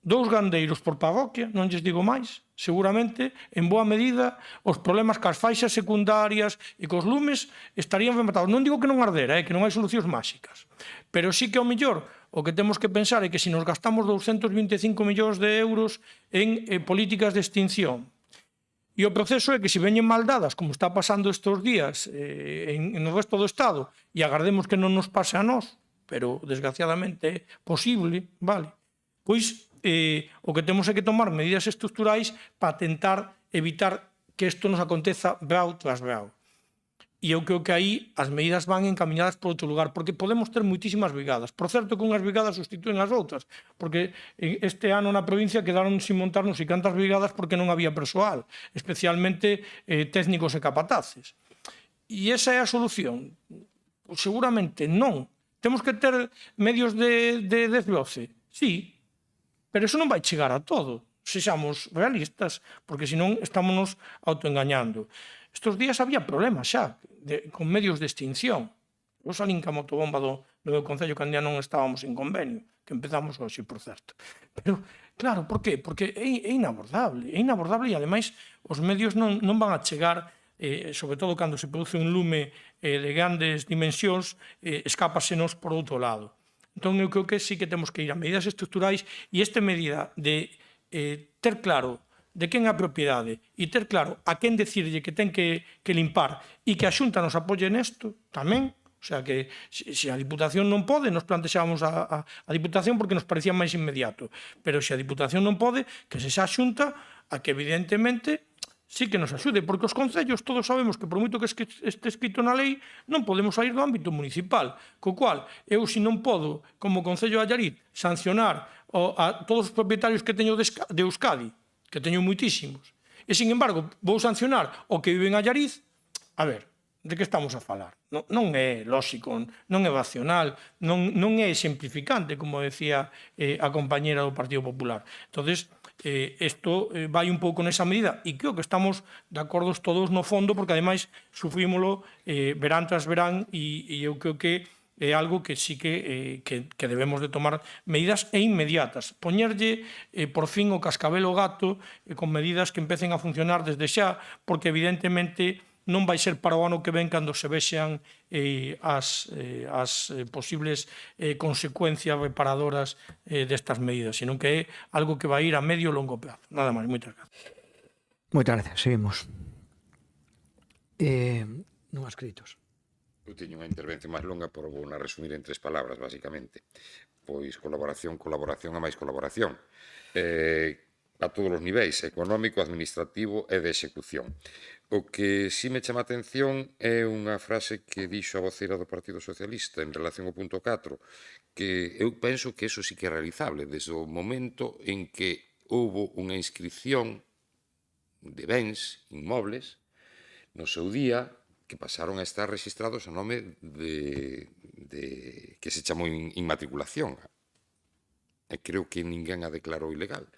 2 gandeiros por parroquia, non lles digo máis, seguramente, en boa medida, os problemas cas faixas secundarias e cos lumes estarían rematados. Non digo que non ardera, que non hai solucións máxicas, pero sí que ao mellor o que temos que pensar é que se nos gastamos 225 millóns de euros en políticas de extinción, e o proceso é que se veñen mal dadas, como está pasando estes días no resto do Estado, e agardemos que non nos pase a nós, pero desgraciadamente é posible, vale? Pois o que temos é que tomar medidas estructurais para tentar evitar que isto nos aconteza brau tras brau. E eu creo que aí as medidas van encaminhadas por outro lugar, porque podemos ter moitísimas brigadas. Por certo que unhas brigadas sustituen as outras, porque este ano na provincia quedaron sin montar non sei cantas brigadas porque non había persoal, especialmente técnicos e capataces. E esa é a solución? Seguramente non. Temos que ter medios de desbroce? Sí, pero eso non vai chegar a todo. Sexamos realistas, porque senón estámonos autoengañando. Estos días había problemas xa con medios de extinción. Eu salín ca motobomba do meu concello cando non estábamos en convenio, que empezamos hoxe, por certo. Pero, claro, por qué? Porque é inabordable e, ademais, os medios non van a chegar, sobre todo cando se produce un lume de grandes dimensións, escápasenos por outro lado. Entón, eu creo que sí que temos que ir a medidas estructurais e esta medida de ter claro de quen é a propiedade e ter claro a quen decirlle que ten que limpar e que a Xunta nos apoie nesto tamén. O sea que se a Diputación non pode, nos plantexábamos a Diputación porque nos parecía máis inmediato. Pero se a Diputación non pode, que se xa a Xunta a que evidentemente sí que nos axude, porque os concellos todos sabemos que por moito que este escrito na lei non podemos sair do ámbito municipal, co cual eu se non podo, como Concello de Allariz, sancionar a todos os propietarios que teño de Euskadi, que teño moitísimos, e, sin embargo, vou sancionar o que vive en Allariz, a ver, de que estamos a falar? Non é lóxico, non é racional, non é exemplificante, como decía a compañera do Partido Popular. Entonces, isto vai un pouco nesa medida e creo que estamos de acordo todos no fondo, porque ademais sufrímolo verán tras verán e eu creo que é algo que sí que debemos de tomar medidas inmediatas. Poñerlle por fin o cascabel ao gato con medidas que empecen a funcionar desde xa, porque evidentemente non vai ser para o ano que ven cando se vexan as posibles consecuencias reparadoras destas medidas, sino que é algo que vai ir a medio e longo prazo. Nada máis, moitas gracias. Moitas gracias, seguimos. Non escritos. Eu teño unha intervención máis longa, pero vou na resumir en 3 palabras, basicamente. Pois colaboración, colaboración e máis colaboración. A todos os niveis, económico, administrativo e de execución. O que si me chama a atención é unha frase que dixo a vocera do Partido Socialista en relación ao punto 4, que eu penso que eso sí que é realizable, desde o momento en que houbo unha inscripción de bens inmobles no seu día que pasaron a estar registrados a nome de que se chamou inmatriculación. E creo que ninguén a declarou ilegal.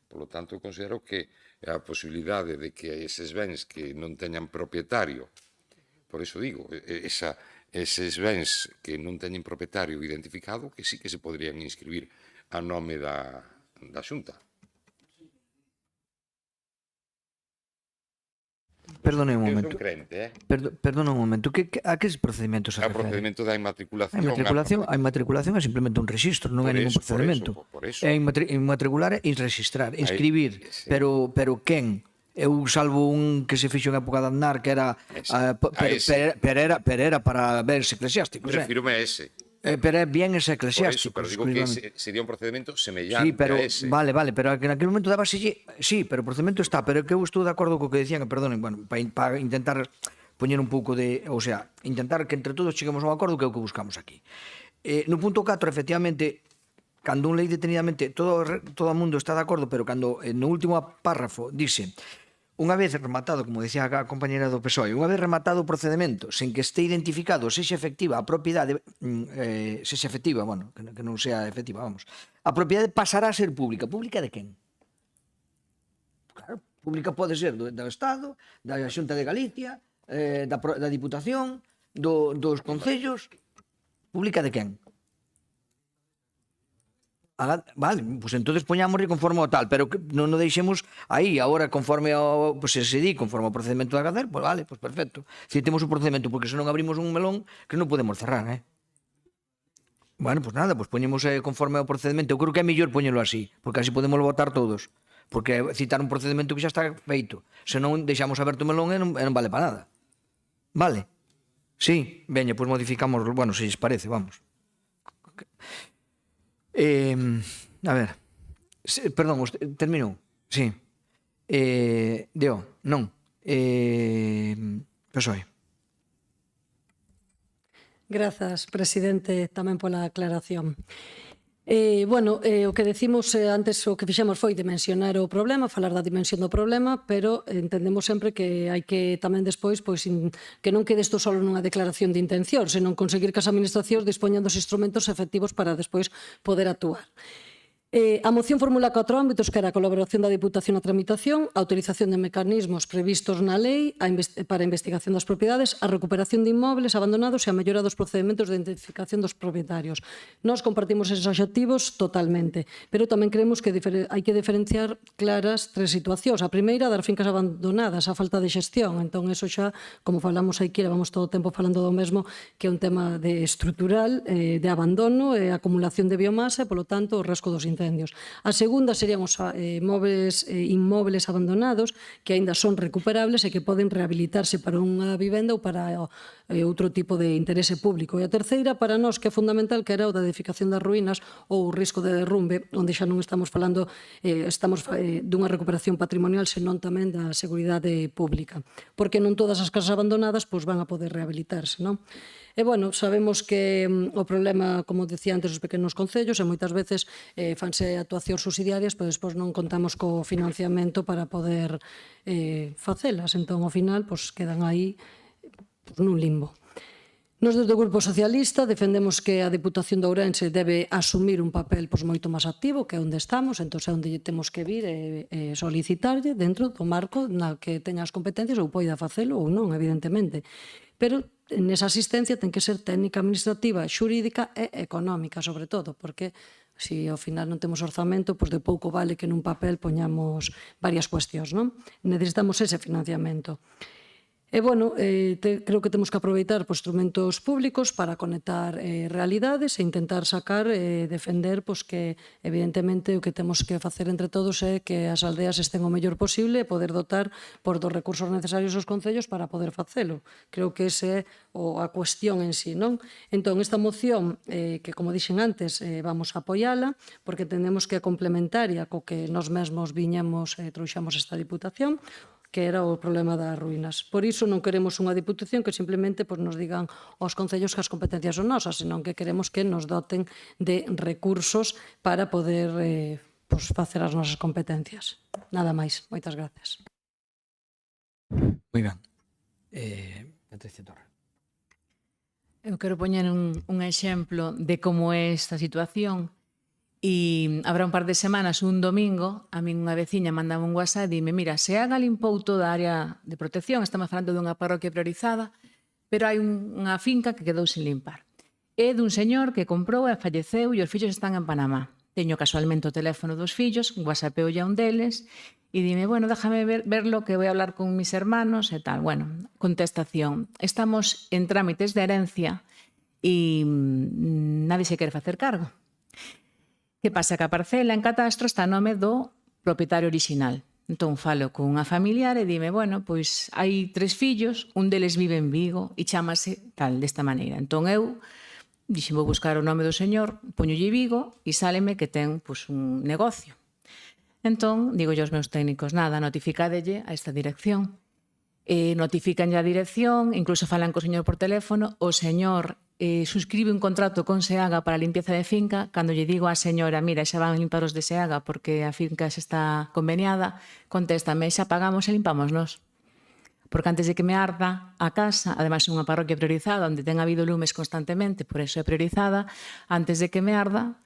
Por lo tanto, considero que a posibilidade de que eses bens que non teñan propietario, por iso digo, eses bens que non teñen propietario identificado, que sí que se podrían inscribir a nome da Xunta. Perdone un Eu momento. son crente, Perdona un momento. A que procedimento se O refere? procedimento da inmatriculación. A inmatriculación é simplemente un registro, non é ningún procedimento. Por eso. É inmatricular e registrar, inscribir. sí. Pero quen? Eu salvo un que se fixo en época de Aznar que era pero era para bens eclesiásticos, Refírome a ese. pero é bienes Por eso, eclesiásticos. pero digo que sería un procedimento semellante Sí, pero a ese. vale, pero que naquele momento dábaselle, sí, pero o procedimento está, pero que eu estou de acordo co que decían, perdonen, bueno, para intentar poñer un pouco de, o sea, intentar que entre todos cheguemos a un acordo que é o que buscamos aquí. No punto 4, efectivamente, cando un lei detenidamente todo o mundo está de acordo, pero cando no último párrafo dice unha vez rematado, como decía a compañera do PSOE, unha vez rematado o procedimento sen que este identificado sexa efectiva a propiedade, sexa efectiva, bueno, que non sea efectiva, vamos, a propiedade pasará a ser pública. Pública de quen? Claro, pública pode ser do Estado, da Xunta de Galicia, da Diputación, dos concellos. Pública de quen? Vale, pues entonces poñámosle conforme ao tal, pero non o deixemos aí, agora conforme ao, pues se di, conforme ao procedimento da Gacer, pues vale, pues perfecto. Citemos o procedimento, porque senón abrimos un melón que non podemos cerrar, Bueno, pues nada, pues poñemos conforme ao procedimento. Eu creo que é mellor poñelo así, porque así podemos votar todos. Porque citar un procedimento que xa está feito. Senón deixamos aberto o melón e non vale para nada. Vale? Sí, veña, pues modificamos, bueno, se lles parece, vamos. A ver, perdón, terminou. Sí. Non. PSOE. Grazas, presidente, tamén pola aclaración. O que decimos antes, o que fixemos foi dimensionar o problema, falar da dimensión do problema, pero entendemos sempre que hai que tamén despois que non quede isto só nunha declaración de intención, senón conseguir que as administracións dispoñan dos instrumentos efectivos para despois poder actuar. A moción formula 4 ámbitos, que era a colaboración da Diputación na tramitación, a utilización de mecanismos previstos na lei para a investigación das propiedades, a recuperación de inmobles abandonados e a mellora dos procedementos de identificación dos propietarios. Nós compartimos esos obxectivos totalmente, pero tamén creemos que hai que diferenciar claras 3 situacións. A primeira, dar fincas abandonadas, a falta de xestión. Entón, eso xa, como falamos aquí, vamos todo o tempo falando do mesmo, que é un tema estrutural, de abandono e acumulación de biomasa e, polo tanto, o risco dos incendios. A segunda serían os inmobles abandonados que aínda son recuperables e que poden rehabilitarse para unha vivenda ou para outro tipo de interese público. E a terceira, para nós, que é fundamental, que era o da edificación das ruínas ou o risco de derrumbe, onde xa non estamos falando dunha recuperación patrimonial, senón tamén da seguridade pública. Porque non todas as casas abandonadas van a poder rehabilitarse, non? E, bueno, sabemos que o problema, como decía antes, os pequenos concellos, e moitas veces fanse actuacións subsidiarias, pero despois non contamos co financiamento para poder facelas. Entón, ao final, quedan aí nun limbo. Nos, desde o Grupo Socialista, defendemos que a Diputación de Ourense debe asumir un papel moito máis activo, que é onde estamos, entón é onde temos que vir e solicitarlle dentro do marco na que teña as competencias ou poida facelo ou non, evidentemente. Pero nesa asistencia ten que ser técnica, administrativa, xurídica e económica, sobre todo, porque se ao final non temos orzamento, de pouco vale que nun papel poñamos varias cuestións, non? Necesitamos ese financiamento. E, bueno, creo que temos que aproveitar instrumentos públicos para conectar realidades e intentar sacar e defender que, evidentemente, o que temos que facer entre todos é que as aldeas estén o mellor posible e poder dotar dos recursos necesarios aos concellos para poder facelo. Creo que esa é a cuestión en sí, non? Entón, esta moción, que, como dixen antes, vamos a apoiala, porque entendemos que é complementaria co que nós mesmos viñamos e trouxamos esta Diputación, que era o problema das ruínas. Por iso non queremos unha Diputación que simplemente nos digan aos concellos que as competencias son nosas, senón que queremos que nos doten de recursos para poder facer as nosas competencias. Nada máis. Moitas gracias. Moi ben. Patricia Torre. Eu quero poñer un exemplo de como é esta situación E habrá un par de semanas, un domingo, a min unha veciña mandaba un WhatsApp e dime, mira, se Aga limpou toda a área de protección, estamos falando dunha parroquia priorizada, pero hai unha finca que quedou sin limpar. É dun señor que comprou e falleceu e os fillos están en Panamá. Teño casualmente o teléfono dos fillos, whatsappeo ya un deles e dime, bueno, déjame verlo que voy a hablar con mis hermanos e tal. Bueno, contestación. Estamos en trámites de herencia e nadie se quere facer cargo. Que pasa? Que a parcela en catastro está a nome do propietario orixinal. Entón falo con unha familiar e dime, bueno, pois hai 3 fillos, un deles vive en Vigo e chámase tal, desta maneira. Entón eu dixen, vou buscar o nome do señor, poñolle Vigo e sáleme que ten pois, un negocio. Entón, digo aos meus técnicos, nada, notificádelle a esta dirección. Notifican a dirección, incluso falan co señor por teléfono, o señor suscribe un contrato con Seaga para a limpieza de finca, cando lle digo á señora, mira, xa van limpar os de Seaga porque a finca xa está conveniada, contéstame, xa pagamos e limpamos nós. Porque antes de que me arda a casa, ademais é unha parroquia priorizada, onde ten habido lumes constantemente, por eso é priorizada, antes de que me arda,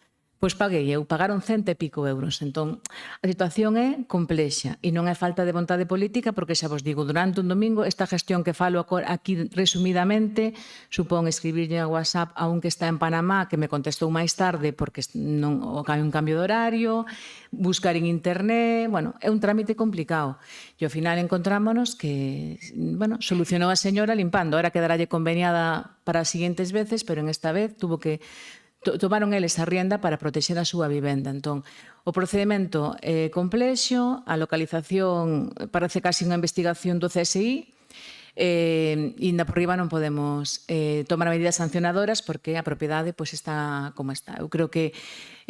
pois paguei eu, pagaron 100 e pico euros. Entón, a situación é complexa e non é falta de vontade política porque xa vos digo, durante un domingo esta gestión que falo aquí resumidamente supón escribirlle a WhatsApp a un que está en Panamá que me contestou máis tarde porque non hai un cambio de horario, buscar en internet, bueno, é un trámite complicado. E ao final encontrámonos que, bueno, solucionou a señora limpando, ahora quedarálle conveniada para as siguientes veces, pero en esta vez tuvo que tomaron eles a rienda para protexer a súa vivenda. Entón, o procedimento é complexo, a localización parece casi unha investigación do CSI, e ainda por riba non podemos tomar medidas sancionadoras porque a propiedade pois, está como está. Eu creo que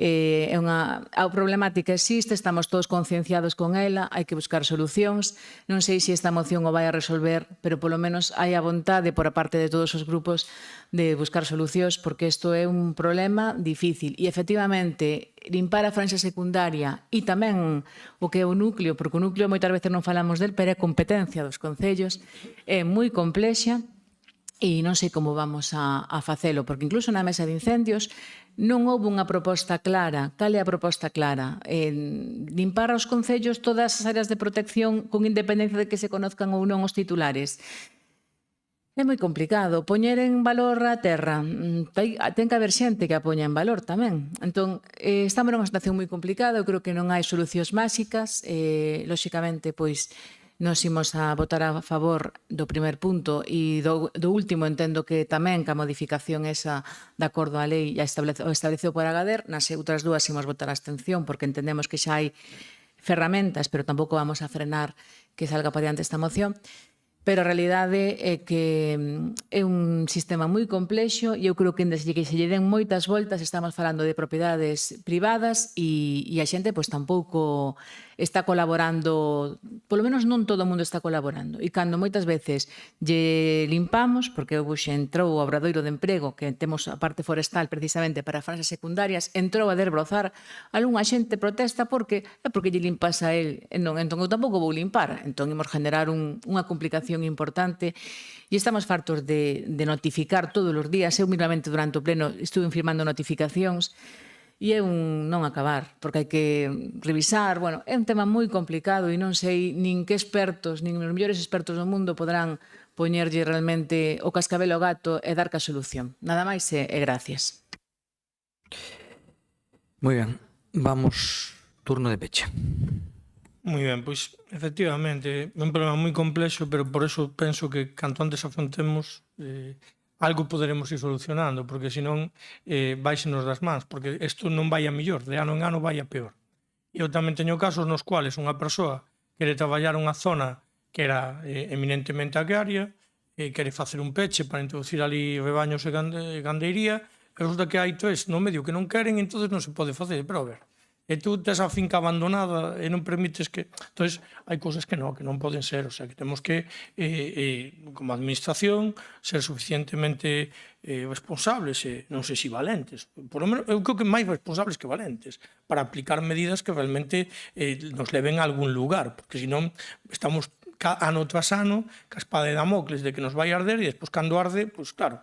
a problemática existe, estamos todos concienciados con ela, hai que buscar solucións. Non sei se esta moción o vai a resolver, pero polo menos hai a vontade por a parte de todos os grupos de buscar solucións porque isto é un problema difícil. E efectivamente, limpar a franja secundaria e tamén o que é o núcleo, porque o núcleo moitas veces non falamos del, pero é competencia dos concellos, é moi complexa e non sei como vamos a facelo, porque incluso na mesa de incendios non houve unha proposta clara. Cal é a proposta clara? Limpar aos concellos todas as áreas de protección con independencia de que se conozcan ou non os titulares. É moi complicado. Poñer en valor a terra, ten que haber xente que a poña en valor tamén. Entón, estamos nunha situación moi complicada, eu creo que non hai solucións máxicas. Lóxicamente, pois, nos imos a votar a favor do primer punto e do último entendo que tamén que a modificación esa de acordo á lei ya estableceu por Agader. Nas outras dúas imos votar a abstención porque entendemos que xa hai ferramentas, pero tampouco vamos a frenar que salga para diante esta moción. Pero a realidade é que é un sistema moi complexo e eu creo que desde que se lle den moitas voltas estamos falando de propiedades privadas e a xente pois tampouco está colaborando, polo menos non todo o mundo está colaborando. E cando moitas veces lle limpamos, porque hoxe entrou o obradoiro de emprego que temos a parte forestal precisamente para franxas secundarias, entrou a desbrozar, algunha xente protesta porque lle limpas a él, non, entón eu tampouco vou limpar, entón imos generar unha complicación importante e estamos fartos de notificar todos os días. Eu mismamente durante o pleno estuve firmando notificacións e é un non acabar, porque hai que revisar, bueno, é un tema moi complicado e non sei nin que expertos, nin os mellores expertos do mundo podrán poñerlle realmente o cascabel ao gato e dar ca solución. Nada máis e gracias. Moi ben, vamos, turno de peche. Moi ben, pois efectivamente é un problema moi complexo, pero por eso penso que canto antes afrontemos algo poderemos ir solucionando, porque senón váisenos das mans, porque isto non vai a mellor, de ano en ano vai a peor. Eu tamén teño casos nos cuales unha persoa quere traballar unha zona que era eminentemente agraria, quere facer un peche para introducir ali rebaños e gandeiría, e resulta que hai tres no medio que non queren, entón non se pode facer, pero a ver, e tú tes a finca abandonada e non permites que... Entón, hai cousas que non poden ser, o sea, que temos que, como administración, ser suficientemente responsables, non sei se valentes, por lo menos, eu creo que máis responsables que valentes, para aplicar medidas que realmente nos leven a algún lugar, porque senón estamos ano tras ano, ca espada de Damocles de que nos vai arder, e despois cando arde, pois claro,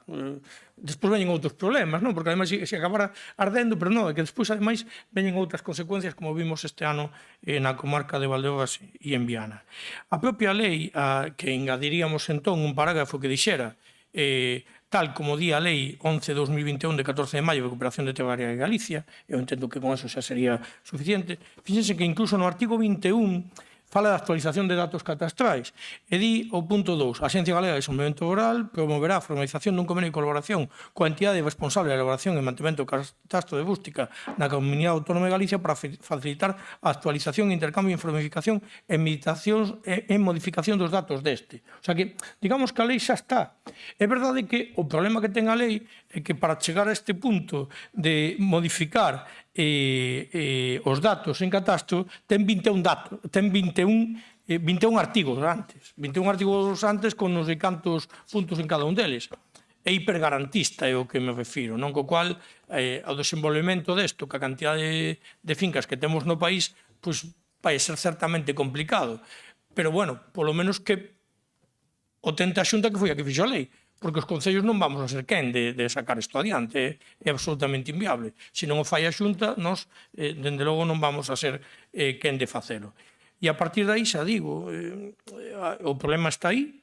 despois veñen outros problemas, non? Porque ademais se acabara ardendo, pero non, é que despois ademais veñen outras consecuencias como vimos este ano na comarca de Valdeorras e en Viana. A propia lei, que engadiríamos entón un parágrafo que dixera tal como di a Lei 11/2021 de 14 de maio de recuperación de Tebaria de Galicia, eu entendo que con eso xa sería suficiente. Fíxense que incluso no artigo 21 fala da actualización de datos catastrais e di o punto 2, a Axencia Galega de Desenvolvemento Rural promoverá a formalización dun convenio de colaboración coa entidade responsable da elaboración e mantemento do catastro de bústica na Comunidade Autónoma de Galicia para facilitar a actualización, intercambio, información e modificación dos datos deste. O sea que, digamos que a lei xa está. É verdade que o problema que ten a lei é que para chegar a este punto de modificar os datos en catastro ten 21 artigos antes con non sei cantos puntos en cada un deles. É hipergarantista é o que me refiro, non? Co cual, o desenvolvemento desto, que a cantidade de fincas que temos no país, pois vai ser certamente complicado. Pero, bueno, polo menos que o tente a Xunta que foi a que fixo a lei, porque os concellos non vamos a ser quen de sacar isto adiante, é absolutamente inviable. Se non o fai a Xunta, nós, dende logo, non vamos a ser quen de facelo. E a partir de aí, xa digo, o problema está aí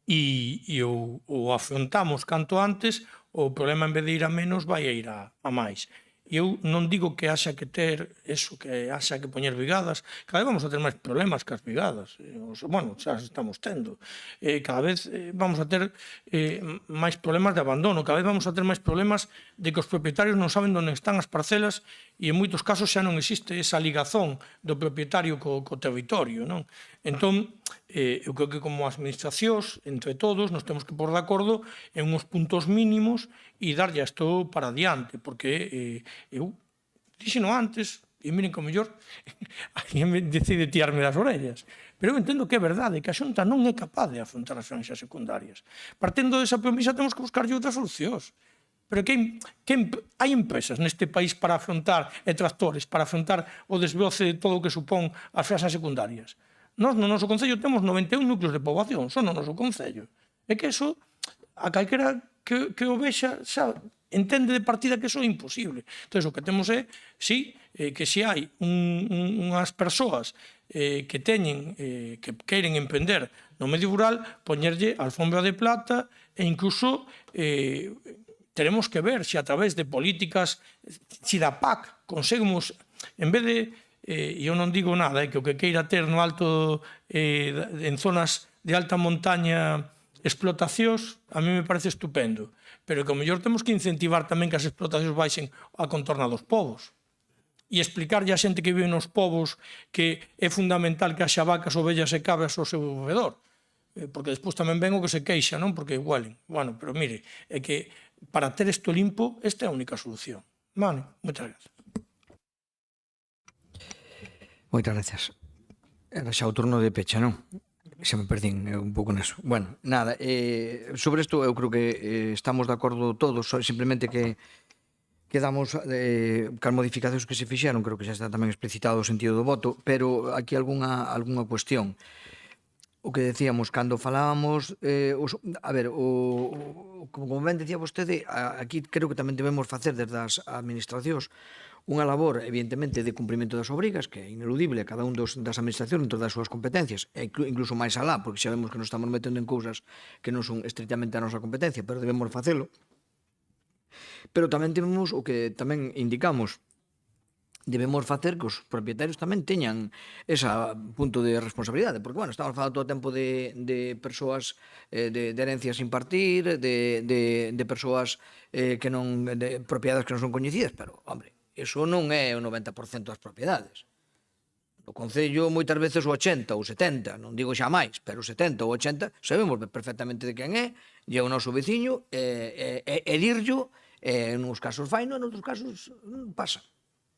e o afrontamos canto antes, o problema en vez de ir a menos vai a ir a máis. Eu non digo que haxa que ter eso, que haxa que poñer vigadas. Cada vez vamos a ter máis problemas que as vigadas. Bueno, xa as estamos tendo. Cada vez vamos a ter máis problemas de abandono. Cada vez vamos a ter máis problemas de que os propietarios non saben onde están as parcelas e en moitos casos xa non existe esa ligazón do propietario co territorio, non? Entón, eu creo que como administracións, entre todos, nos temos que pôr de acordo en uns puntos mínimos e darlle isto para adiante, porque eu dixeno antes, e miren que o mellor alguén decide tirarme das orellas, pero eu entendo que é verdade, que a Xunta non é capaz de afrontar as franxas secundarias. Partendo desa premisa temos que buscar outras solucións. Pero hai empresas neste país para afrontar, e tractores, para afrontar o desbroce de todo o que supón as franxas secundarias. Nós no noso Concello temos 91 núcleos de poboación, só no noso Concello. É que eso, a calquera que o vexa, xa entende de partida que eso é imposible. Entón, o que temos é, sí, que se hai unhas persoas que teñen, que queiren emprender no medio rural, poñerlle alfombra de plata e incluso teremos que ver se a través de políticas, se da PAC conseguimos, en vez de, eu non digo nada, que o que queira ter no alto, en zonas de alta montaña, explotacións, a mí me parece estupendo. Pero que o mellor temos que incentivar tamén que as explotacións baixen a contorna dos povos. E explicarlle a xente que vive nos povos que é fundamental que haxa vacas, ovellas e cabras ao seu redor. Porque despois tamén ven o que se queixa, non? Porque huelen. Bueno, pero mire, é que para ter isto limpo, esta é a única solución. Vale, moitas gracias. Moitas gracias. Era xa o turno de Pecha, non? Xa me perdín un pouco neso. Bueno, nada, sobre isto eu creo que estamos de acordo todos, simplemente que damos cas modificacións que se fixeron, creo que xa está tamén explicitado o sentido do voto, pero aquí algunha cuestión. O que decíamos, cando falábamos, a ver, como ben decía vostede, aquí creo que tamén debemos facer desde as administracións unha labor, evidentemente, de cumprimento das obrigas, que é ineludible a cada un das administracións dentro das súas competencias, e incluso máis alá, porque xa vemos que nos estamos metendo en cousas que non son estritamente a nosa competencia, pero debemos facelo. Pero tamén temos o que tamén indicamos, debemos facer que os propietarios tamén teñan ese punto de responsabilidade, porque, bueno, estamos falando todo o tempo de persoas, de herencias sin partir, de persoas que non, de propiedades que non son coñecidas, pero, hombre, iso non é o 90% das propiedades. No Concello, moitas veces o 80 ou 70, non digo xa máis, pero o 70 ou 80, sabemos perfectamente de quen é, e é o noso veciño, e dirllo, en uns casos fai, en outros casos pasa.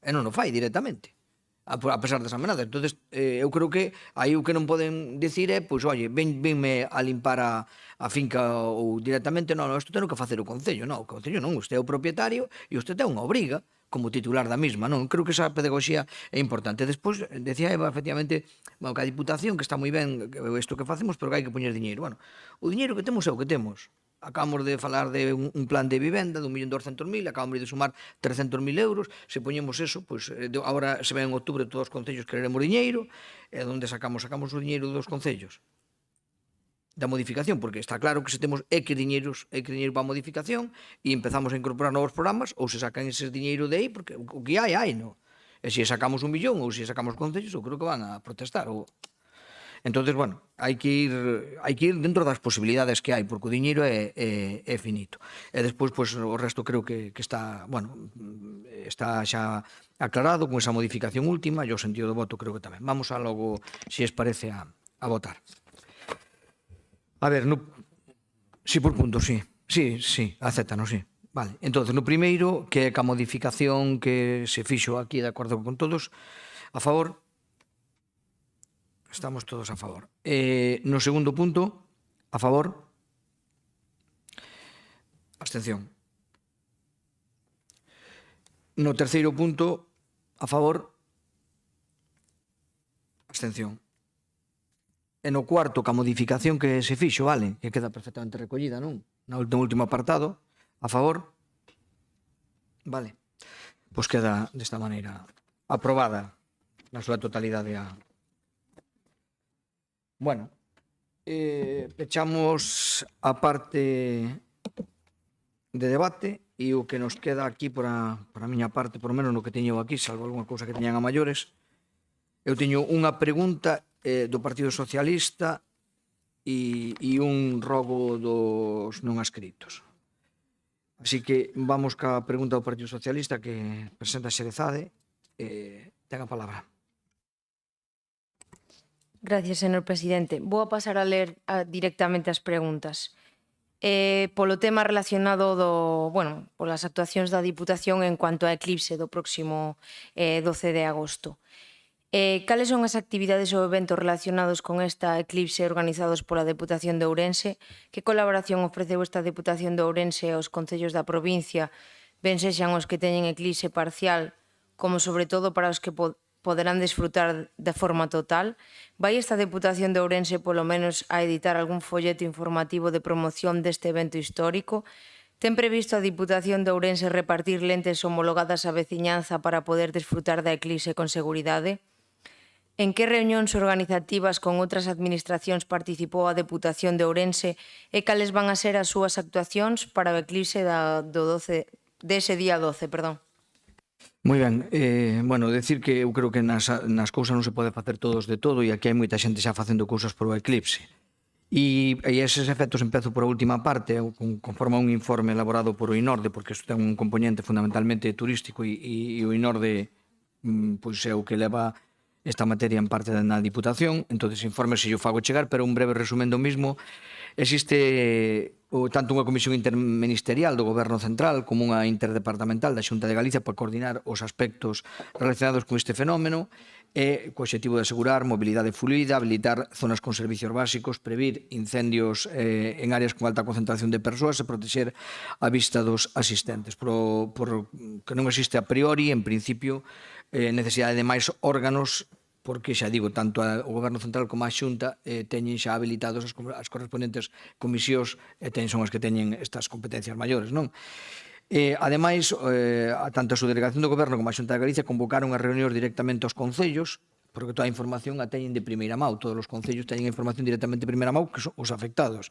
E non o fai directamente, a pesar das amenazas. Entón, eu creo que aí o que non poden dicir é, pois, oye, venme a limpar a finca ou directamente, non, isto ten que facer o Concello. Non, o Concello non, usted é o propietario e usted ten unha obriga, como titular da misma, non? Creo que esa pedagogía é importante. Despois, decía Eva, efectivamente, bueno, que a Diputación, que está moi ben isto que facemos, pero que hai que poñer diñeiro. Bueno, o diñeiro que temos é o que temos. Acabamos de falar de un plan de vivenda de 1.200.000, acabamos de sumar 300.000 euros, se poñemos eso, pois, agora se ve en outubro todos os concellos quereremos diñeiro, e onde sacamos o diñeiro dos concellos? Da modificación, porque está claro que se temos X diñeiro para a modificación e empezamos a incorporar novos programas, ou se sacan ese diñeiro de aí, porque o que hai, non? E se sacamos 1 millón ou se sacamos concellos, eu creo que van a protestar. Entonces, bueno, hai que ir dentro das posibilidades que hai, porque o diñeiro é finito. E despois, pois, o resto creo que está, bueno, está xa aclarado con esa modificación última, e o sentido do voto creo que tamén. Vamos a logo, se os parece, a votar. A ver, sí, por puntos, sí. Sí, acéptanos, sí. Vale, entonces, no primeiro, que é ca modificación que se fixo aquí, de acordo con todos, a favor. Estamos todos a favor. No segundo punto, a favor. Abstención. No terceiro punto, a favor. Abstención. E no cuarto, ca modificación que se fixo, vale, que queda perfectamente recollida, non? No último apartado, a favor. Vale. Pois queda desta maneira aprobada na súa totalidade a... Bueno, pechamos a parte de debate e o que nos queda aquí por a miña parte, por lo menos no que teño aquí, salvo alguna cousa que teñan a maiores, eu teño unha pregunta do Partido Socialista e un rogo dos non adscritos. Así que vamos ca pregunta do Partido Socialista que presenta Xerezade. Ten a palabra. Gracias, señor presidente. Vou a pasar a ler directamente as preguntas. Polo tema relacionado polas actuacións da Diputación en cuanto a eclipse do próximo 12 de agosto. Cales son as actividades ou eventos relacionados con esta eclipse organizados pola Deputación de Ourense? Que colaboración ofreceu esta Deputación de Ourense aos concellos da provincia, ben sexan os que teñen eclipse parcial, como sobre todo para os que poderán desfrutar de forma total? Vai esta Deputación de Ourense polo menos a editar algún folleto informativo de promoción deste evento histórico? Ten previsto a Diputación de Ourense repartir lentes homologadas á veciñanza para poder desfrutar da eclipse con seguridade? En que reunións organizativas con outras administracións participou a Deputación de Ourense e cales van a ser as súas actuacións para o eclipse dese día 12, perdón? Moi ben, bueno, decir que eu creo que nas cousas non se pode facer todos de todo e aquí hai moita xente xa facendo cousas por o eclipse. E eses efectos empezo por a última parte, conforme a un informe elaborado por o INORDE, porque isto ten un componente fundamentalmente turístico e o INORDE pois é o que leva esta materia en parte na Diputación, entonces informe se yo fago chegar, pero un breve resumen do mismo. Existe tanto unha comisión interministerial do Goberno Central como unha interdepartamental da Xunta de Galicia para coordinar os aspectos relacionados con este fenómeno e co objetivo de asegurar mobilidade fluida, habilitar zonas con servicios básicos, previr incendios en áreas con alta concentración de persoas e protexer a vista dos asistentes. Por que non existe a priori, en principio, necesidade de máis órganos, porque xa digo, tanto o Goberno Central como a Xunta teñen xa habilitados as correspondentes comisións e son as que teñen estas competencias maiores, non? Ademais, tanto a Subdelegación do Goberno como a Xunta de Galicia convocaron as reunións directamente aos concellos, porque toda a información a teñen de primeira mão, todos os concellos teñen a información directamente de primeira mão, que son os afectados.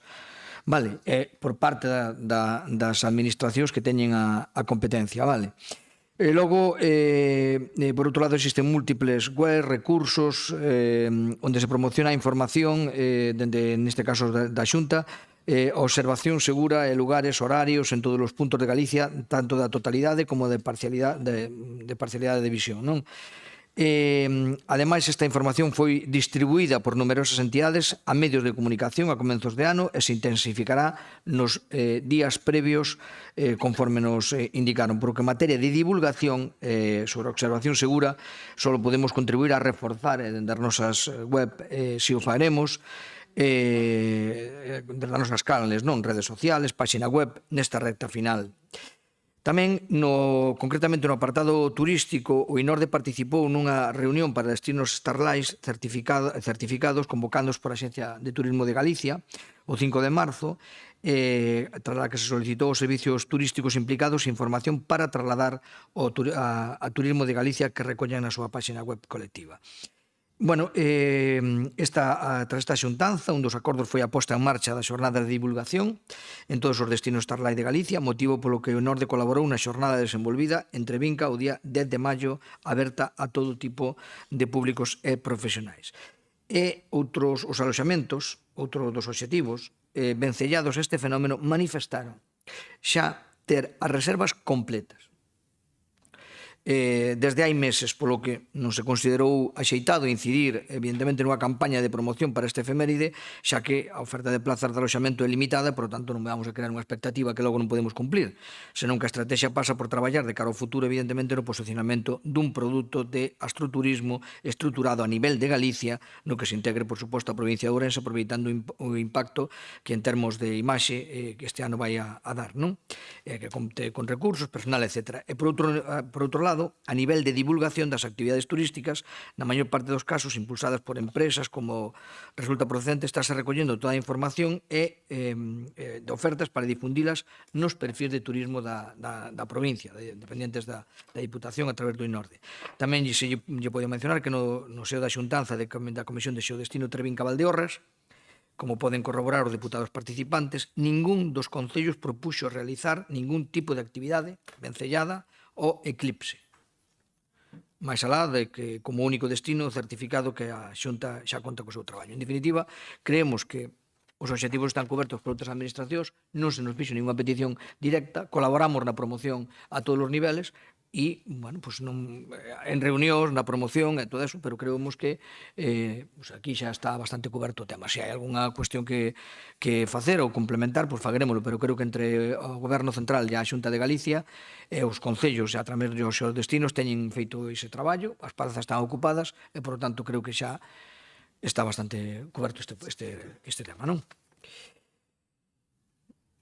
Vale, por parte das administracións que teñen a competencia, vale? E logo, por outro lado, existen múltiples webs, recursos, onde se promociona a información, neste caso da Xunta, observación segura e lugares, horarios en todos os puntos de Galicia, tanto da totalidade como de parcialidade de visión, non? Ademais, esta información foi distribuída por numerosas entidades a medios de comunicación a comenzos de ano e se intensificará nos días previos conforme nos indicaron, porque en materia de divulgación sobre observación segura só podemos contribuir a reforzar das nosas web, se o faremos, das nosas canales, non? Redes sociales, páxina web, nesta recta final. Tamén, concretamente no apartado turístico, o INORDE participou nunha reunión para destinos Starlight certificados convocados por a Axencia de Turismo de Galicia o 5 de marzo, tras a que se solicitou aos servicios turísticos implicados información para trasladar a Turismo de Galicia que recollen na súa página web colectiva. Bueno, tras esta xuntanza, un dos acordos foi a posta en marcha da xornada de divulgación en todos os destinos Starlight de Galicia, motivo polo que o INORDE colaborou na xornada desenvolvida entre Vinca o día 10 de maio, aberta a todo tipo de públicos e profesionais. E outros os aloxamentos, outro dos obxectivos, vencellados a este fenómeno, manifestaron xa ter as reservas completas. Desde hai meses, polo que non se considerou axeitado incidir evidentemente nunha campaña de promoción para este efeméride, xa que a oferta de plazas de aloxamento é limitada e, por tanto, non vamos a crear unha expectativa que logo non podemos cumplir, senón que a estrategia pasa por traballar de cara ao futuro, evidentemente, no posicionamento dun produto de astroturismo estruturado a nivel de Galicia, no que se integre, por suposto, a provincia de Ourense, aproveitando o impacto que en termos de imaxe que este ano vai a dar, non? Que conte con recursos, personal, etc. E, por outro lado, a nivel de divulgación das actividades turísticas, na maior parte dos casos impulsadas por empresas, como resulta procedente, estáse recollendo toda a información e de ofertas para difundilas nos perfis de turismo da provincia, dependentes da Diputación a través do INORDE. Tamén lle podo mencionar que no seo da xuntanza da Comisión de Xeodestino Trevinca Valdeorras, como poden corroborar os deputados participantes, ningún dos concellos propuxo realizar ningún tipo de actividade vencellada ao eclipse, máis alá de que, como único destino certificado, que a Xunta xa conta co seu traballo. En definitiva, creemos que os obxectivos están cobertos por outras administracións, non se nos fixo ninguna petición directa, colaboramos na promoción a todos os niveles e, bueno, pues en reunións, na promoción e todo eso, pero creemos que aquí xa está bastante coberto o tema. Se hai algunha cuestión que facer ou complementar, pues faguémoslo, pero creo que entre o Goberno Central e a Xunta de Galicia e os concellos a través dos seus destinos teñen feito ese traballo, as plazas están ocupadas e, por lo tanto, creo que xa está bastante coberto este tema, non?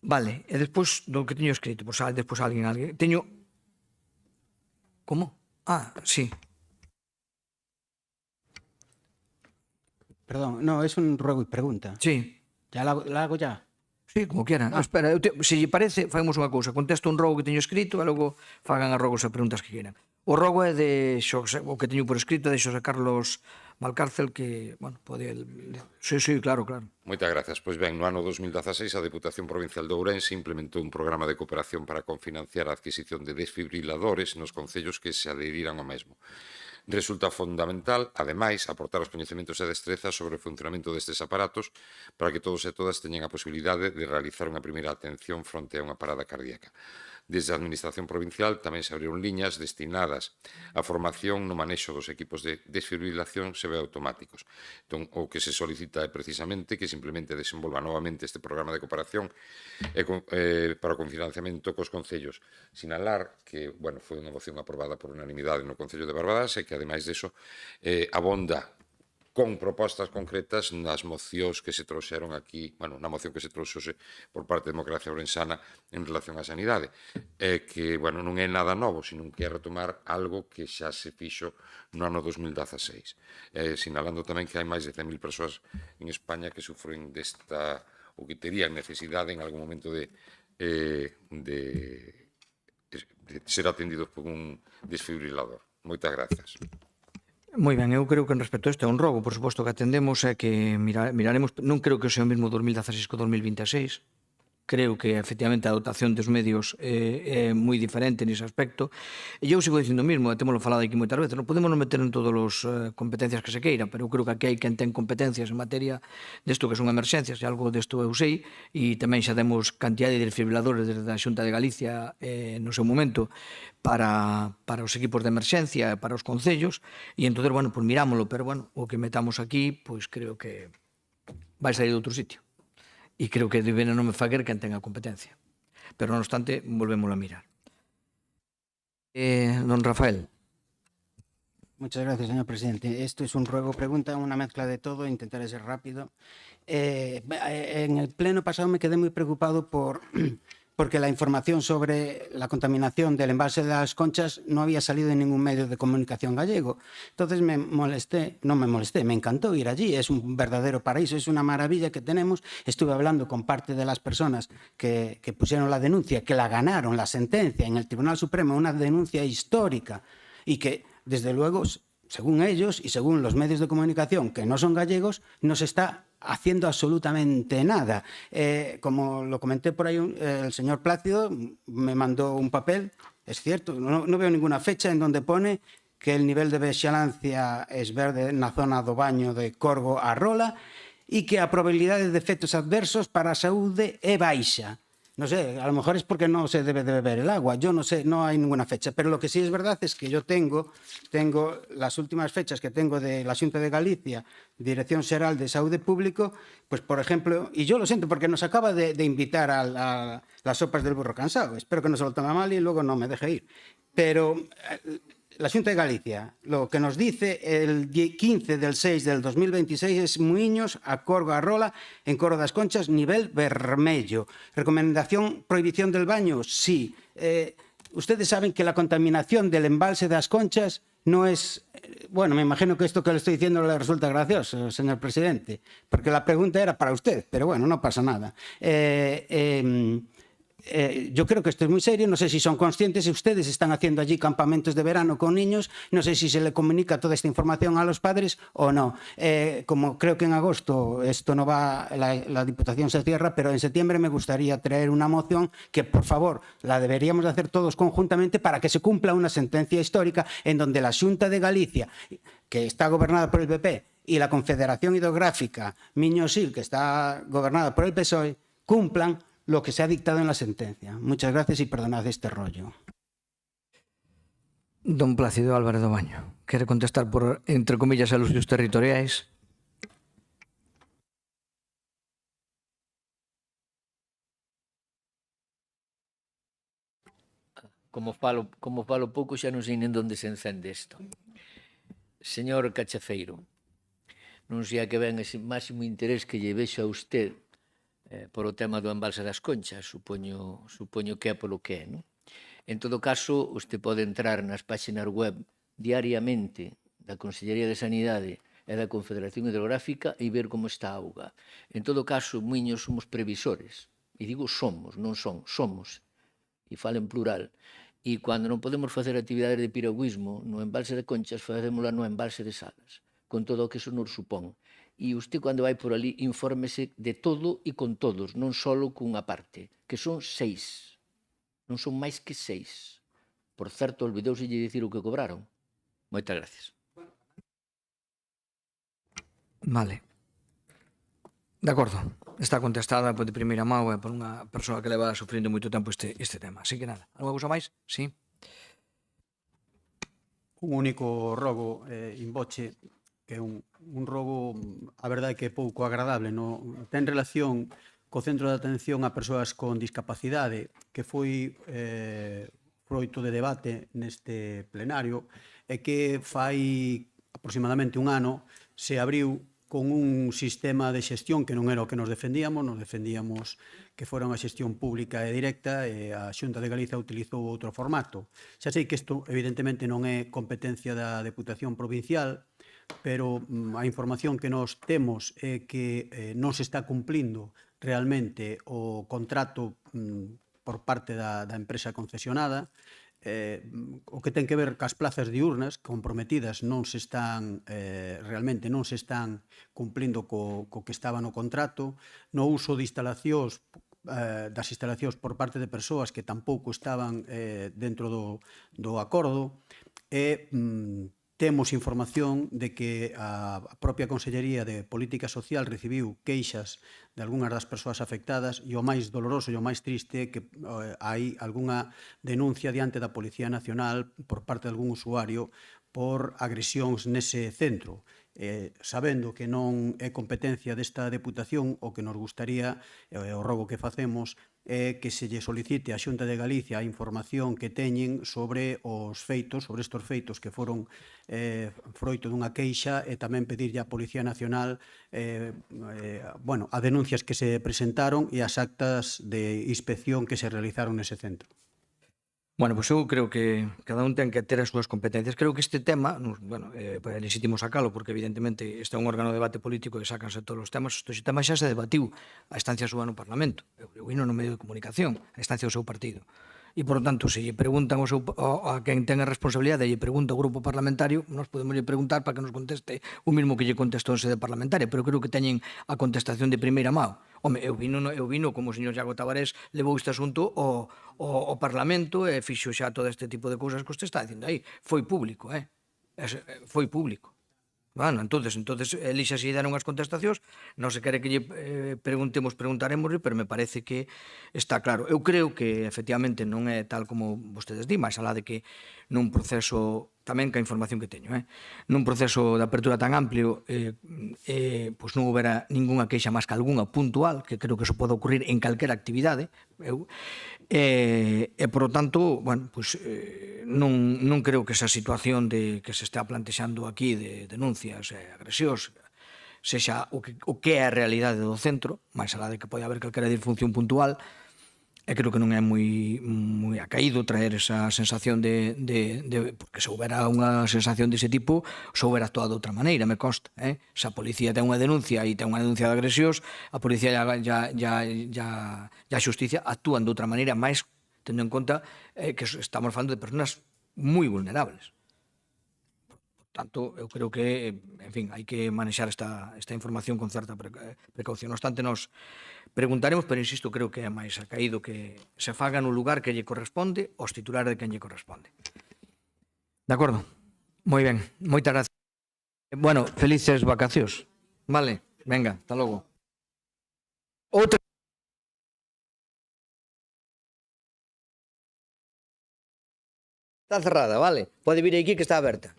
Vale, e despois do que teño escrito, pues despois alguén teño... ¿Cómo? Ah, sí. Perdón, no, es un ruego y pregunta. Sí. ¿Ya la hago ya? Sí, como quieran. Espera, se lle parece, faemos unha cousa. Contesto un rogo que teño escrito e logo fagan as rogos e preguntas que quieran. O rogo é de o que teño por escrito de Xosé Carlos Valcárcel, que, bueno, pode... Sí, claro. Moitas grazas. Pois ben, no ano 2016 a Deputación Provincial de Ourense implementou un programa de cooperación para confinanciar a adquisición de desfibriladores nos concellos que se adheriran ao mesmo. Resulta fundamental, ademais, aportar os coñecementos e destrezas sobre o funcionamento destes aparatos para que todos e todas teñan a posibilidade de realizar unha primeira atención fronte a unha parada cardíaca. Desde a Administración Provincial tamén se abriron liñas destinadas á formación no manexo dos equipos de desfibrilación semiautomáticos. Entón, o que se solicita é precisamente que se implemente e desenvolva novamente este programa de cooperación para o confinanciamento cos concellos. Sinalar que, bueno, foi unha moción aprobada por unanimidade no Concello de Barbadas e que, ademais deso, abonda con propostas concretas nas mocións que se trouxeron aquí, bueno, na moción que se trouxose por parte de Democracia Ourensana en relación á sanidade, que, bueno, non é nada novo, sino que é retomar algo que xa se fixo no ano 2016. Sinalando tamén que hai máis de 100.000 persoas en España que sufren desta, ou que terían necesidade en algún momento de ser atendidos por un desfibrilador. Moitas grazas. Moi ben, eu creo que en respecto a isto é un rogo, por suposto que atendemos e que miraremos, non creo que sea o mesmo 2016 que 2026, creo que efectivamente a dotación dos medios é moi diferente nese aspecto, e eu sigo dicindo o mismo, témoslo falado aquí moitas veces, non podemos nos meter en todas as competencias que se queiran, pero eu creo que aquí hai quen ten competencias en materia desto que son emerxencias, e algo desto eu sei, e tamén xa demos cantidade de desfibriladores desde a Xunta de Galicia no seu momento para os equipos de emerxencia e para os concellos, e entón, bueno, pues mirámoslo, pero, bueno, o que metamos aquí, pois creo que vai sair de outro sitio. E creo que debe non me faguer quen tenga competencia. Pero, non obstante, volvémoslo a mirar. Don Rafael. Muchas gracias, señor presidente. Esto es un ruego-pregunta, una mezcla de todo, intentaré ser rápido. En el pleno pasado me quedé muy preocupado por porque la información sobre la contaminación del embalse de las Conchas no había salido en ningún medio de comunicación gallego. Entonces me encantó ir allí, es un verdadero paraíso, es una maravilla que tenemos. Estuve hablando con parte de las personas que pusieron la denuncia, que la ganaron, la sentencia en el Tribunal Supremo, una denuncia histórica, y que, desde luego, según ellos y según los medios de comunicación que no son gallegos, no se está haciendo absolutamente nada. Como lo comenté por ahí, el señor Plácido me mandó un papel, es cierto, no veo ninguna fecha en donde pone que el nivel de vixilancia es verde na zona do baño de Corgo a Rola e que a probabilidade de efectos adversos para a saúde é baixa. No sé, a lo mejor es porque no se debe de beber el agua, yo no sé, no hay ninguna fecha, pero lo que sí es verdad es que yo tengo las últimas fechas que tengo de la Xunta de Galicia, Dirección Xeral de Saúde Público, pues por ejemplo, y yo lo siento porque nos acaba de invitar a las sopas del burro cansado, espero que no se lo tome mal y luego no me deje ir, pero la Xunta de Galicia lo que nos dice el 15 del 6 del 2026 es Muiños a Corgo a Rola en Coro das Conchas nivel vermello. Recomendación prohibición del baño, sí. Ustedes saben que la contaminación del embalse das Conchas no es... Bueno, me imagino que esto que le estoy diciendo le resulta gracioso, señor presidente, porque la pregunta era para usted, pero bueno, no pasa nada. Yo creo que esto es muy serio, no sé si son conscientes, si ustedes están haciendo allí campamentos de verano con niños, no sé si se le comunica toda esta información a los padres o no. Como creo que en agosto esto no va, la Diputación se cierra, pero en septiembre me gustaría traer una moción que, por favor, la deberíamos de hacer todos conjuntamente para que se cumpla una sentencia histórica en donde la Xunta de Galicia, que está gobernada por el PP, y la Confederación Hidrográfica Miño-Sil, que está gobernada por el PSOE, cumplan lo que se ha dictado en la sentencia. Muchas gracias y perdonad este rollo. Don Plácido Álvarez do Baño, quere contestar por, entre comillas, alusións territoriais? Como falo pouco, xa non sei nin onde se encende isto. Señor Cacheceiro, non sei a que ven ese máximo interés que lle vexo a usted por o tema do embalse das Conchas, supoño que é polo que é, non? En todo caso, usted pode entrar nas páxinas web diariamente da Consellería de Sanidade e da Confederación Hidrográfica e ver como está a auga. En todo caso, Muiños somos previsores, e digo somos, non son, somos, e falo en plural, e cando non podemos facer actividades de piragüismo no embalse de Conchas, facémola no embalse de Salas, con todo o que eso nos supón. E usted, cando vai por ali, infórmese de todo e con todos, non só cunha parte, que son 6. Non son máis que 6. Por certo, olvidouse de dicir o que cobraron. Moitas gracias. Vale. De acordo. Está contestada por de primeira mão e por unha persoa que leva sufrindo moito tempo este tema. Así que nada. Algo cousa máis? Sí. Un único rogo in voce, que é un rogo, a verdade que é pouco agradable, ten relación co Centro de Atención a Persoas con Discapacidade, que foi froito de debate neste plenario, e que fai aproximadamente un ano se abriu con un sistema de xestión que non era o que nos defendíamos que fora unha xestión pública e directa, e a Xunta de Galicia utilizou outro formato. Xa sei que isto evidentemente non é competencia da Deputación Provincial, pero a información que nos temos é que non se está cumplindo realmente o contrato por parte da empresa concesionada. O que ten que ver cas plazas diurnas comprometidas non se están realmente non se están cumplindo co que estaba no contrato, no uso de instalacións das instalacións por parte de persoas que tampouco estaban dentro do acordo, e temos información de que a propia Consellería de Política Social recibiu queixas de algunhas das persoas afectadas, e o máis doloroso e o máis triste é que hai algunha denuncia diante da Policía Nacional por parte de algún usuario por agresións nese centro. sabendo que non é competencia desta Deputación, o que nos gustaría, o rogo que facemos, é que se lle solicite á Xunta de Galicia a información que teñen sobre os feitos, sobre estes feitos que foron froito dunha queixa, e tamén pedirlle á Policía Nacional a denuncias que se presentaron e as actas de inspección que se realizaron nese centro. Bueno, pois eu creo que cada un ten que ter as súas competencias. Creo que este tema, é legítimo sacalo, porque evidentemente este é un órgano de debate político e sácanse todos os temas. Este tema xa se debatiu a instancia súa no Parlamento. Eu vino no medio de comunicación, a instancia do seu partido. E, por lo tanto, se lle preguntan a quen ten a responsabilidade e lle pregunta ao grupo parlamentario, nós podemos lle preguntar para que nos conteste o mismo que lle contestou en sede parlamentaria, pero creo que teñen a contestación de primeira mão. Home, eu vino como o señor Iago Tavares levou este asunto ao Parlamento e fixo xa todo este tipo de cousas que usted está dicindo aí. Foi público, foi público. Bueno, entonces elixa se deron as contestacións, non se quere que lle preguntaremosle, pero me parece que está claro. Eu creo que efectivamente non é tal como vostedes di, máis alá de que nun proceso, tamén ca información que teño, nun proceso de apertura tan amplio, pois non houbera ningunha queixa máis que algunha puntual, que creo que eso pode ocurrir en calquera actividade, e, por lo tanto, bueno, pois, non creo que esa situación que se está plantexando aquí de denuncias e agresións sexa o que é a realidade do centro, máis alá de que pode haber calquera disfunción puntual, e creo que non é moi acaído traer esa sensación porque se houbera unha sensación dese tipo, se houbera actuado de outra maneira, me consta. Se a policía ten unha denuncia e ten unha denuncia de agresións, a policía e a xusticia actúan de outra maneira, máis tendo en conta que estamos falando de personas moi vulnerables. Por tanto, eu creo que, en fin, hai que manexar esta información con certa precaución. Non obstante, nos preguntaremos, pero insisto, creo que é máis acaído que se faga no lugar que lle corresponde aos titulares de quen lle corresponde. De acordo? Moi ben, moitas gracias. Bueno, felices vacacións. Vale, venga, hasta logo. Outra. Está cerrada, vale? Pode vir aquí que está aberta.